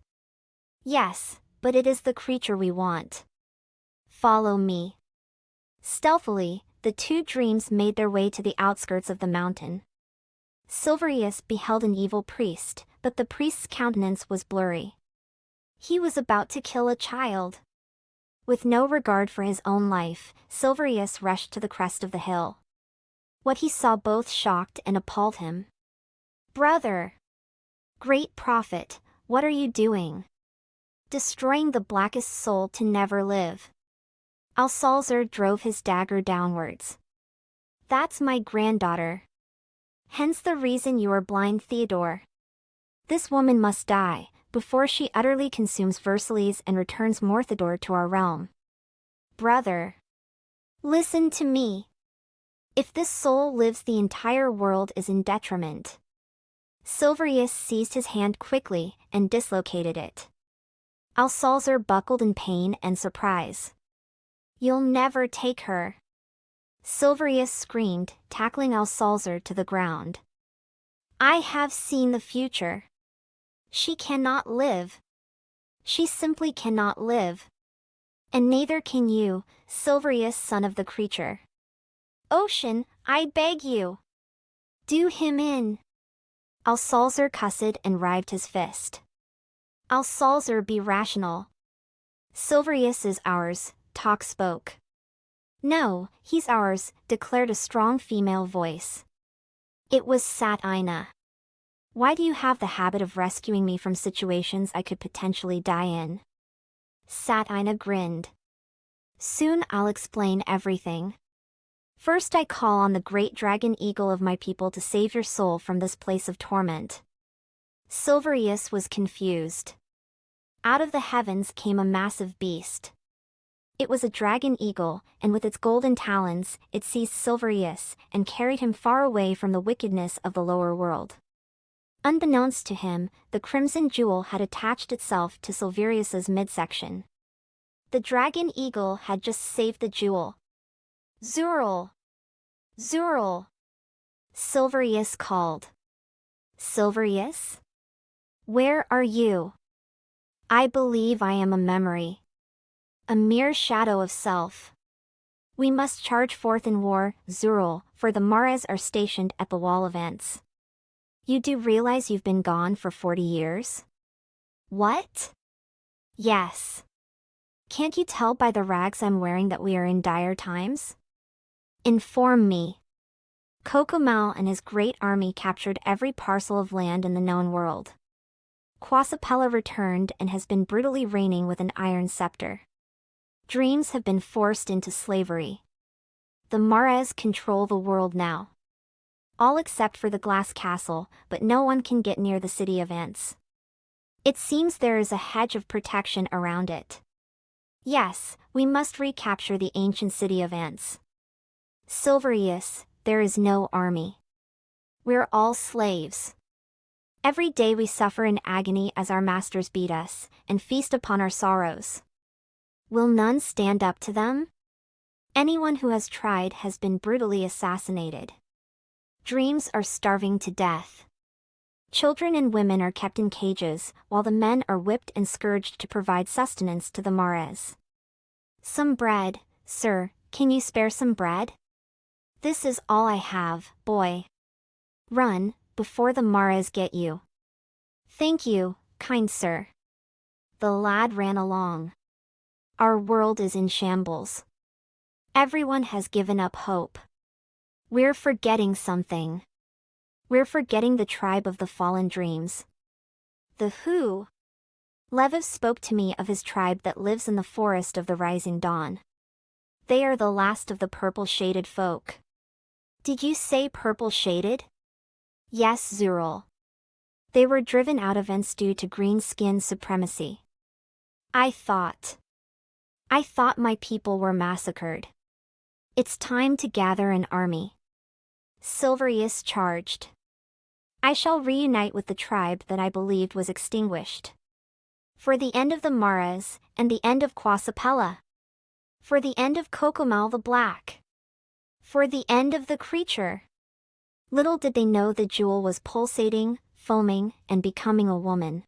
Yes, but it is the creature we want. Follow me. Stealthily, the two dreams made their way to the outskirts of the mountain. Silverious beheld an evil priest, but the priest's countenance was blurry. He was about to kill a child. With no regard for his own life, Silverious rushed to the crest of the hill. What he saw both shocked and appalled him. Brother! Great prophet, what are you doing? Destroying the blackest soul to never live. Alsalzer drove his dagger downwards. That's my granddaughter. Hence the reason you are blind, Theodore. This woman must die, before she utterly consumes Versillies and returns Morthador to our realm. Brother! Listen to me. If this soul lives, the entire world is in detriment. Silverious seized his hand quickly and dislocated it. Alsalzer buckled in pain and surprise. You'll never take her. Silverious screamed, tackling Alsalzer to the ground. I have seen the future. She cannot live. She simply cannot live. And neither can you, Silverious, son of the creature. Ocean, I beg you. Do him in. Alsalzer cussed and writhed his fist. Alsalzer, be rational. Silverious is ours, Talk spoke. No, he's ours, declared a strong female voice. It was Satina. Why do you have the habit of rescuing me from situations I could potentially die in? Satina grinned. Soon I'll explain everything. First I call on the great dragon eagle of my people to save your soul from this place of torment. Silverious was confused. Out of the heavens came a massive beast. It was a dragon eagle, and with its golden talons, it seized Silverious and carried him far away from the wickedness of the lower world. Unbeknownst to him, the crimson jewel had attached itself to Silverious's midsection. The dragon eagle had just saved the jewel. Zural! Zural! Silverious called. Silverious? Where are you? I believe I am a memory. A mere shadow of self. We must charge forth in war, Zural, for the Mares are stationed at the wall of ants. You do realize you've been gone for 40 years? What? Yes. Can't you tell by the rags I'm wearing that we are in dire times? Inform me. Kokomau and his great army captured every parcel of land in the known world. Quasapella returned and has been brutally reigning with an iron scepter. Dreams have been forced into slavery. The Mares control the world now. All except for the glass castle, but no one can get near the city of ants. It seems there is a hedge of protection around it. Yes, we must recapture the ancient city of ants. Silverious, there is no army. We're all slaves. Every day we suffer in agony as our masters beat us, and feast upon our sorrows. Will none stand up to them? Anyone who has tried has been brutally assassinated. Dreams are starving to death. Children and women are kept in cages, while the men are whipped and scourged to provide sustenance to the Mares. Some bread, sir, can you spare some bread? This is all I have, boy. Run, before the Mares get you. Thank you, kind sir. The lad ran along. Our world is in shambles. Everyone has given up hope. We're forgetting something. We're forgetting the tribe of the fallen dreams. The who? Leviv spoke to me of his tribe that lives in the forest of the rising dawn. They are the last of the purple-shaded folk. Did you say purple-shaded? Yes, Zural. They were driven out of Ents due to green skin supremacy. I thought my people were massacred. It's time to gather an army. Silverious charged. I shall reunite with the tribe that I believed was extinguished. For the end of the Mares, and the end of Quasapella. For the end of Kokomal the Black. For the end of the creature. Little did they know the jewel was pulsating, foaming, and becoming a woman.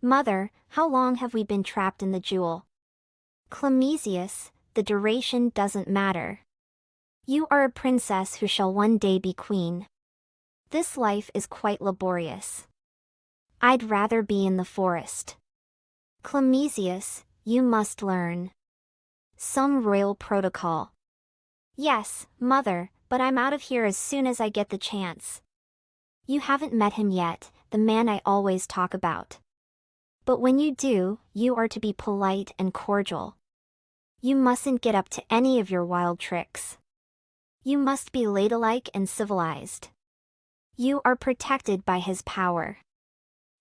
Mother, how long have we been trapped in the jewel? Clemesius, the duration doesn't matter. You are a princess who shall one day be queen. This life is quite laborious. I'd rather be in the forest. Clemesius, you must learn some royal protocol. Yes, mother, but I'm out of here as soon as I get the chance. You haven't met him yet, the man I always talk about. But when you do, you are to be polite and cordial. You mustn't get up to any of your wild tricks. You must be ladylike and civilized. You are protected by his power.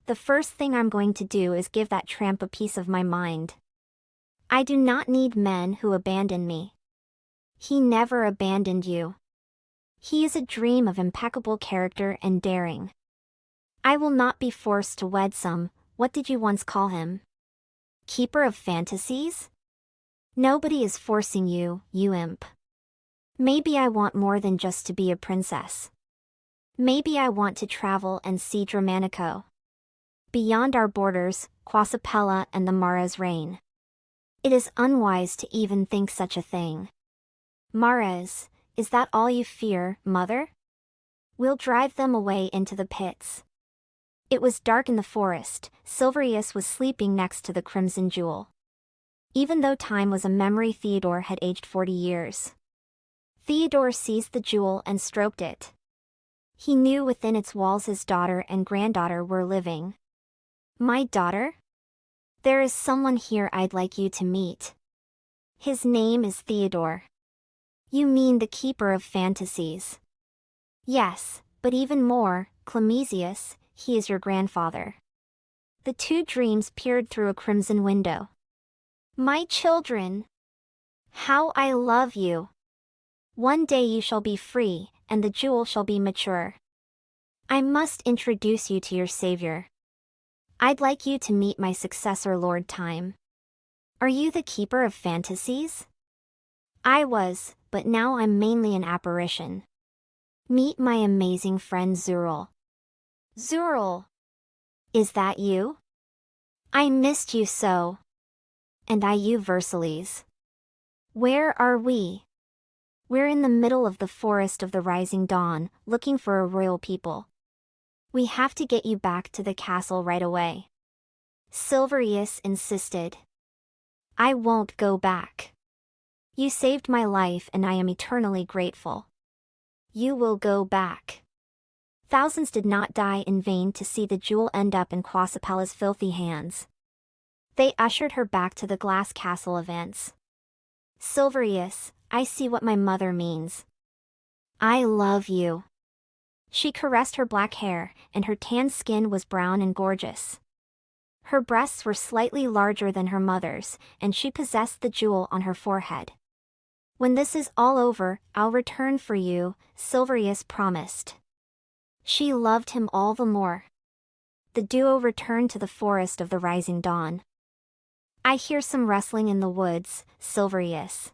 The first thing I'm going to do is give that tramp a piece of my mind. I do not need men who abandon me. He never abandoned you. He is a dream of impeccable character and daring. I will not be forced to wed some, what did you once call him? Keeper of Fantasies? Nobody is forcing you, you imp. Maybe I want more than just to be a princess. Maybe I want to travel and see Dramanico. Beyond our borders, Quasapella and the Mares reign. It is unwise to even think such a thing. Mares, is that all you fear, mother? We'll drive them away into the pits. It was dark in the forest. Silverious was sleeping next to the crimson jewel. Even though time was a memory, Theodore had aged 40 years. Theodore seized the jewel and stroked it. He knew within its walls his daughter and granddaughter were living. My daughter? There is someone here I'd like you to meet. His name is Theodore. You mean the Keeper of Fantasies? Yes, but even more, Clemesius, he is your grandfather. The two dreams peered through a crimson window. My children! How I love you! One day you shall be free, and the jewel shall be mature. I must introduce you to your savior. I'd like you to meet my successor, Lord Time. Are you the Keeper of Fantasies? I was, but now I'm mainly an apparition. Meet my amazing friend Zural. Zural! Is that you? I missed you so. And I you, Versillies. Where are we? We're in the middle of the forest of the rising dawn, looking for a royal people. We have to get you back to the castle right away. Silverious insisted. I won't go back. You saved my life and I am eternally grateful. You will go back. Thousands did not die in vain to see the jewel end up in Quasapella's filthy hands. They ushered her back to the glass castle of Ents. Silverious, I see what my mother means. I love you. She caressed her black hair, and her tan skin was brown and gorgeous. Her breasts were slightly larger than her mother's, and she possessed the jewel on her forehead. When this is all over, I'll return for you, Silverious promised. She loved him all the more. The duo returned to the forest of the rising dawn. I hear some rustling in the woods, Silverious.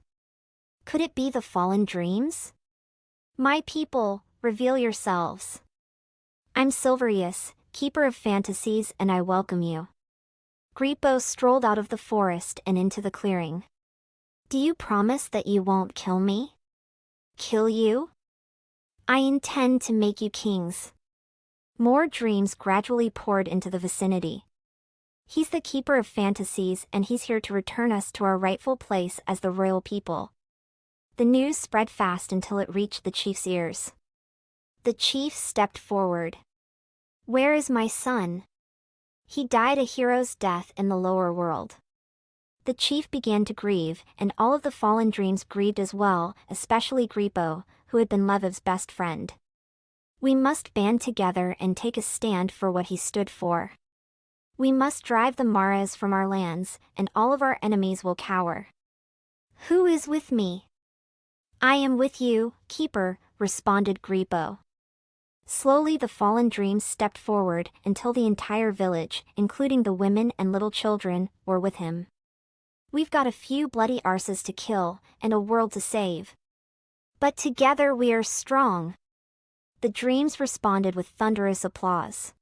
Could it be the fallen dreams? My people, reveal yourselves. I'm Silverious, Keeper of Fantasies, and I welcome you. Grippo strolled out of the forest and into the clearing. Do you promise that you won't kill me? Kill you? I intend to make you kings. More dreams gradually poured into the vicinity. He's the Keeper of Fantasies and he's here to return us to our rightful place as the royal people. The news spread fast until it reached the chief's ears. The chief stepped forward. Where is my son? He died a hero's death in the lower world. The chief began to grieve, and all of the fallen dreams grieved as well, especially Grippo, who had been Leviv's best friend. We must band together and take a stand for what he stood for. We must drive the Mares from our lands, and all of our enemies will cower. Who is with me? I am with you, Keeper, responded Grippo. Slowly the fallen dreams stepped forward until the entire village, including the women and little children, were with him. We've got a few bloody arses to kill, and a world to save. But together we are strong. The dreams responded with thunderous applause.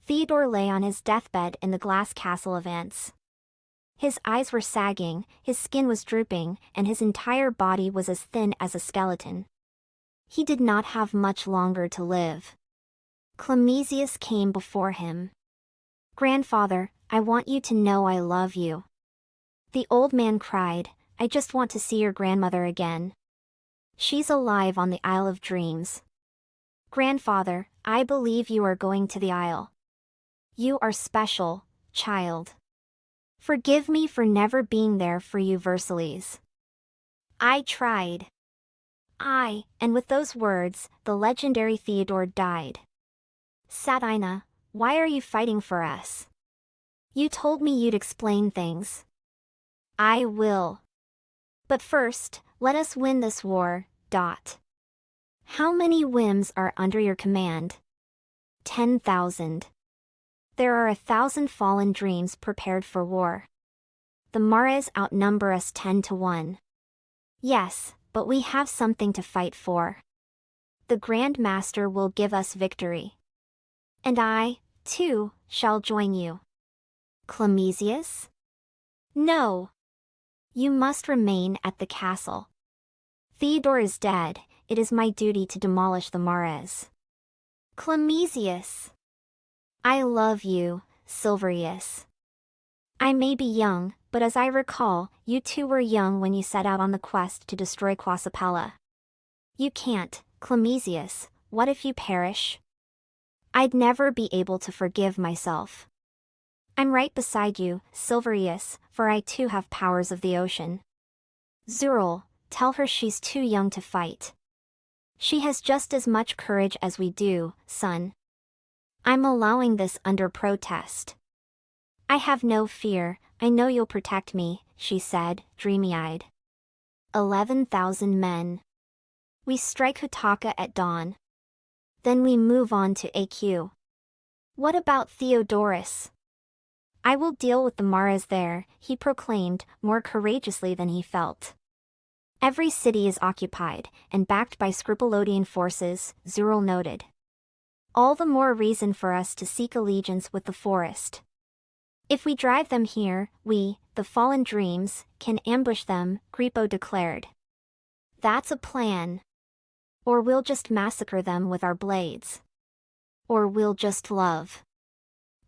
Theodore lay on his deathbed in the glass castle of ants. His eyes were sagging, his skin was drooping, and his entire body was as thin as a skeleton. He did not have much longer to live. Clemesius came before him. "Grandfather, I want you to know I love you." The old man cried, "I just want to see your grandmother again. She's alive on the Isle of Dreams." "Grandfather, I believe you are going to the Isle. You are special, child. Forgive me for never being there for you, Versillies. I tried." And with those words, the legendary Theodore died. "Satina, why are you fighting for us? You told me you'd explain things." "I will. But first, let us win this war. How many whims are under your command?" 10,000. There are 1,000 fallen dreams prepared for war. The Mares outnumber us 10 to 1. "Yes, but we have something to fight for. The Grand Master will give us victory. And I, too, shall join you." "Clemesius?" "No. You must remain at the castle. Theodore is dead, it is my duty to demolish the Mares." "Clemesius." "I love you, Silverious. I may be young, but as I recall, you too were young when you set out on the quest to destroy Quasipella. You can't, Clemesius, what if you perish? I'd never be able to forgive myself. I'm right beside you, Silverious, for I too have powers of the ocean. Zural, tell her she's too young to fight. She has just as much courage as we do, son. I'm allowing this under protest." "I have no fear, I know you'll protect me," she said, dreamy-eyed. 11,000 men. We strike Hutaka at dawn. Then we move on to AQ. What about Theodorus? "I will deal with the Mares there," he proclaimed, more courageously than he felt. "Every city is occupied, and backed by Scrupulodian forces," Zural noted. "All the more reason for us to seek allegiance with the forest. If we drive them here, we, the fallen dreams, can ambush them," Grippo declared. "That's a plan. Or we'll just massacre them with our blades. Or we'll just love."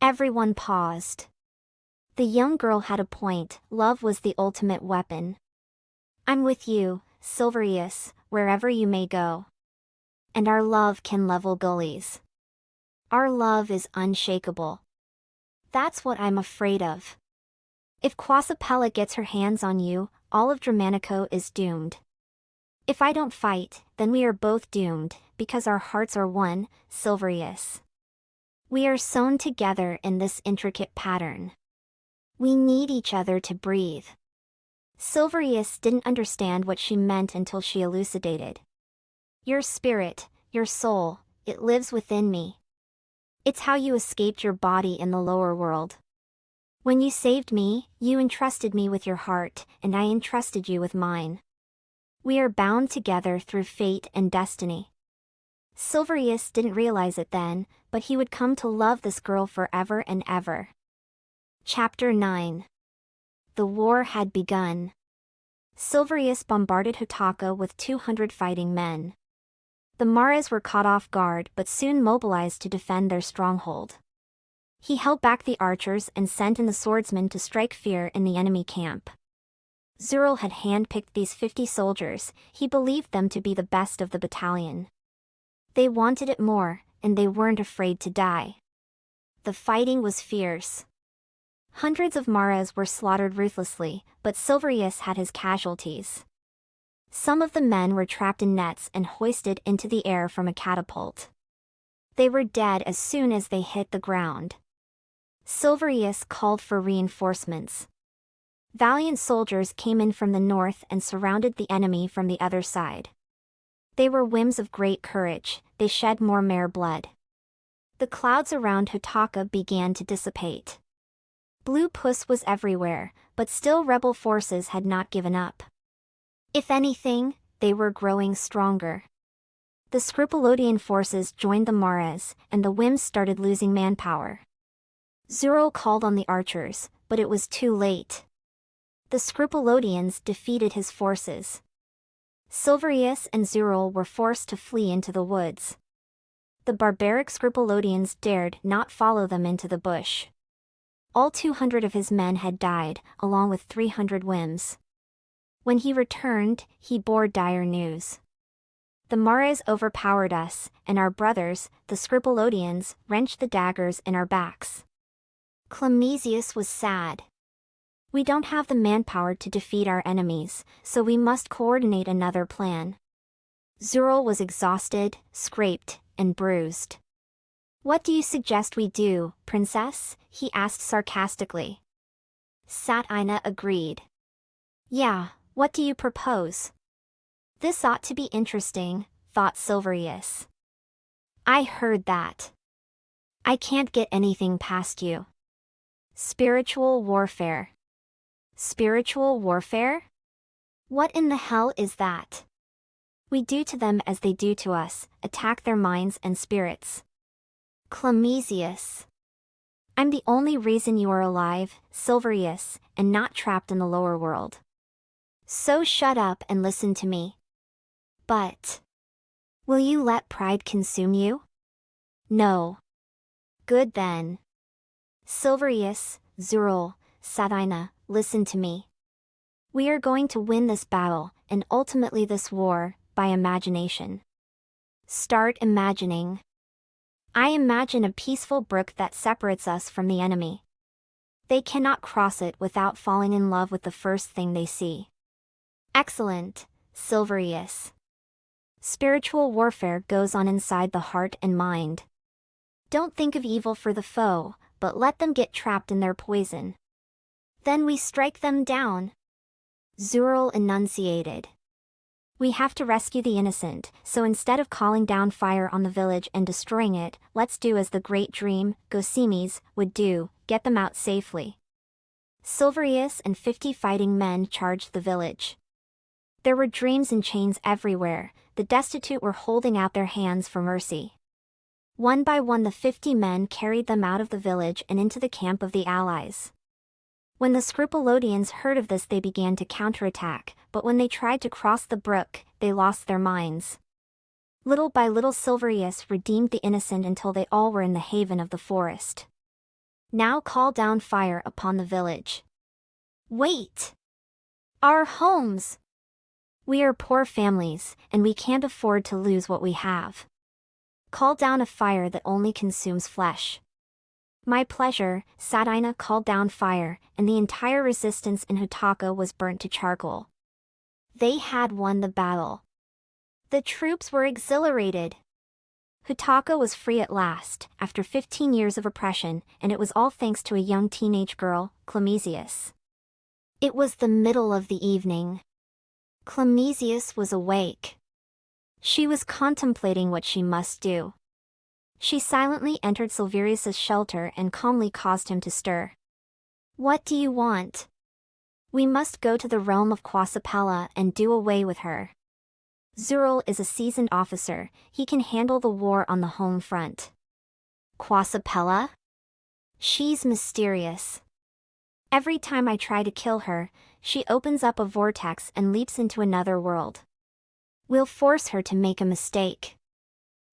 Everyone paused. The young girl had a point, love was the ultimate weapon. "I'm with you, Silverious, wherever you may go. And our love can level gullies. Our love is unshakable. That's what I'm afraid of. If Quasipella gets her hands on you, all of Germanico is doomed. If I don't fight, then we are both doomed, because our hearts are one, Silverious. We are sewn together in this intricate pattern. We need each other to breathe." Silverious didn't understand what she meant until she elucidated. "Your spirit, your soul, it lives within me. It's how you escaped your body in the lower world. When you saved me, you entrusted me with your heart, and I entrusted you with mine. We are bound together through fate and destiny." Silverious didn't realize it then, but he would come to love this girl forever and ever. Chapter 9. The war had begun. Silverious bombarded Hutaka with 200 fighting men. The Mares were caught off guard but soon mobilized to defend their stronghold. He held back the archers and sent in the swordsmen to strike fear in the enemy camp. Zural had handpicked these 50 soldiers, he believed them to be the best of the battalion. They wanted it more, and they weren't afraid to die. The fighting was fierce. Hundreds of Mares were slaughtered ruthlessly, but Silverious had his casualties. Some of the men were trapped in nets and hoisted into the air from a catapult. They were dead as soon as they hit the ground. Silverious called for reinforcements. Valiant soldiers came in from the north and surrounded the enemy from the other side. They were whims of great courage, they shed more Mare blood. The clouds around Hutaka began to dissipate. Blue puss was everywhere, but still rebel forces had not given up. If anything, they were growing stronger. The Scrupulodian forces joined the Mares, and the whims started losing manpower. Zural called on the archers, but it was too late. The Scrupulodians defeated his forces. Silverious and Zural were forced to flee into the woods. The barbaric Scrupulodians dared not follow them into the bush. All 200 of his men had died, along with 300 whims. When he returned, he bore dire news. The Mares overpowered us, and our brothers, the Scrupulodians, wrenched the daggers in our backs. Clamesius was sad. We don't have the manpower to defeat our enemies, so we must coordinate another plan. Zural was exhausted, scraped, and bruised. What do you suggest we do, princess? He asked sarcastically. Satina agreed. Yeah, what do you propose? This ought to be interesting, thought Silverious. I heard that. I can't get anything past you. Spiritual warfare. Spiritual warfare? What in the hell is that? We do to them as they do to us, attack their minds and spirits. Clamesius. I'm the only reason you are alive, Silverious, and not trapped in the lower world. So shut up and listen to me. But will you let pride consume you? No. Good then. Silverious, Zural, Satina, listen to me. We are going to win this battle, and ultimately this war, by imagination. Start imagining. I imagine a peaceful brook that separates us from the enemy. They cannot cross it without falling in love with the first thing they see. Excellent, Silverious. Spiritual warfare goes on inside the heart and mind. Don't think of evil for the foe, but let them get trapped in their poison. Then we strike them down. Zural enunciated. We have to rescue the innocent, so instead of calling down fire on the village and destroying it, let's do as the great dream, Gosimes, would do, get them out safely. Silverious and 50 fighting men charged the village. There were dreams in chains everywhere, the destitute were holding out their hands for mercy. One by one the 50 men carried them out of the village and into the camp of the allies. When the Scrupulodians heard of this they began to counterattack, but when they tried to cross the brook, they lost their minds. Little by little Silverious redeemed the innocent until they all were in the haven of the forest. Now call down fire upon the village. Wait! Our homes! We are poor families, and we can't afford to lose what we have. Call down a fire that only consumes flesh. My pleasure, Satina called down fire, and the entire resistance in Hutaka was burnt to charcoal. They had won the battle. The troops were exhilarated. Hutaka was free at last, after 15 years of oppression, and it was all thanks to a young teenage girl, Clamesius. It was the middle of the evening. Clamesius was awake. She was contemplating what she must do. She silently entered Silverius's shelter and calmly caused him to stir. What do you want? We must go to the realm of Quasapella and do away with her. Zural is a seasoned officer, he can handle the war on the home front. Quasapella? She's mysterious. Every time I try to kill her, she opens up a vortex and leaps into another world. We'll force her to make a mistake.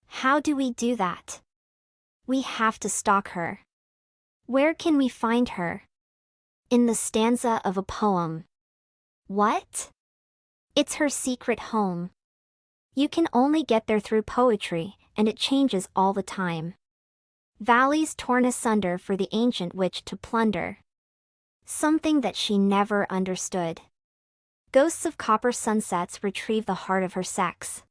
How do we do that? We have to stalk her. Where can we find her? In the stanza of a poem. What? It's her secret home. You can only get there through poetry, and it changes all the time. Valleys torn asunder for the ancient witch to plunder. Something that she never understood. Ghosts of copper sunsets retrieve the heart of her sex.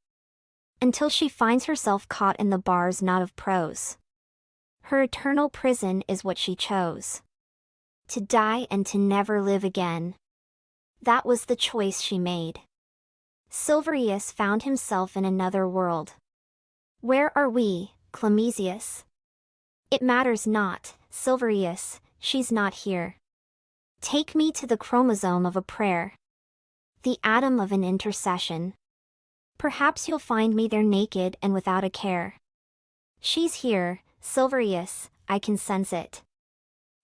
Until she finds herself caught in the bars not of prose. Her eternal prison is what she chose. To die and to never live again. That was the choice she made. Silverious found himself in another world. Where are we, Clamesius? It matters not, Silverious, she's not here. Take me to the chromosome of a prayer. The atom of an intercession. Perhaps you'll find me there naked and without a care. She's here, Silverious, I can sense it.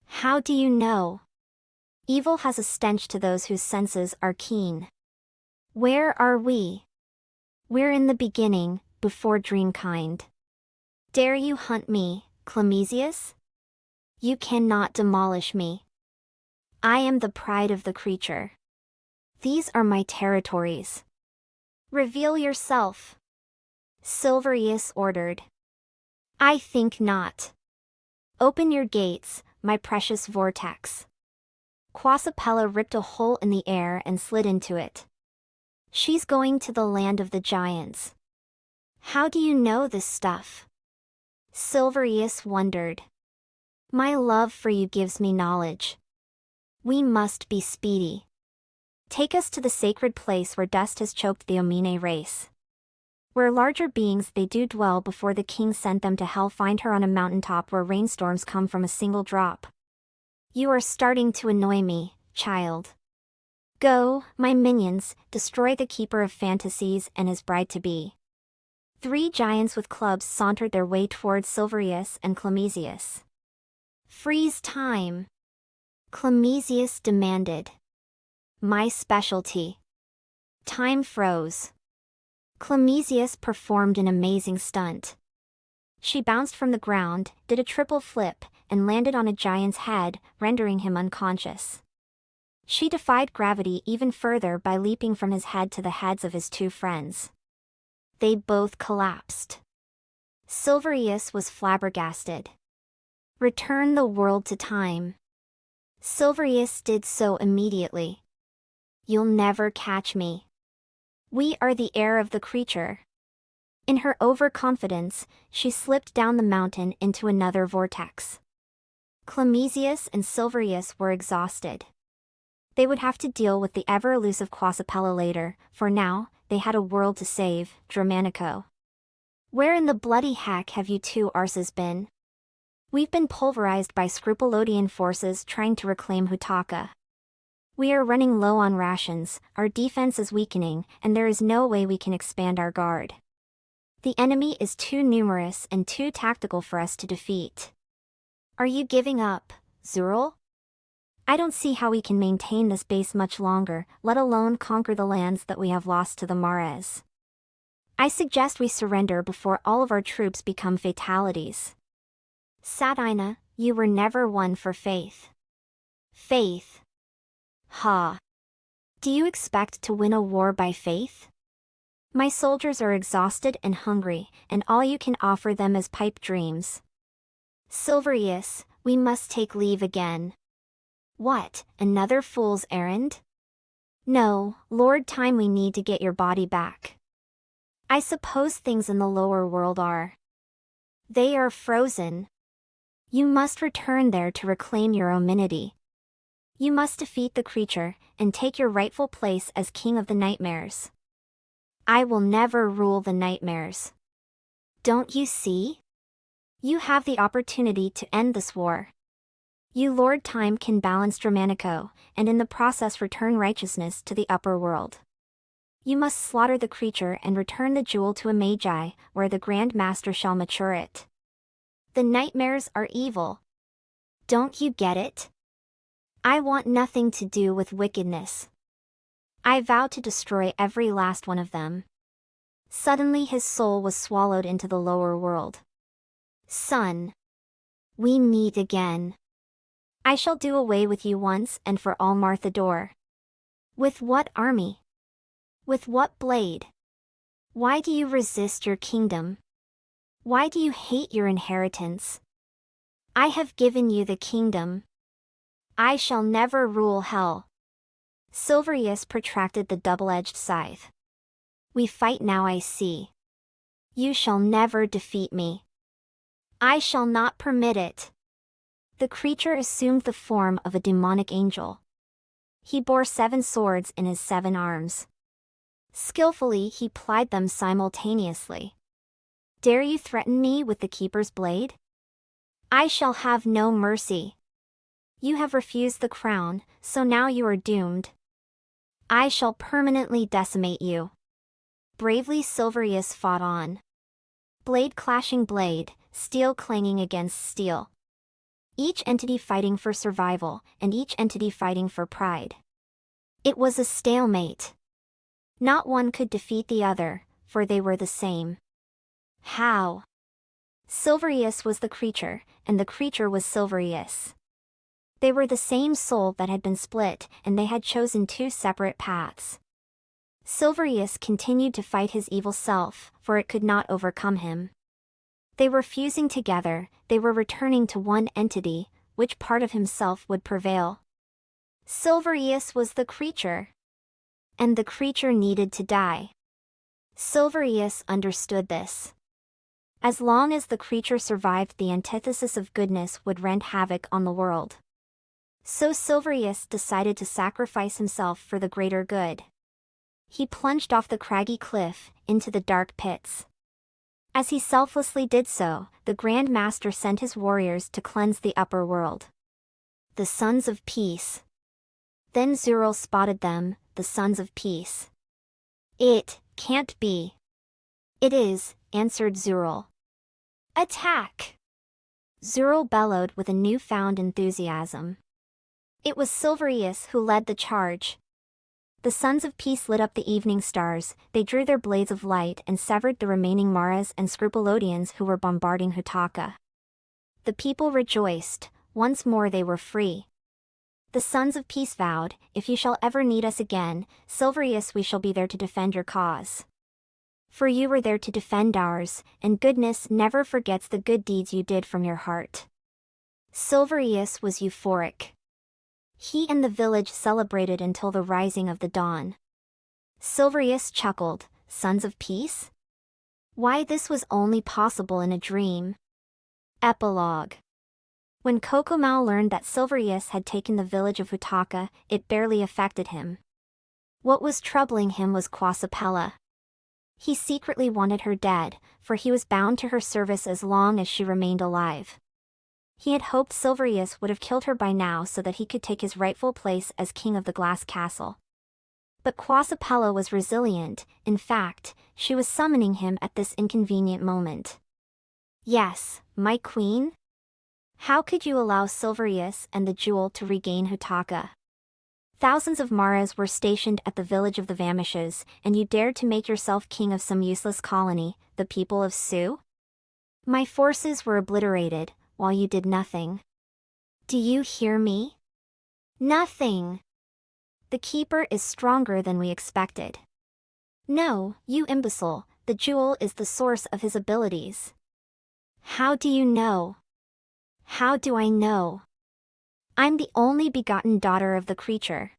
How do you know? Evil has a stench to those whose senses are keen. Where are we? We're in the beginning, before dreamkind. Dare you hunt me, Clamesius? You cannot demolish me. I am the pride of the creature. These are my territories. Reveal yourself. Silverious ordered. I think not. Open your gates, my precious vortex. Quasapella ripped a hole in the air and slid into it. She's going to the land of the giants. How do you know this stuff? Silverious wondered. My love for you gives me knowledge. We must be speedy. Take us to the sacred place where dust has choked the Omine race. Where larger beings they do dwell before the king sent them to hell. Find her on a mountaintop where rainstorms come from a single drop. You are starting to annoy me, child. Go, my minions, destroy the Keeper of Fantasies and his bride-to-be. 3 giants with clubs sauntered their way towards Silverious and Clamesius. Freeze time! Clamesius demanded. My specialty. Time froze. Clamesius performed an amazing stunt. She bounced from the ground, did a triple flip, and landed on a giant's head, rendering him unconscious. She defied gravity even further by leaping from his head to the heads of his 2 friends. They both collapsed. Silverious was flabbergasted. Return the world to time. Silverious did so immediately. You'll never catch me. We are the heir of the creature. In her overconfidence, she slipped down the mountain into another vortex. Clamesius and Silverious were exhausted. They would have to deal with the ever-elusive Quasapella later, for now, they had a world to save, Dramanico. Where in the bloody heck have you 2 arses been? We've been pulverized by Scrupulodian forces trying to reclaim Hutaka. We are running low on rations, our defense is weakening, and there is no way we can expand our guard. The enemy is too numerous and too tactical for us to defeat. Are you giving up, Zural? I don't see how we can maintain this base much longer, let alone conquer the lands that we have lost to the Mares. I suggest we surrender before all of our troops become fatalities. Satina, you were never one for faith. Faith. Ha. Do you expect to win a war by faith? My soldiers are exhausted and hungry, and all you can offer them is pipe dreams. Silverious, we must take leave again. What, another fool's errand? No, Lord Time, we need to get your body back. I suppose things in the lower world are. They are frozen. You must return there to reclaim your ominity. You must defeat the creature, and take your rightful place as king of the nightmares. I will never rule the nightmares. Don't you see? You have the opportunity to end this war. You Lord Time can balance Dramanico, and in the process return righteousness to the upper world. You must slaughter the creature and return the jewel to a Magi, where the Grand Master shall mature it. The nightmares are evil. Don't you get it? I want nothing to do with wickedness. I vow to destroy every last one of them. Suddenly his soul was swallowed into the lower world. Son. We meet again. I shall do away with you once and for all Marthador. With what army? With what blade? Why do you resist your kingdom? Why do you hate your inheritance? I have given you the kingdom. I shall never rule hell. Silverious protracted the double-edged scythe. We fight now, I see. You shall never defeat me. I shall not permit it. The creature assumed the form of a demonic angel. He bore 7 swords in his 7 arms. Skillfully he plied them simultaneously. Dare you threaten me with the Keeper's blade? I shall have no mercy. You have refused the crown, so now you are doomed. I shall permanently decimate you. Bravely Silverious fought on. Blade clashing blade, steel clanging against steel. Each entity fighting for survival, and each entity fighting for pride. It was a stalemate. Not one could defeat the other, for they were the same. How? Silverious was the creature, and the creature was Silverious. They were the same soul that had been split, and they had chosen 2 separate paths. Silverious continued to fight his evil self, for it could not overcome him. They were fusing together, they were returning to one entity. Which part of himself would prevail? Silverious was the creature. And the creature needed to die. Silverious understood this. As long as the creature survived, the antithesis of goodness would wreak havoc on the world. So Silverious decided to sacrifice himself for the greater good. He plunged off the craggy cliff, into the dark pits. As he selflessly did so, the Grand Master sent his warriors to cleanse the upper world. The Sons of Peace. Then Zural spotted them, the Sons of Peace. It can't be. It is, answered Zural. Attack! Zural bellowed with a newfound enthusiasm. It was Silverious who led the charge. The Sons of Peace lit up the evening stars, they drew their blades of light and severed the remaining Mares and Scrupulodians who were bombarding Hutaka. The people rejoiced, once more they were free. The Sons of Peace vowed, if you shall ever need us again, Silverious, we shall be there to defend your cause. For you were there to defend ours, and goodness never forgets the good deeds you did from your heart. Silverious was euphoric. He and the village celebrated until the rising of the dawn. Silverious chuckled, Sons of Peace? Why, this was only possible in a dream. Epilogue. When Kokomau learned that Silverious had taken the village of Hutaka, it barely affected him. What was troubling him was Quasapella. He secretly wanted her dead, for he was bound to her service as long as she remained alive. He had hoped Silverious would have killed her by now so that he could take his rightful place as king of the glass castle. But Quasapella was resilient, in fact, she was summoning him at this inconvenient moment. Yes, my queen? How could you allow Silverious and the jewel to regain Hutaka? Thousands of Mares were stationed at the village of the Vamishes, and you dared to make yourself king of some useless colony, the people of Su? My forces were obliterated, while you did nothing. Do you hear me? Nothing. The Keeper is stronger than we expected. No, you imbecile, the jewel is the source of his abilities. How do you know? How do I know? I'm the only begotten daughter of the creature.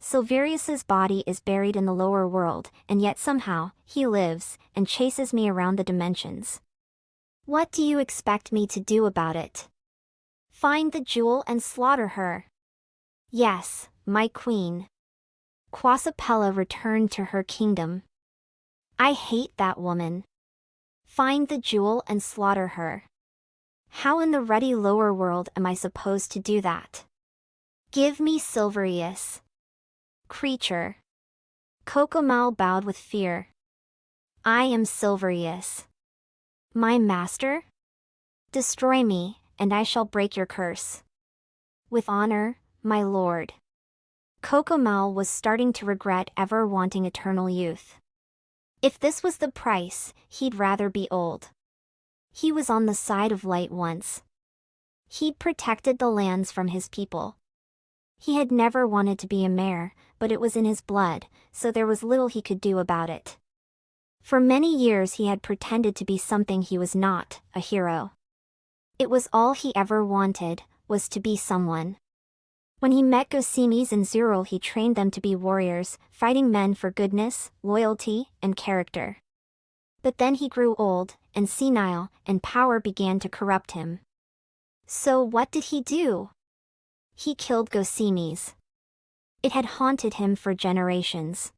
Silverious's body is buried in the lower world, and yet somehow, he lives, and chases me around the dimensions. What do you expect me to do about it? Find the jewel and slaughter her. Yes, my queen. Quasapella returned to her kingdom. I hate that woman. Find the jewel and slaughter her. How in the ruddy lower world am I supposed to do that? Give me Silverious. Creature. Kokomau bowed with fear. I am Silverious. My master? Destroy me, and I shall break your curse. With honor, my lord. Kokomau was starting to regret ever wanting eternal youth. If this was the price, he'd rather be old. He was on the side of light once. He'd protected the lands from his people. He had never wanted to be a Mare, but it was in his blood, so there was little he could do about it. For many years he had pretended to be something he was not, a hero. It was all he ever wanted, was to be someone. When he met Gosimis and Zural, he trained them to be warriors, fighting men for goodness, loyalty, and character. But then he grew old, and senile, and power began to corrupt him. So what did he do? He killed Gosimis. It had haunted him for generations.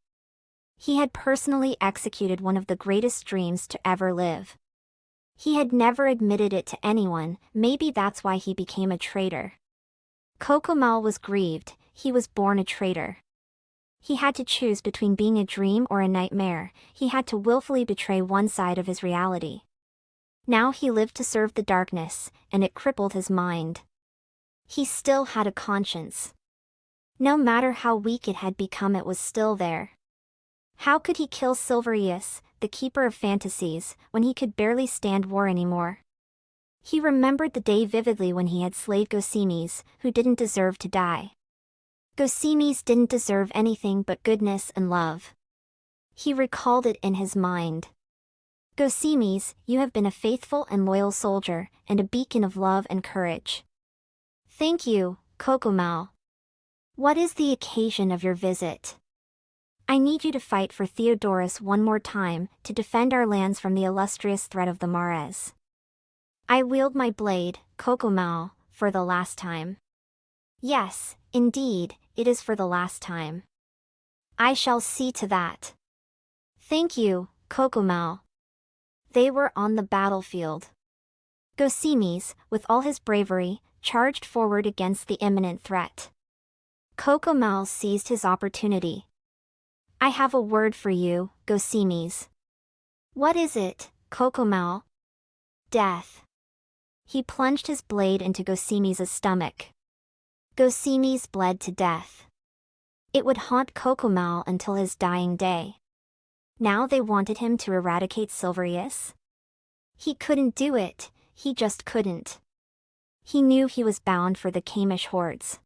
He had personally executed one of the greatest dreams to ever live. He had never admitted it to anyone, maybe that's why he became a traitor. Kokomal was grieved, he was born a traitor. He had to choose between being a dream or a nightmare, he had to willfully betray one side of his reality. Now he lived to serve the darkness, and it crippled his mind. He still had a conscience. No matter how weak it had become, it was still there. How could he kill Silverious, the Keeper of Fantasies, when he could barely stand war anymore? He remembered the day vividly when he had slayed Gosimis, who didn't deserve to die. Gosimis didn't deserve anything but goodness and love. He recalled it in his mind. Gosimis, you have been a faithful and loyal soldier, and a beacon of love and courage. Thank you, Kokomal. What is the occasion of your visit? I need you to fight for Theodorus one more time, to defend our lands from the illustrious threat of the Mares. I wield my blade, Kokomal, for the last time. Yes, indeed, it is for the last time. I shall see to that. Thank you, Kokomal. They were on the battlefield. Gosimis, with all his bravery, charged forward against the imminent threat. Kokomal seized his opportunity. I have a word for you, Gosimis. What is it, Kokomal? Death. He plunged his blade into Gosimis' stomach. Gosimis bled to death. It would haunt Kokomal until his dying day. Now they wanted him to eradicate Silverious? He couldn't do it, he just couldn't. He knew he was bound for the Kamish hordes.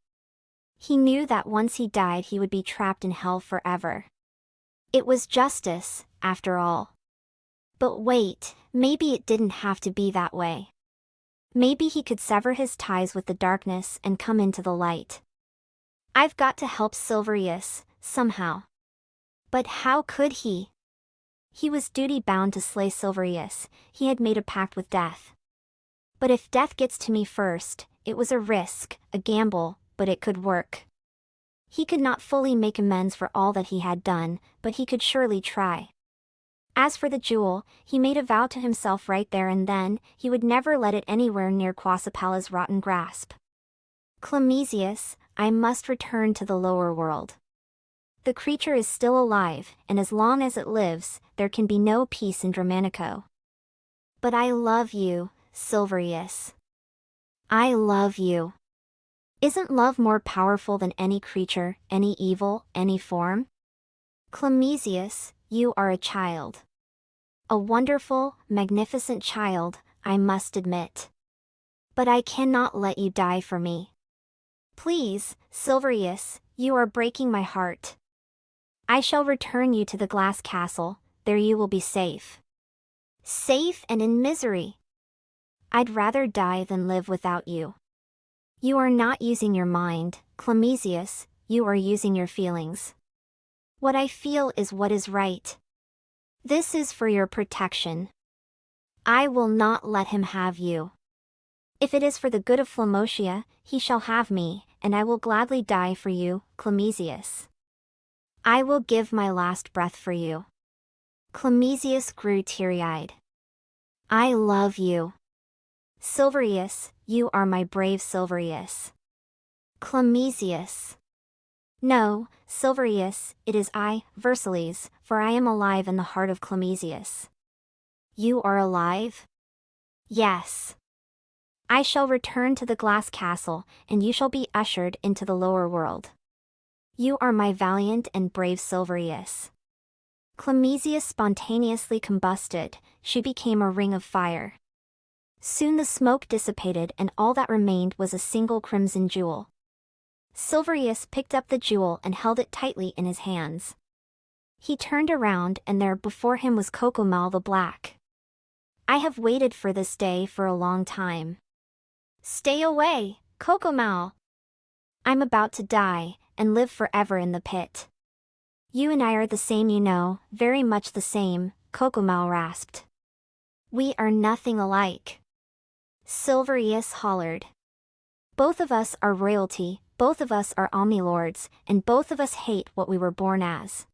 He knew that once he died he would be trapped in hell forever. It was justice, after all. But wait, maybe it didn't have to be that way. Maybe he could sever his ties with the darkness and come into the light. I've got to help Silverious, somehow. But how could he? He was duty-bound to slay Silverious, he had made a pact with death. But if death gets to me first, it was a risk, a gamble, but it could work. He could not fully make amends for all that he had done, but he could surely try. As for the jewel, he made a vow to himself right there and then, he would never let it anywhere near Quasipala's rotten grasp. Clamesius, I must return to the lower world. The creature is still alive, and as long as it lives, there can be no peace in Dramanico. But I love you, Silverious. I love you. Isn't love more powerful than any creature, any evil, any form? Clamesius, you are a child. A wonderful, magnificent child, I must admit. But I cannot let you die for me. Please, Silverious, you are breaking my heart. I shall return you to the glass castle, there you will be safe. Safe and in misery. I'd rather die than live without you. You are not using your mind, Clamesius, you are using your feelings. What I feel is what is right. This is for your protection. I will not let him have you. If it is for the good of Flamotia, he shall have me, and I will gladly die for you, Clamesius. I will give my last breath for you. Clamesius grew teary-eyed. I love you. Silverious, you are my brave Silverious. Clamesius. No, Silverious, it is I, Versillies, for I am alive in the heart of Clamesius. You are alive? Yes. I shall return to the glass castle, and you shall be ushered into the lower world. You are my valiant and brave Silverious. Clamesius spontaneously combusted, she became a ring of fire. Soon the smoke dissipated and all that remained was a single crimson jewel. Silverious picked up the jewel and held it tightly in his hands. He turned around and there before him was Kokomal the Black. I have waited for this day for a long time. Stay away, Kokomal. I'm about to die, and live forever in the pit. You and I are the same, you know, very much the same, Kokomal rasped. We are nothing alike. Silverious hollered. Both of us are royalty, both of us are omnilords, and both of us hate what we were born as.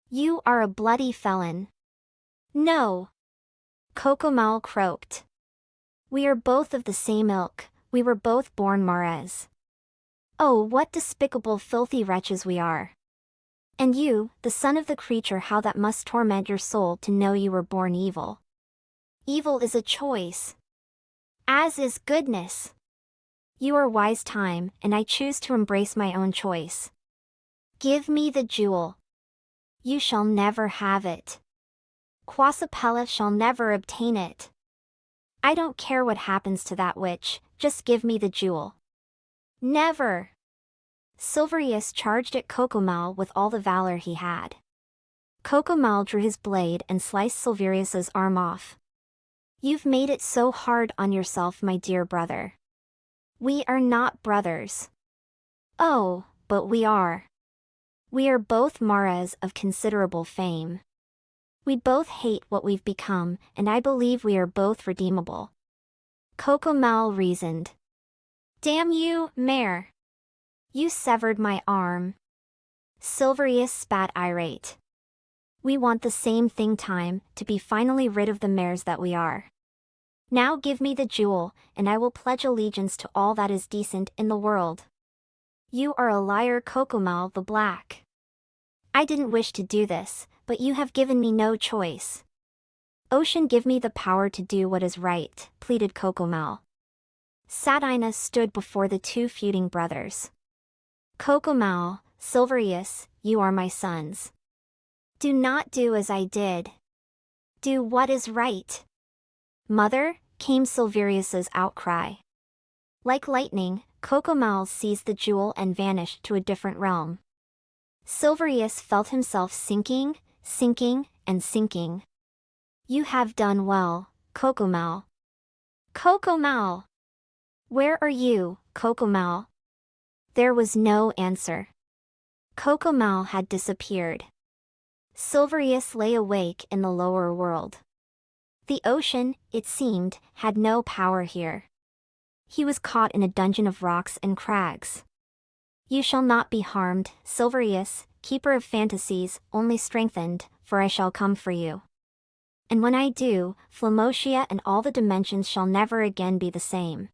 You are a bloody felon. No. Kokomal croaked. We are both of the same ilk, we were both born Mares. Oh, what despicable filthy wretches we are. And you, the son of the creature, how that must torment your soul to know you were born evil. Evil is a choice. As is goodness. You are wise, time, and I choose to embrace my own choice. Give me the jewel. You shall never have it. Quasapella shall never obtain it. I don't care what happens to that witch, just give me the jewel. Never. Silverious charged at Kokomal with all the valor he had. Kokomal drew his blade and sliced Silverious's arm off. You've made it so hard on yourself, my dear brother. We are not brothers. Oh, but we are. We are both Mares of considerable fame. We both hate what we've become, and I believe we are both redeemable. Kokomal reasoned. Damn you, Mare. You severed my arm. Silverious spat irate. We want the same thing, time, to be finally rid of the mares that we are. Now give me the jewel, and I will pledge allegiance to all that is decent in the world. You are a liar, Kokomal the Black. I didn't wish to do this, but you have given me no choice. Ocean, give me the power to do what is right, pleaded Kokomal. Satina stood before the two feuding brothers. Kokomal, Silverious, you are my sons. Do not do as I did. Do what is right. Mother, came Silverious's outcry. Like lightning, Kokomal seized the jewel and vanished to a different realm. Silverious felt himself sinking, and sinking. You have done well, Kokomal. Kokomal! Where are you, Kokomal? There was no answer. Kokomal had disappeared. Silverious lay awake in the lower world. The ocean, it seemed, had no power here. He was caught in a dungeon of rocks and crags. You shall not be harmed, Silverious, Keeper of Fantasies, only strengthened, for I shall come for you. And when I do, Flamotia and all the dimensions shall never again be the same.